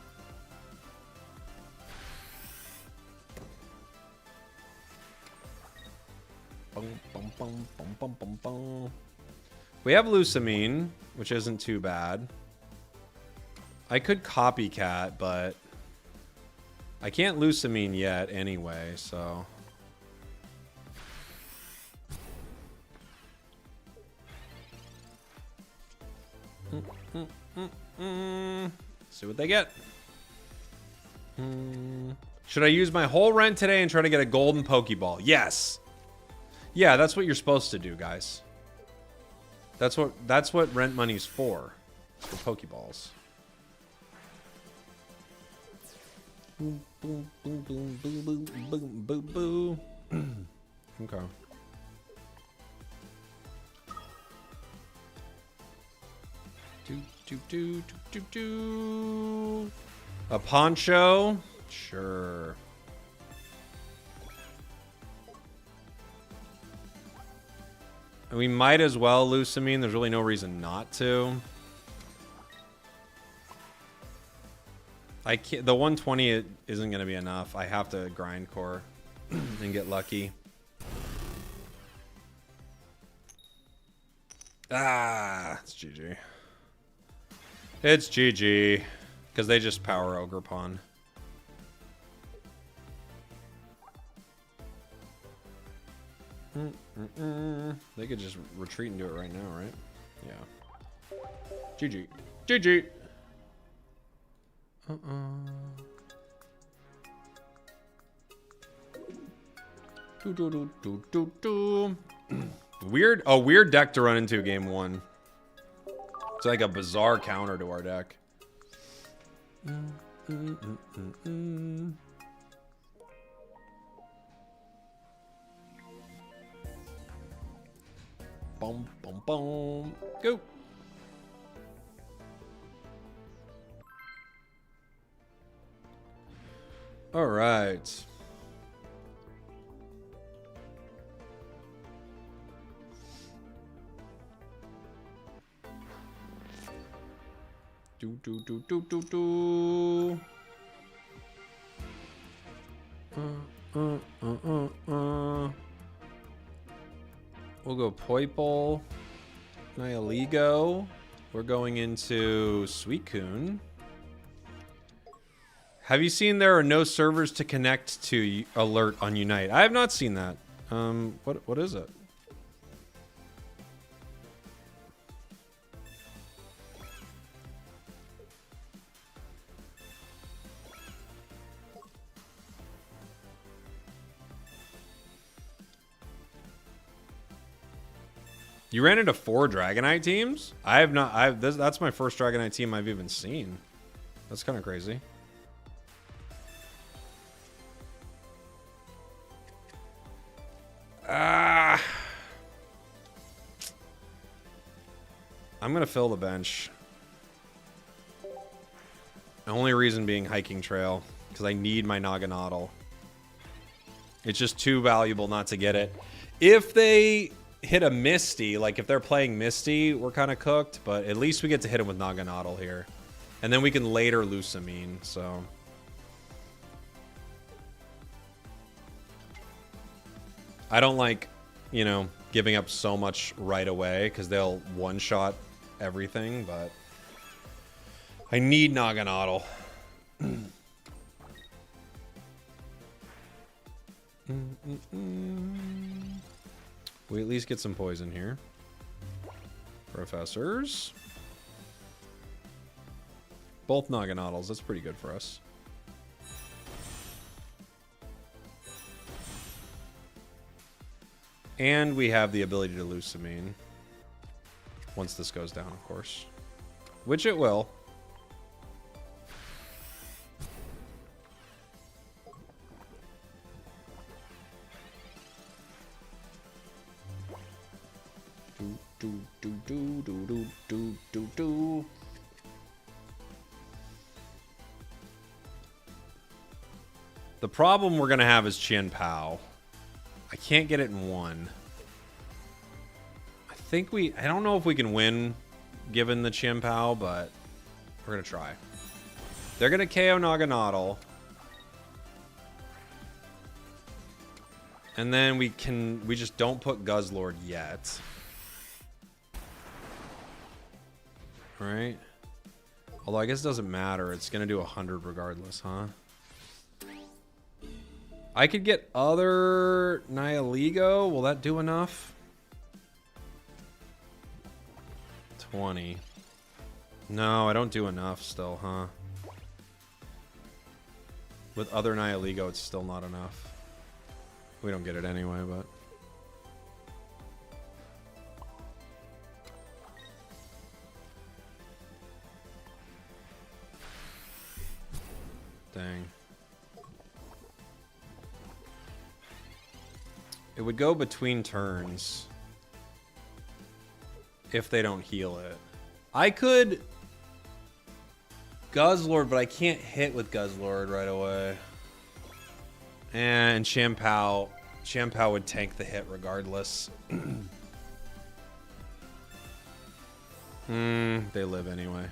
We have Lucamine, which isn't too bad. I could Copycat, but I can't Lucamine yet anyway, so... See what they get. Should I use my whole rent today and try to get a golden Pokeball? Yes. Yeah, that's what you're supposed to do, guys. That's what rent money's for Pokeballs. Boom, boom, boom, boom, boom, boom, boom, boom, boom. Okay. A poncho? Sure. And we might as well Lucamine. There's really no reason not to. I can't. The 120 isn't going to be enough. I have to grind core. and get lucky. Ah, it's GG. It's GG. Because they just power Ogre Pawn. They could just retreat and do it right now, right? Yeah. GG. GG. Weird. A weird deck to run into game one. It's like a bizarre counter to our deck. Boom, boom, boom. Go. All right. Do. We'll go Poipole, Nihiligo. We're going into Suicune. Have you seen there are no servers to connect to alert on Unite? I have not seen that. What is it? You ran into 4 Dragonite teams? I have not. That's my first Dragonite team I've even seen. That's kind of crazy. I'm gonna fill the bench. The only reason being hiking trail, because I need my Naganadel. It's just too valuable not to get it. If they hit a Misty, like if they're playing Misty, we're kind of cooked, but at least we get to hit him with Naganadel here. And then we can later Lusamine, so. I don't like, you know, giving up so much right away, because they'll one-shot everything, but I need Naganadel. We at least get some poison here. Professors. Both Naganadels. That's pretty good for us. And we have the ability to Lusamine. Once this goes down, of course. Which it will. Do. The problem we're gonna have is Chien Pao. I can't get it in one. I don't know if we can win given the Chien Pao, but we're gonna try. They're gonna KO Naganadel. And then we just don't put Guzzlord yet. Right? Although I guess it doesn't matter. It's going to do 100 regardless, huh? I could get other Nihiligo. Will that do enough? 20. No, I don't do enough still, huh? With other Nihiligo, it's still not enough. We don't get it anyway, but... Dang. It would go between turns if they don't heal it. I could Guzzlord, but I can't hit with Guzzlord right away. And Chien Pao would tank the hit regardless. They live anyway.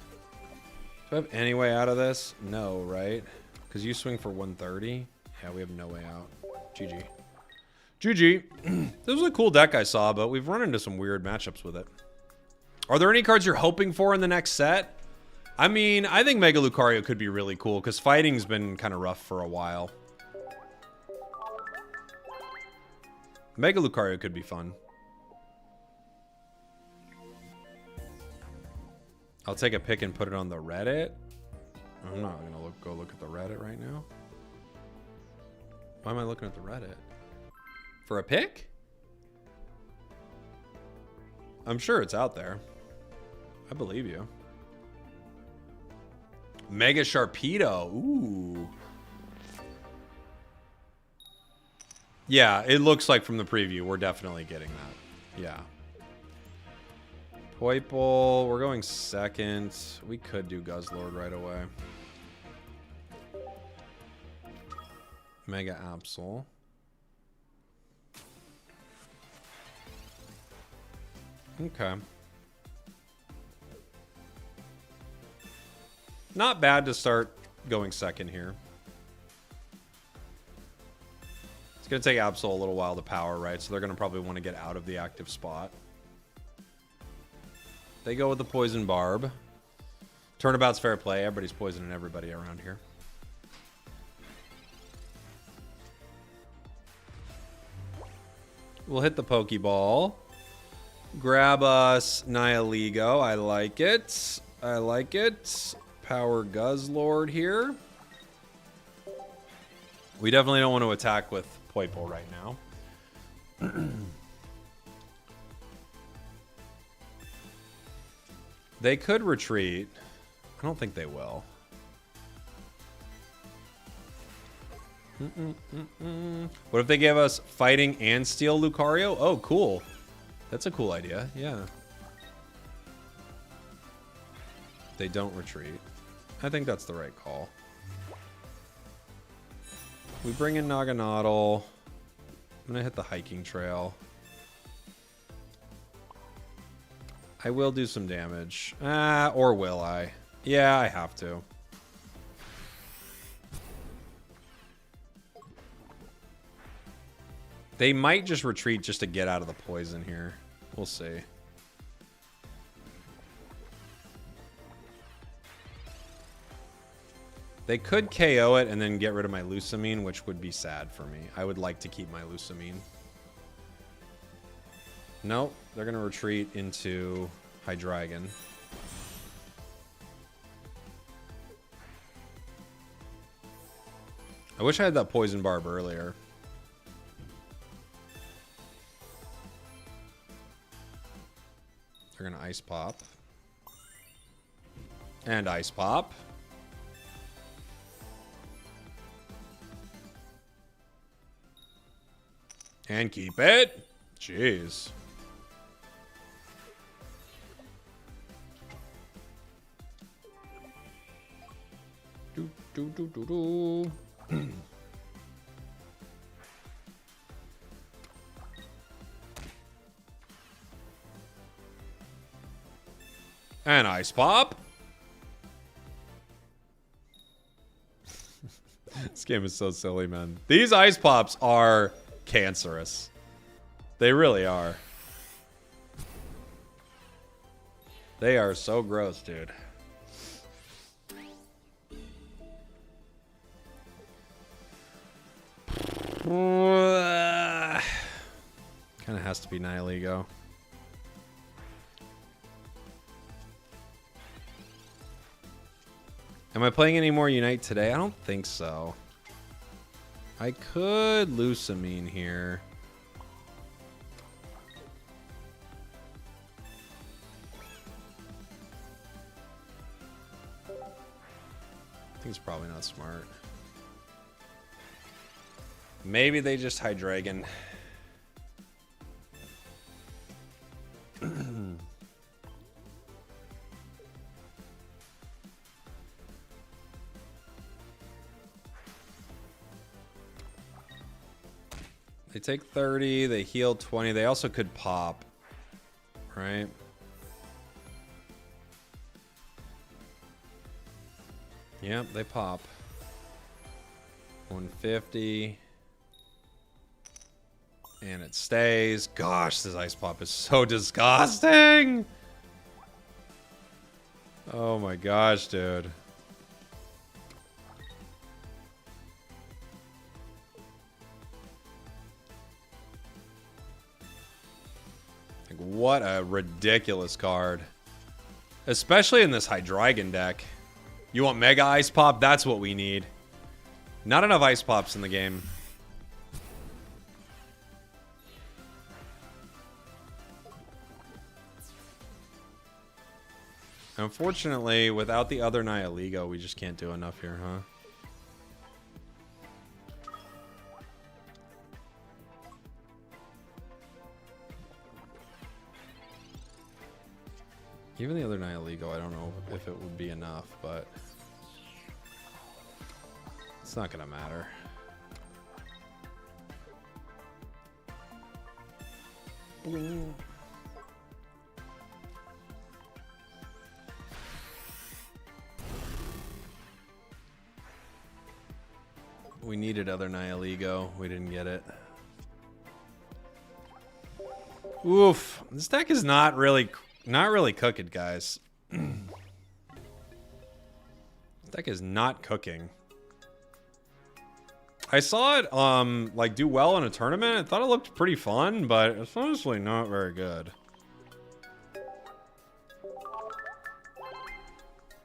Do I have any way out of this? No, right? Because you swing for 130? Yeah, we have no way out. GG. GG. This was a cool deck I saw, but we've run into some weird matchups with it. Are there any cards you're hoping for in the next set? I mean, I think Mega Lucario could be really cool because fighting's been kind of rough for a while. Mega Lucario could be fun. I'll take a pic and put it on the Reddit. I'm not gonna go look at the Reddit right now. Why am I looking at the Reddit? For a pic? I'm sure it's out there. I believe you. Mega Sharpedo. Ooh. Yeah, it looks like from the preview we're definitely getting that. Yeah. Poipole, we're going second. We could do Guzzlord right away. Mega Absol. Okay. Not bad to start going second here. It's going to take Absol a little while to power, right? So they're going to probably want to get out of the active spot. They go with the Poison Barb. Turnabout's fair play. Everybody's poisoning everybody around here. We'll hit the Pokeball. Grab us Nihilego. I like it. I like it. Power Guzzlord here. We definitely don't want to attack with Poipole right now. They could retreat. I don't think they will. What if they give us fighting and steel Lucario? Oh, cool. That's a cool idea. Yeah. They don't retreat. I think that's the right call. We bring in Naganadel. I'm going to hit the hiking trail. I will do some damage. Or will I? Yeah, I have to. They might just retreat just to get out of the poison here. We'll see. They could KO it and then get rid of my Lusamine, which would be sad for me. I would like to keep my Lusamine. Nope, they're going to retreat into Hydreigon. I wish I had that Poison Barb earlier. They're going to Ice Pop. And Ice Pop. And keep it. Jeez. Do, do, do, do, do. And Ice Pop. This game is so silly, man. These Ice Pops are cancerous. They really are. They are so gross, dude. Kind of has to be Nihilego. Am I playing any more Unite today? I don't think so. I could Lusamine here. I think it's probably not smart. Maybe they just Hydreigon. They take 30, they heal 20. They also could pop, right? Yep, they pop. 150. And it stays. Gosh, this ice pop is so disgusting. Oh my gosh, dude. Like, what a ridiculous card. Especially in this Hydreigon deck. You want Mega Ice Pop? That's what we need. Not enough Ice Pops in the game. Unfortunately, without the other Nihilego, we just can't do enough here, huh? Even the other Nihilego, I don't know if it would be enough, but it's not gonna matter. We needed other Nihilego. We didn't get it. Oof. This deck is not really cooking, guys. This deck is not cooking. I saw it like do well in a tournament. I thought it looked pretty fun, but it's honestly not very good.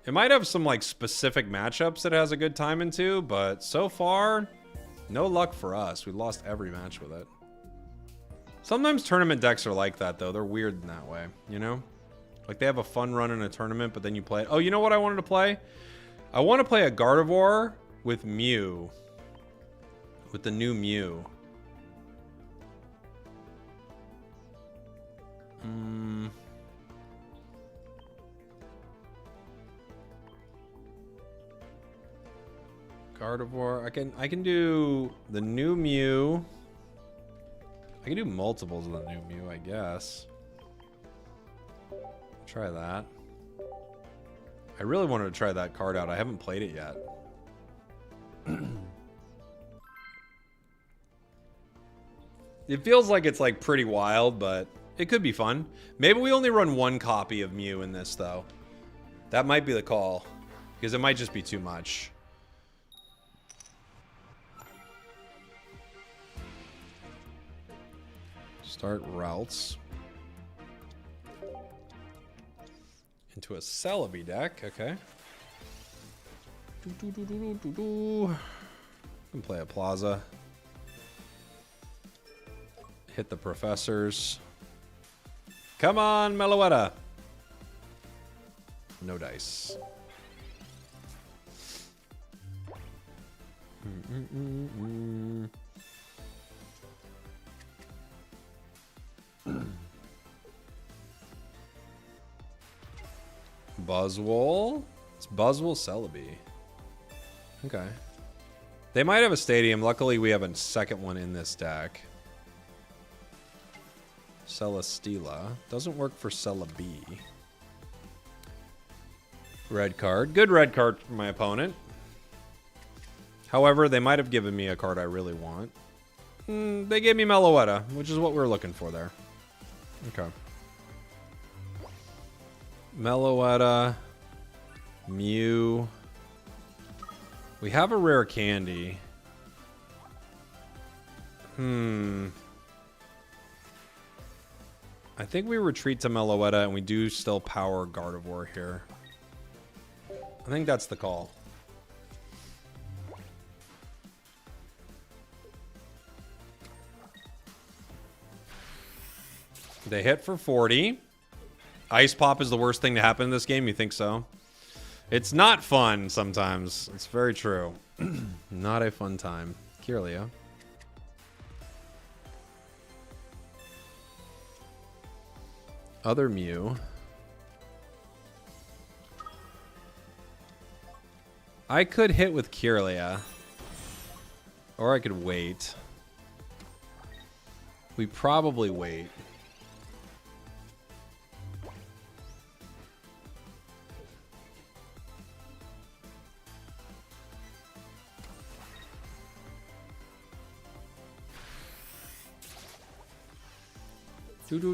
It might have some like specific matchups that it has a good time into, but so far, no luck for us. We lost every match with it. Sometimes tournament decks are like that, though. They're weird in that way, you know? Like, they have a fun run in a tournament, but then you play it. Oh, you know what I wanted to play? I want to play a Gardevoir with Mew. With the new Mew. Gardevoir. I can do the new Mew. I can do multiples of the new Mew, I guess. Try that. I really wanted to try that card out. I haven't played it yet. It feels like it's like pretty wild, but it could be fun. Maybe we only run one copy of Mew in this, though. That might be the call, because it might just be too much. Start routes. Into a Celebi deck, okay. Can play a Plaza. Hit the professors. Come on, Meloetta. No dice. Buzzwole? It's Buzzwole Celebi. Okay. They might have a stadium. Luckily, we have a second one in this deck. Celesteela. Doesn't work for Celebi. Red card. Good red card for my opponent. However, they might have given me a card I really want. They gave me Meloetta, which is what we were looking for there. Okay. Meloetta. Mew. We have a rare candy. I think we retreat to Meloetta and we do still power Gardevoir here. I think that's the call. They hit for 40. Ice Pop is the worst thing to happen in this game. You think so? It's not fun sometimes. It's very true. Not a fun time. Kirlia. Other Mew. I could hit with Kirlia. Or I could wait. We probably wait. Okay.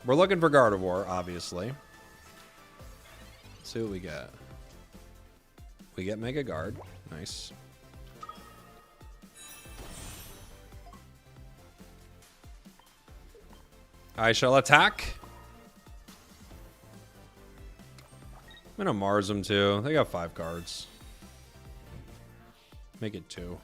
We're looking for Gardevoir, obviously. Let's see what we get. We get Mega Guard. Nice. I shall attack. I'm gonna Mars them too. They got 5 cards. Make it 2.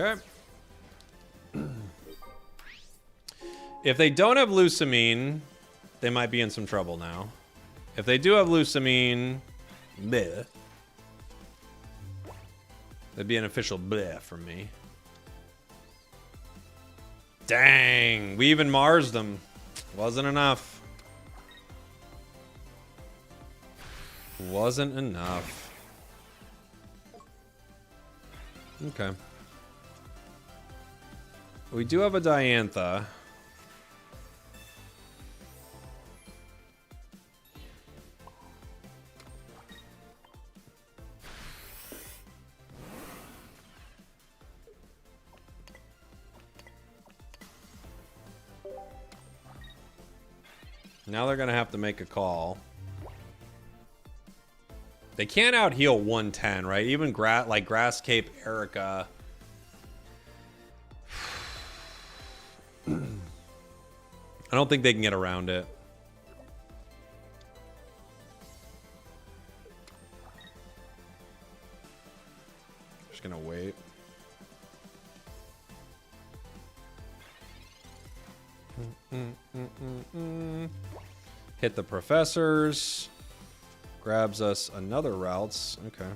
Okay. If they don't have Lusamine, they might be in some trouble now. If they do have Lusamine, bleh. That'd be an official bleh from me. Dang, we even Marsed them. Wasn't enough. Wasn't enough. Okay. We do have a Diantha. Now they're going to have to make a call. They can't out-heal 110, right? Even like Grass Cape Erica. I don't think they can get around it. Just going to wait. Hit the professors. Grabs us another routes. Okay.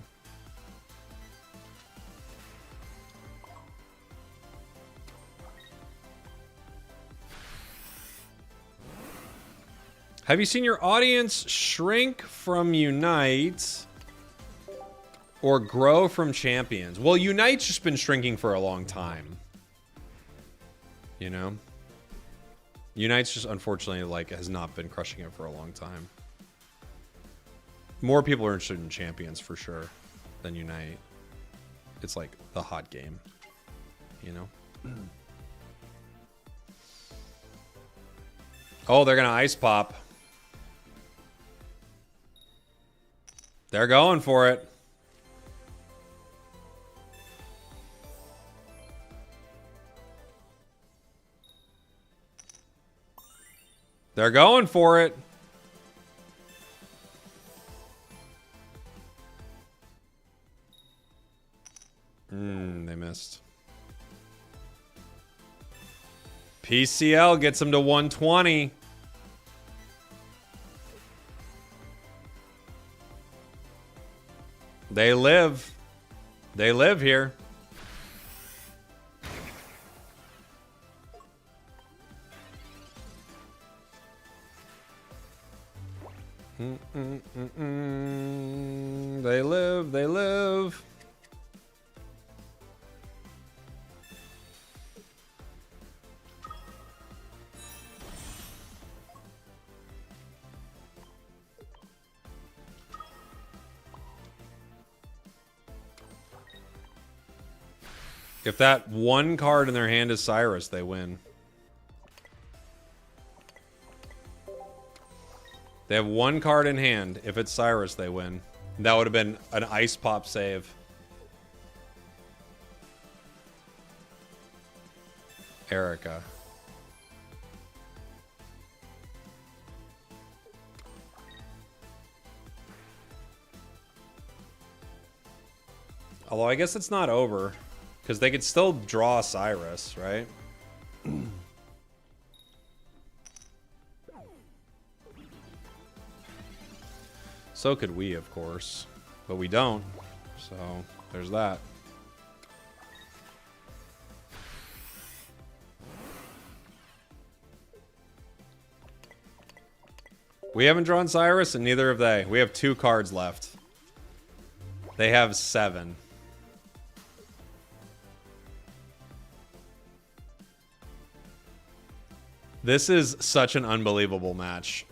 Have you seen your audience shrink from Unite or grow from Champions? Well, Unite's just been shrinking for a long time. You know? Unite's just unfortunately like has not been crushing it for a long time. More people are interested in Champions for sure than Unite. It's like the hot game, you know? Oh, they're gonna Ice Pop. They're going for it. They're going for it. They missed. PCL gets them to 120. They live. They live here. They live. They live. If that one card in their hand is Cyrus, they win. They have one card in hand. If it's Cyrus, they win. That would have been an Ice Pop save. Erica. Although I guess it's not over. Because they could still draw Cyrus, right? So could we, of course. But we don't. So, there's that. We haven't drawn Cyrus, and neither have they. We have 2 cards left. They have 7. This is such an unbelievable match.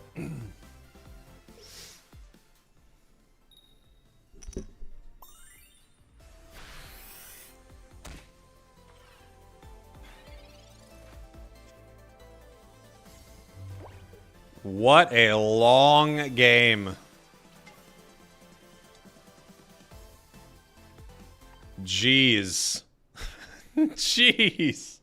What a long game. Jeez. Jeez.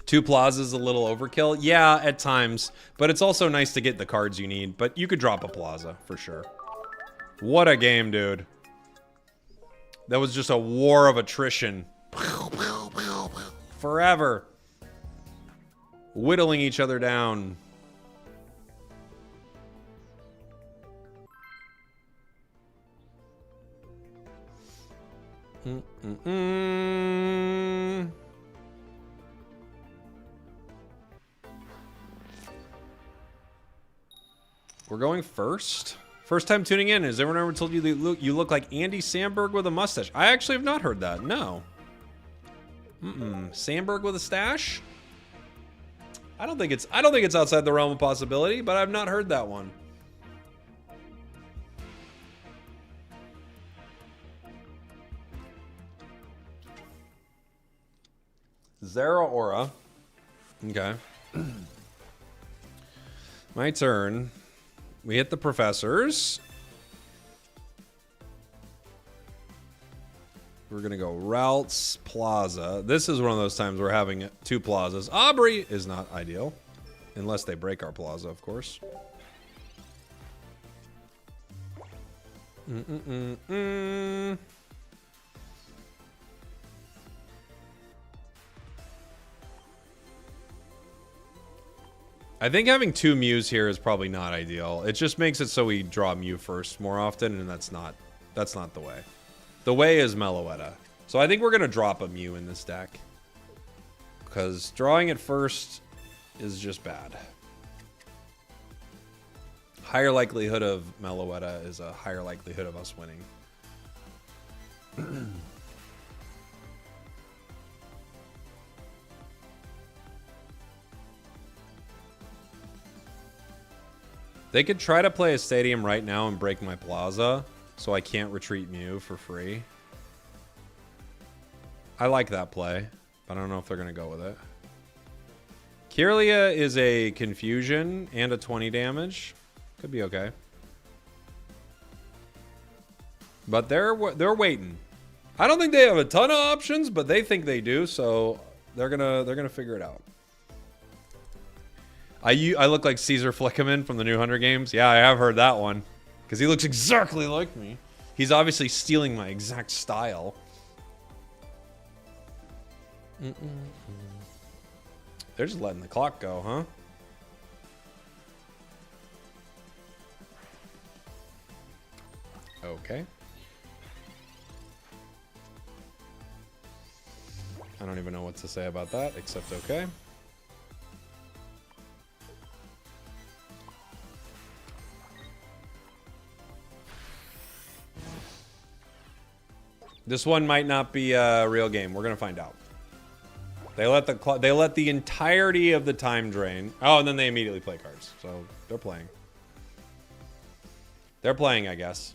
Two plazas is a little overkill. Yeah, at times. But it's also nice to get the cards you need. But you could drop a plaza, for sure. What a game, dude. That was just a war of attrition. Forever. Whittling each other down. We're going first. First time tuning in. Has everyone ever told you that you look like Andy Samberg with a mustache? I actually have not heard that. No. Samberg with a stash? I don't think it's outside the realm of possibility, but I've not heard that one. Zeraora. Okay. My turn. We hit the professors. We're going to go Routes Plaza. This is one of those times we're having two plazas. Aubrey is not ideal. Unless they break our plaza, of course. I think having two Mews here is probably not ideal. It just makes it so we draw Mew first more often, and that's not the way. The way is Meloetta. So I think we're going to drop a Mew in this deck. Because drawing it first is just bad. Higher likelihood of Meloetta is a higher likelihood of us winning. They could try to play a stadium right now and break my plaza, so I can't retreat Mew for free. I like that play, but I don't know if they're going to go with it. Kirlia is a confusion and a 20 damage. Could be okay. But they're waiting. I don't think they have a ton of options, but they think they do, so they're gonna figure it out. I look like Caesar Flickerman from the new Hunger Games. Yeah, I have heard that one. Because he looks exactly like me. He's obviously stealing my exact style. They're just letting the clock go, huh? Okay. I don't even know what to say about that, except okay. This one might not be a real game. We're gonna find out. They let the entirety of the time drain. Oh, and then they immediately play cards. So they're playing. They're playing, I guess.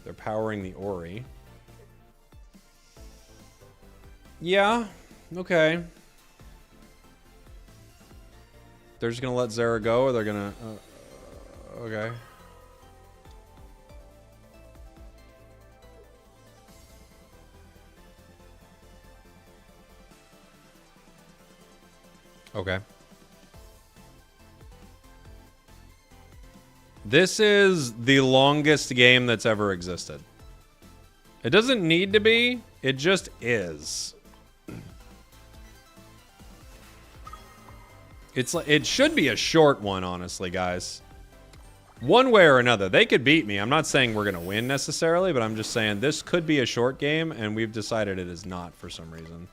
They're powering the Ori. Yeah, okay. They're just gonna let Zera go, or they're gonna... okay. Okay. This is the longest game that's ever existed. It doesn't need to be, it just is. It should be a short one, honestly, guys. One way or another. They could beat me. I'm not saying we're going to win necessarily, but I'm just saying this could be a short game, and we've decided it is not for some reason.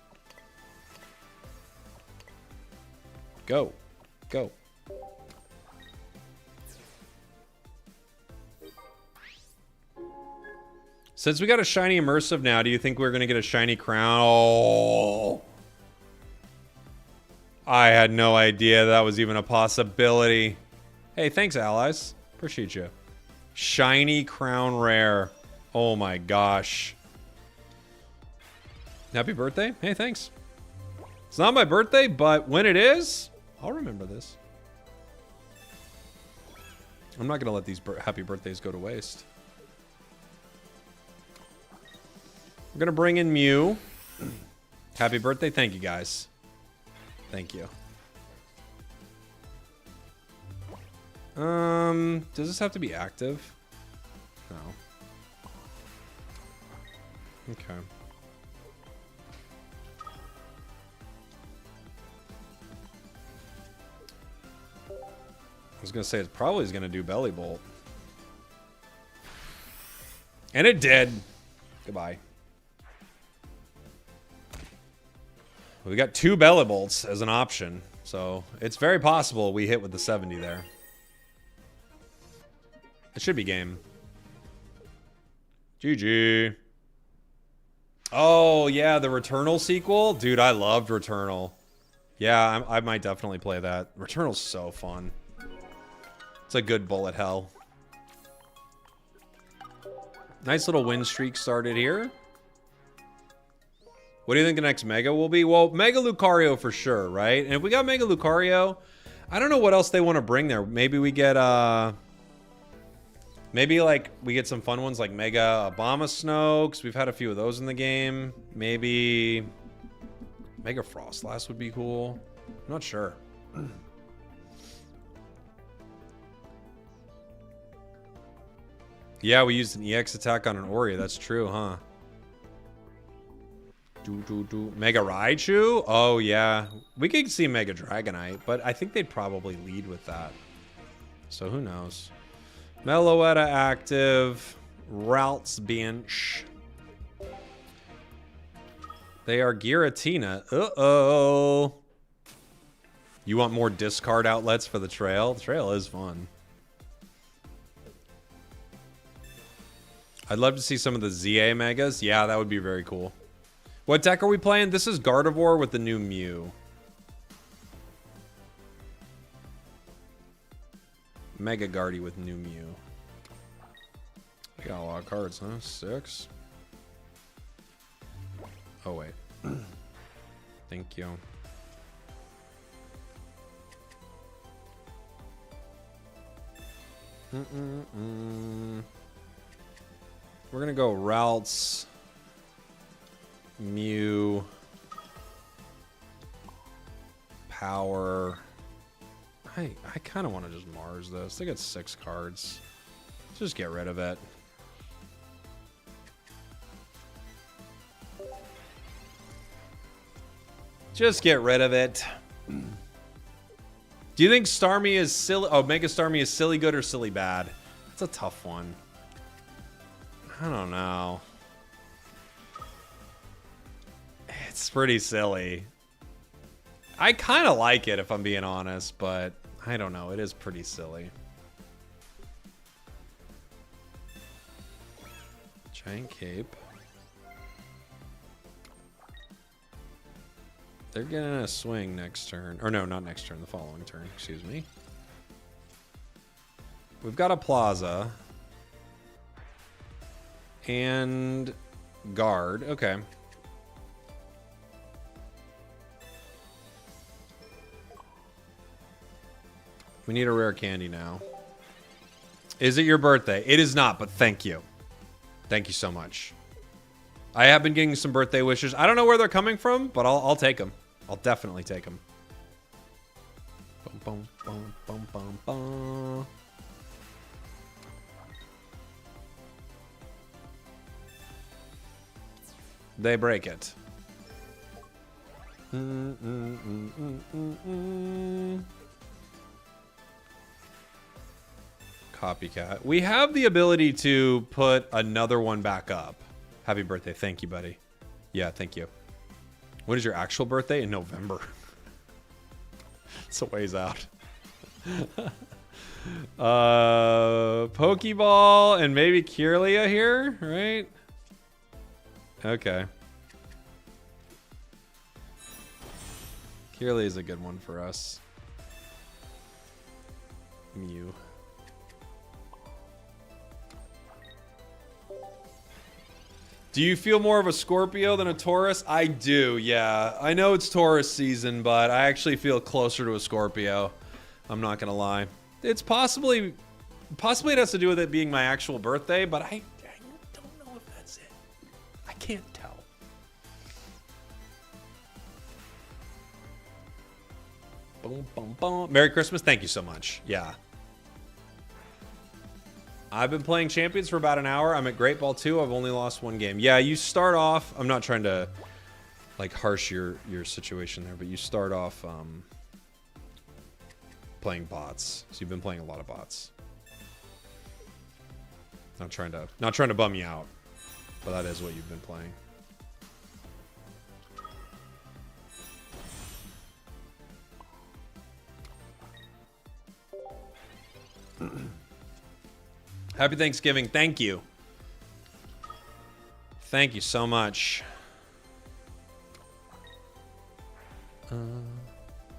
Go. Go. Since we got a shiny immersive now, do you think we're going to get a shiny crown? Oh. I had no idea that was even a possibility. Hey, thanks, allies. Appreciate you. Shiny crown rare. Oh my gosh. Happy birthday. Hey, thanks. It's not my birthday, but when it is, I'll remember this. I'm not going to let these happy birthdays go to waste. We're going to bring in Mew. Happy birthday. Thank you, guys. Thank you. Does this have to be active? No. Okay. I was going to say it probably is going to do Belly Bolt. And it did. Goodbye. We got 2 Belly Bolts as an option. So it's very possible we hit with the 70 there. It should be game. GG. Oh, yeah, the Returnal sequel? Dude, I loved Returnal. Yeah, I might definitely play that. Returnal's so fun. It's a good bullet hell. Nice little win streak started here. What do you think the next Mega will be? Well, Mega Lucario for sure, right? And if we got Mega Lucario, I don't know what else they want to bring there. Maybe we get, maybe, like, we get some fun ones like Mega Abomasnow, because we've had a few of those in the game. Maybe Mega Frostlass would be cool. I'm not sure. Yeah, we used an EX attack on an Ori. That's true, huh? Mega Raichu? Oh, yeah. We could see Mega Dragonite, but I think they'd probably lead with that. So who knows? Meloetta active. Routes bench. They are Giratina. Uh-oh. You want more discard outlets for the trail? The trail is fun. I'd love to see some of the ZA Megas. Yeah, that would be very cool. What deck are we playing? This is Gardevoir with the new Mew. Mega Guardy with new Mew. I got a lot of cards, huh? 6. Oh, wait. Thank you. We're gonna go Routes, Mew, Power. I kind of want to just Mars this. They got 6 cards. Just get rid of it. Just get rid of it. Do you think Starmie is silly? Oh, Mega Starmie is silly good or silly bad? That's a tough one. I don't know. It's pretty silly. I kind of like it if I'm being honest, but I don't know. It is pretty silly. Giant Cape. They're getting a swing next turn. Or no, not next turn. The following turn. Excuse me. We've got a Plaza. And guard. Okay. We need a rare candy now. Is it your birthday? It is not, but thank you. Thank you so much. I have been getting some birthday wishes. I don't know where they're coming from, but I'll take them. I'll definitely take them. Bum, bum, bum, bum, bum, bum. They break it. Copycat. We have the ability to put another one back up. Happy birthday. Thank you, buddy. Yeah, thank you. When is your actual birthday? In November. It's a ways out. Pokeball and maybe Kirlia here, right? Okay. Kirlia is a good one for us. Mew. Do you feel more of a Scorpio than a Taurus? I do, yeah. I know it's Taurus season, but I actually feel closer to a Scorpio. I'm not gonna lie. It's possibly it has to do with it being my actual birthday, but I don't know if that's it. I can't tell. Boom, boom, boom. Merry Christmas. Thank you so much. Yeah. I've been playing Champions for about an hour. I'm at Great Ball 2. I've only lost one game. Yeah, you start off... I'm not trying to, like, harsh your situation there, but you start off playing bots. So you've been playing a lot of bots. Not trying to bum you out, but that is what you've been playing. Happy Thanksgiving. Thank you. Thank you so much.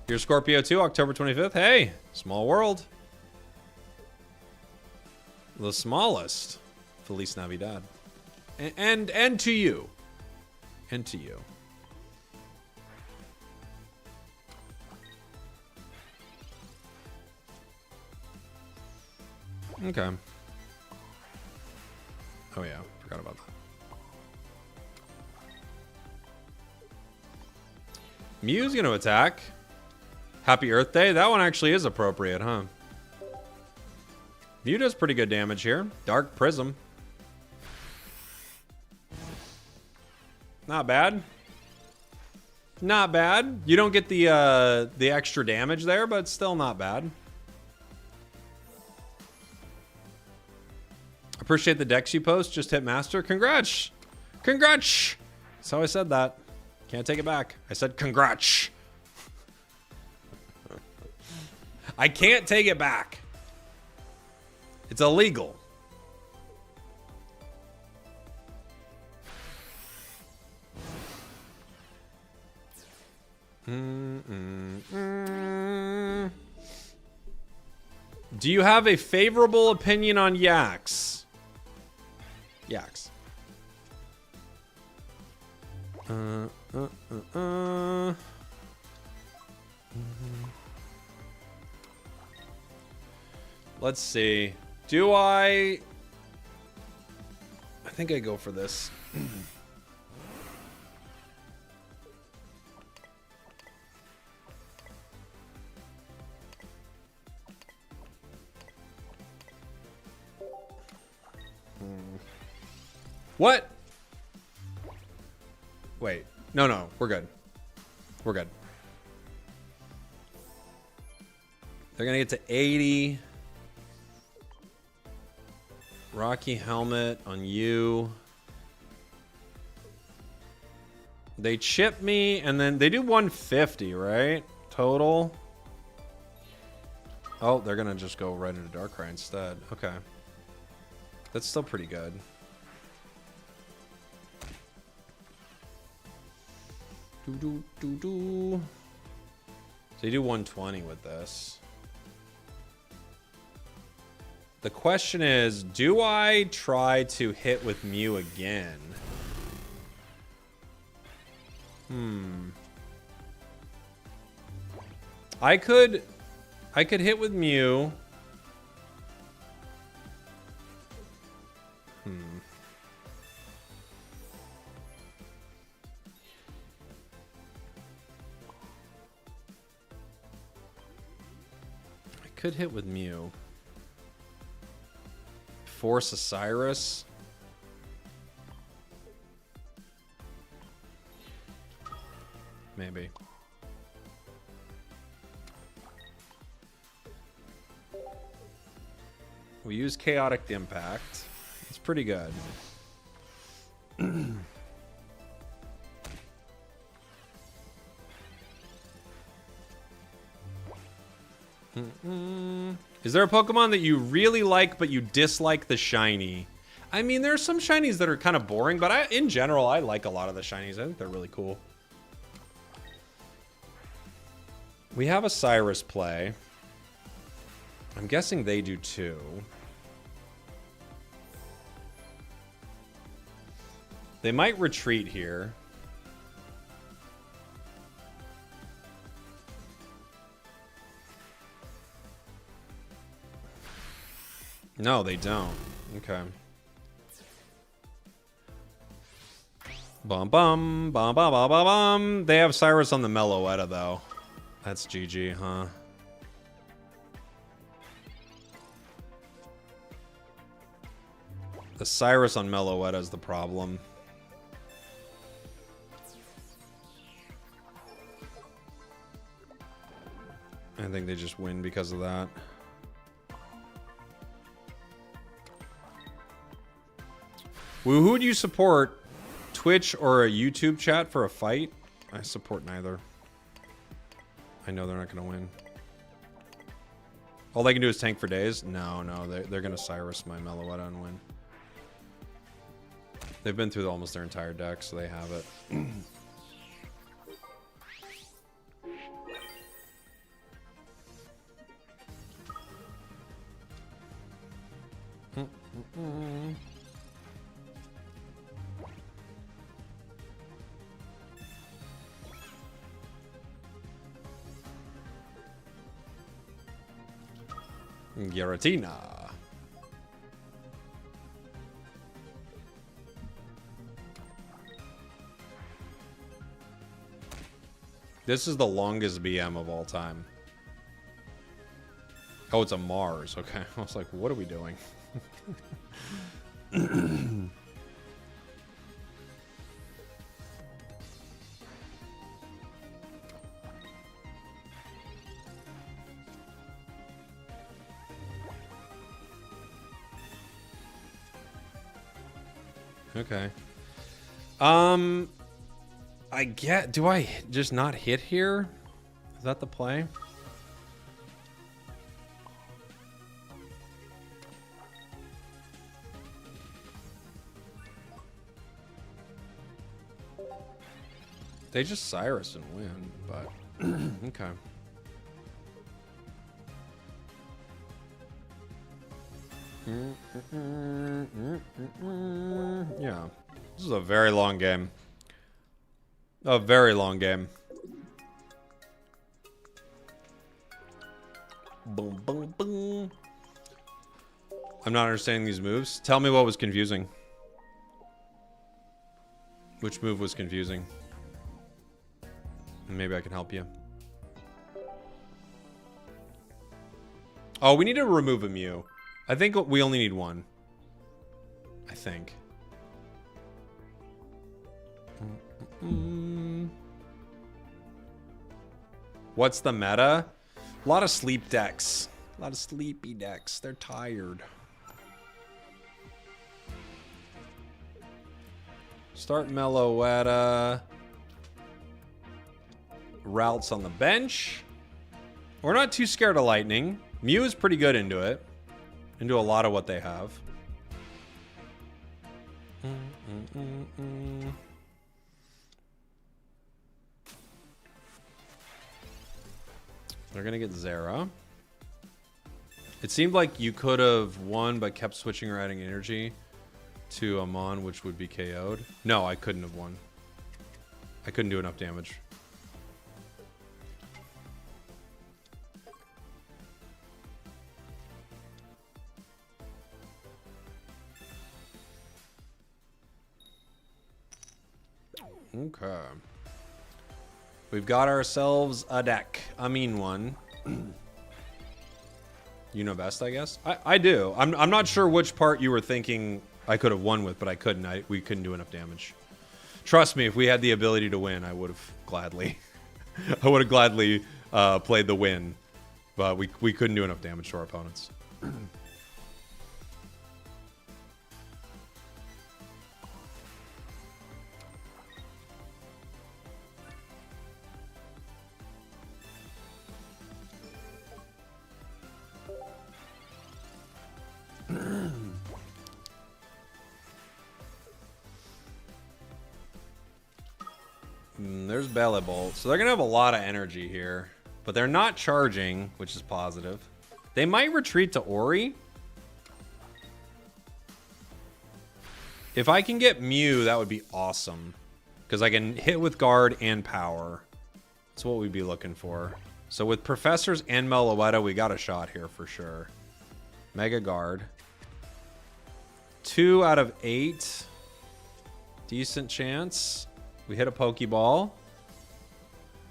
You're Scorpio too, October 25th. Hey, small world. The smallest. Feliz Navidad. And to you. And to you. Okay. Oh yeah, forgot about that. Mew's gonna attack. Happy Earth Day? That one actually is appropriate, huh? Mew does pretty good damage here. Dark Prism. Not bad. Not bad. You don't get the extra damage there, but still not bad. Appreciate the decks you post. Just hit master. Congrats. Congrats. That's how I said that. Can't take it back. I said congrats. I can't take it back. It's illegal. Do you have a favorable opinion on Yaks? Yaks. Let's see. Do I think I go for this. What? Wait. No. We're good. We're good. They're going to get to 80. Rocky Helmet on you. They chip me, and then they do 150, right? Total. Oh, they're going to just go right into Darkrai instead. Okay. That's still pretty good. So you do 120 with this. The question is, do I try to hit with Mew again? I could hit with Mew. Could hit with Mew. Force a Cyrus. Maybe. We use Chaotic Impact. It's pretty good. Is there a Pokemon that you really like but you dislike the shiny? I mean, there are some shinies that are kind of boring, but in general, I like a lot of the shinies. I think they're really cool. We have a Cyrus play. I'm guessing they do too. They might retreat here. No, they don't. Okay. Bum bum bum bum bum bum bum. They have Cyrus on the Meloetta though. That's GG, huh? The Cyrus on Meloetta is the problem. I think they just win because of that. Who would you support? Twitch or a YouTube chat for a fight? I support neither. I know they're not going to win. All they can do is tank for days? No, they're going to Cyrus my Meloetta and win. They've been through almost their entire deck, so they have it. Giratina. This is the longest BM of all time. Oh, it's a Mars. Okay. I was like, what are we doing? Okay. Do I just not hit here? Is that the play? They just Cyrus and win, but okay. Yeah, this is a very long game. A very long game. Boom, boom, boom. I'm not understanding these moves. Tell me what was confusing. Which move was confusing? Maybe I can help you. Oh, we need to remove a Mew. I think we only need one. I think. What's the meta? A lot of sleep decks. A lot of sleepy decks. They're tired. Start Meloetta. Routes on the bench. We're not too scared of lightning. Mew is pretty good into it. Into a lot of what they have. They're gonna get Zera. It seemed like you could have won but kept switching or adding energy to Amon, which would be KO'd. No, I couldn't have won. I couldn't do enough damage. Okay. We've got ourselves a deck. A mean one. You know best, I guess? I do. I'm not sure which part you were thinking I could have won with, but I couldn't. We couldn't do enough damage. Trust me, if we had the ability to win, I would have gladly... I would have gladly played the win. But we couldn't do enough damage to our opponents. There's Bellibolt. So they're going to have a lot of energy here. But they're not charging, which is positive. They might retreat to Ori. If I can get Mew, that would be awesome. Because I can hit with Guard and Power. That's what we'd be looking for. So with Professors and Meloetta, we got a shot here for sure. Mega Guard. 2 out of 8. Decent chance. We hit a Pokeball.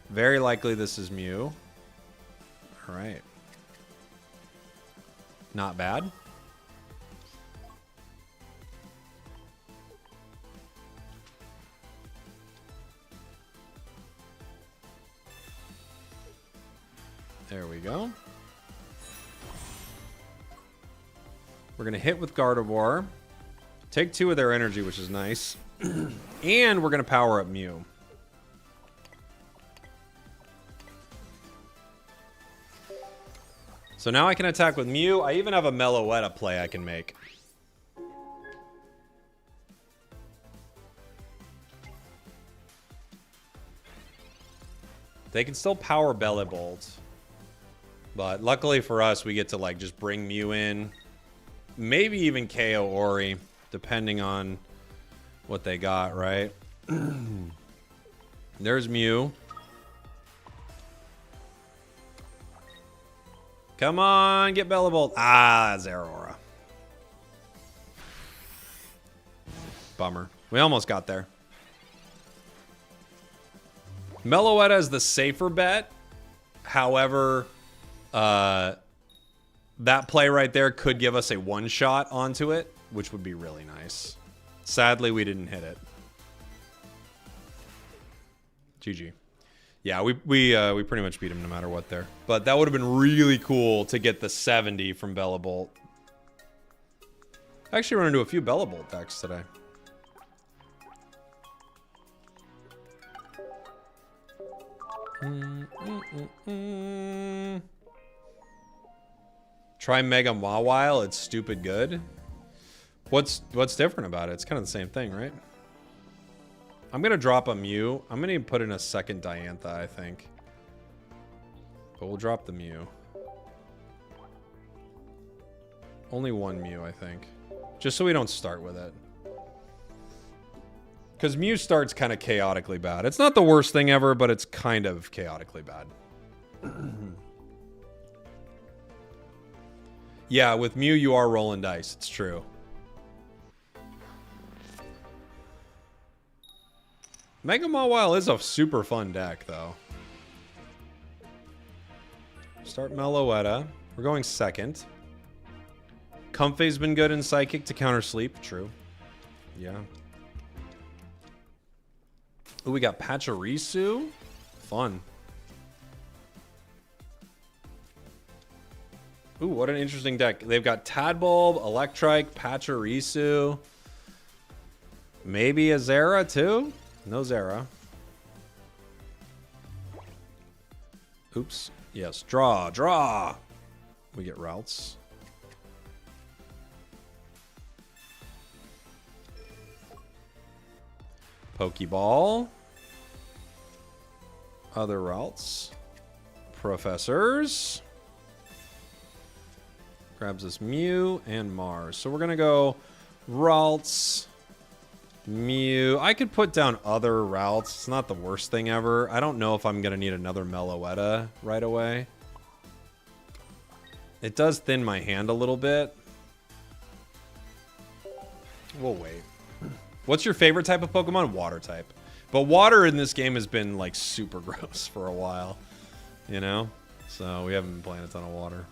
Very likely this is Mew. All right. Not bad. There we go. We're going to hit with Gardevoir. Take 2 of their energy, which is nice. And we're going to power up Mew. So now I can attack with Mew. I even have a Meloetta play I can make. They can still power Bellibolt. But luckily for us, we get to like just bring Mew in. Maybe even KO Ori, depending on what they got, right? There's Mew. Come on, get Bellibolt. Ah, Zeraora. Bummer. We almost got there. Meloetta is the safer bet. However, that play right there could give us a one-shot onto it, which would be really nice. Sadly, we didn't hit it. GG. Yeah, we pretty much beat him no matter what there. But that would have been really cool to get the 70 from Bellibolt. I actually run into a few Bellibolt decks today. Try Mega Mawile, it's stupid good. What's different about it? It's kind of the same thing, right? I'm going to drop a Mew. I'm going to put in a second Diantha, I think. But we'll drop the Mew. Only one Mew, I think. Just so we don't start with it. Because Mew starts kind of chaotically bad. It's not the worst thing ever, but it's kind of chaotically bad. Yeah, with Mew, you are rolling dice. It's true. Mega Mawile is a super fun deck, though. Start Meloetta. We're going second. Comfey's been good in Psychic to counter Sleep. True. Yeah. Ooh, we got Pachirisu. Fun. Ooh, what an interesting deck. They've got Tadbulb, Electrike, Pachirisu. Maybe a Zera, too? No Zera. Oops. Yes. Draw. Draw. We get routes. Pokeball. Other routes. Professors. Grabs us Mew and Mars. So we're going to go routes. Mew. I could put down other routes. It's not the worst thing ever. I don't know if I'm going to need another Meloetta right away. It does thin my hand a little bit. We'll wait. What's your favorite type of Pokemon? Water type. But water in this game has been like super gross for a while. You know? So we haven't been playing a ton of water.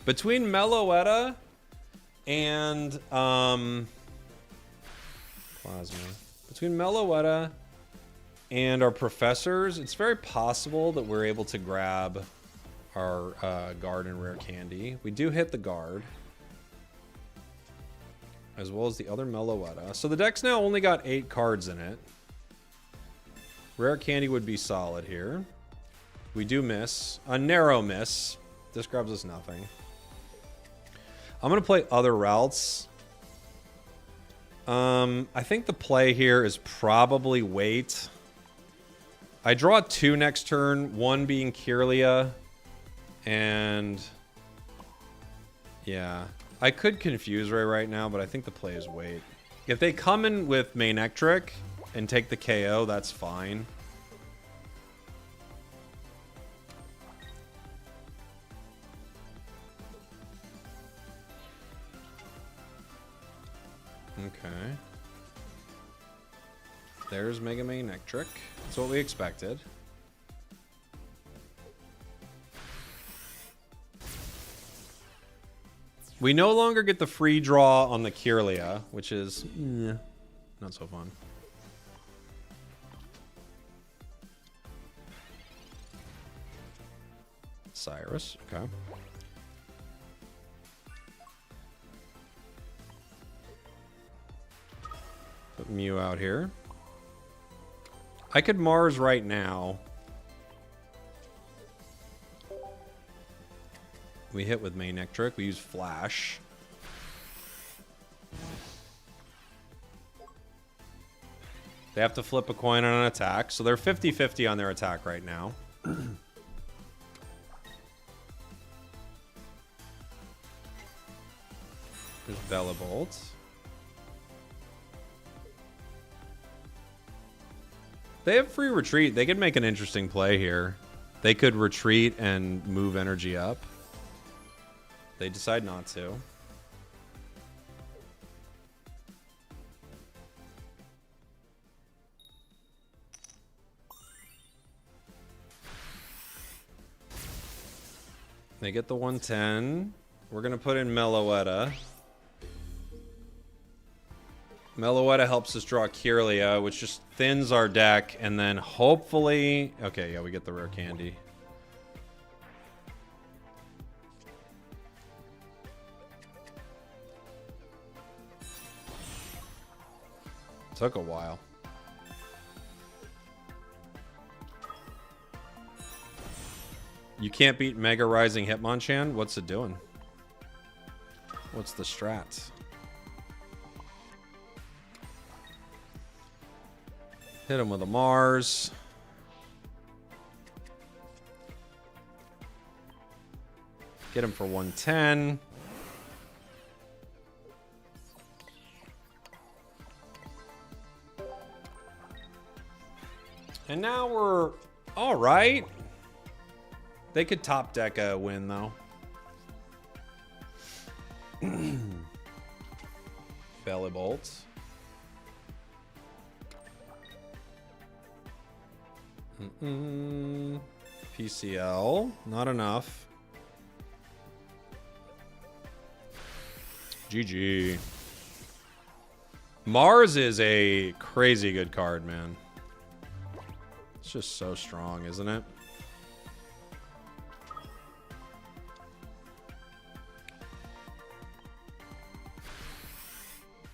Between Meloetta and Plasma. Between Meloetta and our Professors, it's very possible that we're able to grab our Guard and Rare Candy. We do hit the Guard. As well as the other Meloetta. So the deck's now only got 8 cards in it. Rare Candy would be solid here. We do miss. A narrow miss. This grabs us nothing. I'm going to play other routes. I think the play here is probably wait. I draw 2 next turn, 1 being Kirlia, and yeah, I could confuse Ray right now, but I think the play is wait. If they come in with Manectric and take the KO, that's fine. Okay. There's Mega Manectric. That's what we expected. We no longer get the free draw on the Kirlia, which is not so fun. Cyrus, okay. Put Mew out here. I could Mars right now. We hit with Manectric. We use Flash. They have to flip a coin on an attack, so they're 50-50 on their attack right now. There's Bellabolt. They have free retreat. They could make an interesting play here. They could retreat and move energy up. They decide not to. They get the 110. We're going to put in Meloetta. Meloetta helps us draw Kirlia, which just thins our deck, and then hopefully... Okay, yeah, we get the rare candy. Took a while. You can't beat Mega Rising Hitmonchan? What's it doing? What's the strat? Hit him with a Mars. Get him for 110. And now we're all right. They could top deck a win though. Bellabolt. PCL, not enough. GG. Mars is a crazy good card, man. It's just so strong, isn't it?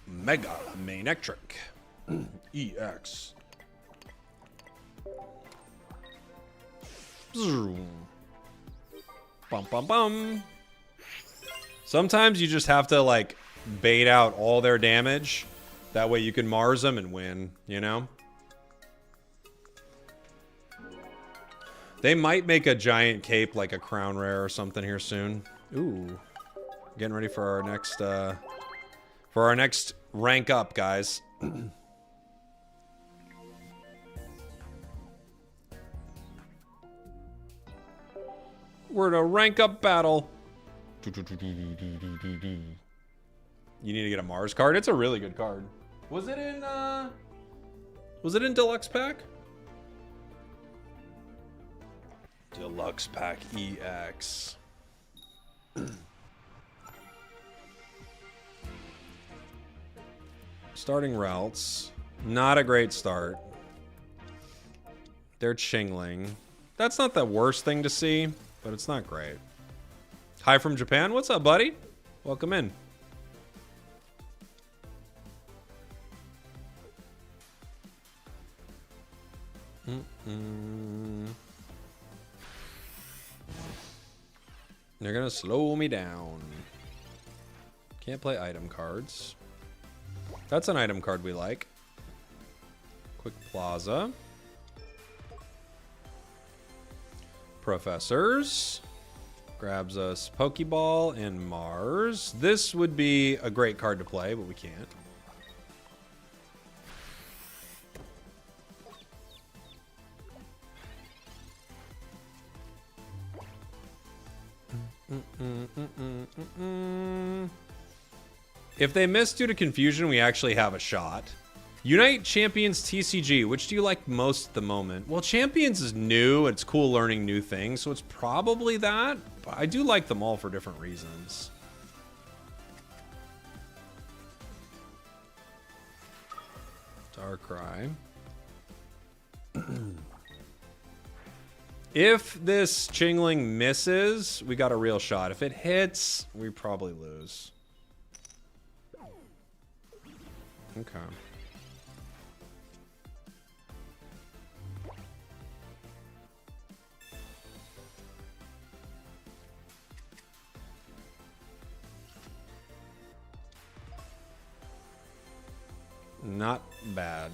Mega Manectric. EX. Bum bum bum. Sometimes you just have to like bait out all their damage. That way you can Mars them and win, you know? They might make a giant cape like a crown rare or something here soon. Ooh. Getting ready for our next rank up, guys. We're in a rank up battle. You need to get a Mars card. It's a really good card. Was it in Deluxe Pack? Deluxe Pack EX. Starting routes. Not a great start. They're Chingling. That's not the worst thing to see, but it's not great. Hi from Japan. What's up, buddy? Welcome in. They're gonna slow me down. Can't play item cards. That's an item card we like. Quick Plaza. Professors. Grabs us Pokeball and Mars. This would be a great card to play, but we can't. If they miss due to confusion, we actually have a shot. Unite Champions TCG. Which do you like most at the moment? Well, Champions is new. It's cool learning new things, so it's probably that. But I do like them all for different reasons. Darkrai. If this Chingling misses, we got a real shot. If it hits, we probably lose. Okay. Not bad.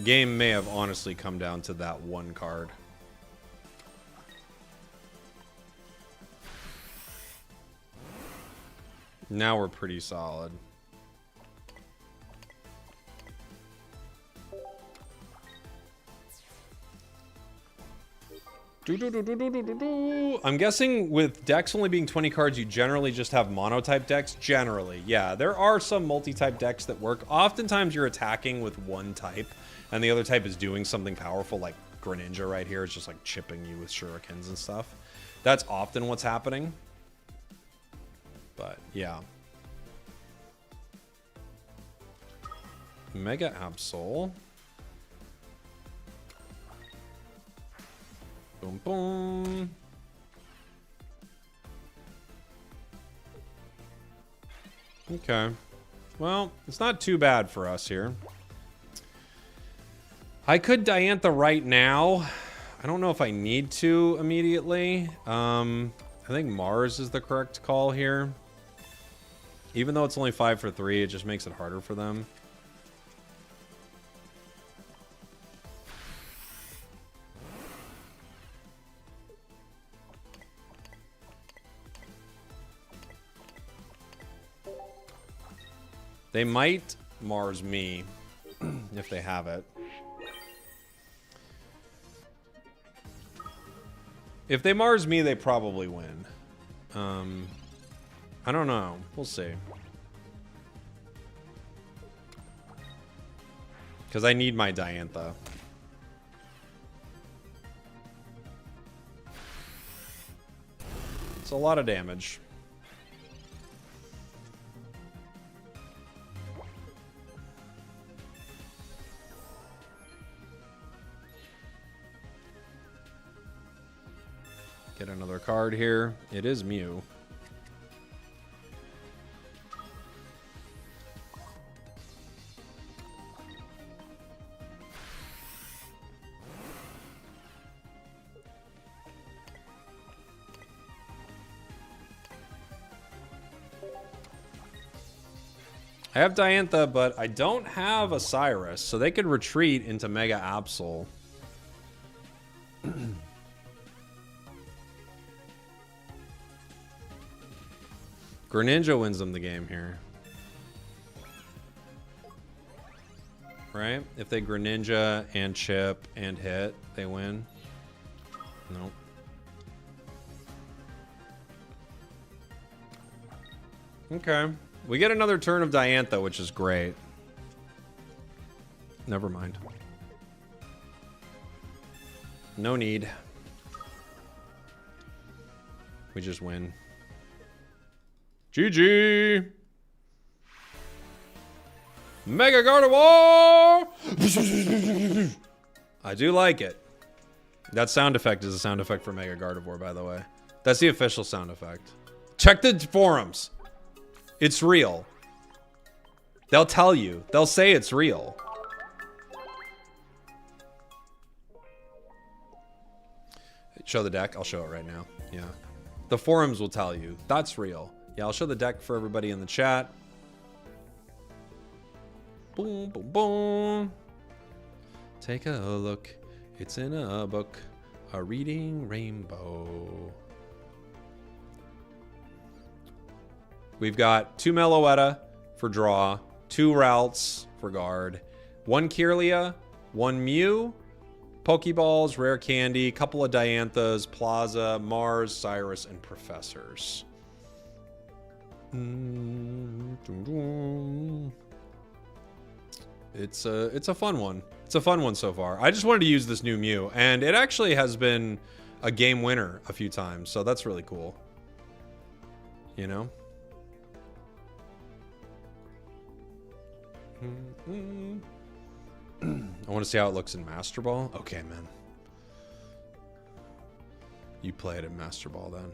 Game may have honestly come down to that one card. Now we're pretty solid. I'm guessing with decks only being 20 cards, you generally just have mono-type decks. Generally, yeah. There are some multi-type decks that work. Oftentimes you're attacking with one type, and the other type is doing something powerful, like Greninja right here is just like chipping you with shurikens and stuff. That's often what's happening. But, yeah. Mega Absol. Boom, boom. Okay. Well, it's not too bad for us here. I could Diantha right now. I don't know if I need to immediately. I think Mars is the correct call here. Even though it's only 5 for 3, it just makes it harder for them. They might Mars me if they have it. If they Mars me, they probably win. I don't know. We'll see. Because I need my Diantha. It's a lot of damage. Get another card here. It is Mew. I have Diantha, but I don't have a Cyrus, so they could retreat into Mega Absol. Greninja wins them the game here. Right? If they Greninja and chip and hit, they win. Nope. Okay. We get another turn of Diantha, which is great. Never mind. No need. We just win. GG! Mega Gardevoir! I do like it. That sound effect is a sound effect for Mega Gardevoir, by the way. That's the official sound effect. Check the forums. It's real. They'll tell you. They'll say it's real. Show the deck. I'll show it right now. Yeah. The forums will tell you. That's real. Yeah, I'll show the deck for everybody in the chat. Boom, boom, boom. Take a look. It's in a book. A reading rainbow. We've got 2 Meloetta for draw, 2 Ralts for guard, 1 Kirlia, 1 Mew, Pokeballs, Rare Candy, couple of Dianthas, Plaza, Mars, Cyrus, and Professors. It's a fun one. It's a fun one so far. I just wanted to use this new Mew, and it actually has been a game winner a few times, so that's really cool. You know? I want to see how it looks in Master Ball. Okay, man. You play it in Master Ball then.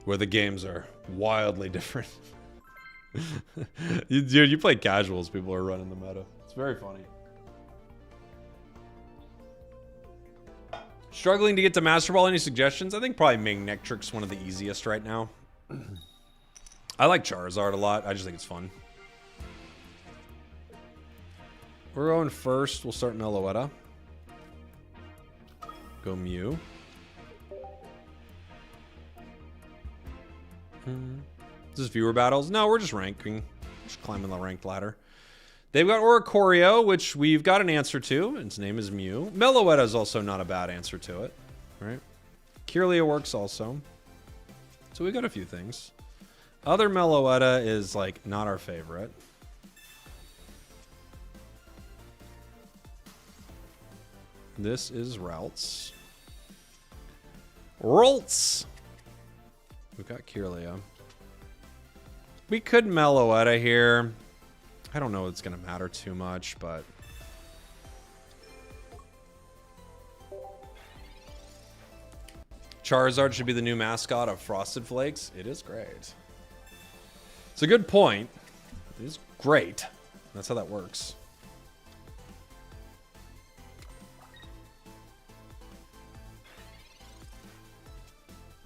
Where the games are wildly different. Dude, you play casuals, people are running the meta. It's very funny. Struggling to get to Master Ball. Any suggestions? I think probably Magnectric's one of the easiest right now. I like Charizard a lot. I just think it's fun. We're going first. We'll start Meloetta. Go Mew. Is this viewer battles? No, we're just ranking. Just climbing the ranked ladder. They've got Oricorio, which we've got an answer to. Its name is Mew. Meloetta is also not a bad answer to it. Right? Kirlia works also. So we got a few things. Other Meloetta is like not our favorite. This is Ralts. Ralts! We've got Kirlia. We could Meloetta here. I don't know if it's going to matter too much, but... Charizard should be the new mascot of Frosted Flakes. It is great. It's a good point. It is great. That's how that works.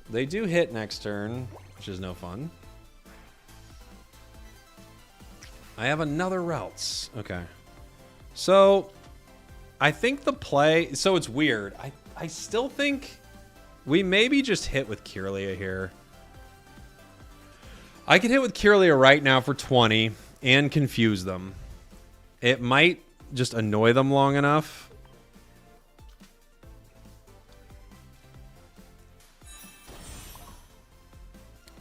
They do hit next turn, which is no fun. I have another Ralts. Okay. So, I think the play... So, it's weird. I still think we maybe just hit with Kirlia here. I could hit with Kirlia right now for 20 and confuse them. It might just annoy them long enough.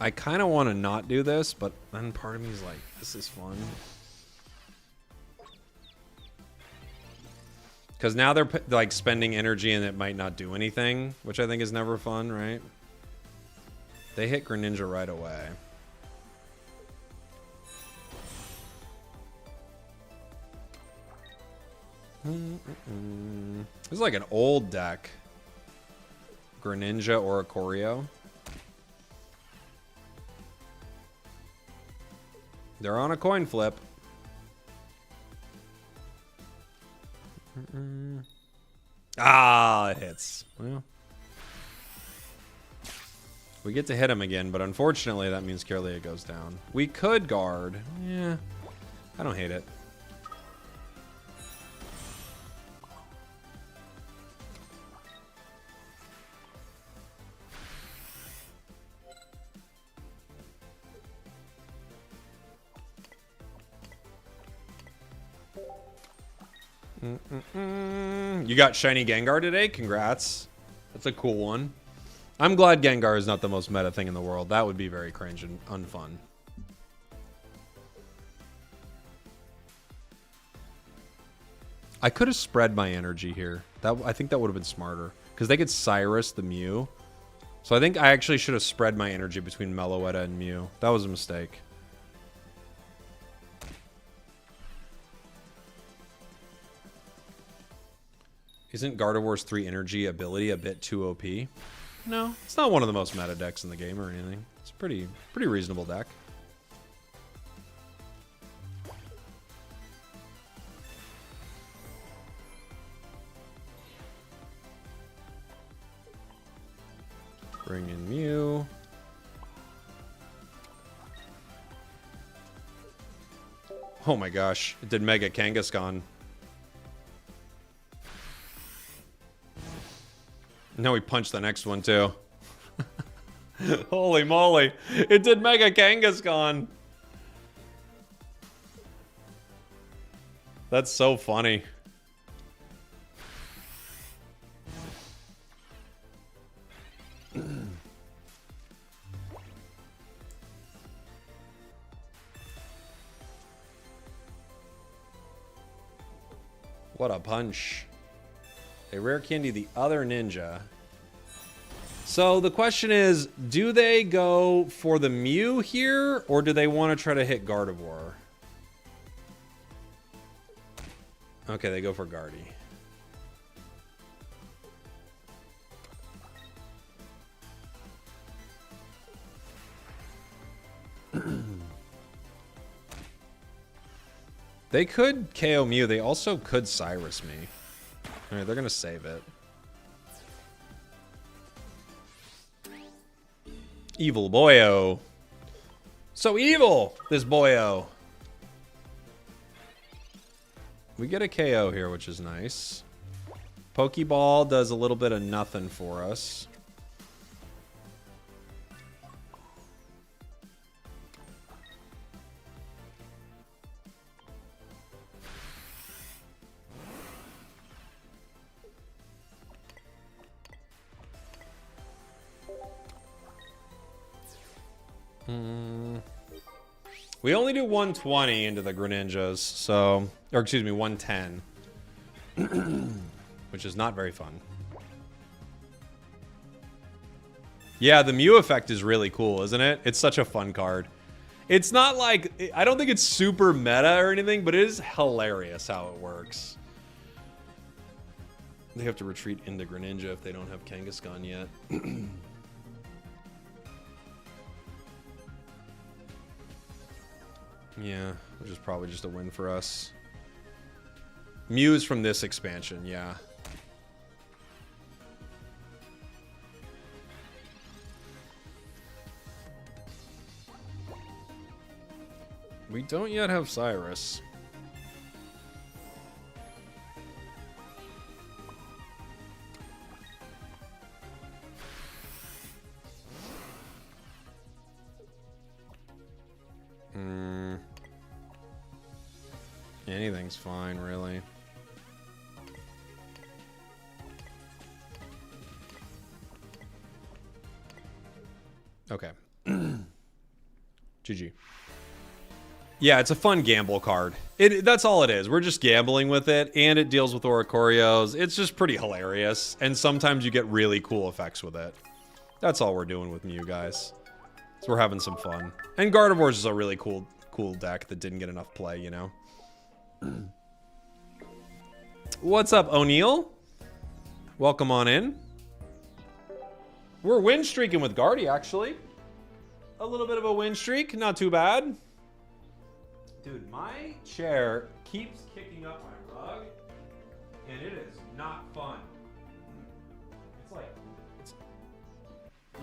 I kind of want to not do this, but then part of me is like, this is fun. Because now they're like spending energy and it might not do anything, which I think is never fun, right? They hit Greninja right away. This is like an old deck. Greninja or Oricorio. They're on a coin flip. Ah, it hits. Well, we get to hit him again, but unfortunately that means Kirlia goes down. We could guard. Yeah, I don't hate it. You got shiny Gengar today? Congrats. That's a cool one. I'm glad Gengar is not the most meta thing in the world. That would be very cringe and unfun. I could have spread my energy here. I think that would have been smarter. Because they could Cyrus the Mew. So I think I actually should have spread my energy between Meloetta and Mew. That was a mistake. Isn't Gardevoir's 3 energy ability a bit too OP? No, it's not one of the most meta decks in the game or anything. It's a pretty reasonable deck. Bring in Mew. Oh my gosh. It did Mega Kangaskhan. No, we punched the next one too. Holy moly. It did Mega Kangaskhan. That's so funny. What a punch. A rare candy, the other ninja. So the question is, do they go for the Mew here, or do they want to try to hit Gardevoir? Okay, they go for Guardy. They could KO Mew. They also could Cyrus me. Alright, they're gonna save it. Evil boyo. So evil, this boyo. We get a KO here, which is nice. Pokeball does a little bit of nothing for us. We only do 120 into the Greninjas, so... Or, excuse me, 110. Which is not very fun. Yeah, the Mew effect is really cool, isn't it? It's such a fun card. It's not like... I don't think it's super meta or anything, but it is hilarious how it works. They have to retreat into Greninja if they don't have Kangaskhan yet. Yeah, which is probably just a win for us. Mew's from this expansion, yeah. We don't yet have Cyrus. Anything's fine, really. Okay. GG. Yeah, it's a fun gamble card. That's all it is. We're just gambling with it, and it deals with Oricorios. It's just pretty hilarious, and sometimes you get really cool effects with it. That's all we're doing with Mew, guys. So we're having some fun. And Gardevoir's is a really cool deck that didn't get enough play, you know? What's up, O'Neal? Welcome on in. We're win streaking with Guardy, actually. A little bit of a win streak, not too bad. Dude, my chair keeps kicking up my rug, and it is not fun. It's like, it's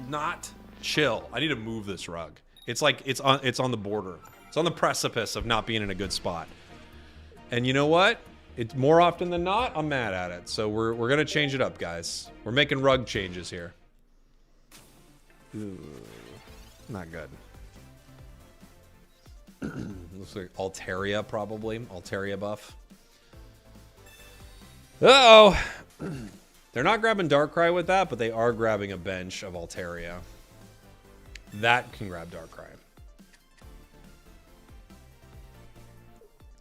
not chill. I need to move this rug. It's like, it's on the border. It's on the precipice of not being in a good spot. And you know what? It's more often than not, I'm mad at it. So we're gonna change it up, guys. We're making rug changes here. Ooh, not good. Looks like Altaria, probably. Altaria buff. Uh-oh! They're not grabbing Darkrai with that, but they are grabbing a bench of Altaria. That can grab Darkrai.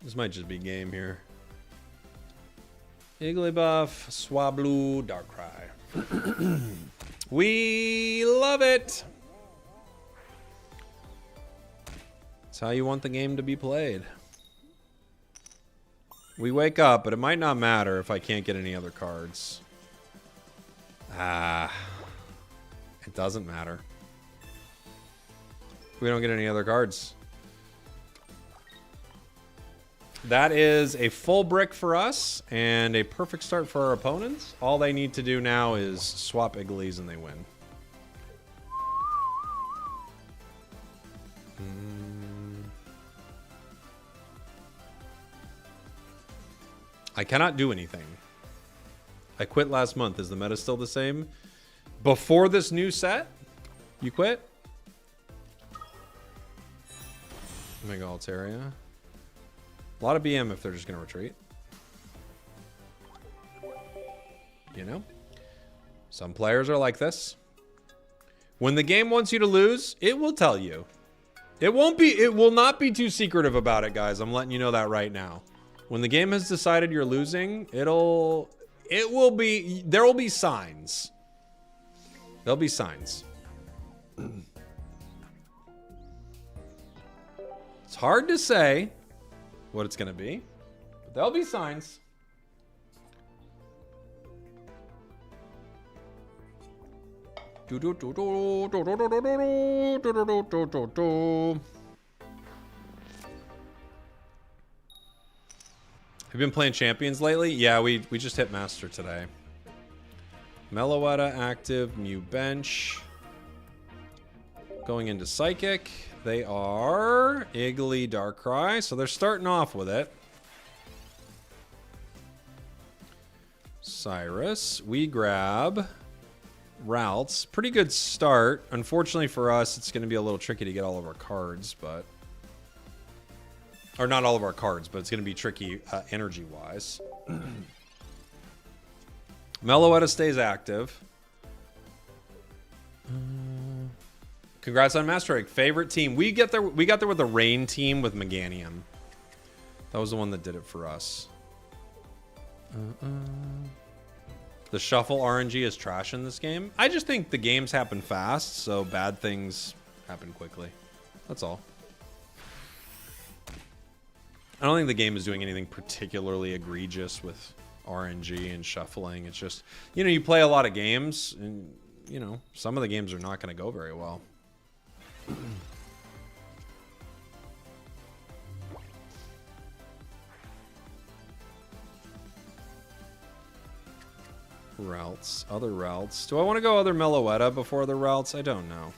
This might just be game here. Igglybuff, Swablu, Darkrai. We love it! That's how you want the game to be played. We wake up, but it might not matter if I can't get any other cards. It doesn't matter. We don't get any other cards. That is a full brick for us and a perfect start for our opponents. All they need to do now is swap Iglees and they win. I cannot do anything. I quit last month. Is the meta still the same? Before this new set? You quit? Mega Altaria. A lot of BM if they're just going to retreat. You know? Some players are like this. When the game wants you to lose, it will tell you. It will not be too secretive about it, guys. I'm letting you know that right now. When the game has decided you're losing, there will be signs. There'll be signs. It's hard to say what it's going to be, but there'll be signs. Have you been playing Champions lately? Yeah, we just hit Master today. Meloetta active, Mew bench. Going into Psychic. They are Iggly, Darkrai, so they're starting off with it. Cyrus. We grab Routes. Pretty good start. Unfortunately for us, it's going to be a little tricky to get all of our cards, but... Or not all of our cards, but it's going to be tricky energy-wise. Meloetta stays active. Congrats on Master Egg. Favorite team. We got there with the Rain team with Meganium. That was the one that did it for us. The shuffle RNG is trash in this game. I just think the games happen fast, so bad things happen quickly. That's all. I don't think the game is doing anything particularly egregious with RNG and shuffling. It's just, you know, you play a lot of games, and, you know, some of the games are not going to go very well. Routes. Other routes. Do I want to go other Meloetta before other routes? I don't know.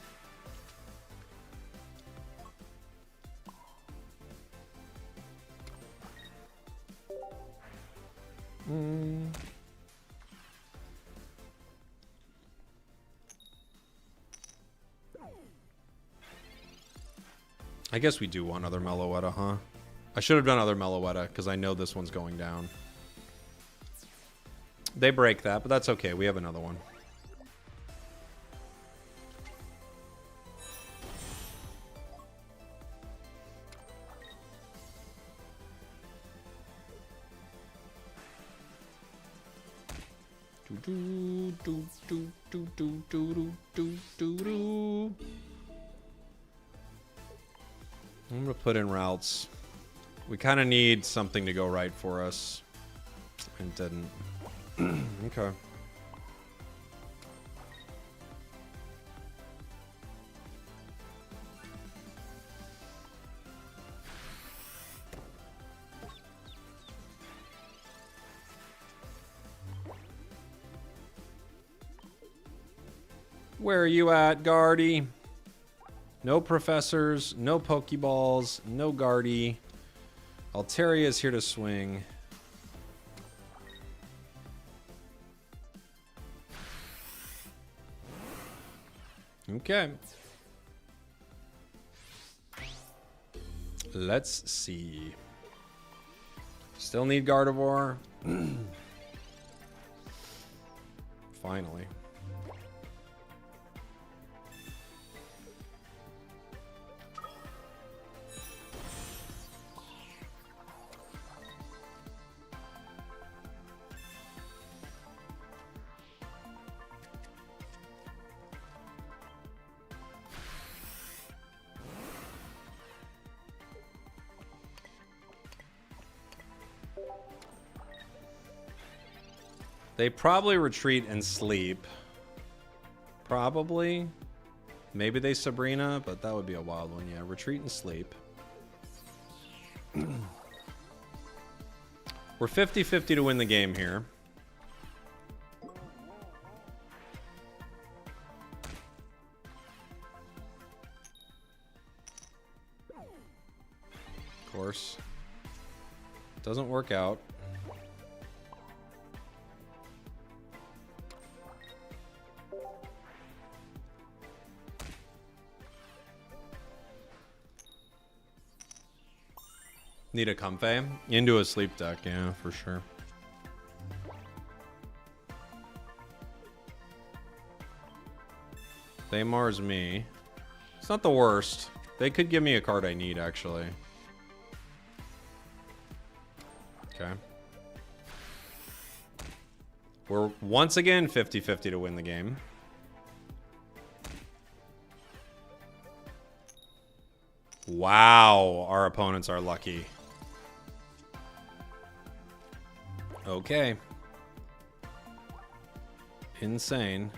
I guess we do want other Meloetta, huh? I should have done other Meloetta because I know this one's going down. They break that, but that's okay. We have another one. I'm gonna put in routes. We kind of need something to go right for us. And didn't. Okay. Where are you at, Guardy? No professors, no Pokeballs, no Guardy. Altaria is here to swing. Okay. Let's see. Still need Gardevoir. Finally. They probably retreat and sleep. Probably. Maybe they Sabrina, but that would be a wild one. Yeah, retreat and sleep. We're 50-50 to win the game here. Of course. Doesn't work out. Need a Comfey? Into a sleep deck, yeah, for sure. They Mars me. It's not the worst. They could give me a card I need, actually. Okay. We're once again 50-50 to win the game. Wow, our opponents are lucky. Okay. Insane.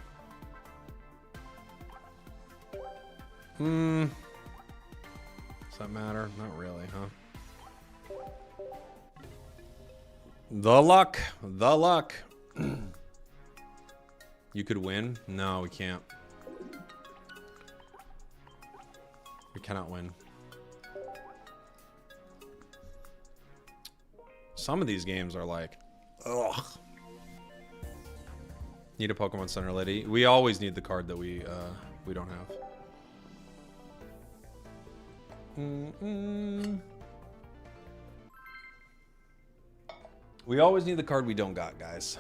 Does that matter? Not really, huh? The luck. The luck. You could win? No, we can't. We cannot win. Some of these games are like, ugh. Need a Pokemon Center Lady. We always need the card that we don't have. We always need the card we don't got, guys.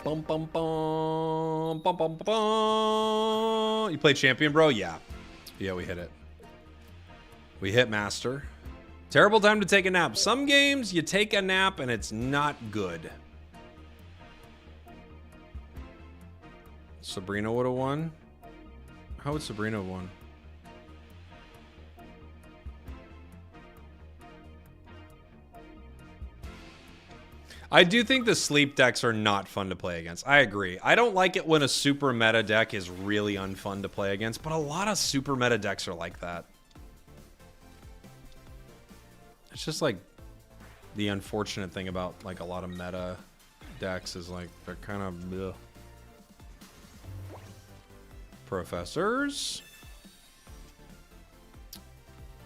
Bum, bum, bum, bum, bum, bum. You play Champion, bro? Yeah. Yeah, we hit it. We hit Master. Terrible time to take a nap. Some games, you take a nap and it's not good. Sabrina would have won. How would Sabrina have won? I do think the sleep decks are not fun to play against. I agree. I don't like it when a super meta deck is really unfun to play against, but a lot of super meta decks are like that. It's just like the unfortunate thing about like a lot of meta decks is like they're kind of bleh. Professors.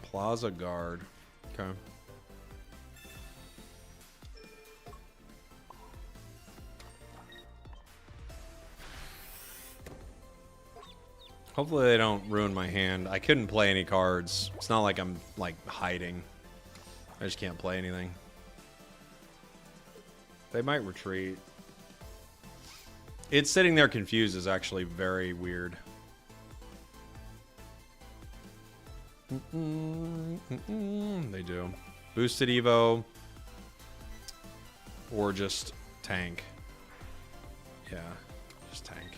Plaza Guard. Okay. Hopefully they don't ruin my hand. I couldn't play any cards. It's not like I'm like hiding. I just can't play anything. They might retreat. It's sitting there confused is actually very weird. They do. Boosted Evo. Or just tank. Yeah, just tank.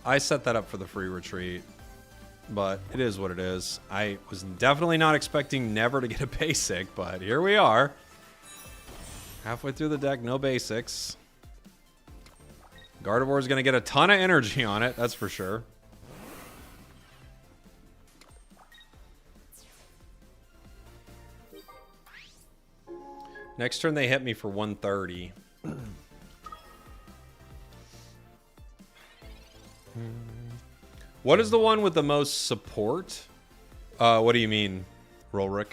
I set that up for the free retreat, but it is what it is. I was definitely not expecting never to get a basic, but here we are. Halfway through the deck, no basics. Gardevoir is going to get a ton of energy on it, that's for sure. Next turn they hit me for 130. What is the one with the most support? What do you mean, Rolrick?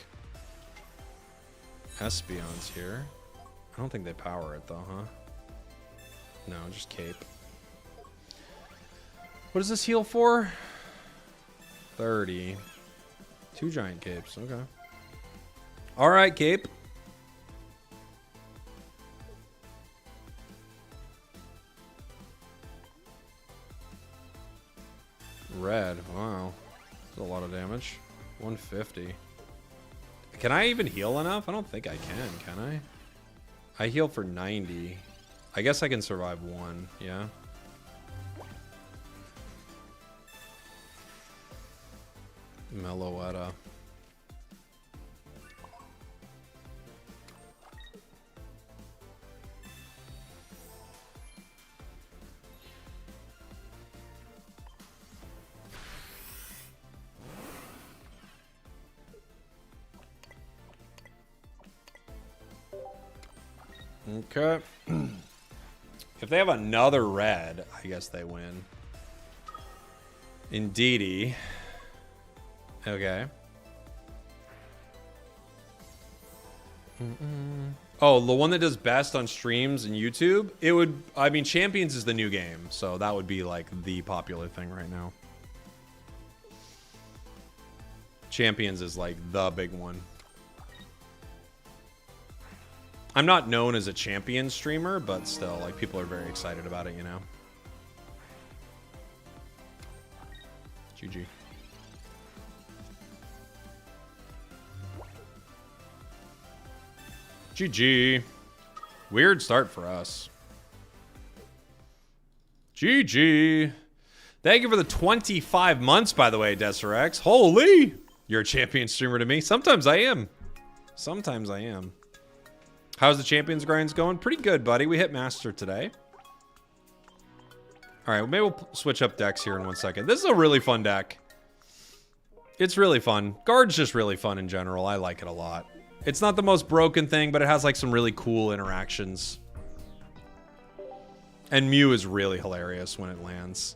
Espeon's here. I don't think they power it though, huh? No, just cape. What does this heal for? 30. 2 giant capes, okay. Alright, cape. Red, wow. That's a lot of damage. 150. Can I even heal enough? I don't think I can I? I heal for 90. I guess I can survive 1, yeah. Meloetta. Okay. If they have another red, I guess they win. Indeedy. Okay. Oh, the one that does best on streams and YouTube? It would, I mean, Champions is the new game, so that would be like the popular thing right now. Champions is like the big one. I'm not known as a champion streamer, but still, like, people are very excited about it, you know? GG. GG. Weird start for us. GG. Thank you for the 25 months, by the way, Deserex. Holy! You're a champion streamer to me. Sometimes I am. Sometimes I am. How's the Champions grinds going? Pretty good, buddy. We hit Master today. All right, well, maybe we'll switch up decks here in 1 second. This is a really fun deck. It's really fun. Guard's just really fun in general. I like it a lot. It's not the most broken thing, but it has like some really cool interactions. And Mew is really hilarious when it lands.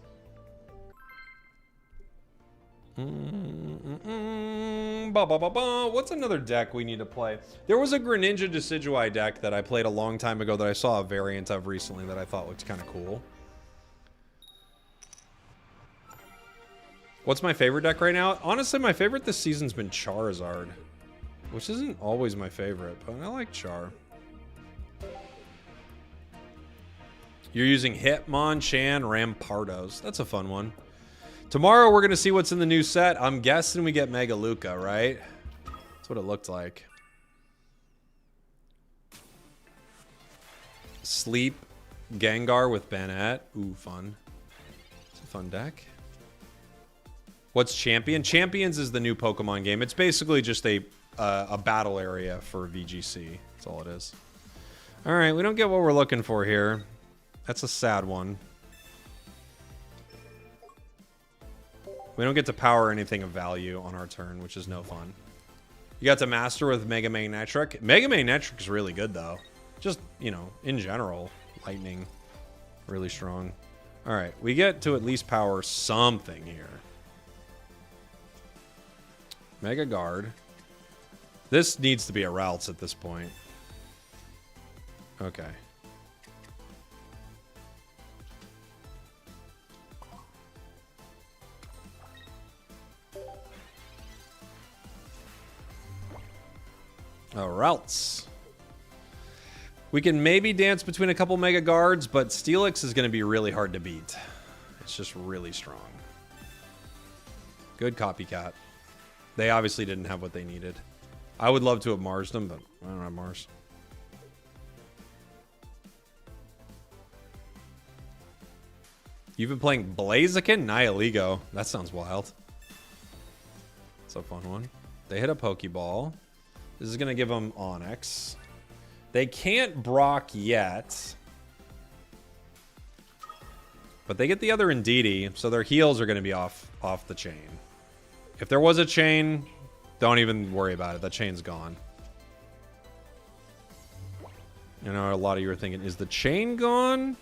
What's another deck we need to play? There was a Greninja Decidueye deck that I played a long time ago that I saw a variant of recently that I thought looked kind of cool. What's my favorite deck right now? Honestly, my favorite this season's been Charizard, which isn't always my favorite, but I like Char. You're using Hitmonchan Rampardos. That's a fun one. Tomorrow, we're going to see what's in the new set. I'm guessing we get Mega Luca, right? That's what it looked like. Sleep Gengar with Banette. Ooh, fun. It's a fun deck. What's Champion? Champions is the new Pokemon game. It's basically just a battle area for VGC. That's all it is. All right, we don't get what we're looking for here. That's a sad one. We don't get to power anything of value on our turn, which is no fun. You got to master with Mega Magnetric. Mega Magnetric is really good, though. Just, you know, in general, Lightning, really strong. All right, we get to at least power something here. Mega Guard. This needs to be a Ralts at this point. Okay. Oh, Ralts. We can maybe dance between a couple Mega Guards, but Steelix is going to be really hard to beat. It's just really strong. Good copycat. They obviously didn't have what they needed. I would love to have Marsed them, but I don't have Mars. You've been playing Blaziken? Nihilego. That sounds wild. That's a fun one. They hit a Pokeball. This is going to give them Onyx. They can't Brock yet. But they get the other Indeedee, so their heals are going to be off the chain. If there was a chain, don't even worry about it. That chain's gone. You know, a lot of you are thinking, is the chain gone?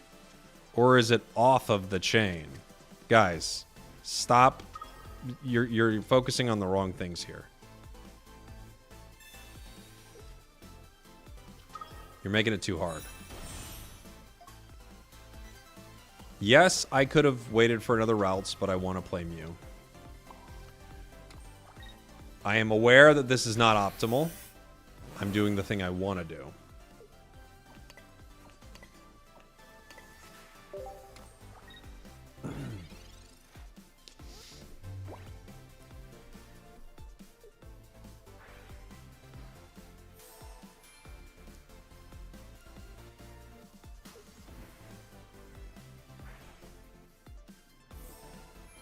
Or is it off of the chain? Guys, stop. You're focusing on the wrong things here. You're making it too hard. Yes, I could have waited for another Ralts, but I want to play Mew. I am aware that this is not optimal. I'm doing the thing I want to do.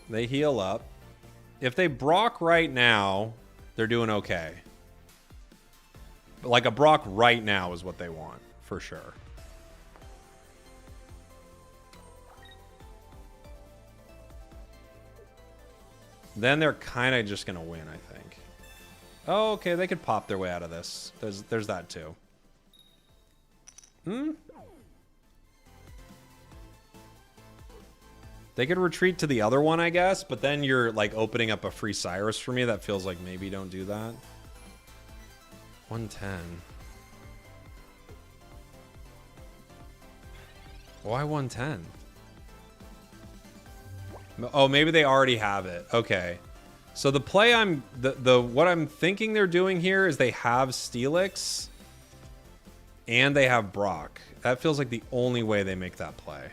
They heal up. If they Brock right now, they're doing okay. But like a Brock right now is what they want, for sure. Then they're kind of just going to win, I think. Oh, okay, they could pop their way out of this. There's that too. They could retreat to the other one, I guess, but then you're like opening up a free Cyrus for me. That feels like maybe don't do that. 110. Why 110? Oh, maybe they already have it. Okay. So the play what I'm thinking they're doing here is they have Steelix and they have Brock. That feels like the only way they make that play.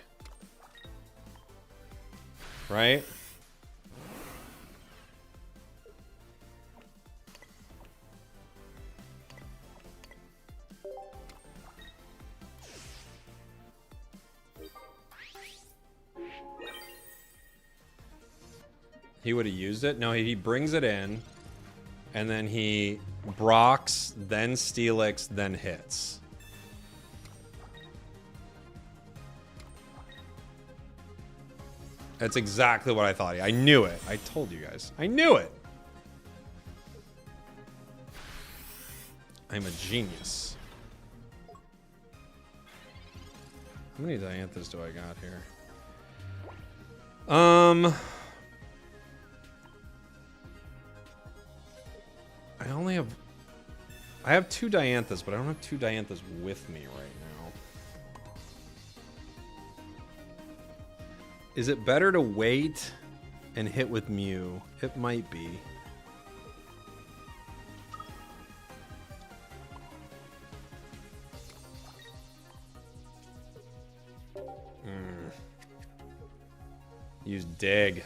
Right? He would have used it? No, he brings it in, and then he Brocks, then Steelix, then hits. That's exactly what I thought. I knew it. I told you guys. I knew it. I'm a genius. How many Dianthus do I got here? I have 2 Dianthus, but I don't have 2 Dianthus with me right now. Is it better to wait and hit with Mew? It might be. Use Dig.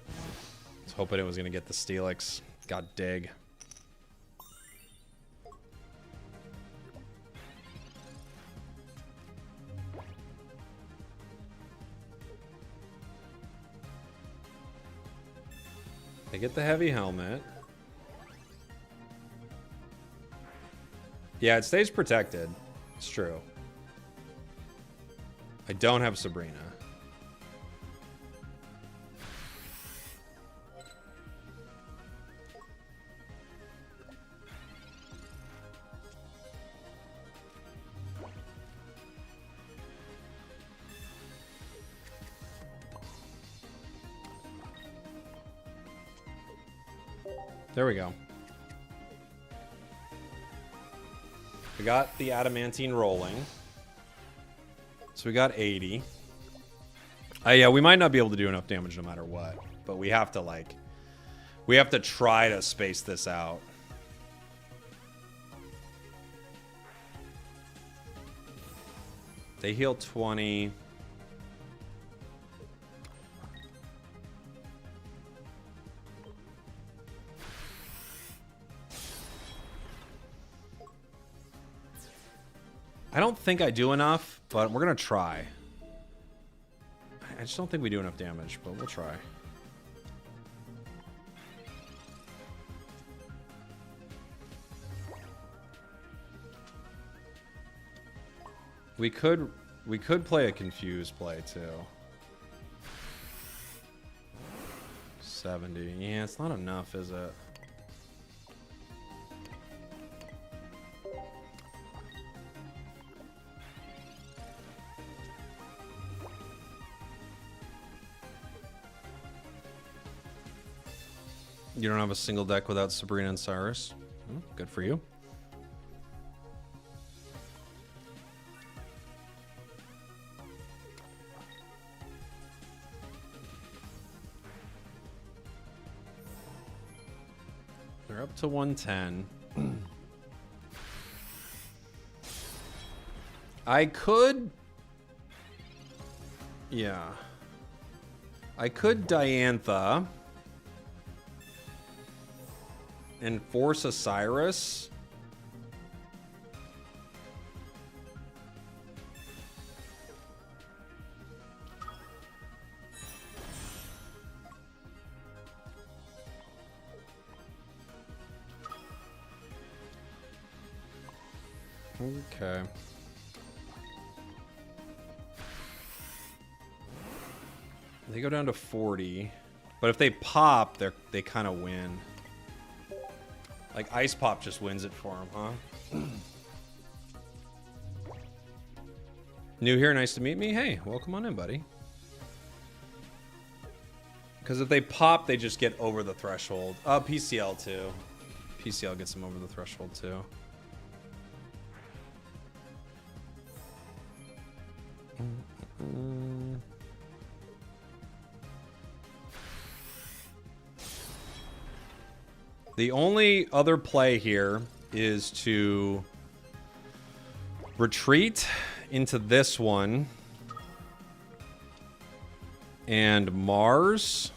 I was hoping it was going to get the Steelix. Got Dig. They get the heavy helmet. Yeah, it stays protected. It's true. I don't have Sabrina. There we go. We got the adamantine rolling. So we got 80. Yeah, we might not be able to do enough damage no matter what. But we have to, like... We have to try to space this out. They heal 20... I don't think I do enough, but we're going to try. I just don't think we do enough damage, but we'll try. We could play a confused play too. 70. Yeah, it's not enough, is it? You don't have a single deck without Sabrina and Cyrus. Oh, good for you. They're up to 110. I could... Yeah. I could Diantha... and force a Cyrus. Okay. They go down to 40. But if they pop, they kind of win. Like, Ice Pop just wins it for him, huh? New here, nice to meet me. Hey, welcome on in, buddy. Because if they pop, they just get over the threshold. PCL too. PCL gets them over the threshold too. The only other play here is to retreat into this one and Mars.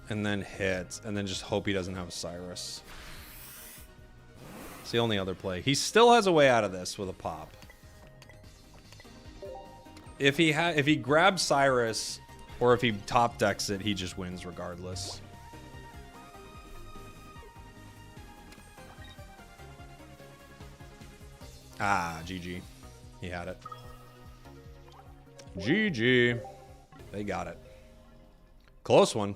And then hit, and then just hope he doesn't have Cyrus. It's the only other play. He still has a way out of this with a pop. If he grabs Cyrus, or if he top decks it, he just wins regardless. Ah, GG. He had it. GG. They got it. Close one.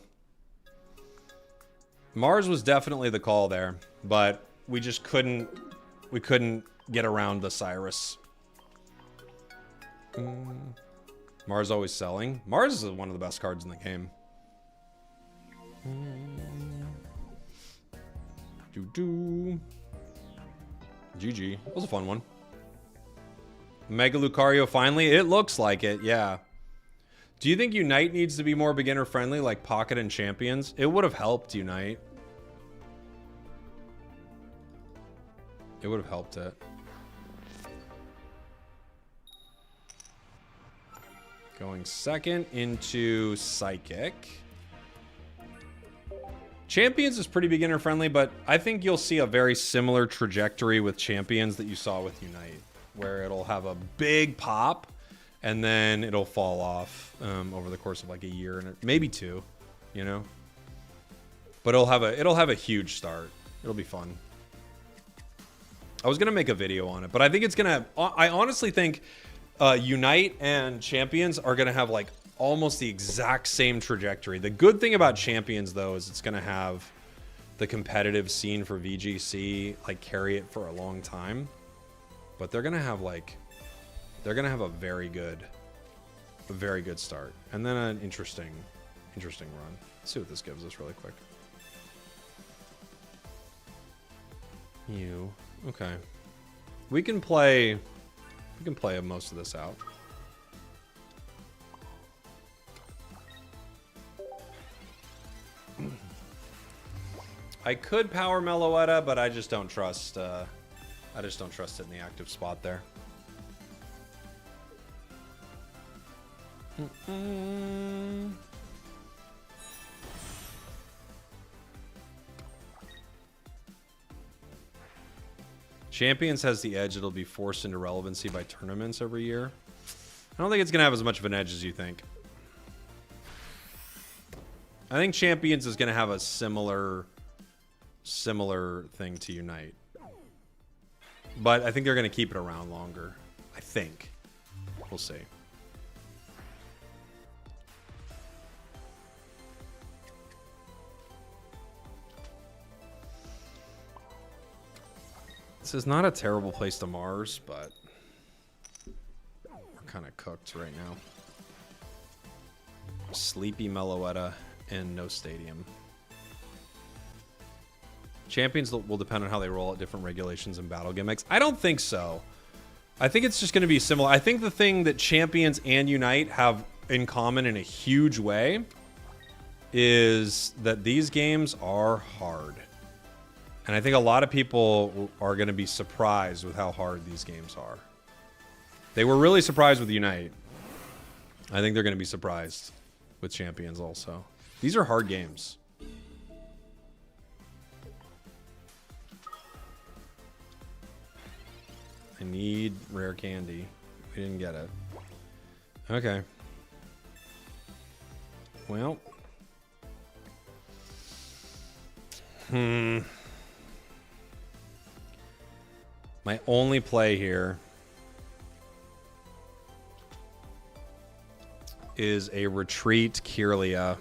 Mars was definitely the call there, but we just couldn't get around the Cyrus. Mars always selling. Mars is one of the best cards in the game. GG. That was a fun one. Mega Lucario finally? It looks like it, yeah. Do you think Unite needs to be more beginner friendly like Pocket and Champions? It would have helped Unite. It would have helped it. Going second into Psychic. Champions is pretty beginner friendly, but I think you'll see a very similar trajectory with Champions that you saw with Unite, where it'll have a big pop and then it'll fall off over the course of like a year and maybe two, you know. But it'll have a huge start. It'll be fun. I was gonna make a video on it, but I think it's gonna. I honestly think Unite and Champions are gonna have like almost the exact same trajectory. The good thing about Champions though is it's gonna have the competitive scene for VGC like carry it for a long time, but they're gonna have like. They're gonna have a very good start, and then an interesting run. Let's see what this gives us really quick. Okay. We can play most of this out. I could power Meloetta, but I just don't trust. I just don't trust it in the active spot there. Champions has the edge. It'll be forced into relevancy by tournaments every year. I don't think it's going to have as much of an edge as you think. I think Champions is going to have a similar thing to Unite. But I think they're going to keep it around longer. I think. We'll see. This is not a terrible place to Mars, but we're kind of cooked right now. Sleepy Meloetta and no stadium. Champions will depend on how they roll at different regulations and battle gimmicks. I don't think so. I think it's just going to be similar. I think the thing that Champions and Unite have in common in a huge way is that these games are hard. And I think a lot of people are going to be surprised with how hard these games are. They were really surprised with Unite. I think they're going to be surprised with Champions also. These are hard games. I need rare candy. We didn't get it. Okay. Well. My only play here is a retreat Kirlia.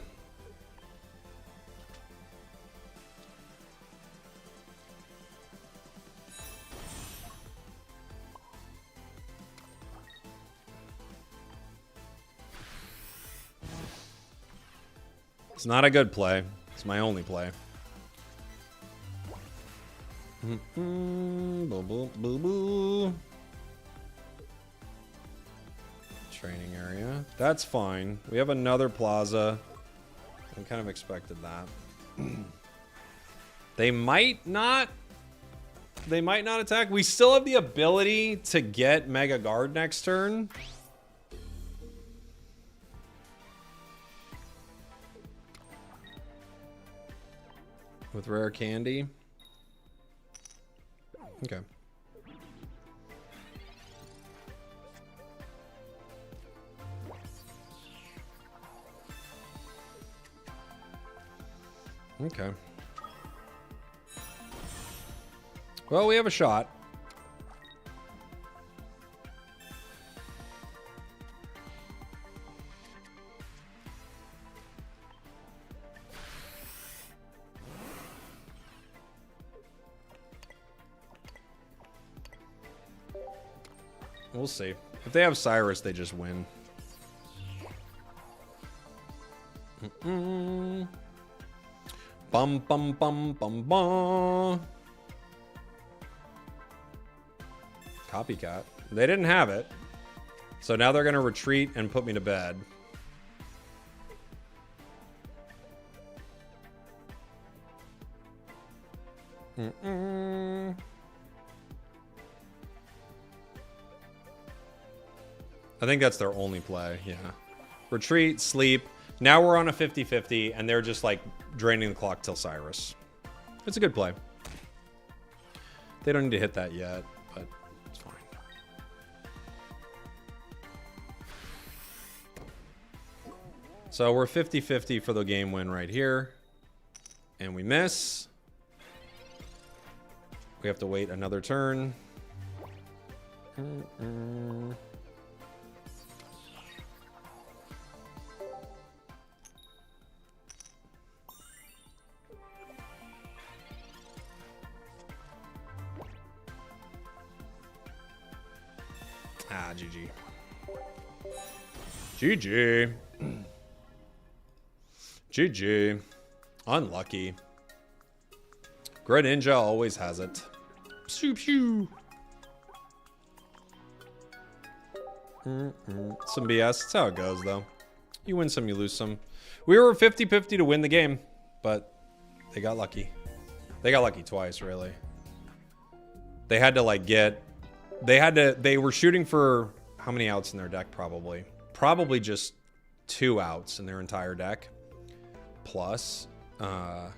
It's not a good play. It's my only play. Boo, boo, boo, boo. Training area. That's fine. We have another plaza. I kind of expected that. They might not. They might not attack. We still have the ability to get Mega Guard next turn. With rare candy. Okay. Okay. Well, we have a shot. We'll see. If they have Cyrus, they just win. Bum bum bum bum bum. Copycat. They didn't have it. So now they're gonna retreat and put me to bed. I think that's their only play, yeah. Retreat, sleep. Now we're on a 50-50, and they're just, like, draining the clock till Cyrus. It's a good play. They don't need to hit that yet, but it's fine. So we're 50-50 for the game win right here. And we miss. We have to wait another turn. Ah, GG. GG. GG. Unlucky. Greninja always has it. Pew pew. Some BS. That's how it goes, though. You win some, you lose some. We were 50-50 to win the game, but they got lucky. They got lucky twice, really. They had to, like, get... They were shooting for how many outs in their deck, probably? Probably just 2 outs in their entire deck. Plus, why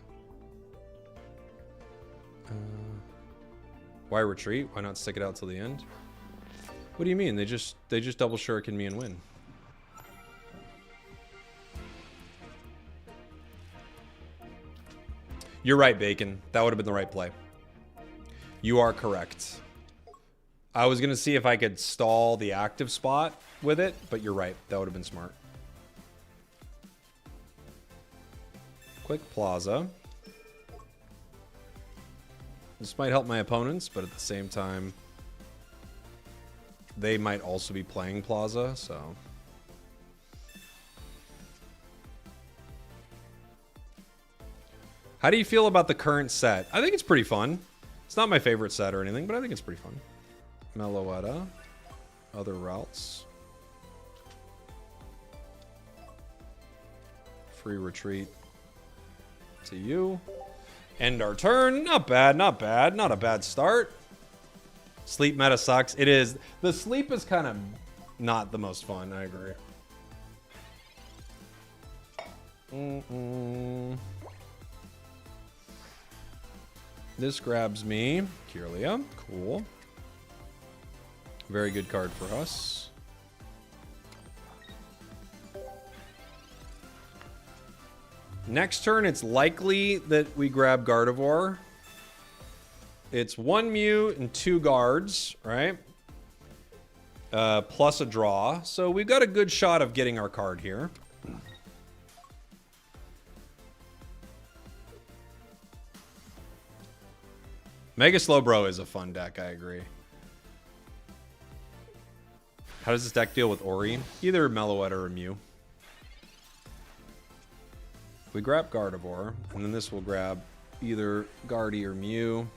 retreat? Why not stick it out till the end? What do you mean? They just double shuriken me and win. You're right, Bacon. That would have been the right play. You are correct. I was gonna see if I could stall the active spot with it, but you're right. That would have been smart. Quick Plaza. This might help my opponents, but at the same time, they might also be playing Plaza, so... How do you feel about the current set? I think it's pretty fun. It's not my favorite set or anything, but I think it's pretty fun. Meloetta. Other routes. Free retreat to you. End our turn. Not bad, not bad. Not a bad start. Sleep meta sucks. It is. The sleep is kind of not the most fun. I agree. This grabs me. Kirlia. Cool. Very good card for us. Next turn, it's likely that we grab Gardevoir. It's 1 Mew and 2 guards, right? Plus a draw. So we've got a good shot of getting our card here. Mega Slowbro is a fun deck, I agree. How does this deck deal with Ori? Either Meloetta or Mew. We grab Gardevoir, and then this will grab either Guardy or Mew.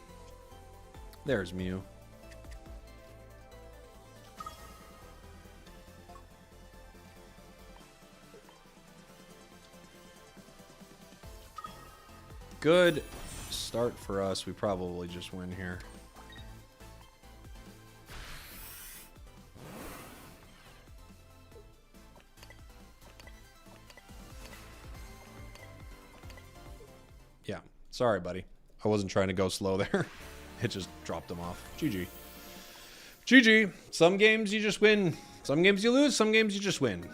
There's Mew. Good start for us. We probably just win here. Yeah. Sorry, buddy. I wasn't trying to go slow there. It just dropped them off. GG. GG. Some games you just win. Some games you lose. Some games you just win.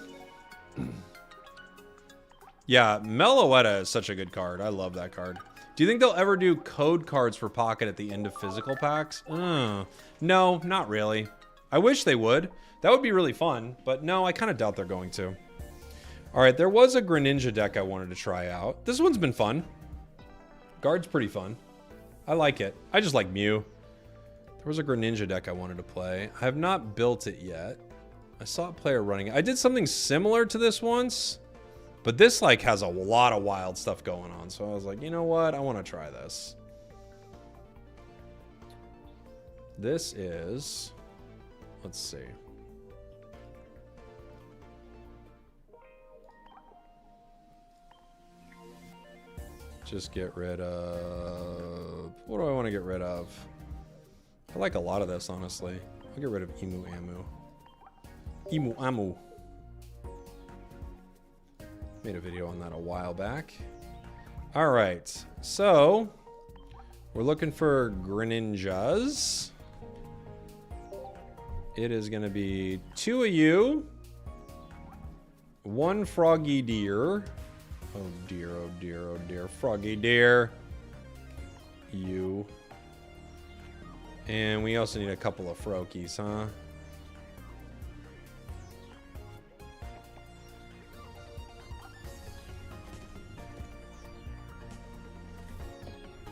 Yeah, Meloetta is such a good card. I love that card. Do you think they'll ever do code cards for Pocket at the end of physical packs? No, not really. I wish they would. That would be really fun, but no, I kind of doubt they're going to. All right, there was a Greninja deck I wanted to try out. This one's been fun. Guard's pretty fun. I like it. I just like Mew. There was a Greninja deck I wanted to play. I have not built it yet. I saw a player running it. I did something similar to this once. But this, like, has a lot of wild stuff going on. So I was like, you know what? I want to try this. This is... Let's see. Just get rid of... What do I want to get rid of? I like a lot of this, honestly. I'll get rid of Emu Amu. Emu Amu. Made a video on that a while back. All right, so we're looking for Greninjas. It is going to be 2 of you, 1 Froggy Deer. Oh dear, oh dear, oh dear. Froggy Deer. You. And we also need a couple of Froakies, huh?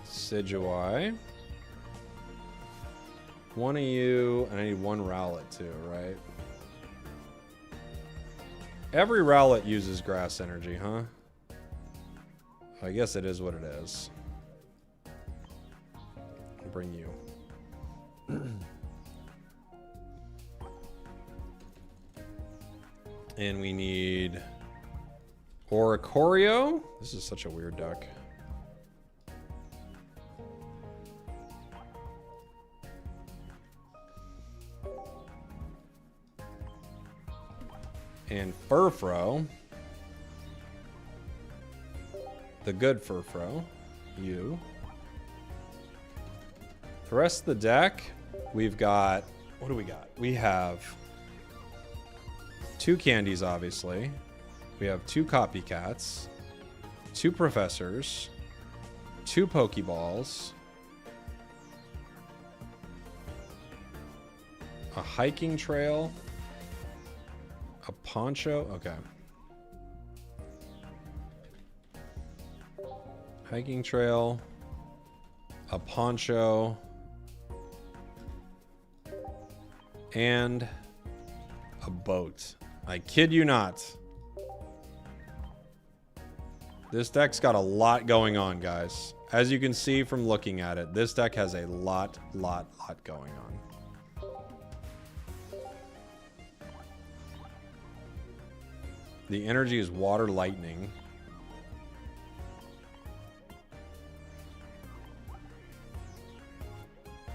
Scizor. 1 of you, and I need 1 Rowlet too, right? Every Rowlet uses grass energy, huh? I guess it is what it is. I'll bring you. And we need Oricorio. This is such a weird deck. And Furfro. The good Furfro. You. The rest of the deck, we've got... What do we got? We have 2 candies, obviously. We have 2 copycats. 2 professors. 2 Pokeballs. A hiking trail. A poncho? Okay. Hiking trail. A poncho. And a boat. I kid you not. This deck's got a lot going on, guys. As you can see from looking at it, this deck has a lot going on. The energy is water lightning.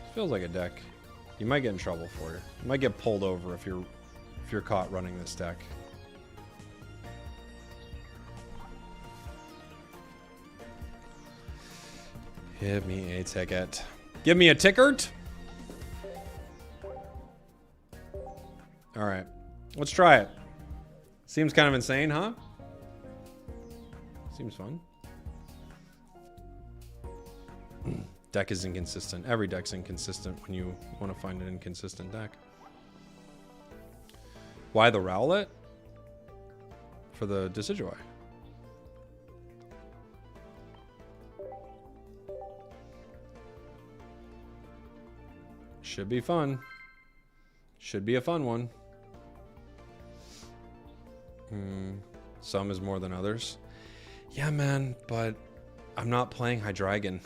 This feels like a deck you might get in trouble for. You might get pulled over if you're caught running this deck. Give me a ticket. Give me a ticket. All right, let's try it. Seems kind of insane, huh? Seems fun. Deck is inconsistent. Every deck's inconsistent when you want to find an inconsistent deck. Why the Rowlet? For the Decidueye. Should be fun. Should be a fun one. Some is more than others. Yeah, man, but I'm not playing Hydreigon.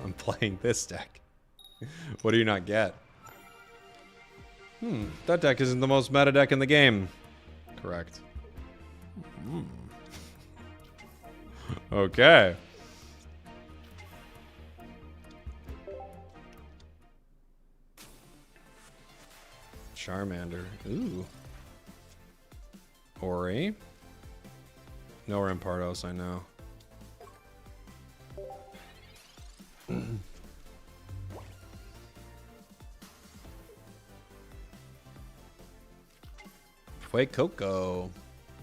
I'm playing this deck. What do you not get? That deck isn't the most meta deck in the game. Correct. Okay. Charmander. Ooh. Ori. No Rampardos, I know. Fuecoco.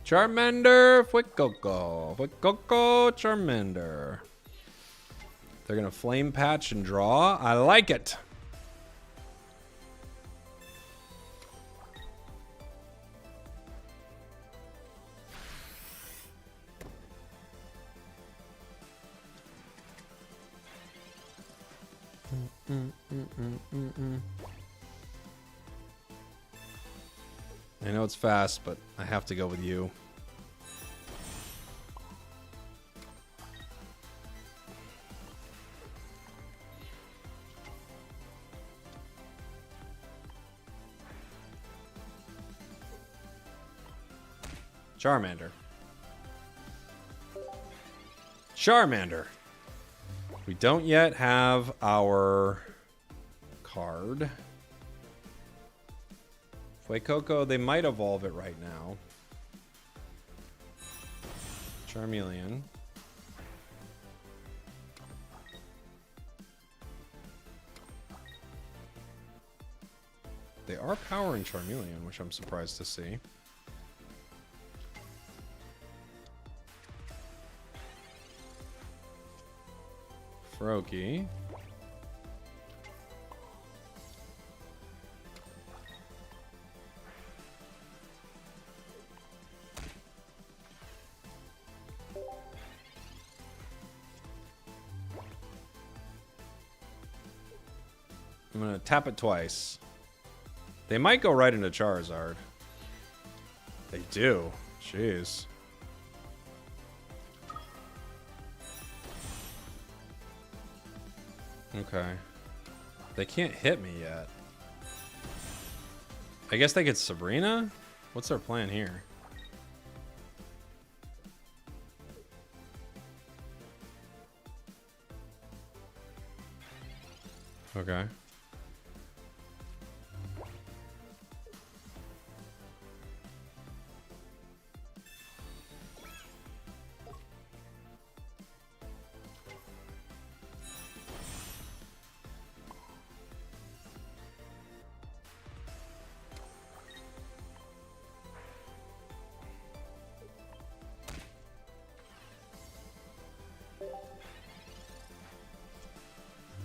Charmander. Fuecoco. Fuecoco. Charmander. They're going to flame patch and draw. I like it. I know it's fast, but I have to go with you. Charmander. Charmander. We don't yet have our card. Fuecoco, they might evolve it right now. Charmeleon. They are powering Charmeleon, which I'm surprised to see. Froakie. I'm gonna tap it twice. They might go right into Charizard. They do. Jeez. Okay. They can't hit me yet. I guess they get Sabrina? What's their plan here? Okay.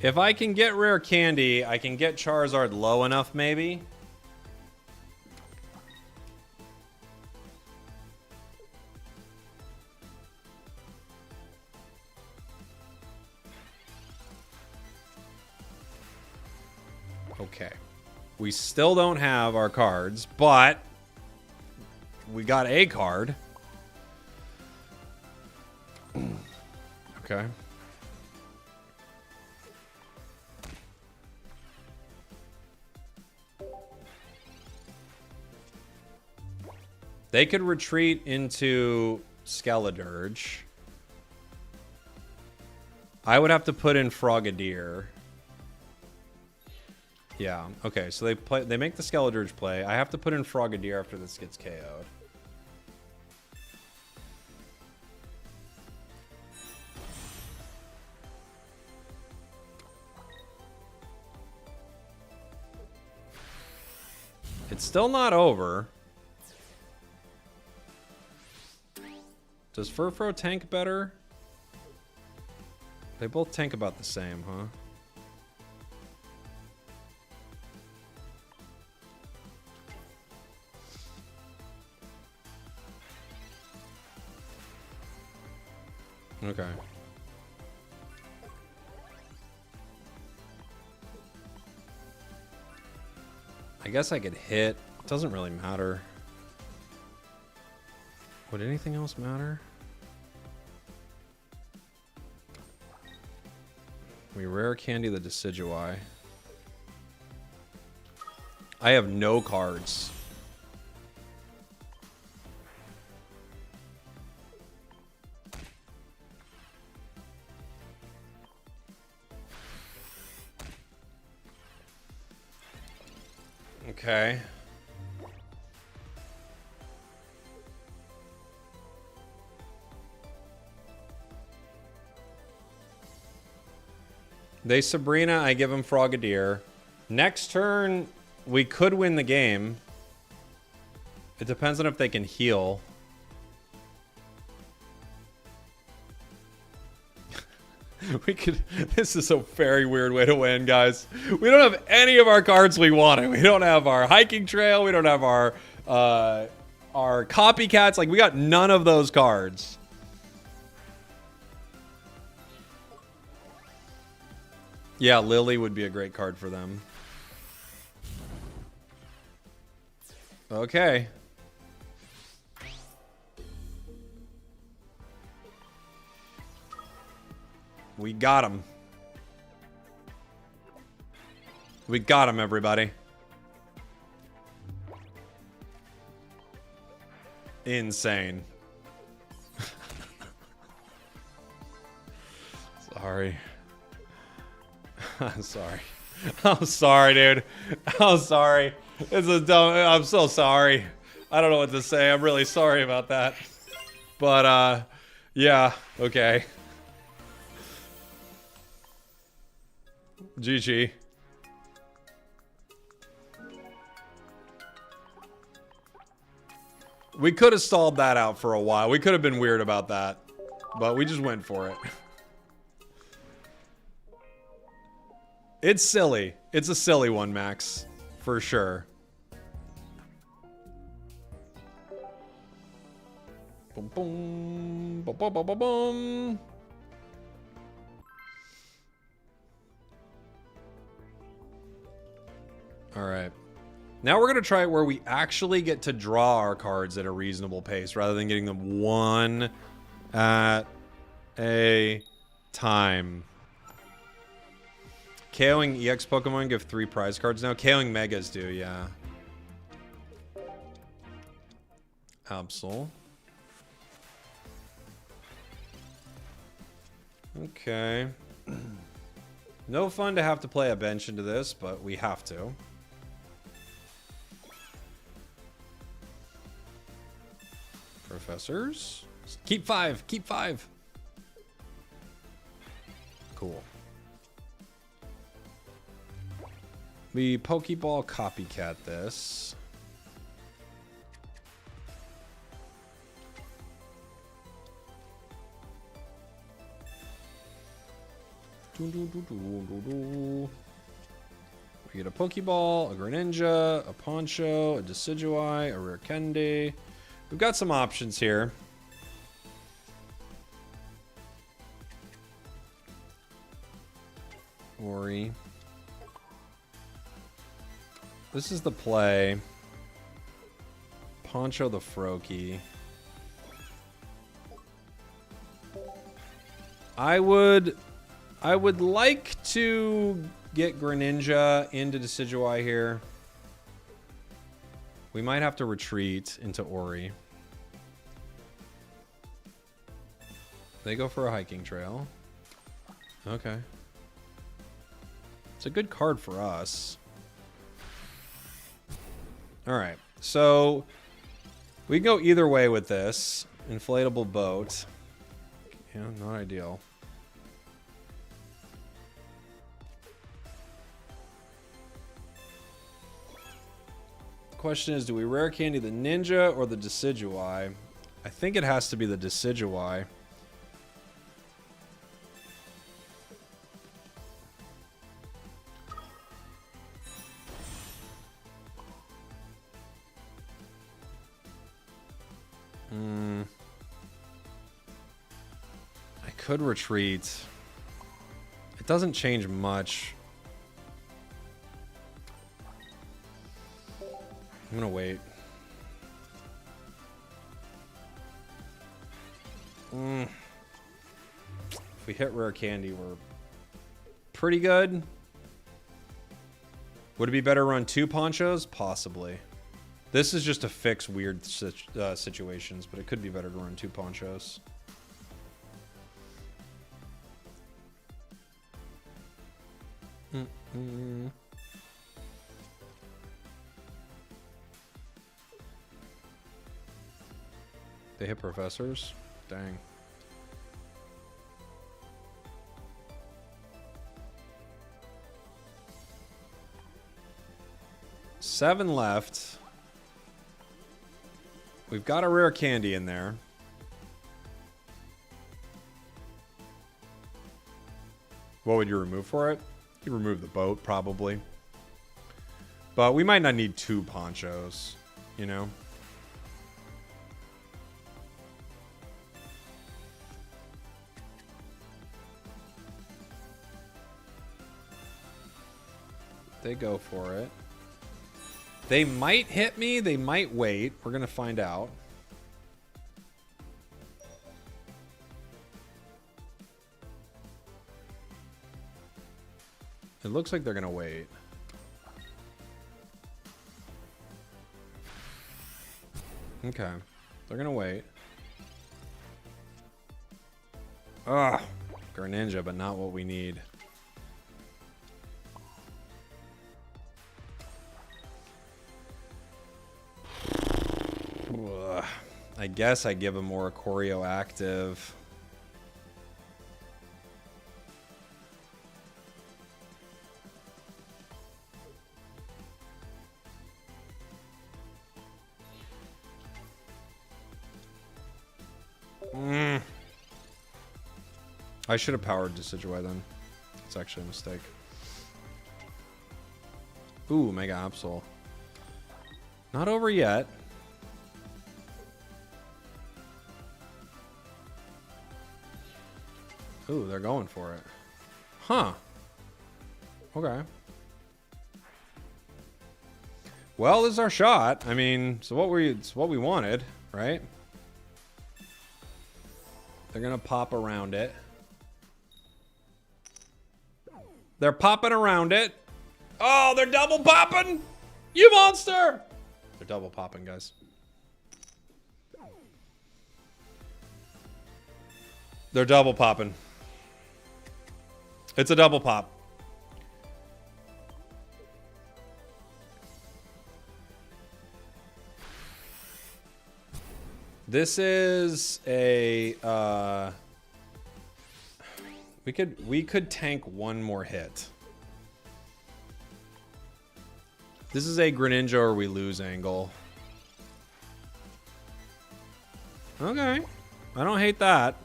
If I can get rare candy, I can get Charizard low enough, maybe. Okay. We still don't have our cards, but we got a card. Okay. They could retreat into Skeledirge. I would have to put in Frogadier. Yeah, okay, so they make the Skeledirge play. I have to put in Frogadier after this gets KO'd. It's still not over. Does Furfrou tank better? They both tank about the same, huh? Okay. I guess I could hit. It doesn't really matter. Would anything else matter? We rare candy the Decidueye. I have no cards. Okay. They Sabrina, I give him Frogadier. Next turn, we could win the game. It depends on if they can heal. We could. This is a very weird way to win, guys. We don't have any of our cards we wanted. We don't have our hiking trail. We don't have our copycats. Like, we got none of those cards. Yeah, Lily would be a great card for them. Okay. We got him. We got him, everybody. Insane. Sorry. I'm sorry. I'm sorry, dude. I'm sorry. It's a dumb. I'm so sorry. I don't know what to say. I'm really sorry about that. But, yeah. Okay. GG. We could have stalled that out for a while. We could have been weird about that. But we just went for it. It's silly. It's a silly one, Max. For sure. Boom, boom. Boom, boom, boom, boom, boom. All right. Now we're going to try it where we actually get to draw our cards at a reasonable pace rather than getting them one at a time. KOing EX Pokemon give 3 prize cards now. KOing Megas do, yeah. Absol. Okay. No fun to have to play a bench into this, but we have to. Professors? Keep 5. Keep 5. Cool. We Pokeball copycat this. We get a Pokeball, a Greninja, a Poncho, a Decidueye, a Rare Candy. We've got some options here. Ori. This is the play. Poncho the Froakie. I would like to get Greninja into Decidueye here. We might have to retreat into Ori. They go for a hiking trail. Okay. It's a good card for us. Alright, so we can go either way with this. Inflatable boat. Yeah, not ideal. Question is, do we rare candy the Ninja or the Decidueye? I think it has to be the Decidueye. I could retreat. It doesn't change much. I'm gonna wait. If we hit rare candy, we're pretty good. Would it be better to run 2 ponchos? Possibly. This is just to fix weird situations, but it could be better to run 2 ponchos. They hit professors? Dang. Seven left. We've got a rare candy in there. What would you remove for it? You remove the boat, probably. But we might not need 2 ponchos, you know? They go for it. They might hit me. They might wait. We're going to find out. It looks like they're going to wait. Okay. They're going to wait. Ugh. Greninja, but not what we need. Ugh. I guess I give him more Choreo active. I should have powered Decidueye then. It's actually a mistake. Ooh, Mega Absol. Not over yet. Ooh, they're going for it. Huh. Okay. Well, this is our shot. I mean, it's what we wanted, right? They're gonna pop around it. They're popping around it. Oh, they're double popping! You monster! They're double popping, guys. They're double popping. It's a double pop. This is a we could tank one more hit. This is a Greninja or we lose angle. Okay. I don't hate that.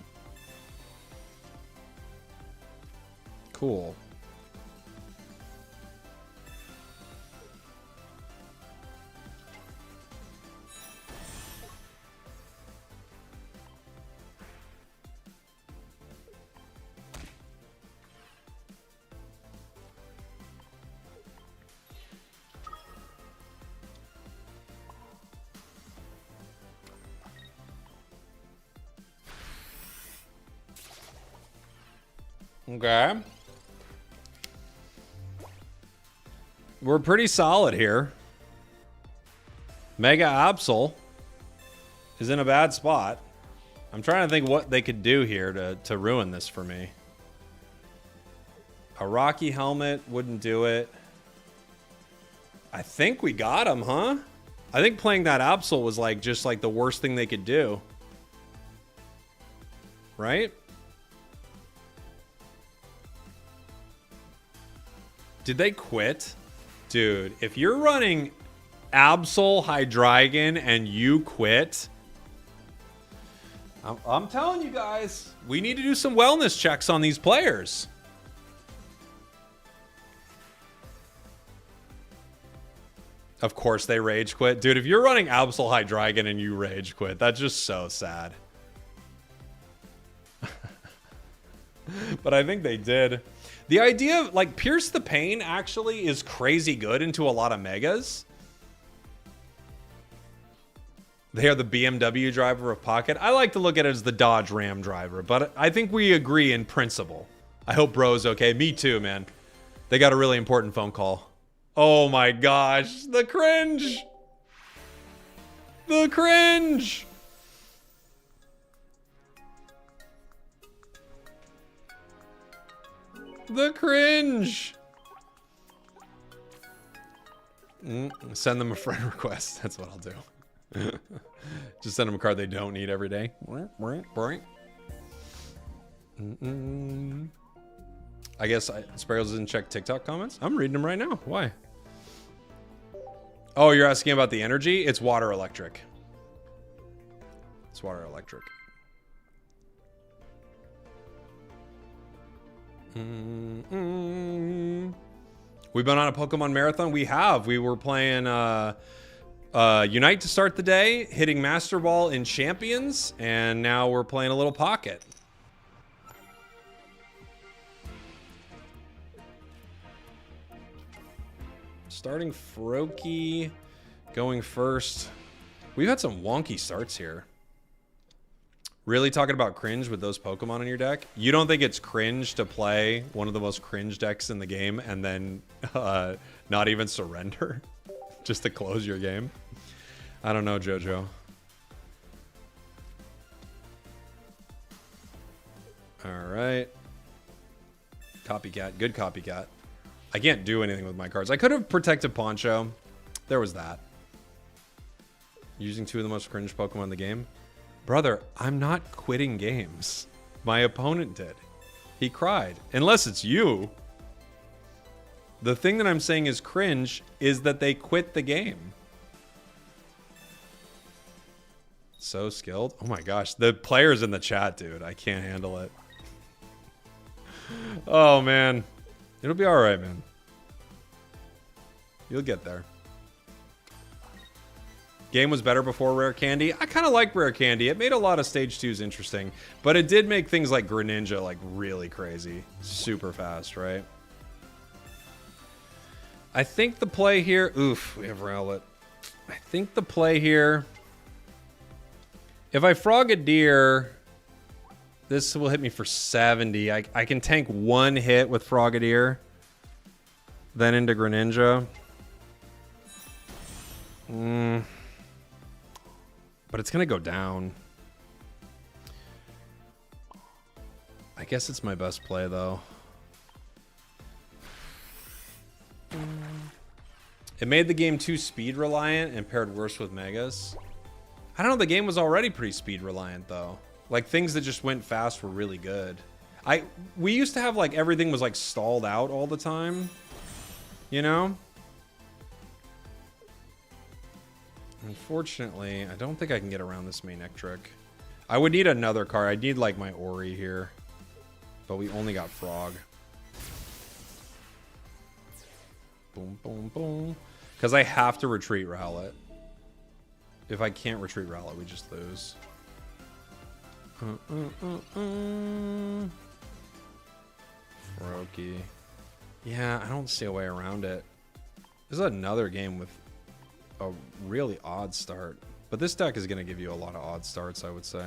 Cool. Okay. We're pretty solid here. Mega Absol is in a bad spot. I'm trying to think what they could do here to ruin this for me. A Rocky Helmet wouldn't do it. I think we got him, huh? I think playing that Absol was like just like the worst thing they could do. Right? Did they quit? Dude, if you're running Absol Hydreigon and you quit, I'm telling you guys, we need to do some wellness checks on these players. Of course they rage quit. Dude, if you're running Absol Hydreigon and you rage quit, that's just so sad. But I think they did. The idea of, like, Pierce the Pain actually is crazy good into a lot of megas. They are the BMW driver of Pocket. I like to look at it as the Dodge Ram driver, but I think we agree in principle. I hope bro's okay. Me too, man. They got a really important phone call. Oh my gosh. The cringe. The cringe. The cringe. Send them a friend request. That's what I'll do. Just send them a card they don't need every day. I guess Spragels didn't check TikTok comments. I'm reading them right now. Why? Oh, you're asking about the energy? It's water electric. It's water electric. We've been on a Pokemon marathon. We have. We were playing Unite to start the day, hitting Master Ball in Champions, and now we're playing a little Pocket. Starting Froakie, going first. We've had some wonky starts here. Really talking about cringe with those Pokemon in your deck? You don't think it's cringe to play one of the most cringe decks in the game and then not even surrender just to close your game? I don't know, JoJo. All right. Copycat. Good copycat. I can't do anything with my cards. I could have protected Poncho. There was that. Using two of the most cringe Pokemon in the game. Brother, I'm not quitting games. My opponent did. He cried. Unless it's you. The thing that I'm saying is cringe is that they quit the game. So skilled. Oh my gosh. The players in the chat, dude. I can't handle it. Oh, man. It'll be all right, man. You'll get there. Game was better before Rare Candy. I kind of like Rare Candy. It made a lot of Stage 2s interesting. But it did make things like Greninja like really crazy. Super fast, right? I think the play here... Oof, we have Rowlet. I think the play here... If I Frogadier... This will hit me for 70. I can tank one hit with Frogadier. Then into Greninja. But it's going to go down. I guess it's my best play, though. It made the game too speed reliant and paired worse with Megas. I don't know. The game was already pretty speed reliant, though. Like, things that just went fast were really good. We used to have, like, everything was, like, stalled out all the time. You know? Unfortunately, I don't think I can get around this main trick. I would need another card. I'd need, like, my Ori here. But we only got Frog. Boom, boom, boom. Because I have to retreat Rowlet. If I can't retreat Rowlet, we just lose. Froakie. Yeah, I don't see a way around it. This is another game with a really odd start. But this deck is going to give you a lot of odd starts, I would say.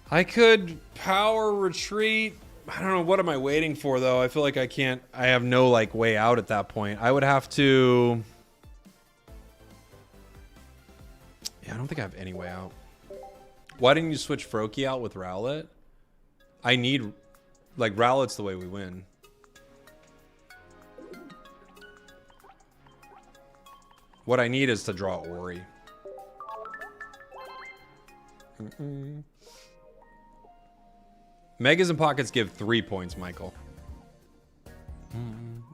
I could power retreat. I don't know. What am I waiting for, though? I feel like I can't. I have no, like, way out at that point. I would have to... Yeah, I don't think I have any way out. Why didn't you switch Froakie out with Rowlet? I need... Like, Rowlet's the way we win. What I need is to draw Ori. Megas and Pockets give 3 points, Michael.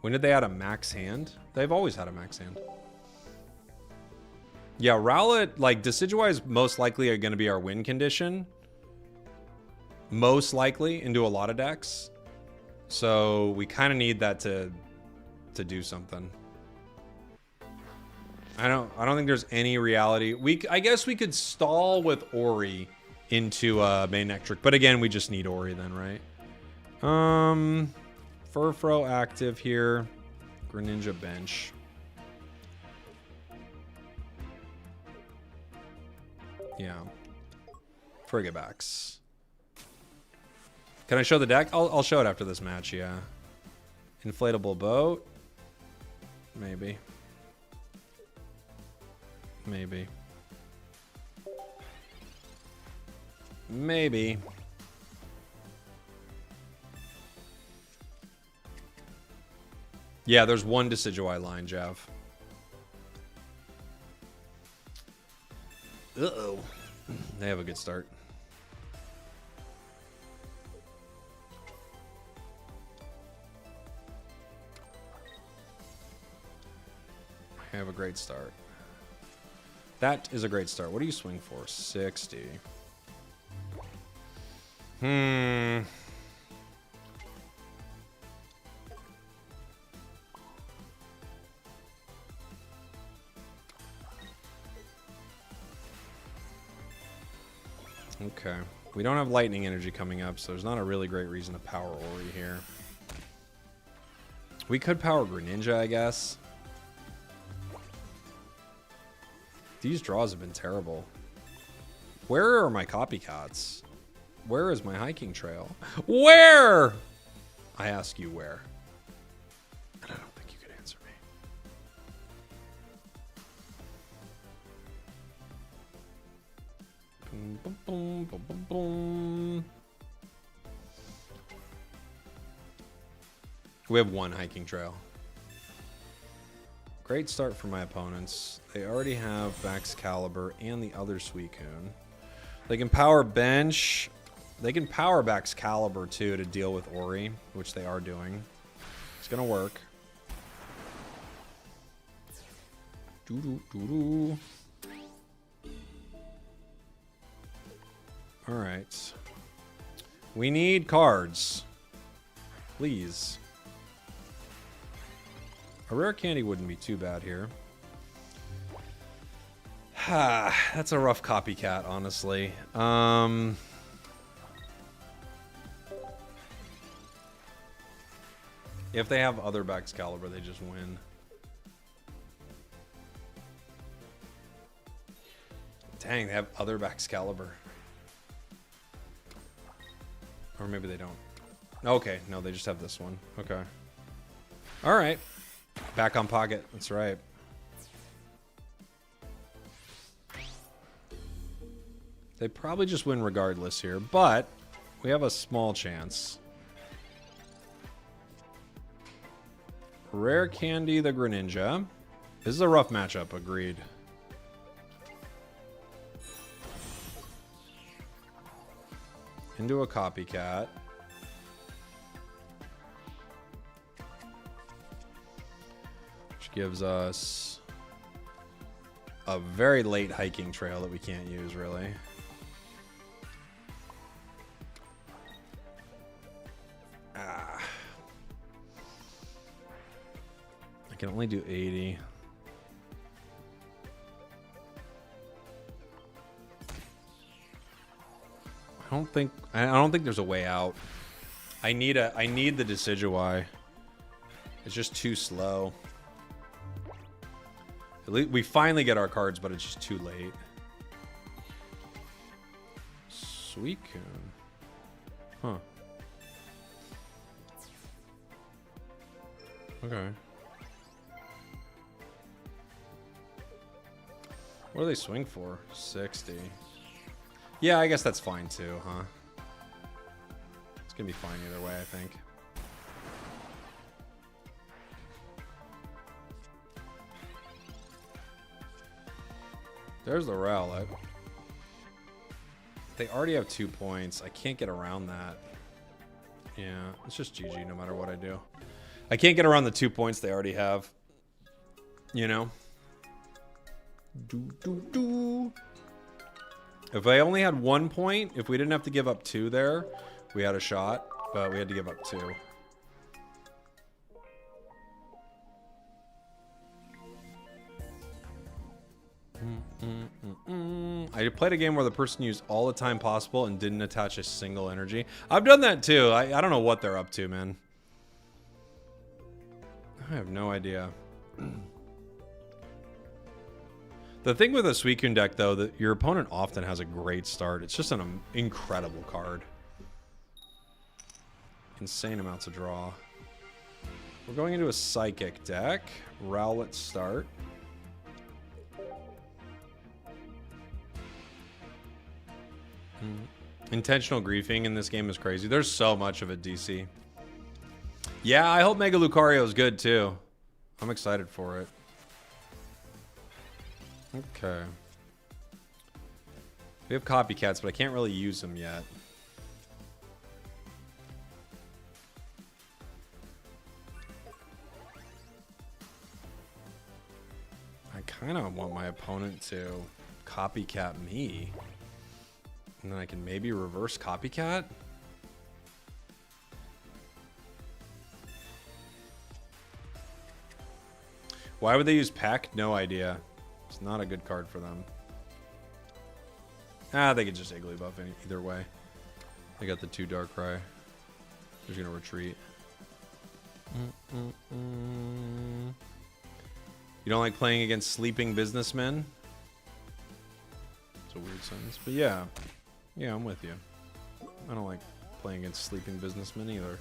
When did they add a max hand? They've always had a max hand. Yeah, Rowlet, like, Decidueye most likely are going to be our win condition. Most likely into a lot of decks. So we kind of need that to do something. I don't think there's any reality. I guess we could stall with Ori into main Nectric, but again, we just need Ori then, right? Furfro active here. Greninja bench. Yeah. Frigabacks. Can I show the deck? I'll show it after this match, yeah. Inflatable boat. Maybe. Maybe. Maybe. Yeah, there's one Decidueye line, Jav. Uh-oh. They have a good start. They have a great start. That is a great start. What do you swing for? 60. Okay. We don't have lightning energy coming up, so there's not a really great reason to power Ori here. We could power Greninja, I guess. These draws have been terrible. Where are my copycats? Where is my hiking trail? Where? I ask you where. And I don't think you could answer me. Boom, boom, boom, boom, boom, boom. We have one hiking trail. Great start for my opponents. They already have Baxcalibur and the other Suicune. They can power bench. They can power Baxcalibur too to deal with Ori, which they are doing. It's gonna work. Doo-doo-doo-doo. All right. We need cards. Please. A rare candy wouldn't be too bad here. That's a rough copycat, honestly. If they have other Baxcalibur, they just win. Dang, they have other Baxcalibur. Or maybe they don't. Okay, no, they just have this one. Okay. All right. Back on pocket. That's right. They probably just win regardless here, but we have a small chance. Rare Candy, the Greninja. This is a rough matchup, agreed. Into a copycat. Which gives us a very late hiking trail that we can't use, really. I can only do 80. I don't think there's a way out. I need the Decidueye. It's just too slow. At least we finally get our cards, but it's just too late. Suicune. Huh. Okay. What do they swing for? 60. Yeah, I guess that's fine too, huh? It's gonna be fine either way, I think. There's the Rowlet. They already have 2 points. I can't get around that. Yeah, it's just GG no matter what I do. I can't get around the 2 points they already have. You know? If I only had 1 point, if we didn't have to give up 2 there, we had a shot, but we had to give up 2. I played a game where the person used all the time possible and didn't attach a single energy. I've done that too. I don't know what they're up to, man. I have no idea. The thing with a Suicune deck, though, that your opponent often has a great start. It's just an incredible card. Insane amounts of draw. We're going into a Psychic deck. Rowlet start. Intentional griefing in this game is crazy. There's so much of it, DC. Yeah, I hope Mega Lucario is good too. I'm excited for it. Okay. We have copycats, but I can't really use them yet. I kind of want my opponent to copycat me. And then I can maybe reverse copycat. Why would they use Peck? No idea. It's not a good card for them. Ah, they could just Iggly buff either way. They got the 2 Darkrai. They're gonna retreat. You don't like playing against sleeping businessmen? It's a weird sentence, but yeah. Yeah, I'm with you. I don't like playing against sleeping businessmen either.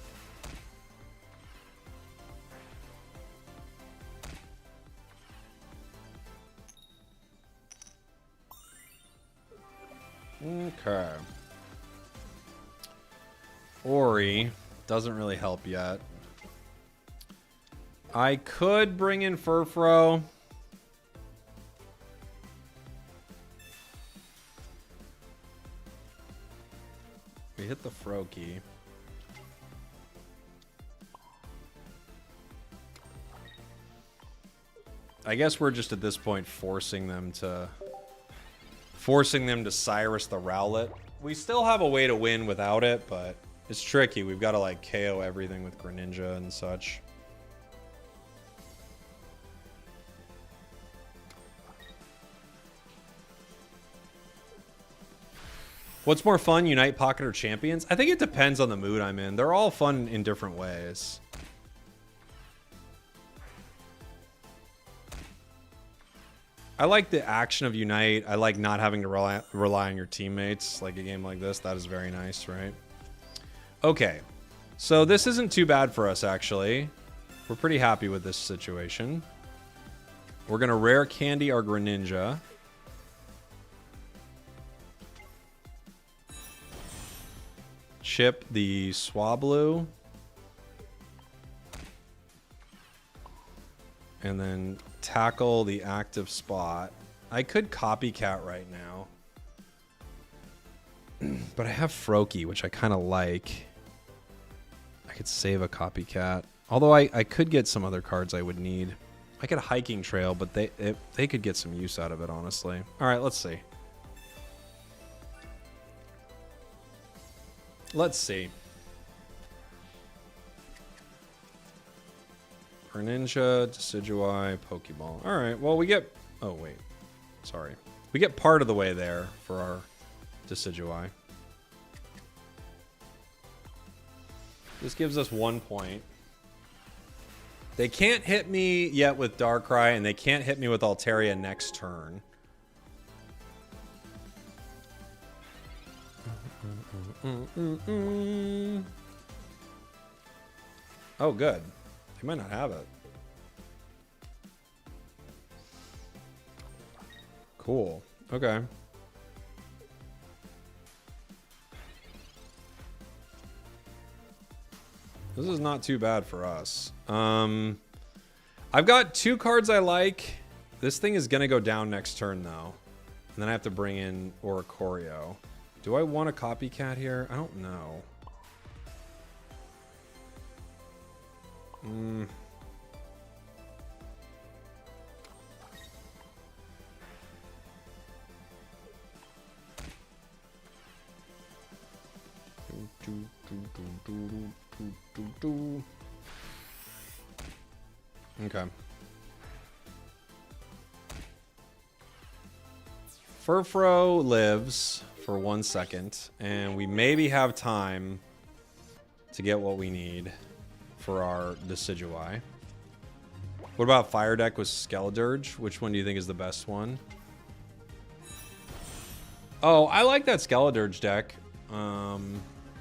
Okay. Ori doesn't really help yet. I could bring in Furfro. We hit the Froakie. I guess we're just at this point forcing them to Cyrus the Rowlet. We still have a way to win without it, but it's tricky. We've got to like KO everything with Greninja and such. What's more fun, Unite, Pocket, or Champions? I think it depends on the mood I'm in. They're all fun in different ways. I like the action of Unite. I like not having to rely on your teammates. Like a game like this, that is very nice, right? Okay, so this isn't too bad for us, actually. We're pretty happy with this situation. We're going to rare candy our Greninja. Chip the Swablu. And then tackle the active spot. I could copycat right now. But I have Froakie, which I kind of like. I could save a copycat. Although I could get some other cards I would need. I could Hiking Trail, but they could get some use out of it, honestly. All right, let's see. Let's see. Greninja, Decidueye, Pokeball. All right, well, we get... Oh, wait. Sorry. We get part of the way there for our Decidueye. This gives us 1 point. They can't hit me yet with Darkrai, and they can't hit me with Altaria next turn. Oh, good. They might not have it. Cool. Okay. This is not too bad for us. I've got 2 cards I like. This thing is going to go down next turn, though. And then I have to bring in Oricorio. Do I want a copycat here? I don't know. Okay. Furfro lives for 1 second, and we maybe have time to get what we need for our Decidueye. What about Fire Deck with Skeledirge? Which one do you think is the best one? Oh, I like that Skeledirge deck.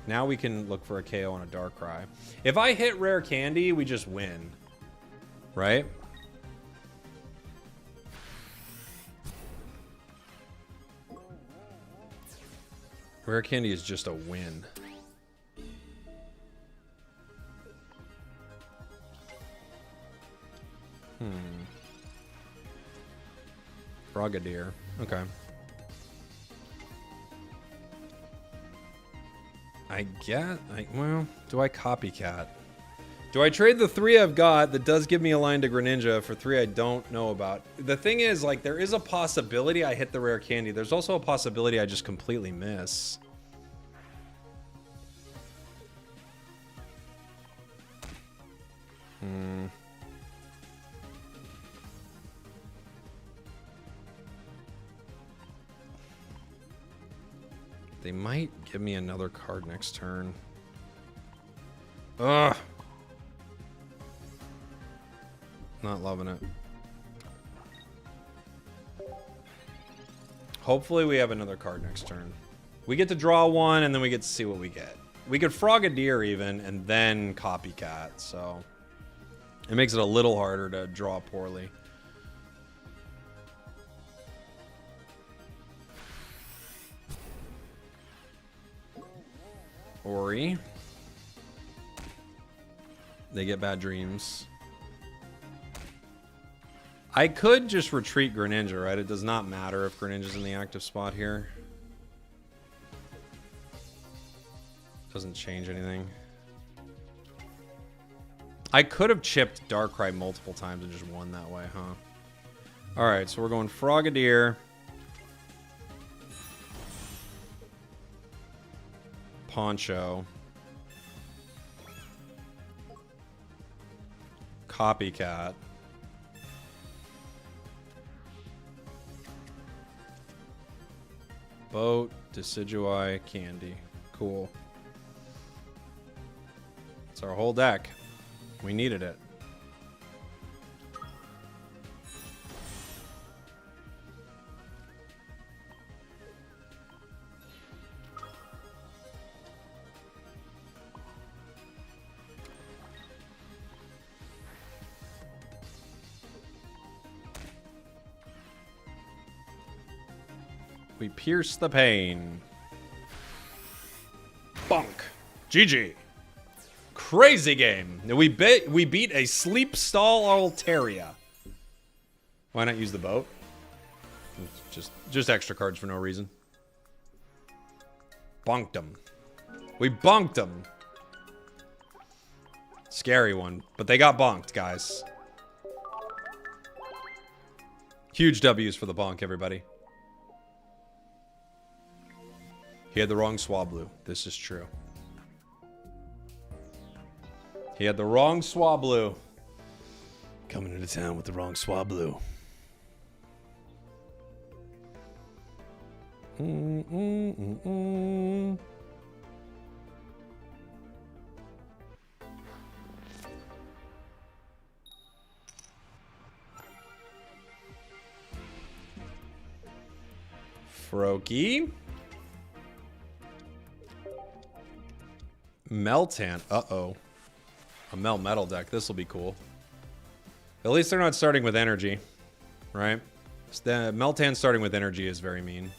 Now we can look for a KO on a Darkrai. If I hit rare candy, we just win. Right? Rare candy is just a win. Frogadier. Okay. Well, do I copycat? Do I trade the 3 I've got that does give me a line to Greninja for 3 I don't know about? The thing is, like, there is a possibility I hit the rare candy. There's also a possibility I just completely miss. They might give me another card next turn. Ugh. Not loving it. Hopefully we have another card next turn. We get to draw one, and then we get to see what we get. We could Frogadier even, and then Copycat, so... It makes it a little harder to draw poorly. Ori. They get bad dreams. I could just retreat Greninja, right? It does not matter if Greninja's in the active spot here. Doesn't change anything. I could have chipped Darkrai multiple times and just won that way, huh? Alright, so we're going Frogadier. Poncho. Copycat. Boat, Decidueye, Candy. Cool. It's our whole deck. We needed it. We pierce the pain. Bonk. GG. Crazy game. We beat a sleep stall Altaria. Why not use the boat? Just extra cards for no reason. Bonked them. We bonked them. Scary one, but they got bonked, guys. Huge W's for the bonk, everybody. He had the wrong Swablu. This is true. He had the wrong Swablu. Coming into town with the wrong Swablu. Froakie. Meltan. Uh-oh. A Melmetal deck. This will be cool. At least they're not starting with energy. Right? The Meltan starting with energy is very mean.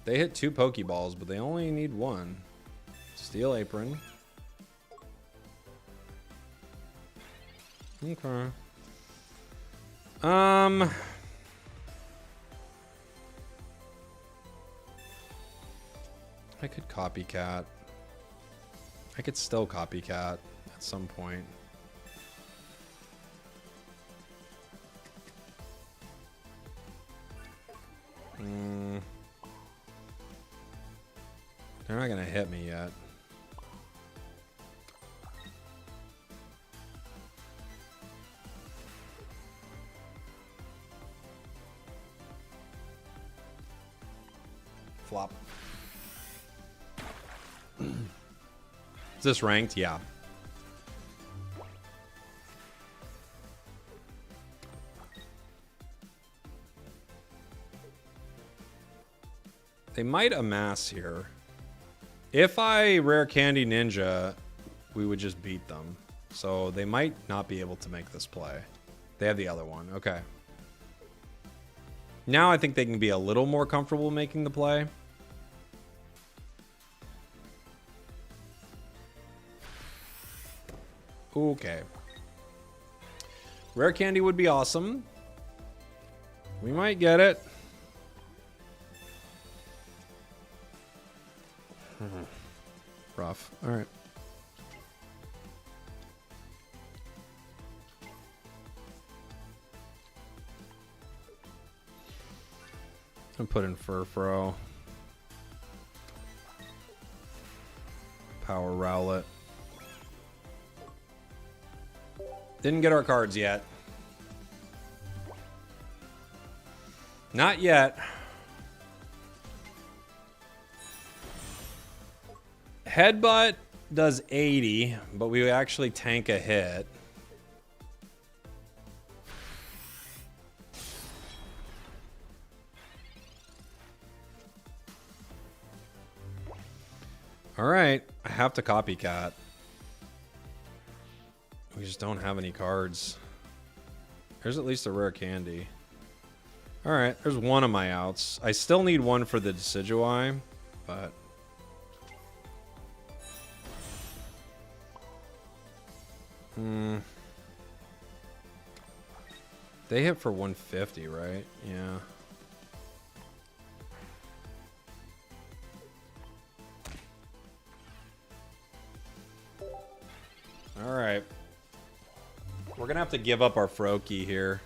They hit 2 Pokeballs, but they only need 1. Steel Apron. Okay. I could Copycat. I could still Copycat at some point. They're not gonna hit me yet. Flop. Is this ranked? Yeah. They might amass here. If I rare candy ninja, we would just beat them. So they might not be able to make this play. They have the other one. Okay. Now I think they can be a little more comfortable making the play. Okay. Rare candy would be awesome. We might get it. Rough. All right. I'm putting Furfro. Power Rowlet. Didn't get our cards yet. Not yet. Headbutt does 80, but we actually tank a hit. All right, I have to copycat. We just don't have any cards. There's at least a rare candy. All right, there's one of my outs. I still need one for the Decidueye, but... They hit for 150, right? Yeah. All right. We're going to have to give up our Froakie here.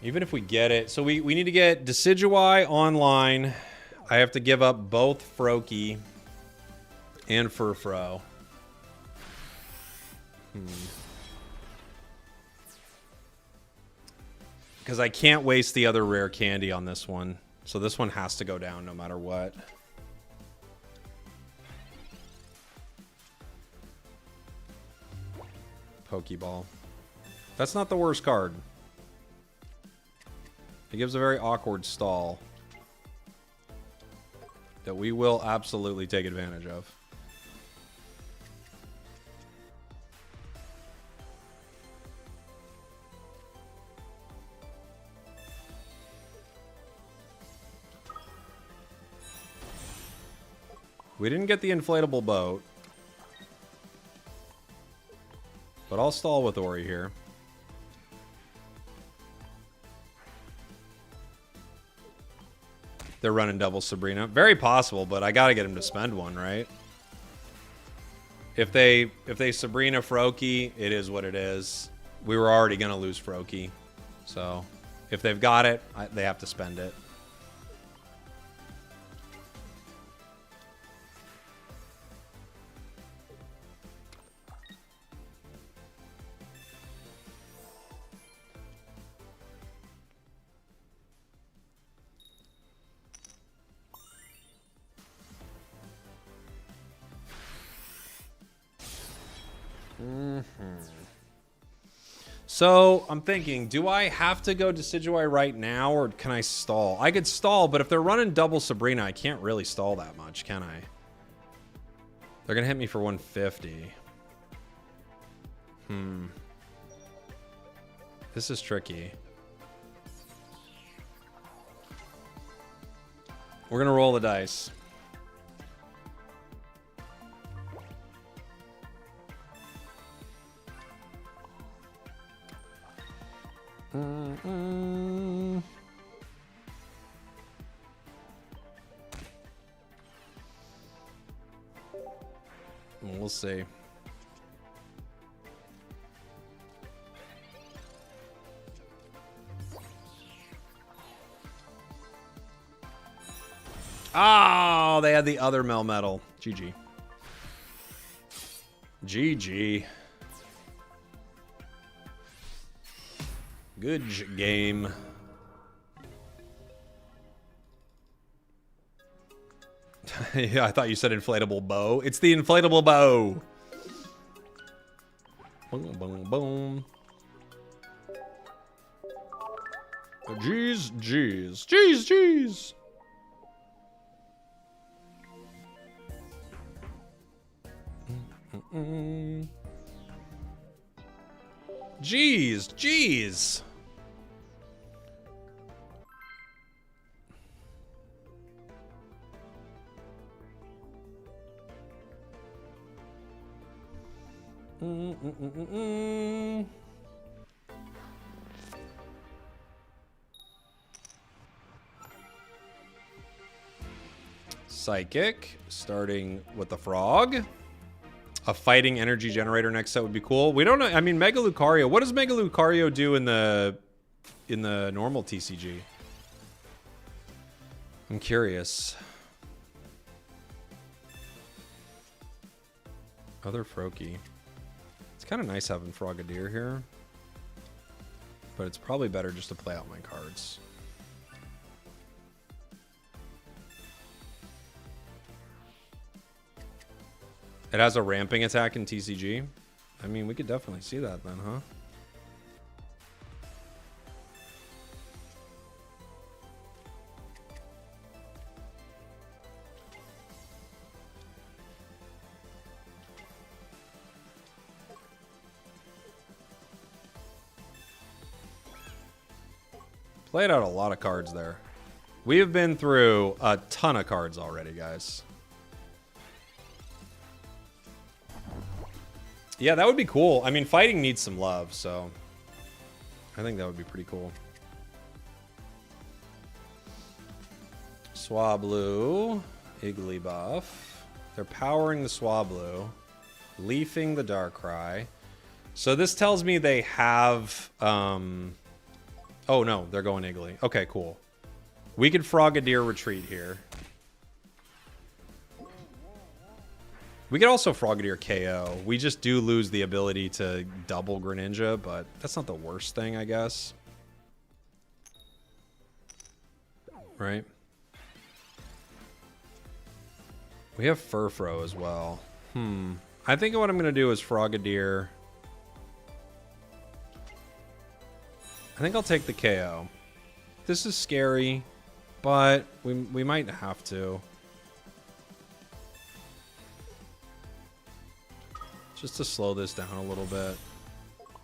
Even if we get it. So we need to get Decidueye online. I have to give up both Froakie and Furfro. Because I can't waste the other rare candy on this one. So this one has to go down no matter what. Pokeball. That's not the worst card. It gives a very awkward stall that we will absolutely take advantage of. We didn't get the inflatable boat. But I'll stall with Ori here. They're running double Sabrina. Very possible, but I gotta get him to spend one, right? If they Sabrina Froakie, it is what it is. We were already gonna lose Froakie. So if they've got it, they have to spend it. So I'm thinking, do I have to go Decidueye right now, or can I stall? I could stall, but if they're running double Sabrina, I can't really stall that much, can I? They're gonna hit me for 150. This is tricky. We're gonna roll the dice. We'll see. Oh, they had the other Melmetal. GG. GG. Good game. Yeah, I thought you said inflatable bow. It's the inflatable bow. Boom, boom, boom. Jeez, jeez. Jeez, jeez. Jeez, jeez. Psychic, starting with the frog. A fighting energy generator next set would be cool. We don't know. I mean, Mega Lucario. What does Mega Lucario do in the normal TCG? I'm curious. Other Froakie. It's kind of nice having Frogadier here, but it's probably better just to play out my cards. It has a ramping attack in TCG. I mean, we could definitely see that then, huh? Played out a lot of cards there. We have been through a ton of cards already, guys. Yeah, that would be cool. I mean, fighting needs some love, so I think that would be pretty cool. Swablu, Igglybuff. They're powering the Swablu, leafing the Darkrai. So this tells me they have... Oh, no, they're going Iggly. Okay, cool. We could Frogadier retreat here. We could also Frogadier KO. We just do lose the ability to double Greninja, but that's not the worst thing, I guess. Right? We have Furfro as well. I think what I'm going to do is Frogadier. I think I'll take the KO. This is scary, but we might have to. Just to slow this down a little bit.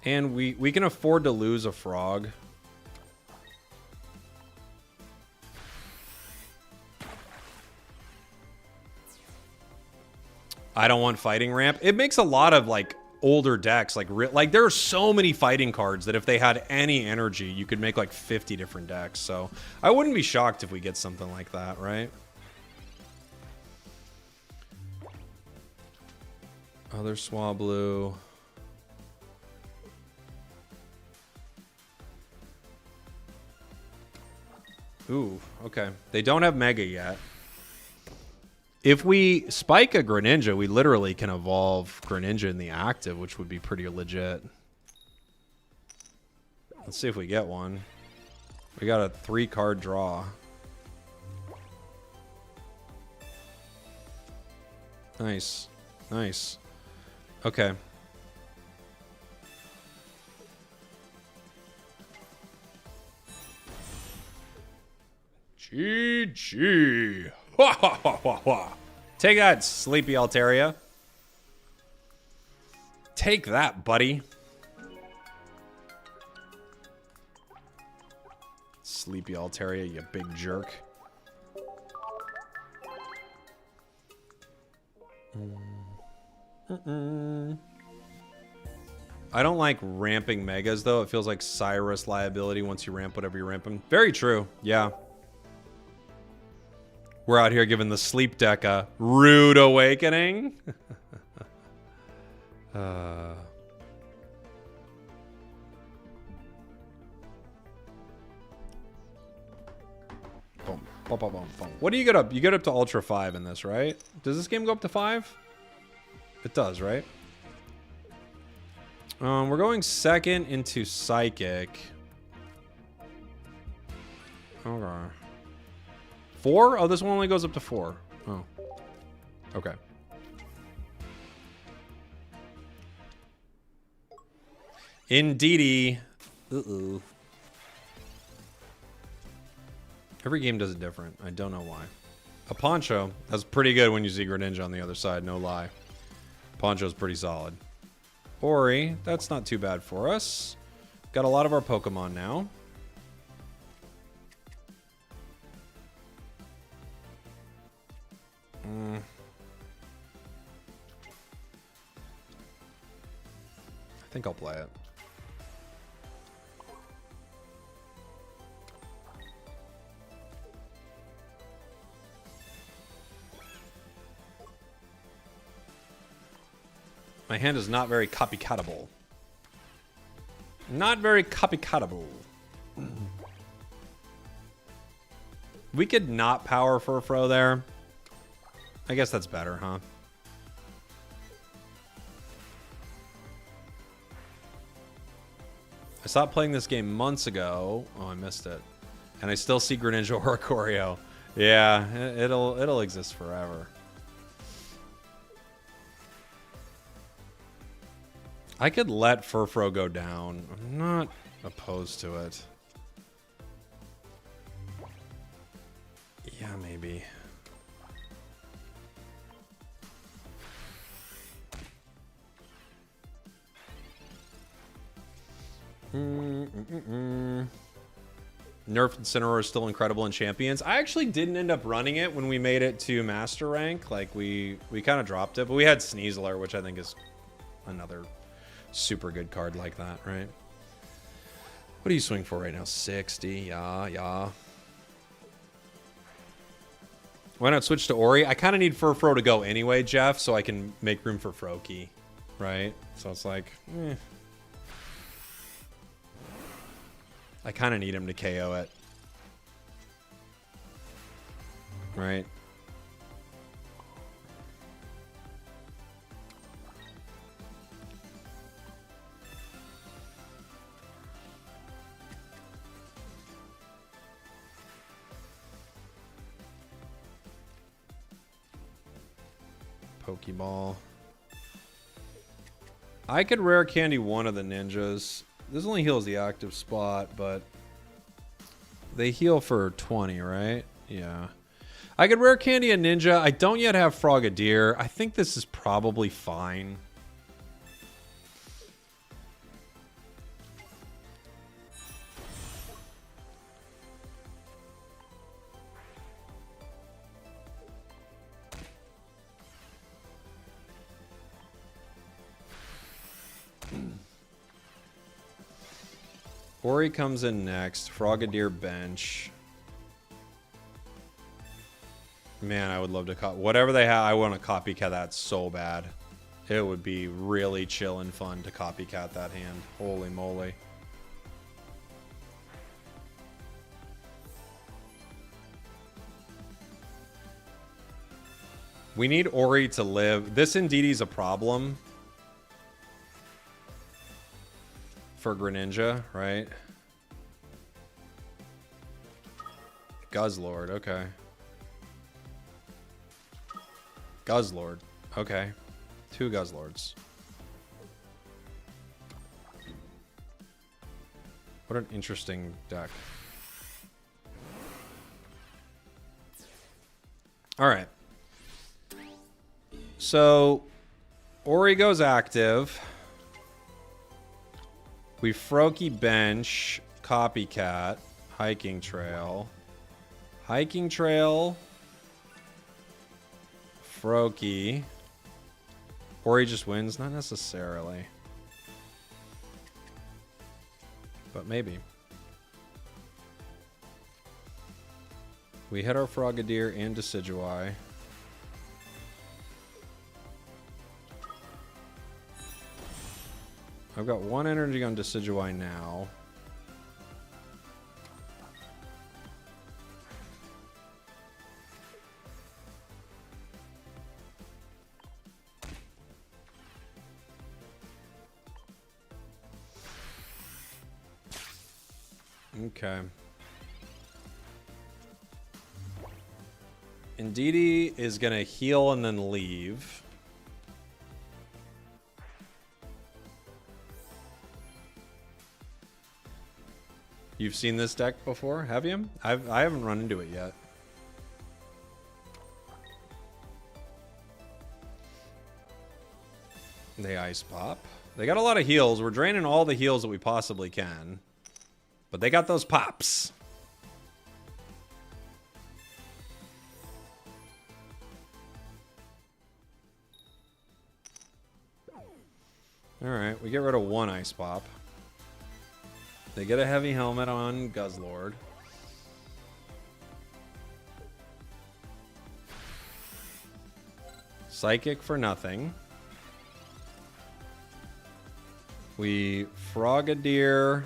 And we can afford to lose a frog. I don't want fighting ramp. It makes a lot of like older decks like there are so many fighting cards that if they had any energy, you could make like 50 different decks. So I wouldn't be shocked if we get something like that, right? Other Swablu. Ooh, okay. They don't have Mega yet. If we spike a Greninja, we literally can evolve Greninja in the active, which would be pretty legit. Let's see if we get one. We got a 3-card draw. Nice. Nice. Okay. GG. Take that, Sleepy Altaria. Take that, buddy. Sleepy Altaria, you big jerk. I don't like ramping Megas, though. It feels like Cyrus liability once you ramp whatever you ramp them. Very true. Yeah. We're out here giving the sleep deck a rude awakening. Boom, boom, boom, boom, boom. What do you get up? You get up to Ultra 5 in this, right? Does this game go up to 5? It does, right? We're going second into Psychic. Okay. 4? Oh, this one only goes up to 4. Oh. Okay. Indeedy. Uh-oh. Every game does it different. I don't know why. A Poncho. That's pretty good when you see Greninja on the other side, no lie. Poncho's pretty solid. Ori, that's not too bad for us. Got a lot of our Pokemon now. I think I'll play it. My hand is not very copycatable. Not very copycatable. We could not power Furfro there. I guess that's better, huh? I stopped playing this game months ago. Oh, I missed it. And I still see Greninja or Lucario. Yeah, it'll exist forever. I could let Furfro go down. I'm not opposed to it. Yeah, maybe. Nerf Incineroar is still incredible in Champions. I actually didn't end up running it when we made it to Master Rank. Like, we kind of dropped it. But we had Sneasler, which I think is another super good card like that, right? What do you swing for right now? 60. Yeah. Why not switch to Ori? I kind of need Furfro to go anyway, Jeff, so I can make room for Froakie, right? So it's like, I kind of need him to KO it. Right? Pokeball. I could rare candy one of the ninjas. This only heals the active spot, but they heal for 20, right? Yeah. I could rare candy a ninja. I don't yet have Frogadier. I think this is probably fine. Ori comes in next. Frogadier bench. Man, I would love to whatever they have. I want to copycat that so bad. It would be really chill and fun to copycat that hand. Holy moly. We need Ori to live. This Indeedee a problem for Greninja, right? Guzzlord, okay. Guzzlord, okay. 2 Guzzlords. What an interesting deck. Alright. So, Ori goes active. We Froakie bench, copycat, hiking trail. Hiking trail, Froakie. Ori just wins? Not necessarily. But maybe. We hit our Frogadier and Decidueye. I've got 1 energy on Decidueye now. Okay. Indeedee is going to heal and then leave. You've seen this deck before, have you? I haven't run into it yet. They ice pop. They got a lot of heals. We're draining all the heals that we possibly can. But they got those pops. Alright, we get rid of one ice pop. They get a heavy helmet on Guzzlord. Psychic for nothing. We Frogadier.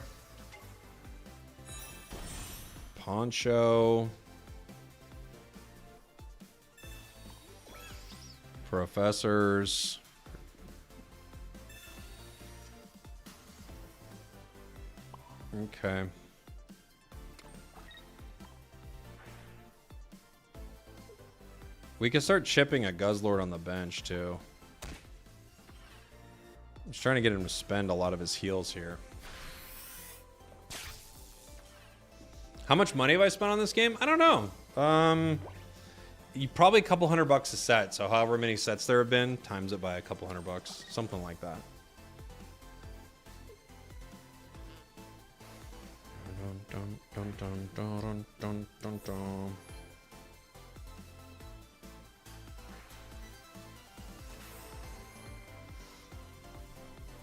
Poncho. Professors. Okay. We can start chipping a Guzzlord on the bench, too. I'm just trying to get him to spend a lot of his heals here. How much money have I spent on this game? I don't know. Probably a couple $100 a set. So however many sets there have been, times it by a couple $100. Something like that. Dun, dun, dun, dun, dun, dun, dun.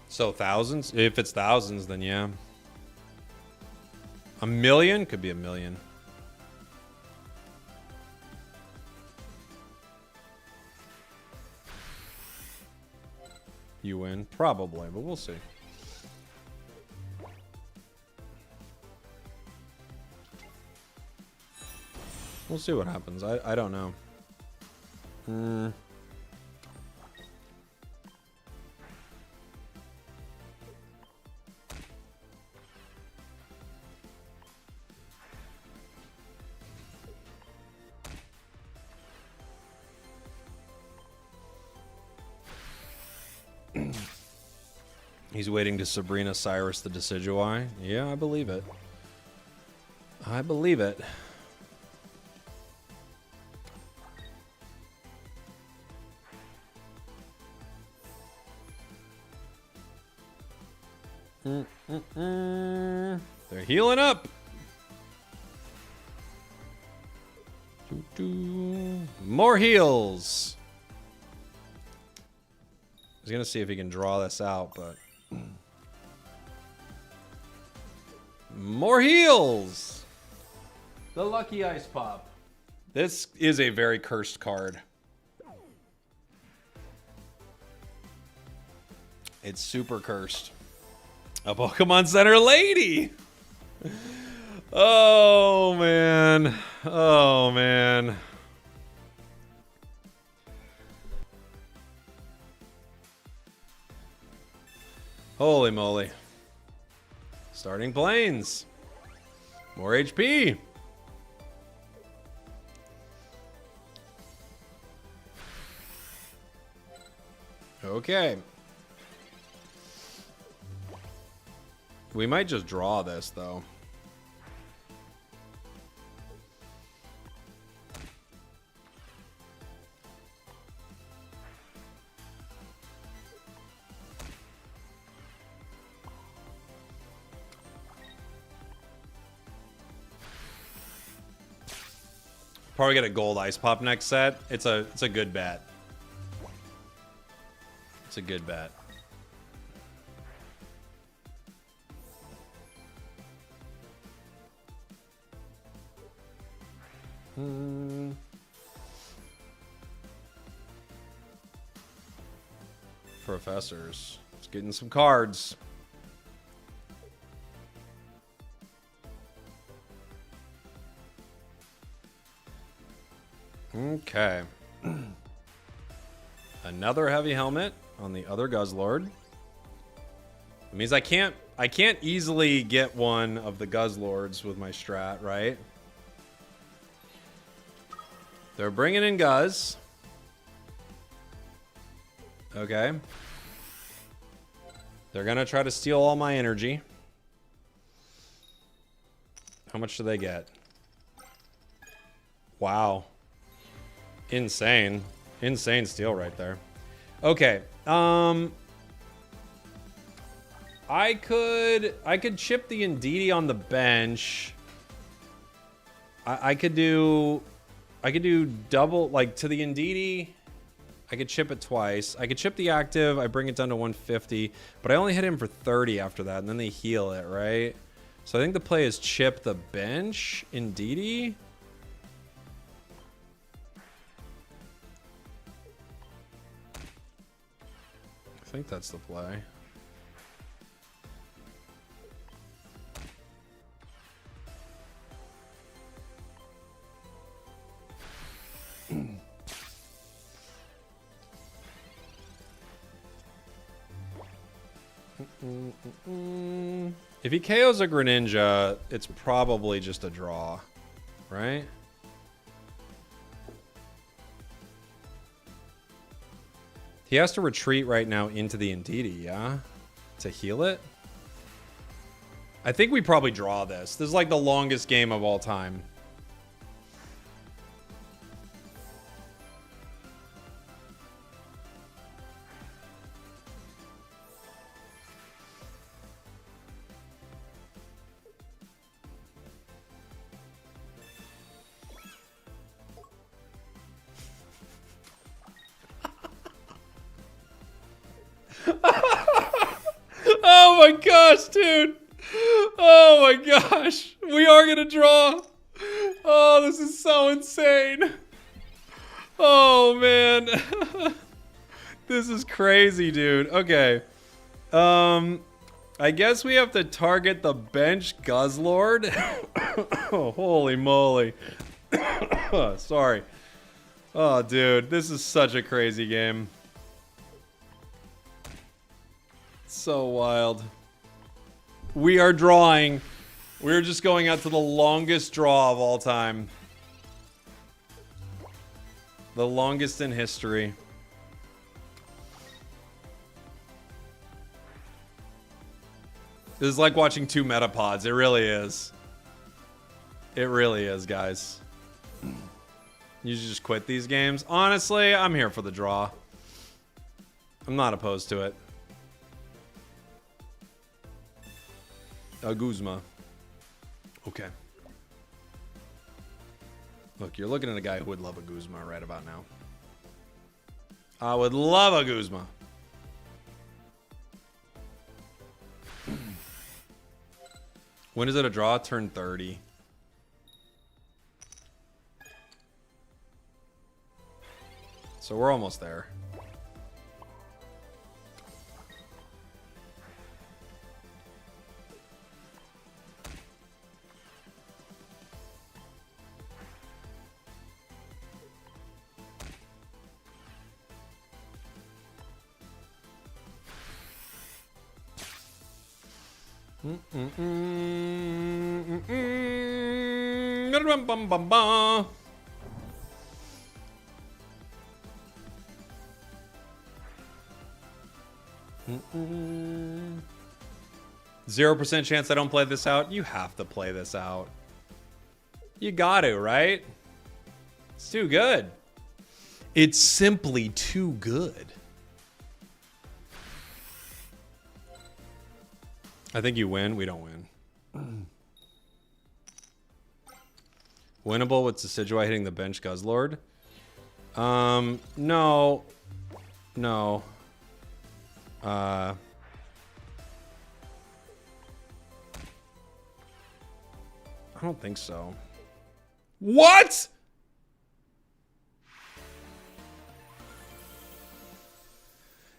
So thousands? If it's thousands, then yeah. A million? Could be a million. You win? Probably, but we'll see. We'll see what happens. I don't know. He's waiting to Sabrina Cyrus the Decidueye. Yeah, I believe it. I believe it. They're healing up. More heals. I was gonna see if he can draw this out, but more heals. The lucky ice pop. This is a very cursed card. It's super cursed. A Pokemon Center lady. Oh man. Oh man. Holy moly. Starting planes. More HP. Okay. We might just draw this, though. Probably get a gold ice pop next set. It's a good bet. It's a good bet. Professors. Let's get in some cards. Okay. Another heavy helmet on the other Guzzlord. It means I can't easily get one of the Guzzlords with my strat, right? They're bringing in Guzz. Okay. They're gonna try to steal all my energy. How much do they get? Wow. Insane. Insane steal right there. Okay. I could chip the Indeedee on the bench. I could do double, like, to the Indeedee. I could chip it twice. I could chip the active. I bring it down to 150, but I only hit him for 30 after that, and then they heal it, right? So I think the play is chip the bench, Indeedee. I think that's the play. If he KOs a Greninja, it's probably just a draw, right? He has to retreat right now into the Indeedee, yeah? To heal it? I think we probably draw this. This is like the longest game of all time. Oh my gosh, dude. Oh my gosh. We are gonna draw. Oh, this is so insane. Oh man. This is crazy, dude. Okay. I guess we have to target the bench Guzzlord. Oh, holy moly. Sorry. Oh, dude. This is such a crazy game. So wild. We are drawing. We're just going out to the longest draw of all time. The longest in history. This is like watching two Metapods. It really is. It really is, guys. You should just quit these games. Honestly, I'm here for the draw. I'm not opposed to it. A Guzma. Okay. Look, you're looking at a guy who would love a Guzma right about now. I would love a Guzma. When is it a draw? Turn 30. So we're almost there. Bum, bum, bum. 0% chance I don't play this out. You have to play this out. You got to, right? It's too good. It's simply too good. I think you win. We don't win. Winnable with Decidueye hitting the bench Guzzlord? No. No. I don't think so. What?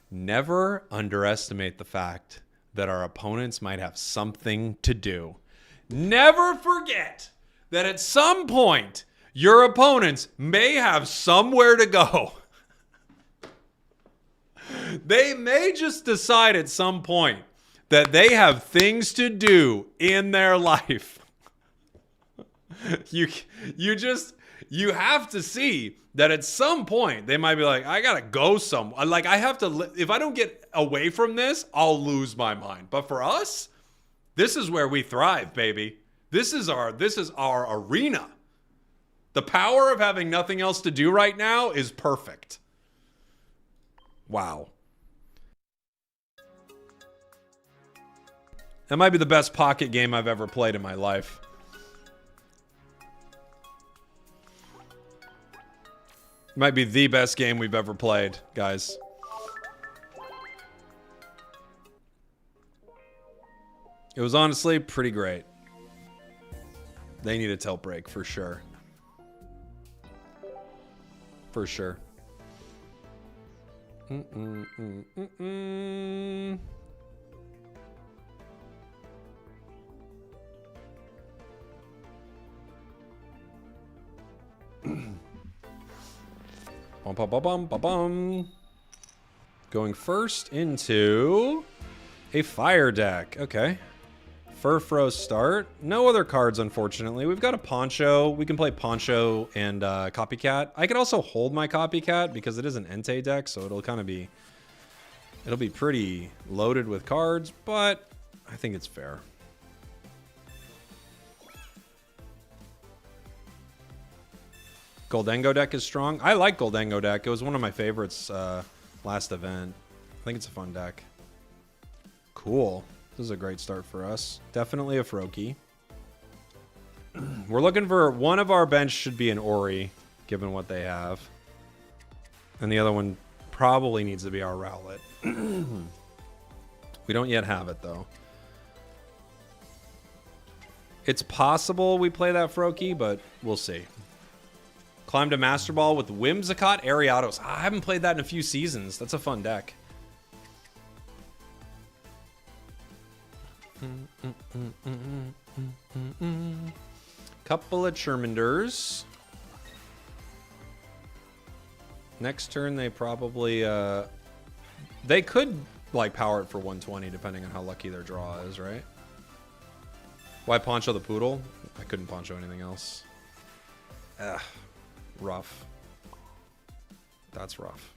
Never underestimate the fact that our opponents might have something to do. Never forget that at some point, your opponents may have somewhere to go. They may just decide at some point that they have things to do in their life. You have to see that at some point they might be like, I gotta go somewhere. Like I have to, if I don't get away from this, I'll lose my mind. But for us, this is where we thrive, baby. This is our arena. The power of having nothing else to do right now is perfect. Wow. That might be the best pocket game I've ever played in my life. Might be the best game we've ever played, guys. It was honestly pretty great. They need a tilt break for sure. For sure. Bum, bum, bum, bum, bum, bum. Going first into a fire deck. Okay. Furfrou start. No other cards, unfortunately. We've got a Poncho. We can play Poncho and Copycat. I could also hold my Copycat because it is an Entei deck, so it'll kind of be... It'll be pretty loaded with cards, but I think it's fair. Goldengo deck is strong. I like Goldengo deck. It was one of my favorites last event. I think it's a fun deck. Cool. This is a great start for us. Definitely a Froakie. We're looking for... One of our bench should be an Ori, given what they have. And the other one probably needs to be our Rowlet. We don't yet have it, though. It's possible we play that Froakie, but we'll see. Climbed a Master Ball with Whimsicott, Ariados. I haven't played that in a few seasons. That's a fun deck. Couple of Charmanders. Next turn, they probably... they could, like, power it for 120, depending on how lucky their draw is, right? Why Poncho the Poodle? I couldn't Poncho anything else. Ugh. Rough. That's rough.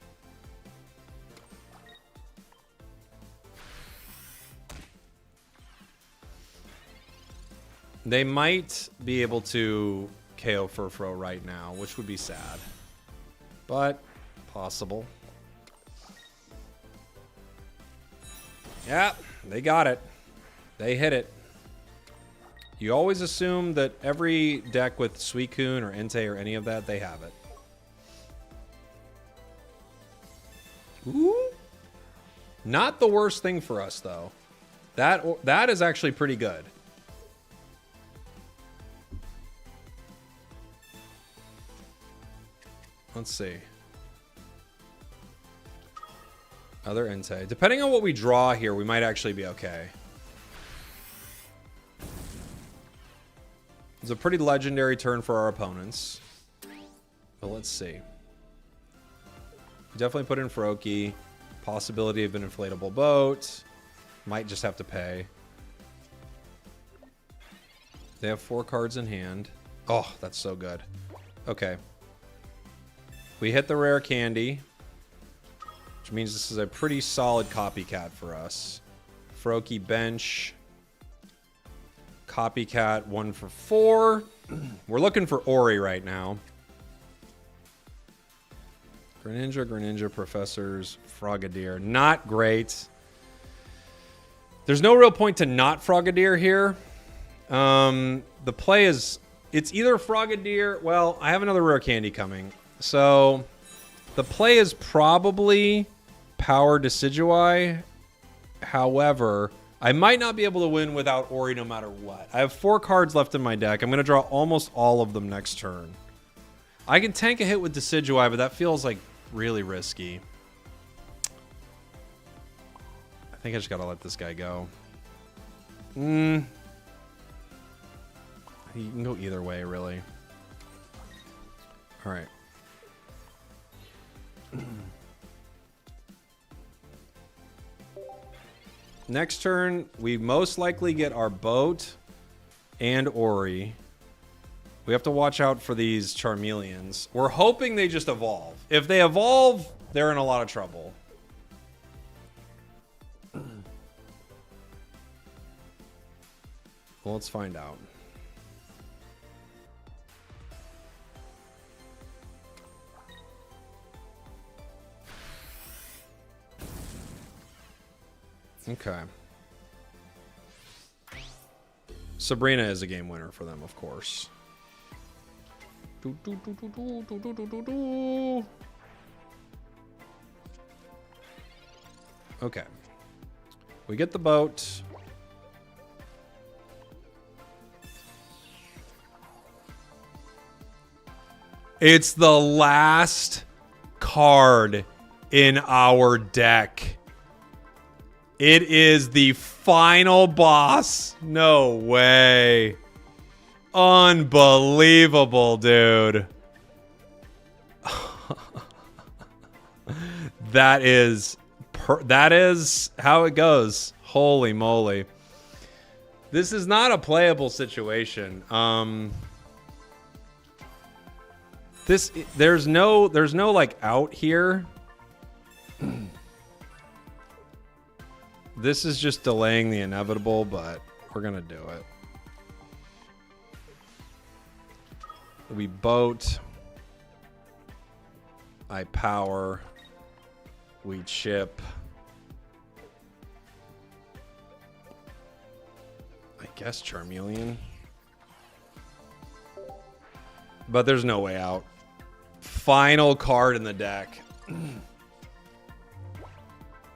They might be able to KO Furfrou right now, which would be sad. But possible. Yeah, they got it. They hit it. You always assume that every deck with Suicune or Entei or any of that, they have it. Ooh. Not the worst thing for us, though. That is actually pretty good. Let's see. Other Entei. Depending on what we draw here, we might actually be okay. It's a pretty legendary turn for our opponents. But let's see. We definitely put in Froakie. Possibility of an inflatable boat. Might just have to pay. They have 4 cards in hand. Oh, that's so good. Okay. We hit the rare candy, which means this is a pretty solid Copycat for us. Froakie bench. Copycat 1 for 4. We're looking for Ori right now. Greninja, Professors, Frogadier. Not great. There's no real point to not Frogadier here. The play is... It's either Frogadier... Well, I have another rare candy coming. So, the play is probably Power Decidueye. However, I might not be able to win without Ori no matter what. I have 4 cards left in my deck. I'm going to draw almost all of them next turn. I can tank a hit with Decidueye, but that feels like really risky. I think I just got to let this guy go. You can go either way, really. All right. Next turn, we most likely get our boat and Ori. We have to watch out for these Charmeleons. We're hoping they just evolve. If they evolve, they're in a lot of trouble. Well, let's find out. Okay. Sabrina is a game winner for them, of course. Okay. We get the boat. It's the last card in our deck. It is the final boss. No way. Unbelievable, dude. That is how it goes. Holy moly. This is not a playable situation. There's no like out here. This is just delaying the inevitable, but we're gonna do it. We boat. I power. We chip. I guess Charmeleon. But there's no way out. Final card in the deck.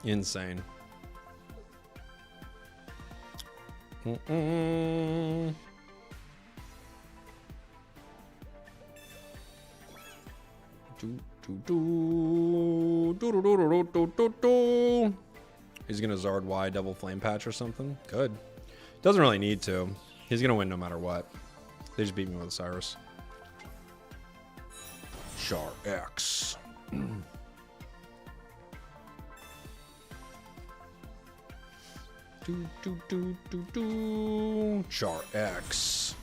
Insane. He's gonna Zard Y double flame patch or something. Good. Doesn't really need to. He's gonna win no matter what. They just beat me with a Cyrus. Char X. Char X.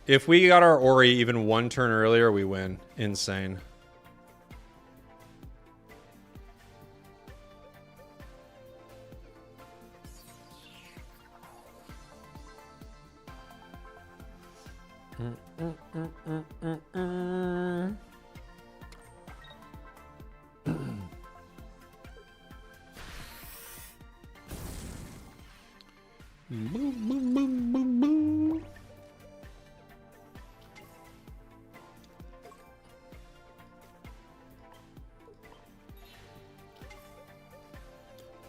If we got our Ori even one turn earlier, we win. Insane. Boom, boom, boom, boom, boom.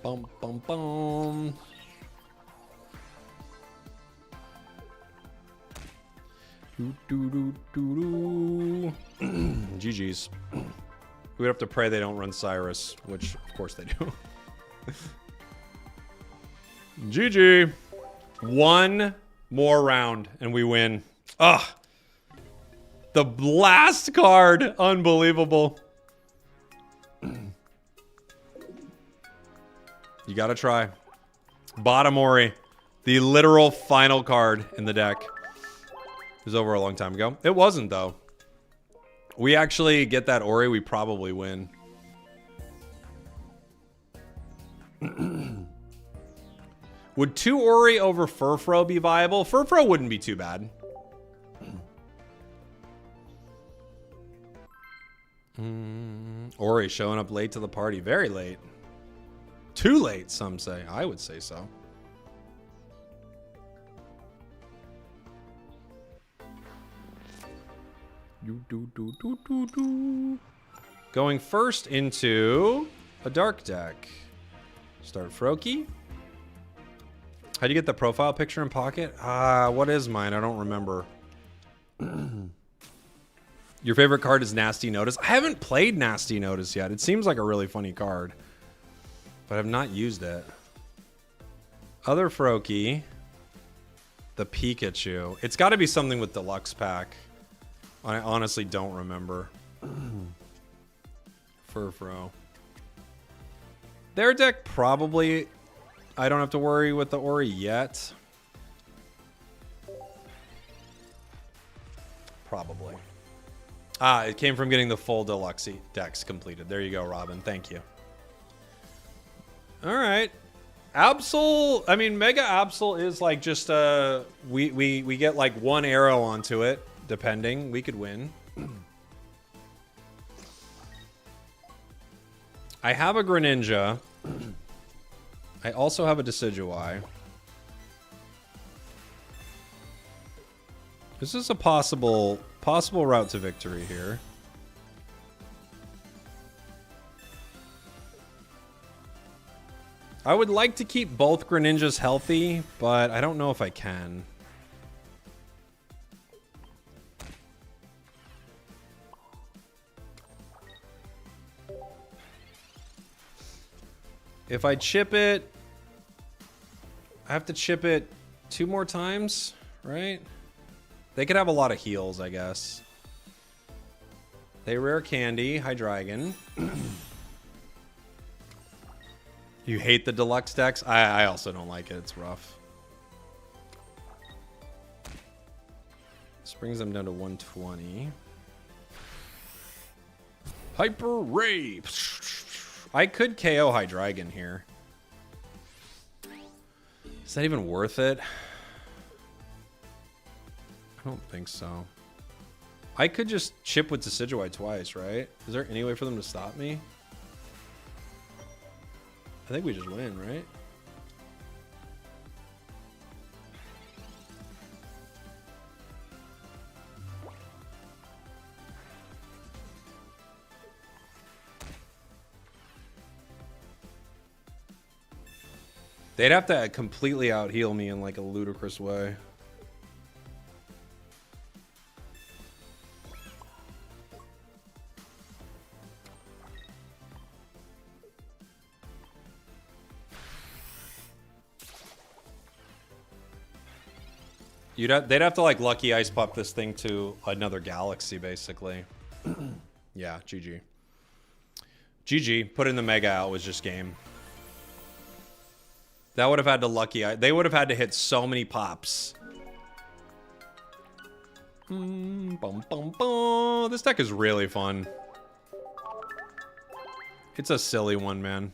Bum, bum, bum. GG's. We would have to pray they don't run Cyrus, which of course they do. GG. One more round and we win. Ugh. The last card. Unbelievable. You gotta try. Bottom Ori. The literal final card in the deck. It was over a long time ago. It wasn't, though. We actually get that Ori, we probably win. Would 2 Ori over Furfro be viable? Furfro wouldn't be too bad. Ori showing up late to the party. Very late. Too late, some say. I would say so. Going first into a dark deck. Start Froakie. How do you get the profile picture in Pocket? What is mine? I don't remember. Your favorite card is Nasty Notice. I haven't played Nasty Notice yet. It seems like a really funny card, but I've not used it. Other Froakie. The Pikachu. It's got to be something with Deluxe Pack. I honestly don't remember. Furfro. Their deck probably... I don't have to worry with the Ori yet. Probably. It came from getting the full Deluxe decks completed. There you go, Robin. Thank you. All right. Absol... I mean, Mega Absol is like just... we get like one arrow onto it. Depending, we could win. I have a Greninja. I also have a Decidueye. This is a possible route to victory here. I would like to keep both Greninjas healthy, but I don't know if I can. If I chip it, I have to chip it 2 more times, right? They could have a lot of heals, I guess. They rare candy, Hydreigon. You hate the deluxe decks? I also don't like it. It's rough. This brings them down to 120. Hyper Ray. I could KO Hydreigon here. Is that even worth it? I don't think so. I could just chip with Decidueye twice, right? Is there any way for them to stop me? I think we just win, right? They'd have to completely out-heal me in like a ludicrous way. They'd have to like lucky ice pop this thing to another galaxy, basically. Yeah, GG. GG. Putting the Mega out was just game. That would have had to lucky. They would have had to hit so many pops. Bum, bum, bum. This deck is really fun. It's a silly one, man.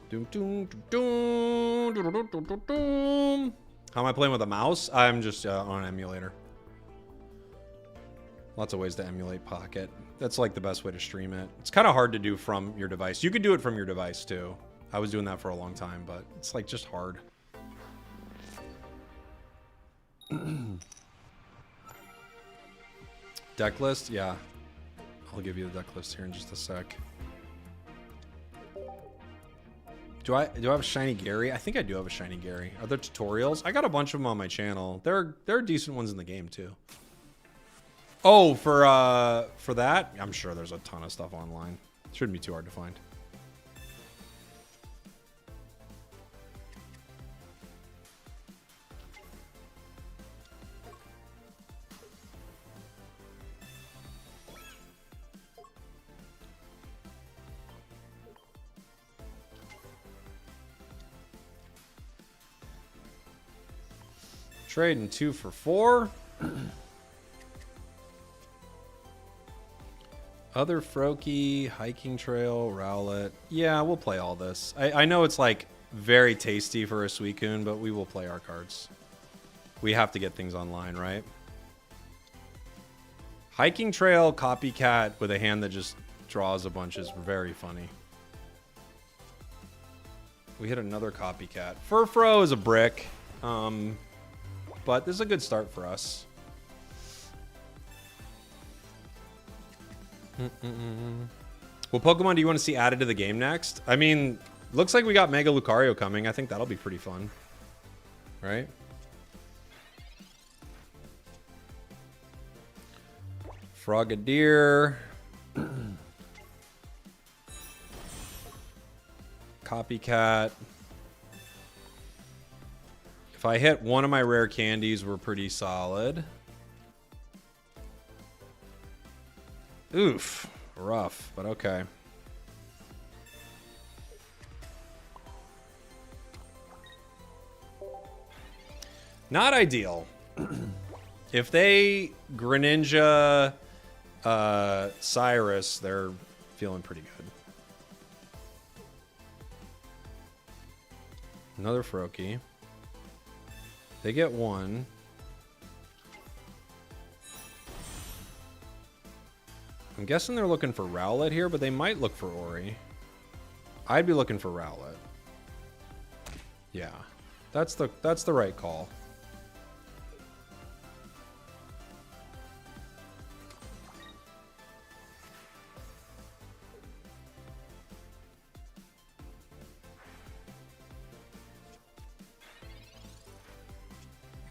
Doom, doom, doom, doom, doom, doom, doom, doom. How am I playing with a mouse? I'm just on an emulator. Lots of ways to emulate Pocket. That's like the best way to stream it. It's kind of hard to do from your device. You could do it from your device too. I was doing that for a long time, but it's like just hard. Deck list? Yeah. I'll give you the deck list here in just a sec. Do I have a shiny Gary? I think I do have a shiny Gary. Are there tutorials? I got a bunch of them on my channel. There are decent ones in the game too. Oh, for that, I'm sure there's a ton of stuff online. Shouldn't be too hard to find. Trading 2 for 4. Other Froakie, Hiking Trail, Rowlet. Yeah, we'll play all this. I know it's like very tasty for a Suicune, but we will play our cards. We have to get things online, right? Hiking Trail, Copycat with a hand that just draws a bunch is very funny. We hit another Copycat. Furfro is a brick. But this is a good start for us. What Pokemon do you want to see added to the game next? I mean, looks like we got Mega Lucario coming. I think that'll be pretty fun. Right? Frogadier. Copycat. If I hit one of my rare candies, we're pretty solid. Oof. Rough, but okay. Not ideal. If they Greninja Cyrus, they're feeling pretty good. Another Froakie. They get one. I'm guessing they're looking for Rowlet here, but they might look for Ori. I'd be looking for Rowlet. Yeah, that's the right call.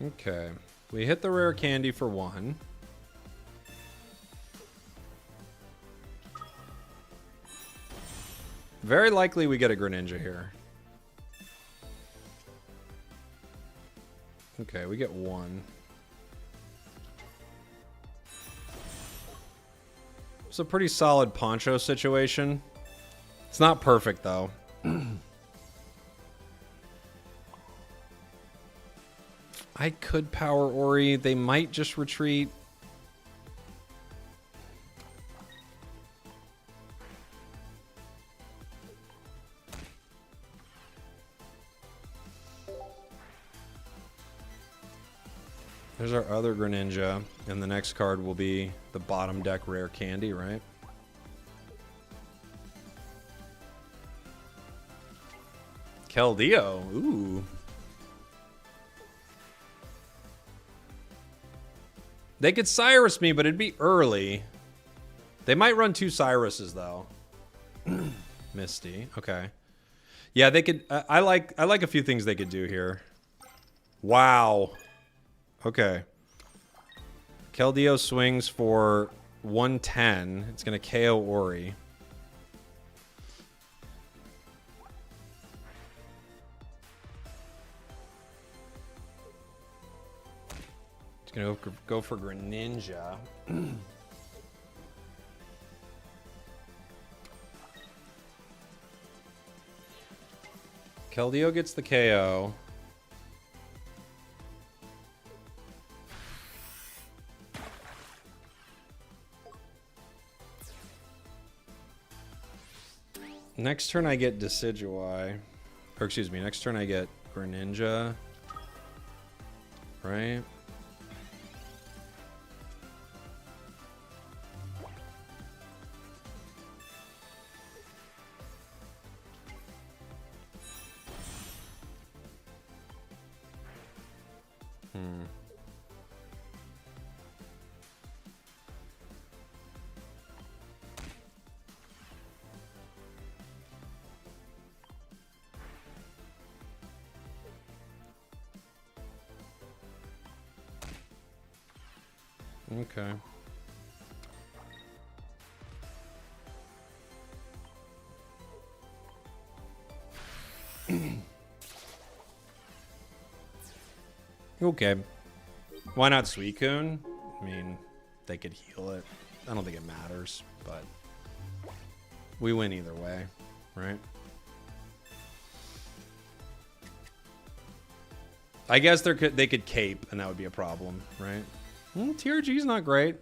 Okay, we hit the rare candy for 1. Very likely we get a Greninja here. Okay, we get 1. It's a pretty solid Poncho situation. It's not perfect though. I could power Ori. They might just retreat. There's our other Greninja, and the next card will be the bottom deck rare candy, right? Keldeo, ooh. They could Cyrus me, but it'd be early. They might run 2 Cyruses though. Misty, okay. Yeah, they could. I like a few things they could do here. Wow. Okay. Keldeo swings for 110. It's gonna KO Ori. It's gonna go for Greninja. Keldeo gets the KO. Next turn I get Decidueye. Or excuse me, next turn I get Greninja. Right? Okay. Okay. Why not Suicune? I mean, they could heal it. I don't think it matters, but we win either way, right? I guess they could cape, and that would be a problem, right? TRG's not great.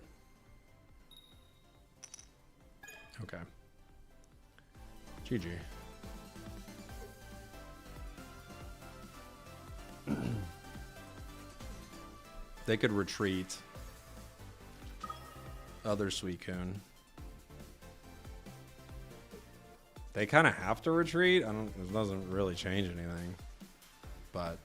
Okay. GG. They could retreat. Other Suicune. They kind of have to retreat. It doesn't really change anything. But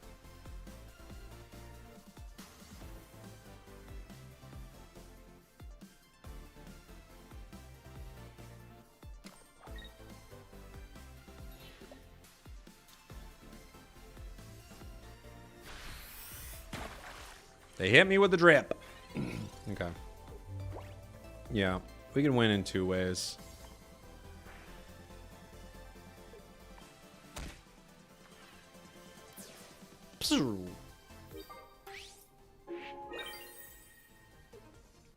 they hit me with the drip. Okay. Yeah, we can win in 2 ways.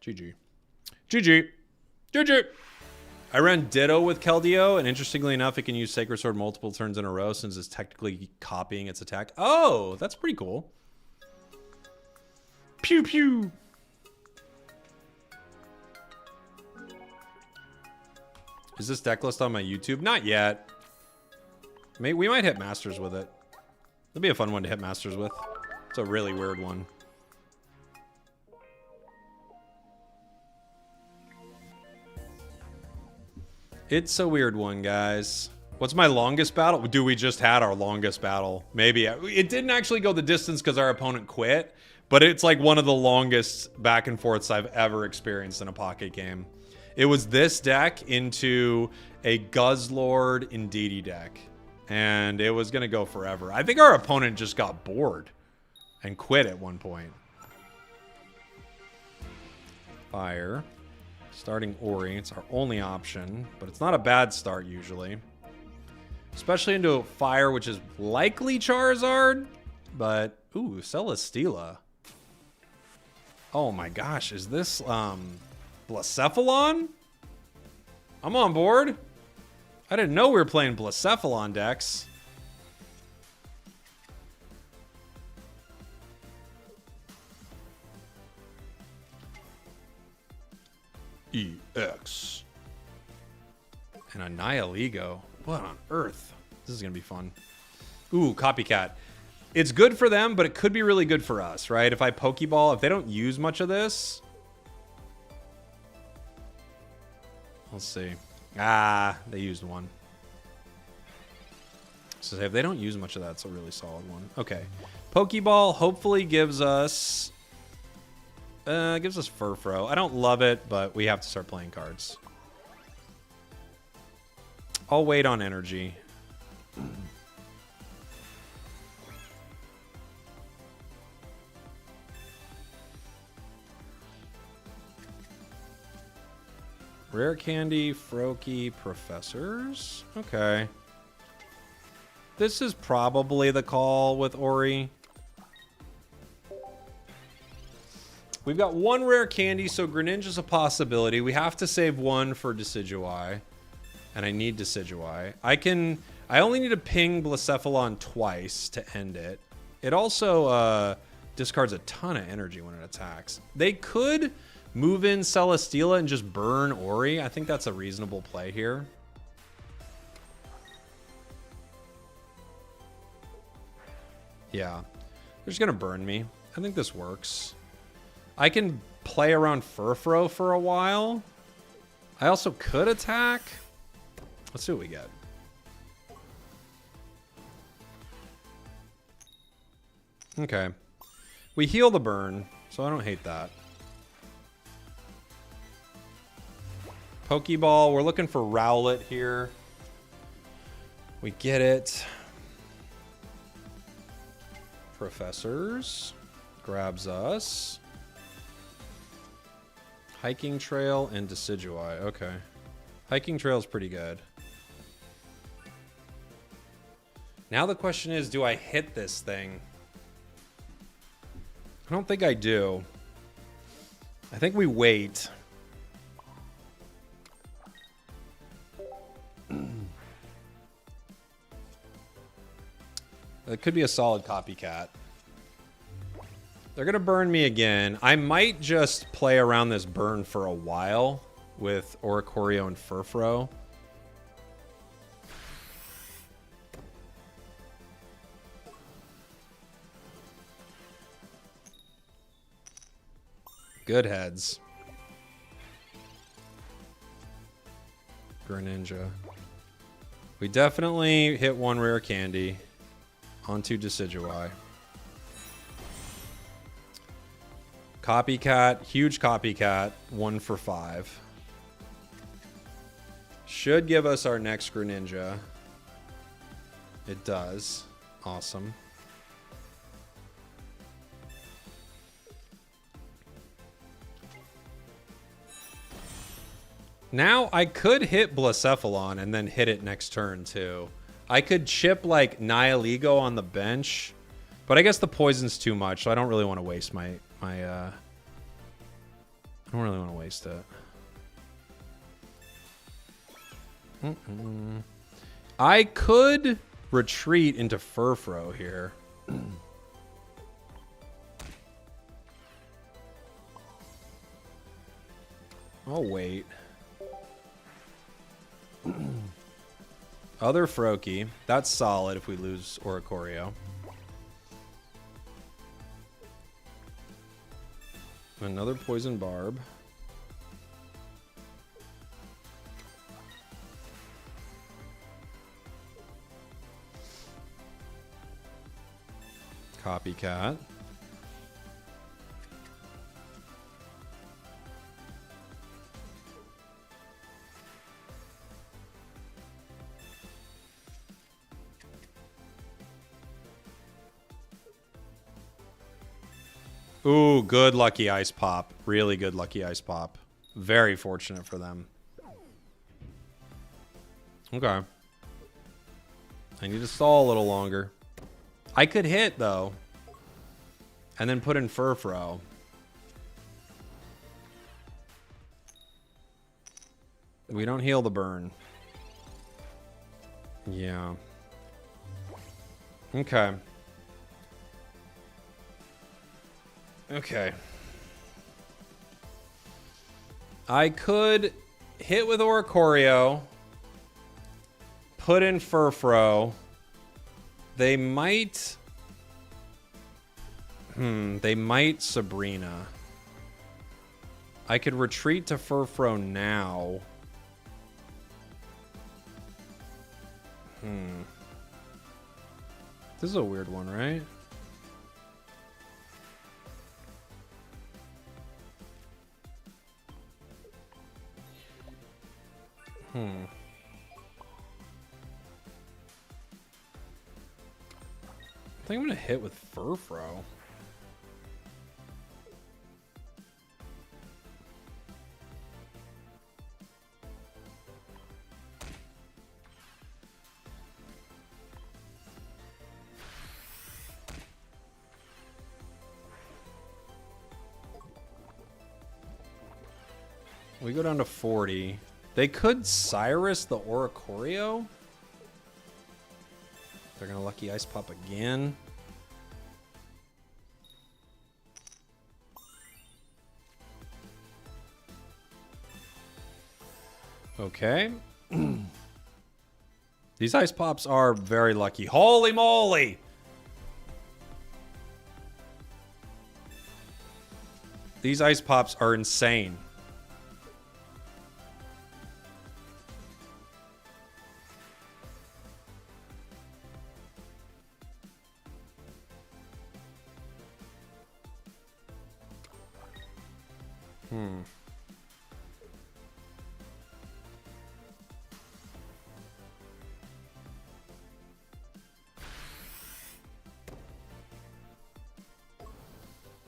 GG. GG. GG. I ran Ditto with Keldeo, and interestingly enough, it can use Sacred Sword multiple turns in a row since it's technically copying its attack. Oh, that's pretty cool. Pew pew. Is this deck list on my YouTube? Not yet. We might hit Masters with it. It'll be a fun one to hit Masters with. It's a really weird one. It's a weird one, guys. What's my longest battle? Do we just had our longest battle? Maybe. It didn't actually go the distance because our opponent quit, but it's like one of the longest back and forths I've ever experienced in a pocket game. It was this deck into a Guzzlord Indeedee deck, and it was going to go forever. I think our opponent just got bored and quit at one point. Fire. Starting Ori. It's our only option, but it's not a bad start usually. Especially into fire, which is likely Charizard, but ooh, Celesteela. Oh my gosh, is this Blacephalon? I'm on board. I didn't know we were playing Blacephalon decks. EX. And a Nihilego. What on earth? This is going to be fun. Ooh, Copycat. It's good for them, but it could be really good for us, right? If I Pokeball, if they don't use much of this. Let's see. Ah, they used one. So if they don't use much of that, it's a really solid one. Okay. Pokeball hopefully gives us Furfro. I don't love it, but we have to start playing cards. I'll wait on energy. Rare Candy, Froakie, Professors. Okay. This is probably the call with Ori. We've got one Rare Candy, so Greninja's a possibility. We have to save one for Decidueye. And I need Decidueye. I only need to ping Blacephalon twice to end it. It also discards a ton of energy when it attacks. They could move in Celesteela and just burn Ori. I think that's a reasonable play here. Yeah. They're just going to burn me. I think this works. I can play around Furfro for a while. I also could attack. Let's see what we get. Okay. We heal the burn, so I don't hate that. Pokeball, we're looking for Rowlet here. We get it. Professors. Grabs us. Hiking Trail and Decidueye. Okay. Hiking Trail is pretty good. Now the question is, do I hit this thing? I don't think I do. I think we wait. That could be a solid Copycat. They're going to burn me again. I might just play around this burn for a while with Oricorio and Furfro. Good heads. Greninja. We definitely hit one Rare Candy onto Decidueye. Copycat, huge Copycat, 1 for 5. Should give us our next Greninja. It does. Awesome. Now, I could hit Blacephalon and then hit it next turn, too. I could chip, like, Nihilego on the bench, but I guess the poison's too much, so I don't really want to waste I don't really want to waste it. I could retreat into Furfro here. I'll wait. Other Froakie. That's solid if we lose Oricorio. Another Poison Barb. Copycat. Ooh, good lucky ice pop. Really good lucky ice pop. Very fortunate for them. Okay. I need to stall a little longer. I could hit, though. And then put in Furfro. We don't heal the burn. Yeah. Okay. Okay. I could hit with Oricorio. Put in Furfro. They might... they might Sabrina. I could retreat to Furfro now. This is a weird one, right? I think I'm gonna hit with Furfro. We go down to 40. They could Cyrus the Oricorio. They're gonna lucky ice pop again. Okay. These ice pops are very lucky. Holy moly! These ice pops are insane.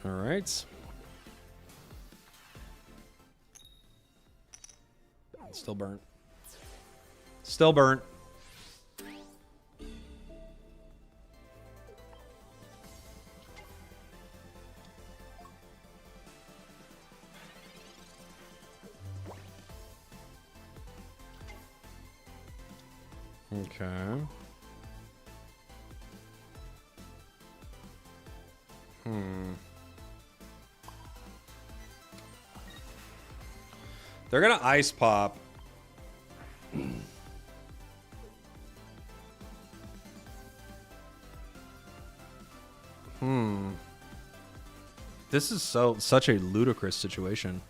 All right. Still burnt. Still burnt. Okay. They're gonna ice pop. This is such a ludicrous situation.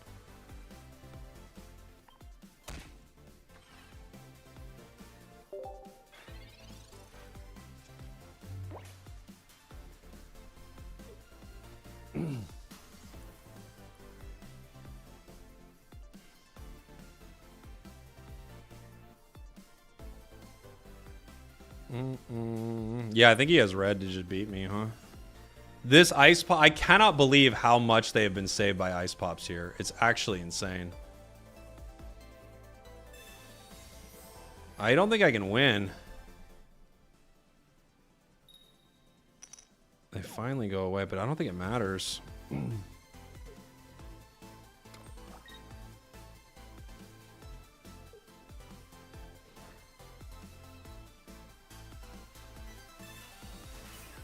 Yeah, I think he has red to just beat me, huh? This ice pop, I cannot believe how much they have been saved by ice pops here. It's actually insane. I don't think I can win. They finally go away, but I don't think it matters.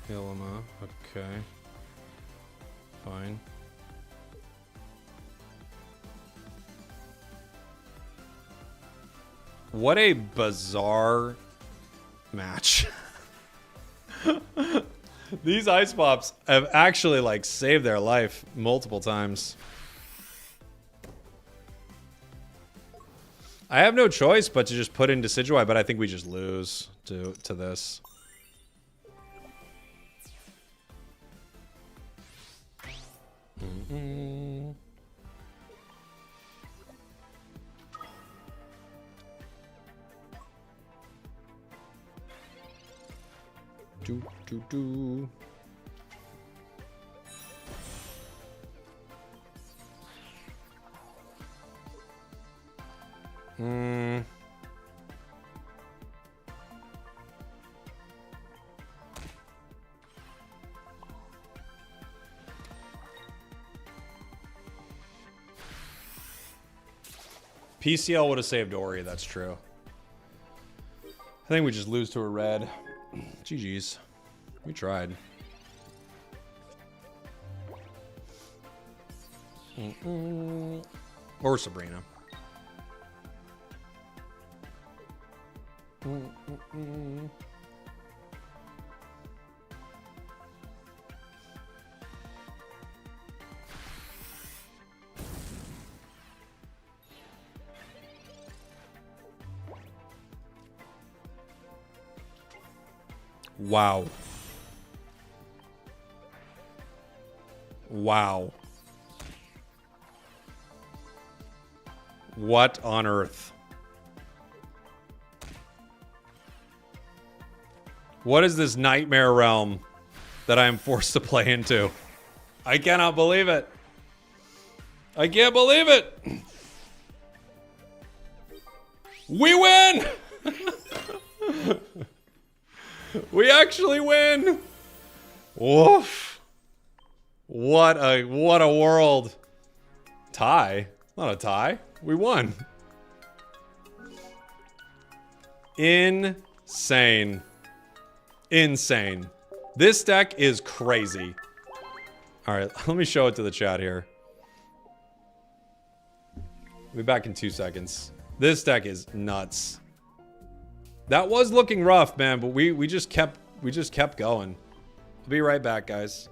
Hilma, okay. Fine. What a bizarre match. These ice pops have actually like saved their life multiple times. I have no choice but to just put in Decidueye, but I think we just lose to this. Mm-mm. Do. PCL would have saved Ori, that's true. I think we just lose to a red. GG's. We tried. Or Sabrina. Wow. Wow. What on earth? What is this nightmare realm that I am forced to play into? I cannot believe it. I can't believe it. We win! We actually win! Woof. What a world. Tie? Not a tie. We won. Insane. Insane. This deck is crazy. Alright, let me show it to the chat here. We'll be back in 2 seconds. This deck is nuts. That was looking rough, man, but we just kept going. I'll be right back, guys.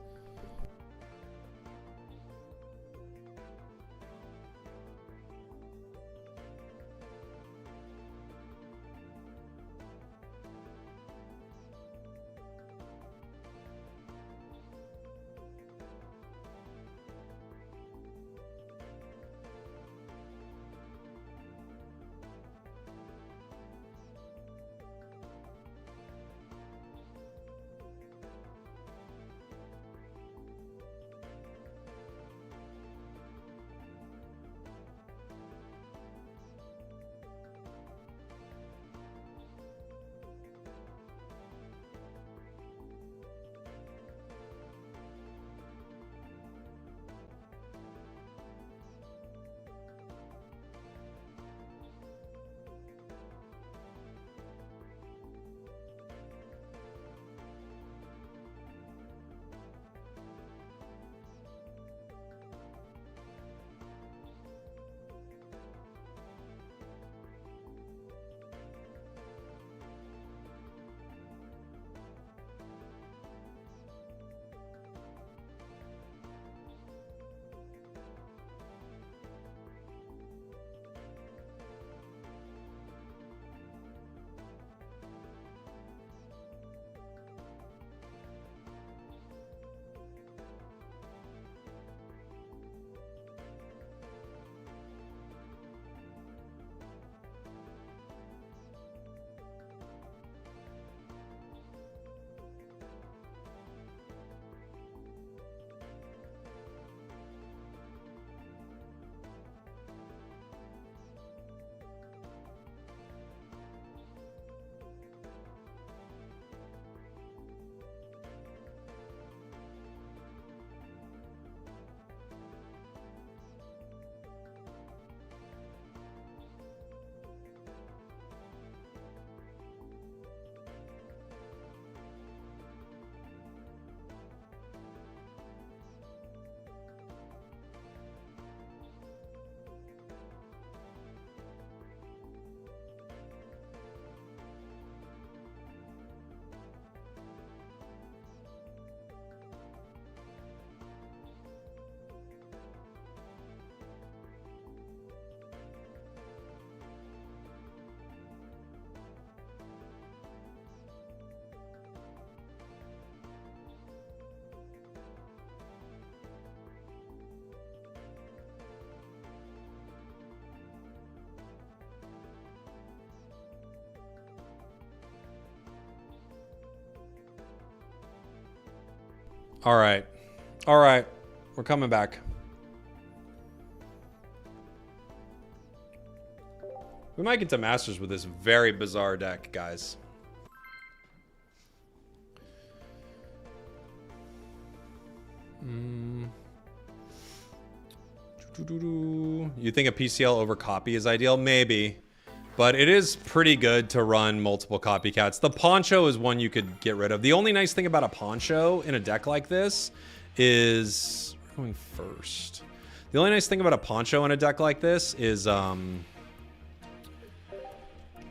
All right. All right. We're coming back. We might get to Masters with this very bizarre deck, guys. You think a PCL over copy is ideal? Maybe. But it is pretty good to run multiple copycats. The Poncho is one you could get rid of. The only nice thing about a Poncho in a deck like this is... We're going first. The only nice thing about a Poncho in a deck like this is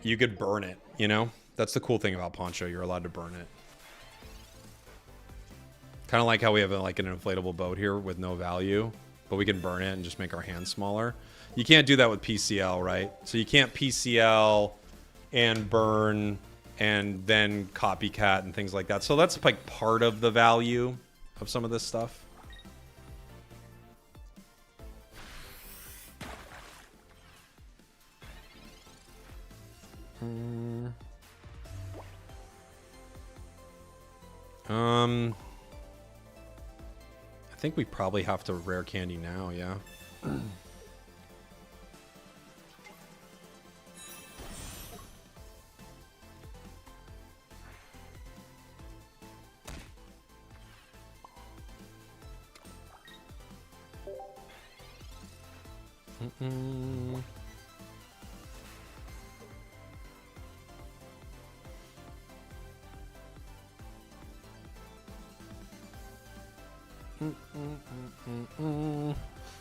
you could burn it, you know? That's the cool thing about Poncho. You're allowed to burn it. Kind of like how we have like an inflatable boat here with no value, but we can burn it and just make our hand smaller. You can't do that with PCL, right? So you can't PCL and burn and then copycat and things like that. So that's like part of the value of some of this stuff. I think we probably have to rare candy now, yeah.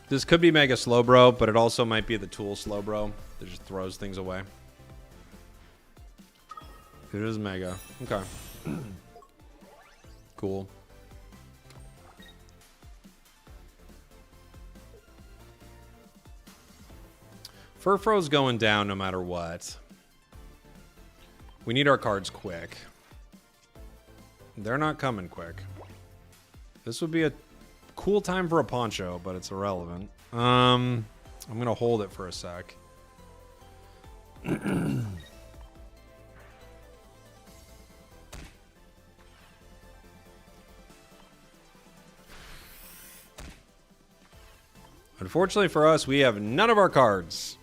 This could be Mega Slowbro, but it also might be the Tool Slowbro that just throws things away. It is Mega. Okay. Cool. Furfro's going down no matter what. We need our cards quick. They're not coming quick. This would be a cool time for a Poncho, but it's irrelevant. I'm gonna hold it for a sec. Unfortunately for us, we have none of our cards.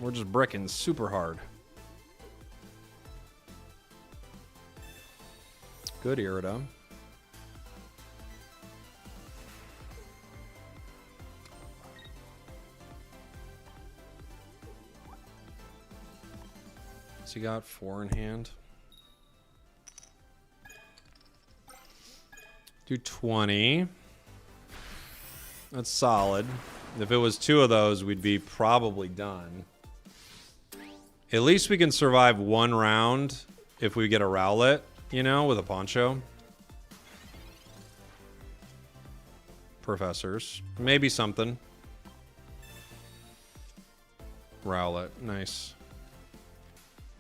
We're just bricking super hard. Good Irida. So you got 4 in hand. Do 20. That's solid. If it was 2 of those, we'd be probably done. At least we can survive 1 round if we get a Rowlet, you know, with a Poncho. Professors. Maybe something. Rowlet. Nice.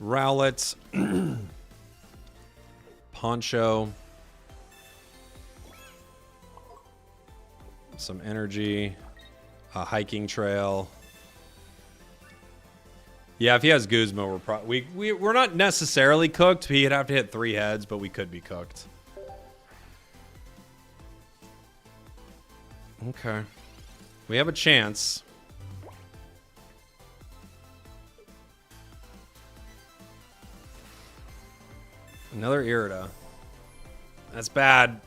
Rowlet. Poncho. Some energy. A hiking trail. Yeah, if he has Guzma, we're not necessarily cooked. He'd have to hit 3 heads, but we could be cooked. Okay. We have a chance. Another Irida. That's bad.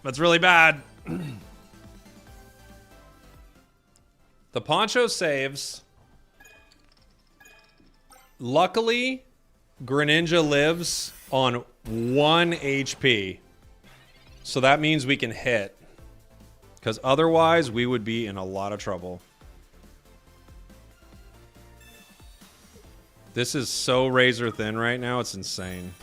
That's really bad. The Poncho saves. Luckily, Greninja lives on 1 HP. So that means we can hit. Because otherwise, we would be in a lot of trouble. This is so razor thin right now, it's insane.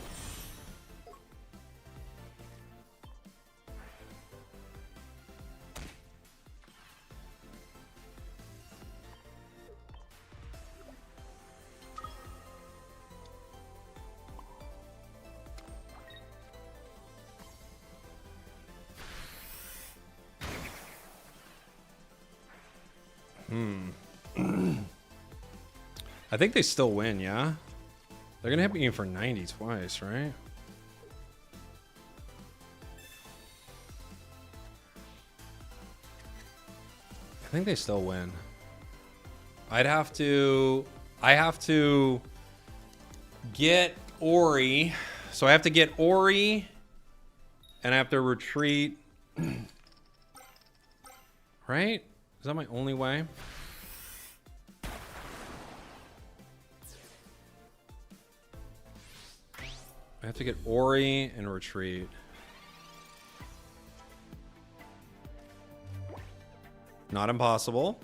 I think they still win, yeah? They're gonna hit me for 90 twice, right? I think they still win. I have to get Ori. So I have to get Ori and I have to retreat. Right? Is that my only way? I have to get Ori and retreat. Not impossible.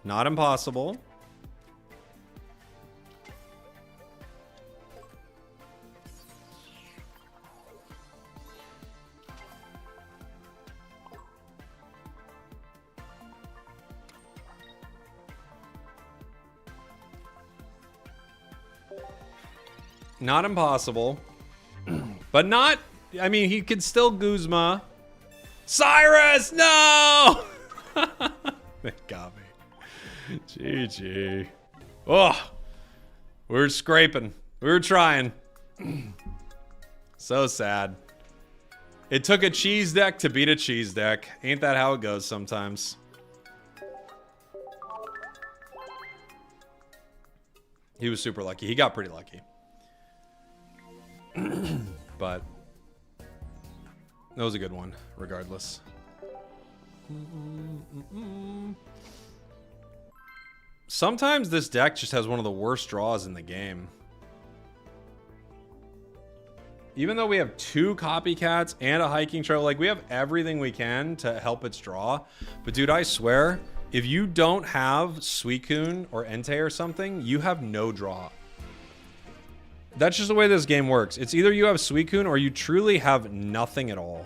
Not impossible. Not impossible. But not... I mean, he could still Guzma. Cyrus! No! They got me. GG. Oh! We were scraping. We were trying. So sad. It took a cheese deck to beat a cheese deck. Ain't that how it goes sometimes? He was super lucky. He got pretty lucky. But that was a good one, regardless. Sometimes this deck just has one of the worst draws in the game. Even though we have 2 copycats and a hiking trail, like we have everything we can to help its draw. But dude, I swear, if you don't have Suicune or Entei or something, you have no draw. That's just the way this game works. It's either you have Suicune or you truly have nothing at all.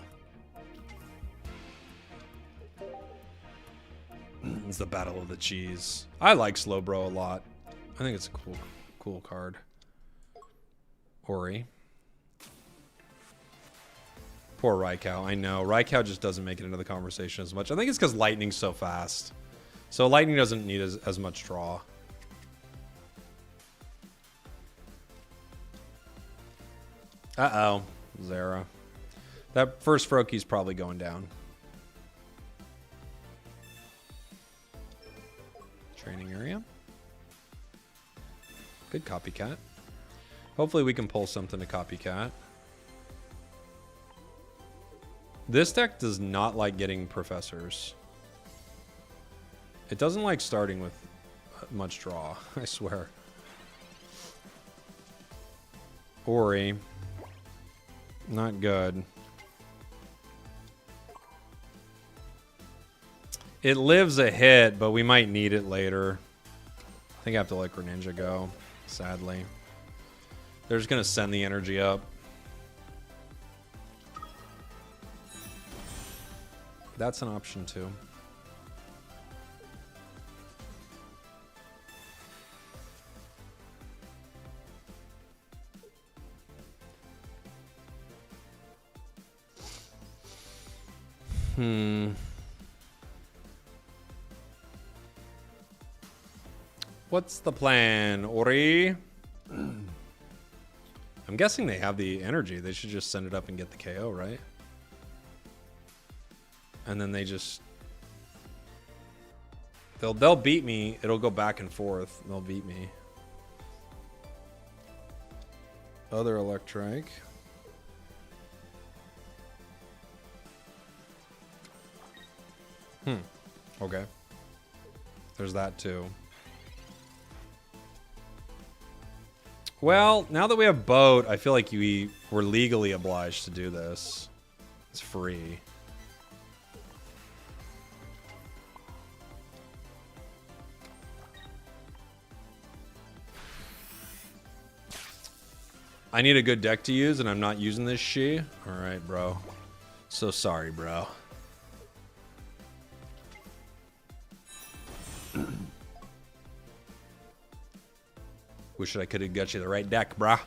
It's the battle of the cheese. I like Slowbro a lot. I think it's a cool card. Ori. Poor Raikou. I know. Raikou just doesn't make it into the conversation as much. I think it's because Lightning's so fast. So Lightning doesn't need as much draw. Uh-oh. Zera. That first Froakie's probably going down. Training area. Good copycat. Hopefully we can pull something to copycat. This deck does not like getting professors. It doesn't like starting with much draw, I swear. Ori. Not good. It lives a hit, but we might need it later. I think I have to let Greninja go, sadly. They're just going to send the energy up. That's an option too. What's the plan, Ori? I'm guessing they have the energy. They should just send it up and get the KO, right? And then they just... They'll beat me. It'll go back and forth. They'll beat me. Other Electrike. Okay. There's that too. Well, now that we have Boat, I feel like we're legally obliged to do this. It's free. I need a good deck to use, and I'm not using this shit. All right, bro. So sorry, bro. Wish I could have got you the right deck, brah.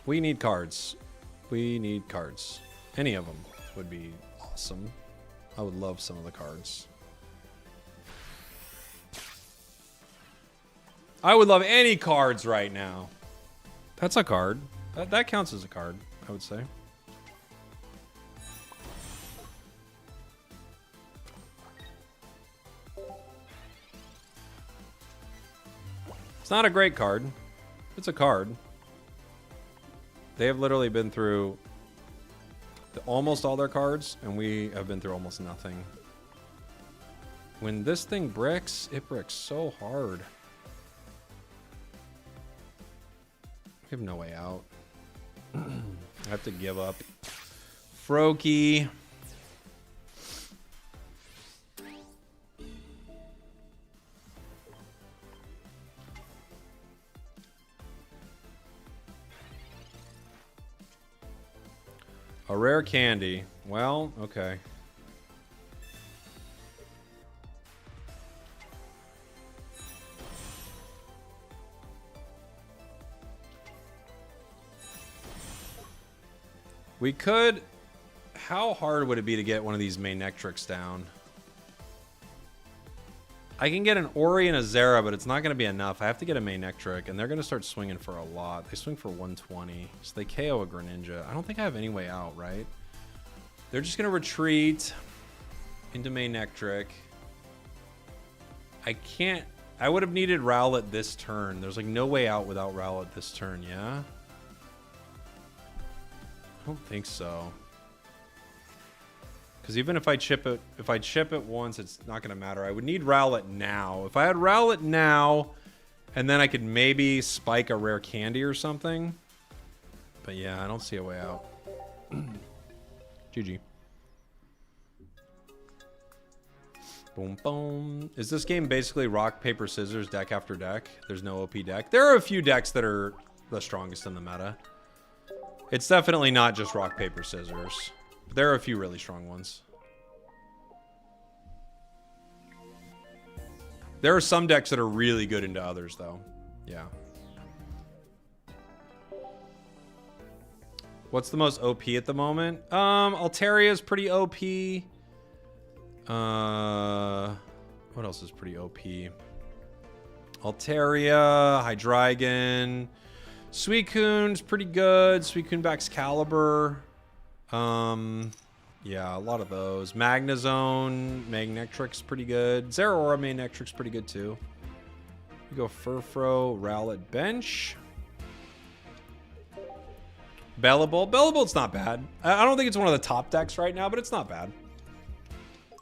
We need cards. We need cards. Any of them. would be awesome. I would love some of the cards. I would love any cards right now. That's a card. That counts as a card, I would say. It's not a great card. It's a card. They have literally been through almost all their cards, and we have been through almost nothing. When this thing bricks, it bricks so hard. We have no way out. I have to give up. Froakie. A rare candy. Well, okay. We could... How hard would it be to get one of these Manectrics down? I can get an Ori and a Zera, but it's not going to be enough. I have to get a Manectric, and they're going to start swinging for a lot. They swing for 120, so they KO a Greninja. I don't think I have any way out, right? They're just going to retreat into Manectric. I can't... I would have needed Rowlet this turn. There's like no way out without Rowlet this turn, yeah? I don't think so. Because even if I chip it once, it's not going to matter. I would need Rowlet now. If I had Rowlet now, and then I could maybe spike a rare candy or something. But yeah, I don't see a way out. GG. Boom, boom. Is this game basically rock, paper, scissors, deck after deck? There's no OP deck. There are a few decks that are the strongest in the meta. It's definitely not just rock, paper, scissors. But there are a few really strong ones. There are some decks that are really good into others, though. Yeah. What's the most OP at the moment? Altaria is pretty OP. What else is pretty OP? Altaria, Hydreigon, Suicune's pretty good. Suicune backs Caliber. Yeah, a lot of those. Magnezone, Manectric's pretty good. Zeraora Manectric's pretty good too. We go Furfro, Rowlet, bench. Bellable. Bellabolt's not bad. I don't think it's one of the top decks right now, but it's not bad.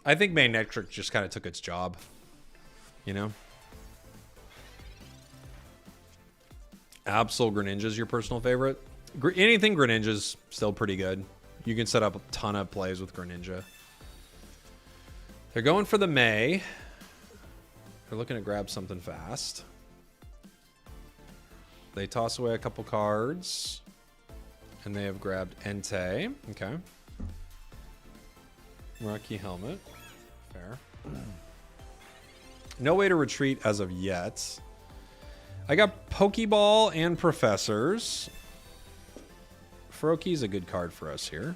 I think Manectric just kind of took its job. You know? Absol Greninja's your personal favorite? Anything Greninja's still pretty good. You can set up a ton of plays with Greninja. They're going for the May. They're looking to grab something fast. They toss away a couple cards. And they have grabbed Entei. Okay. Rocky Helmet. Fair. No way to retreat as of yet. I got Pokeball and Professors. Froakie's a good card for us here.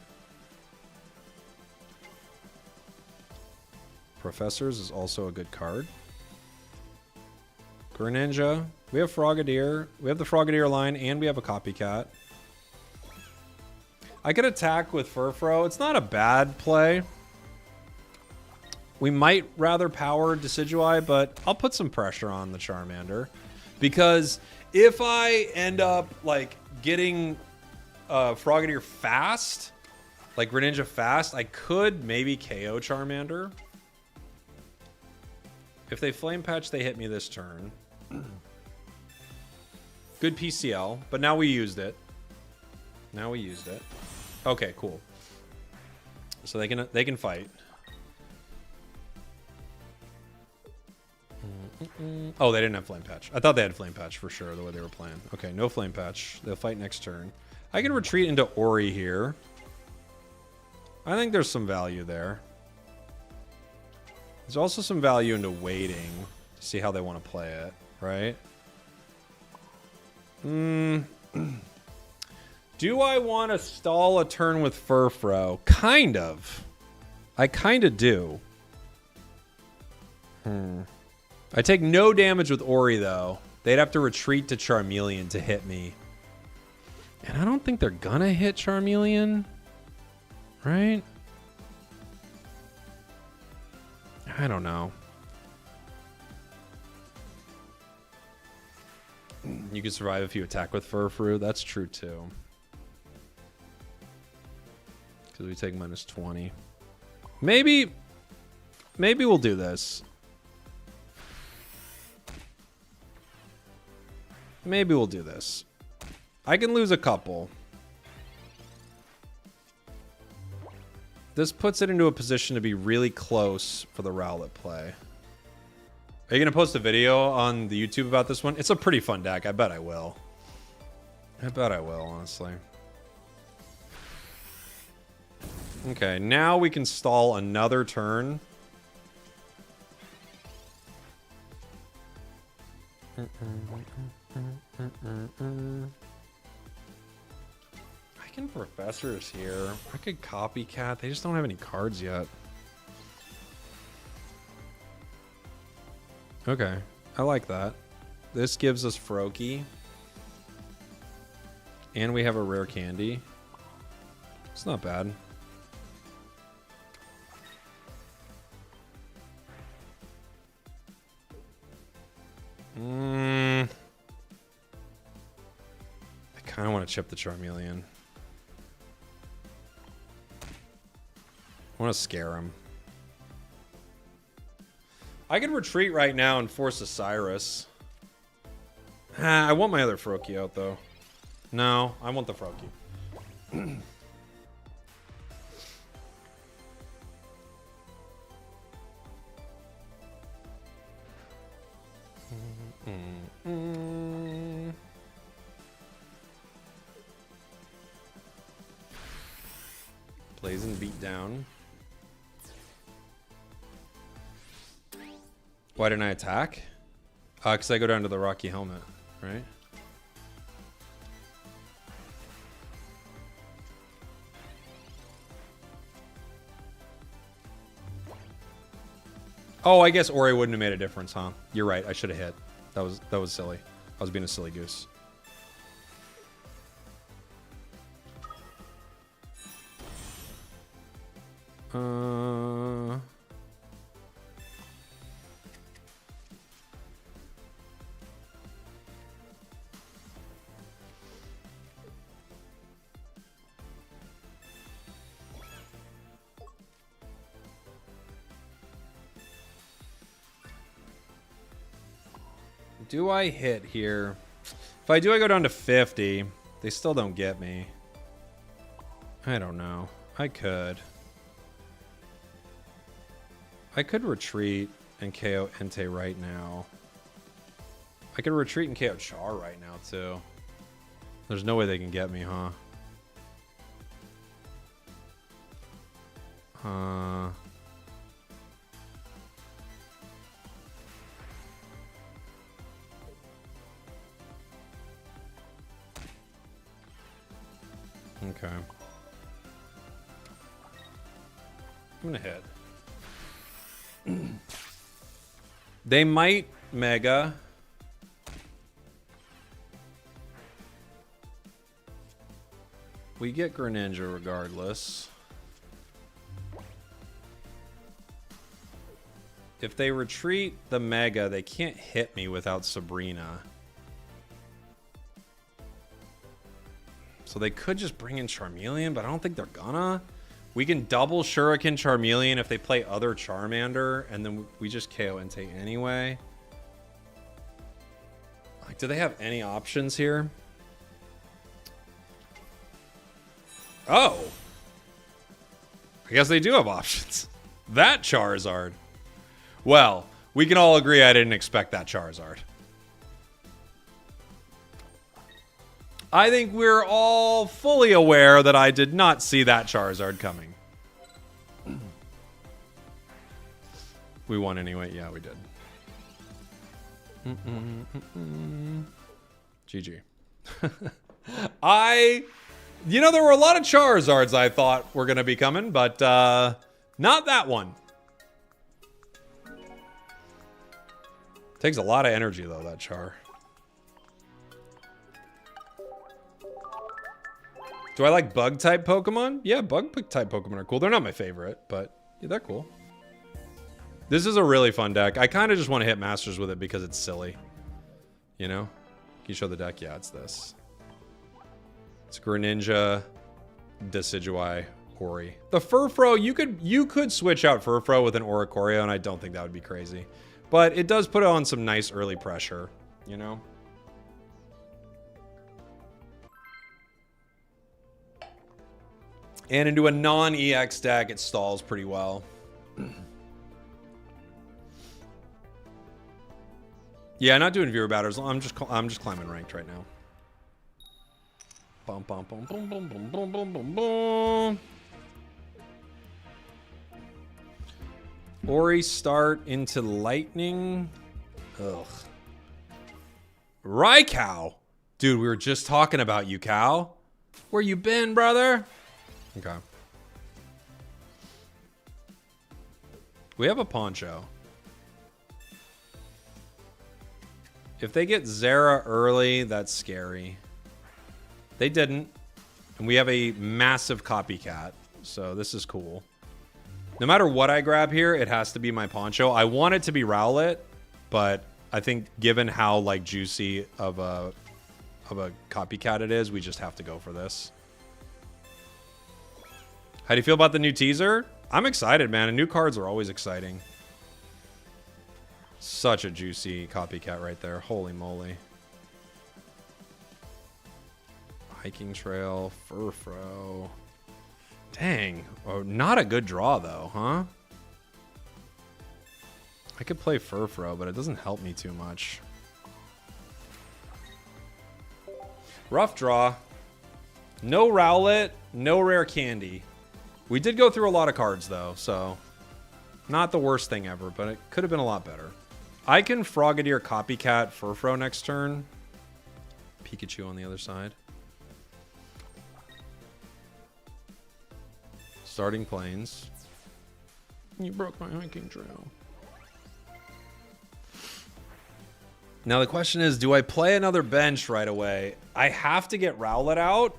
Professors is also a good card. Greninja. We have Frogadier. We have the Frogadier line, and we have a Copycat. I could attack with Furfro. It's not a bad play. We might rather power Decidueye, but I'll put some pressure on the Charmander. Because if I end up, like, getting Frogadier fast, like Greninja fast, I could maybe KO Charmander. If they Flame Patch, they hit me this turn. Good PCL, but now we used it. Now we used it. Okay, cool. So they can fight. Oh, they didn't have Flame Patch. I thought they had Flame Patch for sure, the way they were playing. Okay, no Flame Patch. They'll fight next turn. I can retreat into Ori here. I think there's some value there. There's also some value into waiting to see how they want to play it, right? Do Do I want to stall a turn with Furfro? Kind of. I kind of do. I take no damage with Ori, though. They'd have to retreat to Charmeleon to hit me. And I don't think they're gonna hit Charmeleon. Right? I don't know. You can survive if you attack with Furfru. That's true, too. Because we take minus 20. Maybe we'll do this. Maybe we'll do this. I can lose a couple. This puts it into a position to be really close for the Rowlet play. Are you going to post a video on the YouTube about this one? It's a pretty fun deck. I bet I will. I bet I will, honestly. Okay, now we can stall another turn. I can Professors here. I could Copycat. They just don't have any cards yet. Okay, I like that. This gives us Froakie. And we have a rare candy. It's not bad. I kind of want to chip the Charmeleon. I want to scare him. I can retreat right now and force a Cyrus. I want my other Froakie out, though. No, I want the Froakie. Blazing beat down. Why didn't I attack? Because I go down to the Rocky Helmet, right? Oh, I guess Ori wouldn't have made a difference, huh? You're right. I should have hit. That was silly. I was being a silly goose. Do I hit here? If I do, I go down to 50. They still don't get me. I don't know. I could. I could retreat and KO Entei right now. I could retreat and KO Char right now, too. There's no way they can get me, huh? Okay. I'm gonna hit. They might Mega. We get Greninja regardless. If they retreat the Mega, they can't hit me without Sabrina. So they could just bring in Charmeleon, but I don't think they're gonna. We can double Shuriken Charmeleon if they play other Charmander, and then we just KO Entei anyway. Like, do they have any options here? Oh! I guess they do have options. That Charizard. Well, we can all agree I didn't expect that Charizard. I think we're all fully aware that I did not see that Charizard coming. We won anyway. Yeah, we did. GG. I You know, there were a lot of Charizards I thought were going to be coming, but not that one. Takes a lot of energy, though, that Char. Do I like bug-type Pokemon? Yeah, bug-type Pokemon are cool. They're not my favorite, but yeah, they're cool. This is a really fun deck. I kind of just want to hit Masters with it because it's silly. You know? Can you show the deck? Yeah, it's this. It's Greninja, Decidueye, Ori. The Furfrou, you could switch out Furfrou with an Oricorio, and I don't think that would be crazy. But it does put on some nice early pressure, you know? And into a non-EX deck, it stalls pretty well. Yeah, not doing viewer batters. I'm just climbing ranked right now. Bum bum bum bum bum bum bum bum bum bum. Ori start into lightning. Ugh. Raikou. Dude, we were just talking about you, Cal. Where you been, brother? Okay. We have a Poncho. If they get Zera early, that's scary. They didn't. And we have a massive copycat. So this is cool. No matter what I grab here, it has to be my Poncho. I want it to be Rowlet, but I think given how like juicy of a copycat it is, we just have to go for this. How do you feel about the new teaser? I'm excited, man. And new cards are always exciting. Such a juicy copycat right there. Holy moly. Hiking Trail, Furfrou. Dang. Oh, not a good draw, though, huh? I could play Furfrou, but it doesn't help me too much. Rough draw. No Rowlet, no rare candy. We did go through a lot of cards, though, so not the worst thing ever, but it could have been a lot better. I can Frogadier Copycat Furfrou next turn. Pikachu on the other side. Starting Plains. You broke my hiking trail. Now the question is, do I play another bench right away? I have to get Rowlet out.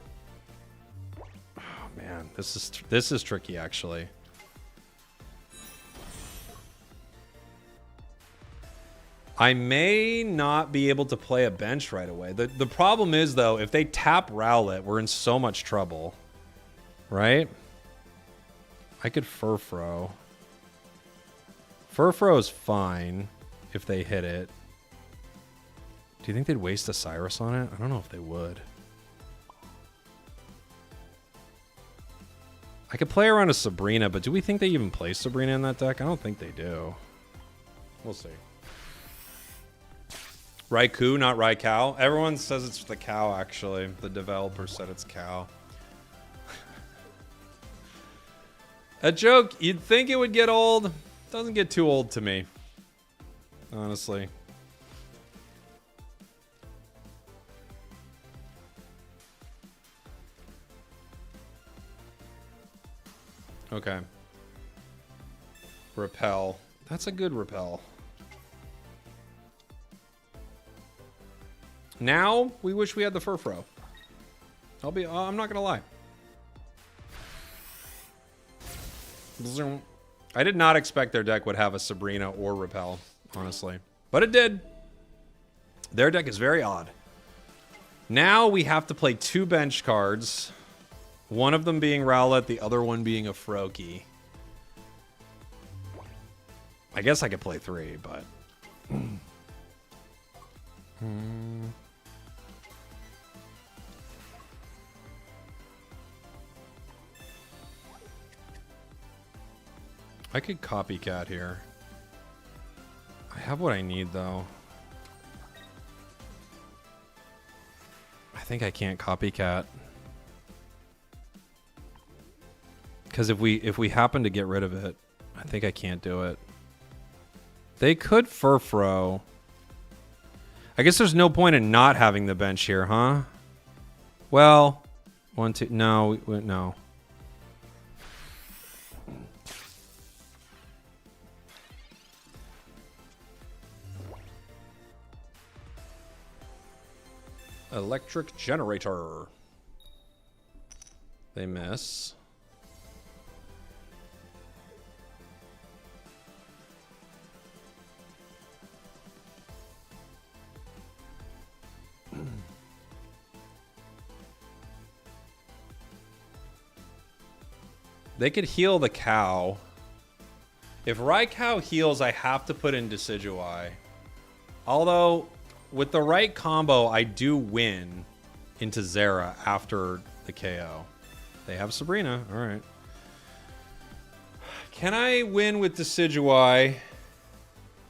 Oh man, this is tricky actually. I may not be able to play a bench right away. The problem is though, if they tap Rowlet, we're in so much trouble. Right? I could Furfrou. Furfrou is fine if they hit it. Do you think they'd waste a Cyrus on it? I don't know if they would. I could play around a Sabrina, but do we think they even play Sabrina in that deck? I don't think they do. We'll see. Raikou, not Raikou. Everyone says it's the cow, actually. The developer said it's cow. A joke, you'd think it would get old. Doesn't get too old to me. Honestly. Okay. Repel. That's a good repel. Now, we wish we had the Furfrou. I'm not gonna lie. I did not expect their deck would have a Sabrina or Repel, honestly. But it did. Their deck is very odd. Now we have to play 2 bench cards. One of them being Rowlet, the other one being a Froakie. I guess I could play 3, but... I could Copycat here. I have what I need, though. I think I can't Copycat. Because if we happen to get rid of it, I think I can't do it. They could Furfrou. I guess there's no point in not having the bench here, huh? Well, 1, 2. No, no. Electric generator. They miss. They could heal the cow. If Raikou heals, I have to put in Decidueye. Although, with the right combo, I do win into Zera after the KO. They have Sabrina. All right. Can I win with Decidueye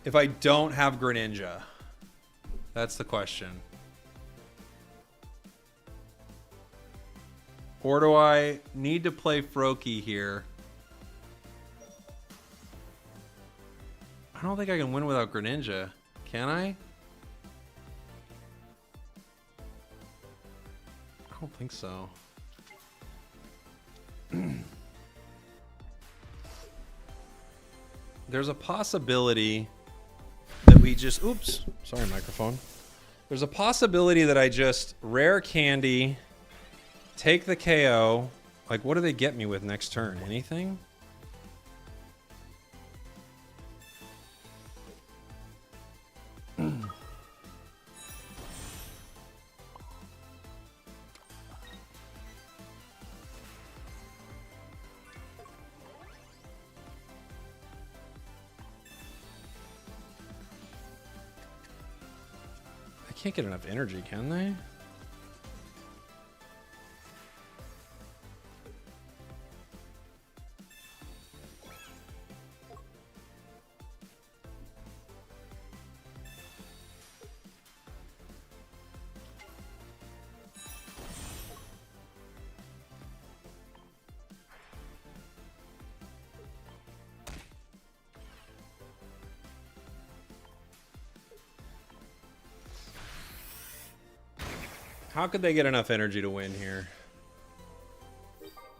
if I don't have Greninja? That's the question. Or do I need to play Froakie here? I don't think I can win without Greninja. Can I? I don't think so. There's a possibility that we just... Oops. Sorry, microphone. There's a possibility that I just rare candy... Take the KO. Like, what do they get me with next turn? Anything? They can't get enough energy, can they? How could they get enough energy to win here?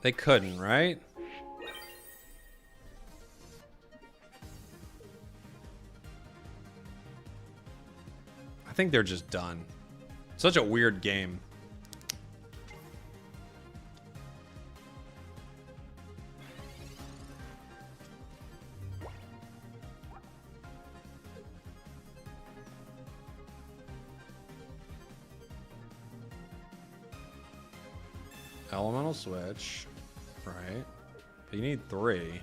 They couldn't, right? I think they're just done. Such a weird game. Elemental switch, right? But you need 3.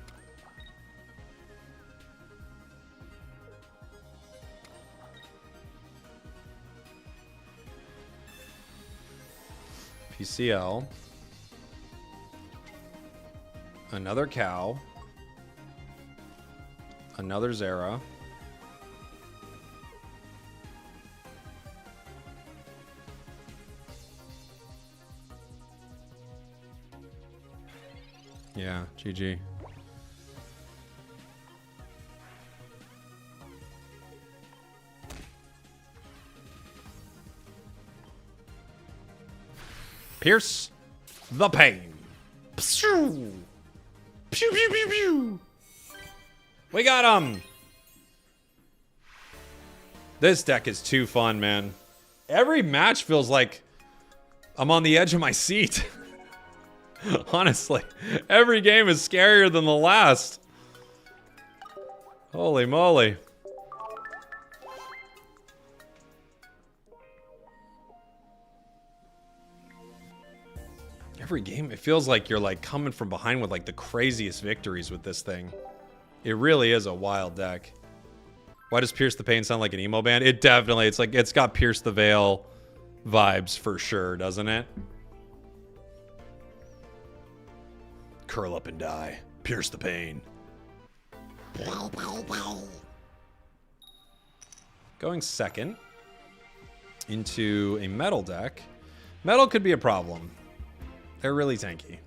PCL. Another cow. Another Zera. Yeah, GG. Pierce the pain. Pew, pew, pew, pew, pew. We got him. This deck is too fun, man. Every match feels like I'm on the edge of my seat. Honestly, every game is scarier than the last. Holy moly. Every game, it feels like you're like coming from behind with like the craziest victories with this thing. It really is a wild deck. Why does Pierce the Pain sound like an emo band? It definitely, it's like, it's got Pierce the Veil vibes for sure, doesn't it? Curl up and die. Pierce the pain. Going second into a metal deck. Metal could be a problem. They're really tanky.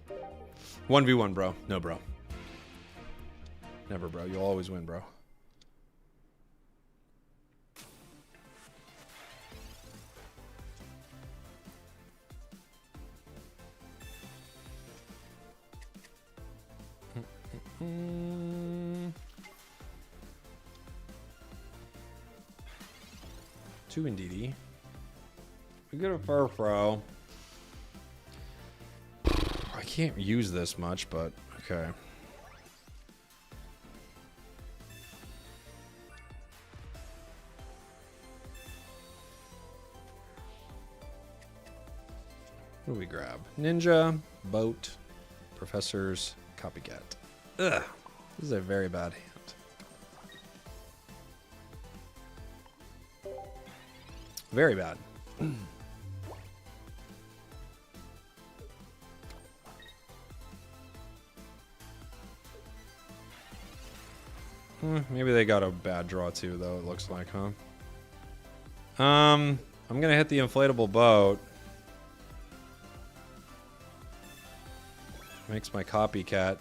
1v1, bro. No, bro. Never, bro. You'll always win, bro. Two Indeedee. We get a Furfro. I can't use this much, but okay. What do we grab? Ninja, Boat, Professors, Copycat. Ugh. This is a very bad hand. Very bad. Maybe they got a bad draw too, though, it looks like, huh? I'm gonna hit the inflatable boat. Makes my copycat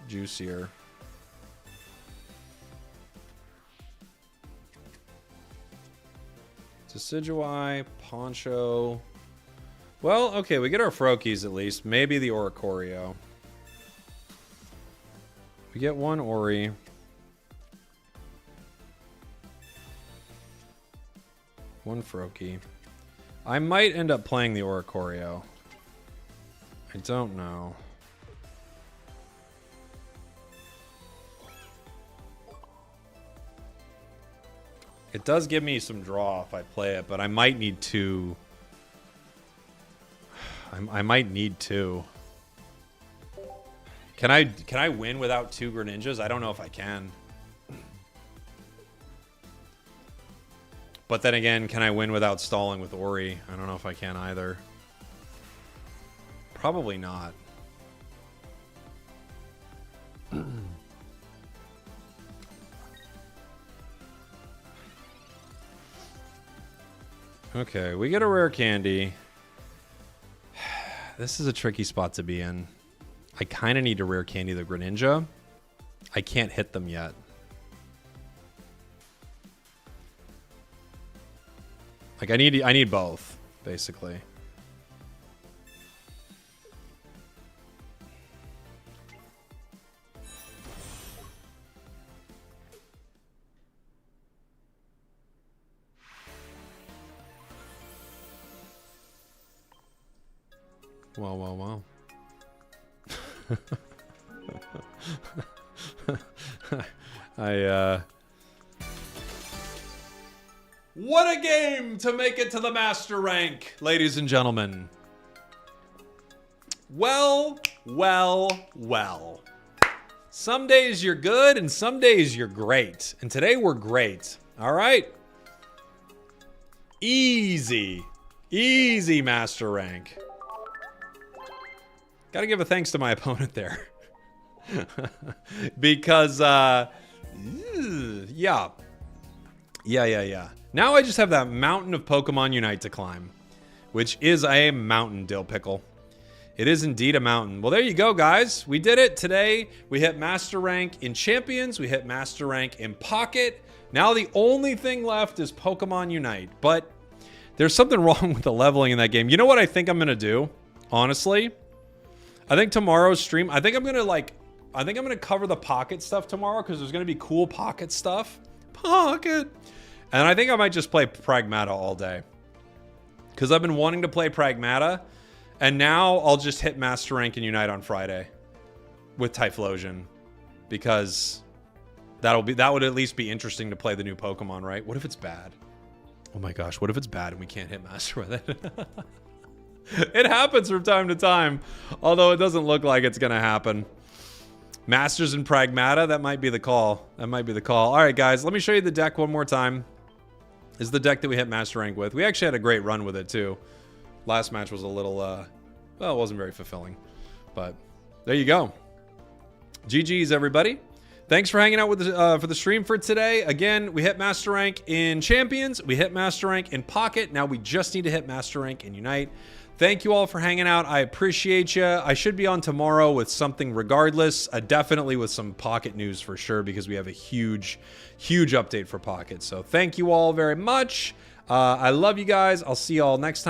juicier. Decidueye, Poncho. Well, okay, we get our Froakies at least. Maybe the Oricorio. We get one Ori. One Froakie. I might end up playing the Oricorio. I don't know. It does give me some draw if I play it, but I might need two. I might need two. Can I win without two Greninjas? I don't know if I can. But then again, can I win without stalling with Ori? I don't know if I can either. Probably not. Okay, we get a rare candy. This is a tricky spot to be in. I kind of need to rare candy the Greninja. I can't hit them yet. Like I need both, basically. Wow. What a game to make it to the master rank, ladies and gentlemen. Well. Some days you're good and some days you're great. And today we're great. All right. Easy master rank. Gotta give a thanks to my opponent there. Because, yeah. Now I just have that mountain of Pokemon Unite to climb. Which is a mountain, Dill Pickle. It is indeed a mountain. Well, there you go, guys. We did it today. We hit Master Rank in Champions. We hit Master Rank in Pocket. Now the only thing left is Pokemon Unite. But there's something wrong with the leveling in that game. You know what I think I'm going to do? Honestly? I think tomorrow's stream, I think I'm going to cover the Pocket stuff tomorrow because there's going to be cool Pocket stuff. Pocket! And I think I might just play Pragmata all day. Because I've been wanting to play Pragmata. And now I'll just hit Master Rank and Unite on Friday. With Typhlosion. Because that would at least be interesting to play the new Pokemon, right? What if it's bad? Oh my gosh, what if it's bad and we can't hit Master with it? It happens from time to time. Although it doesn't look like it's going to happen. Masters and Pragmata, that might be the call. That might be the call. All right, guys, let me show you the deck one more time. This is the deck that we hit Master Rank with. We actually had a great run with it, too. Last match was a little, well, it wasn't very fulfilling. But there you go. GG's, everybody. Thanks for hanging out with for the stream for today. Again, we hit Master Rank in Champions. We hit Master Rank in Pocket. Now we just need to hit Master Rank in Unite. Thank you all for hanging out. I appreciate you. I should be on tomorrow with something regardless. Definitely with some Pocket news for sure because we have a huge update for Pocket. So thank you all very much. I love you guys. I'll see you all next time.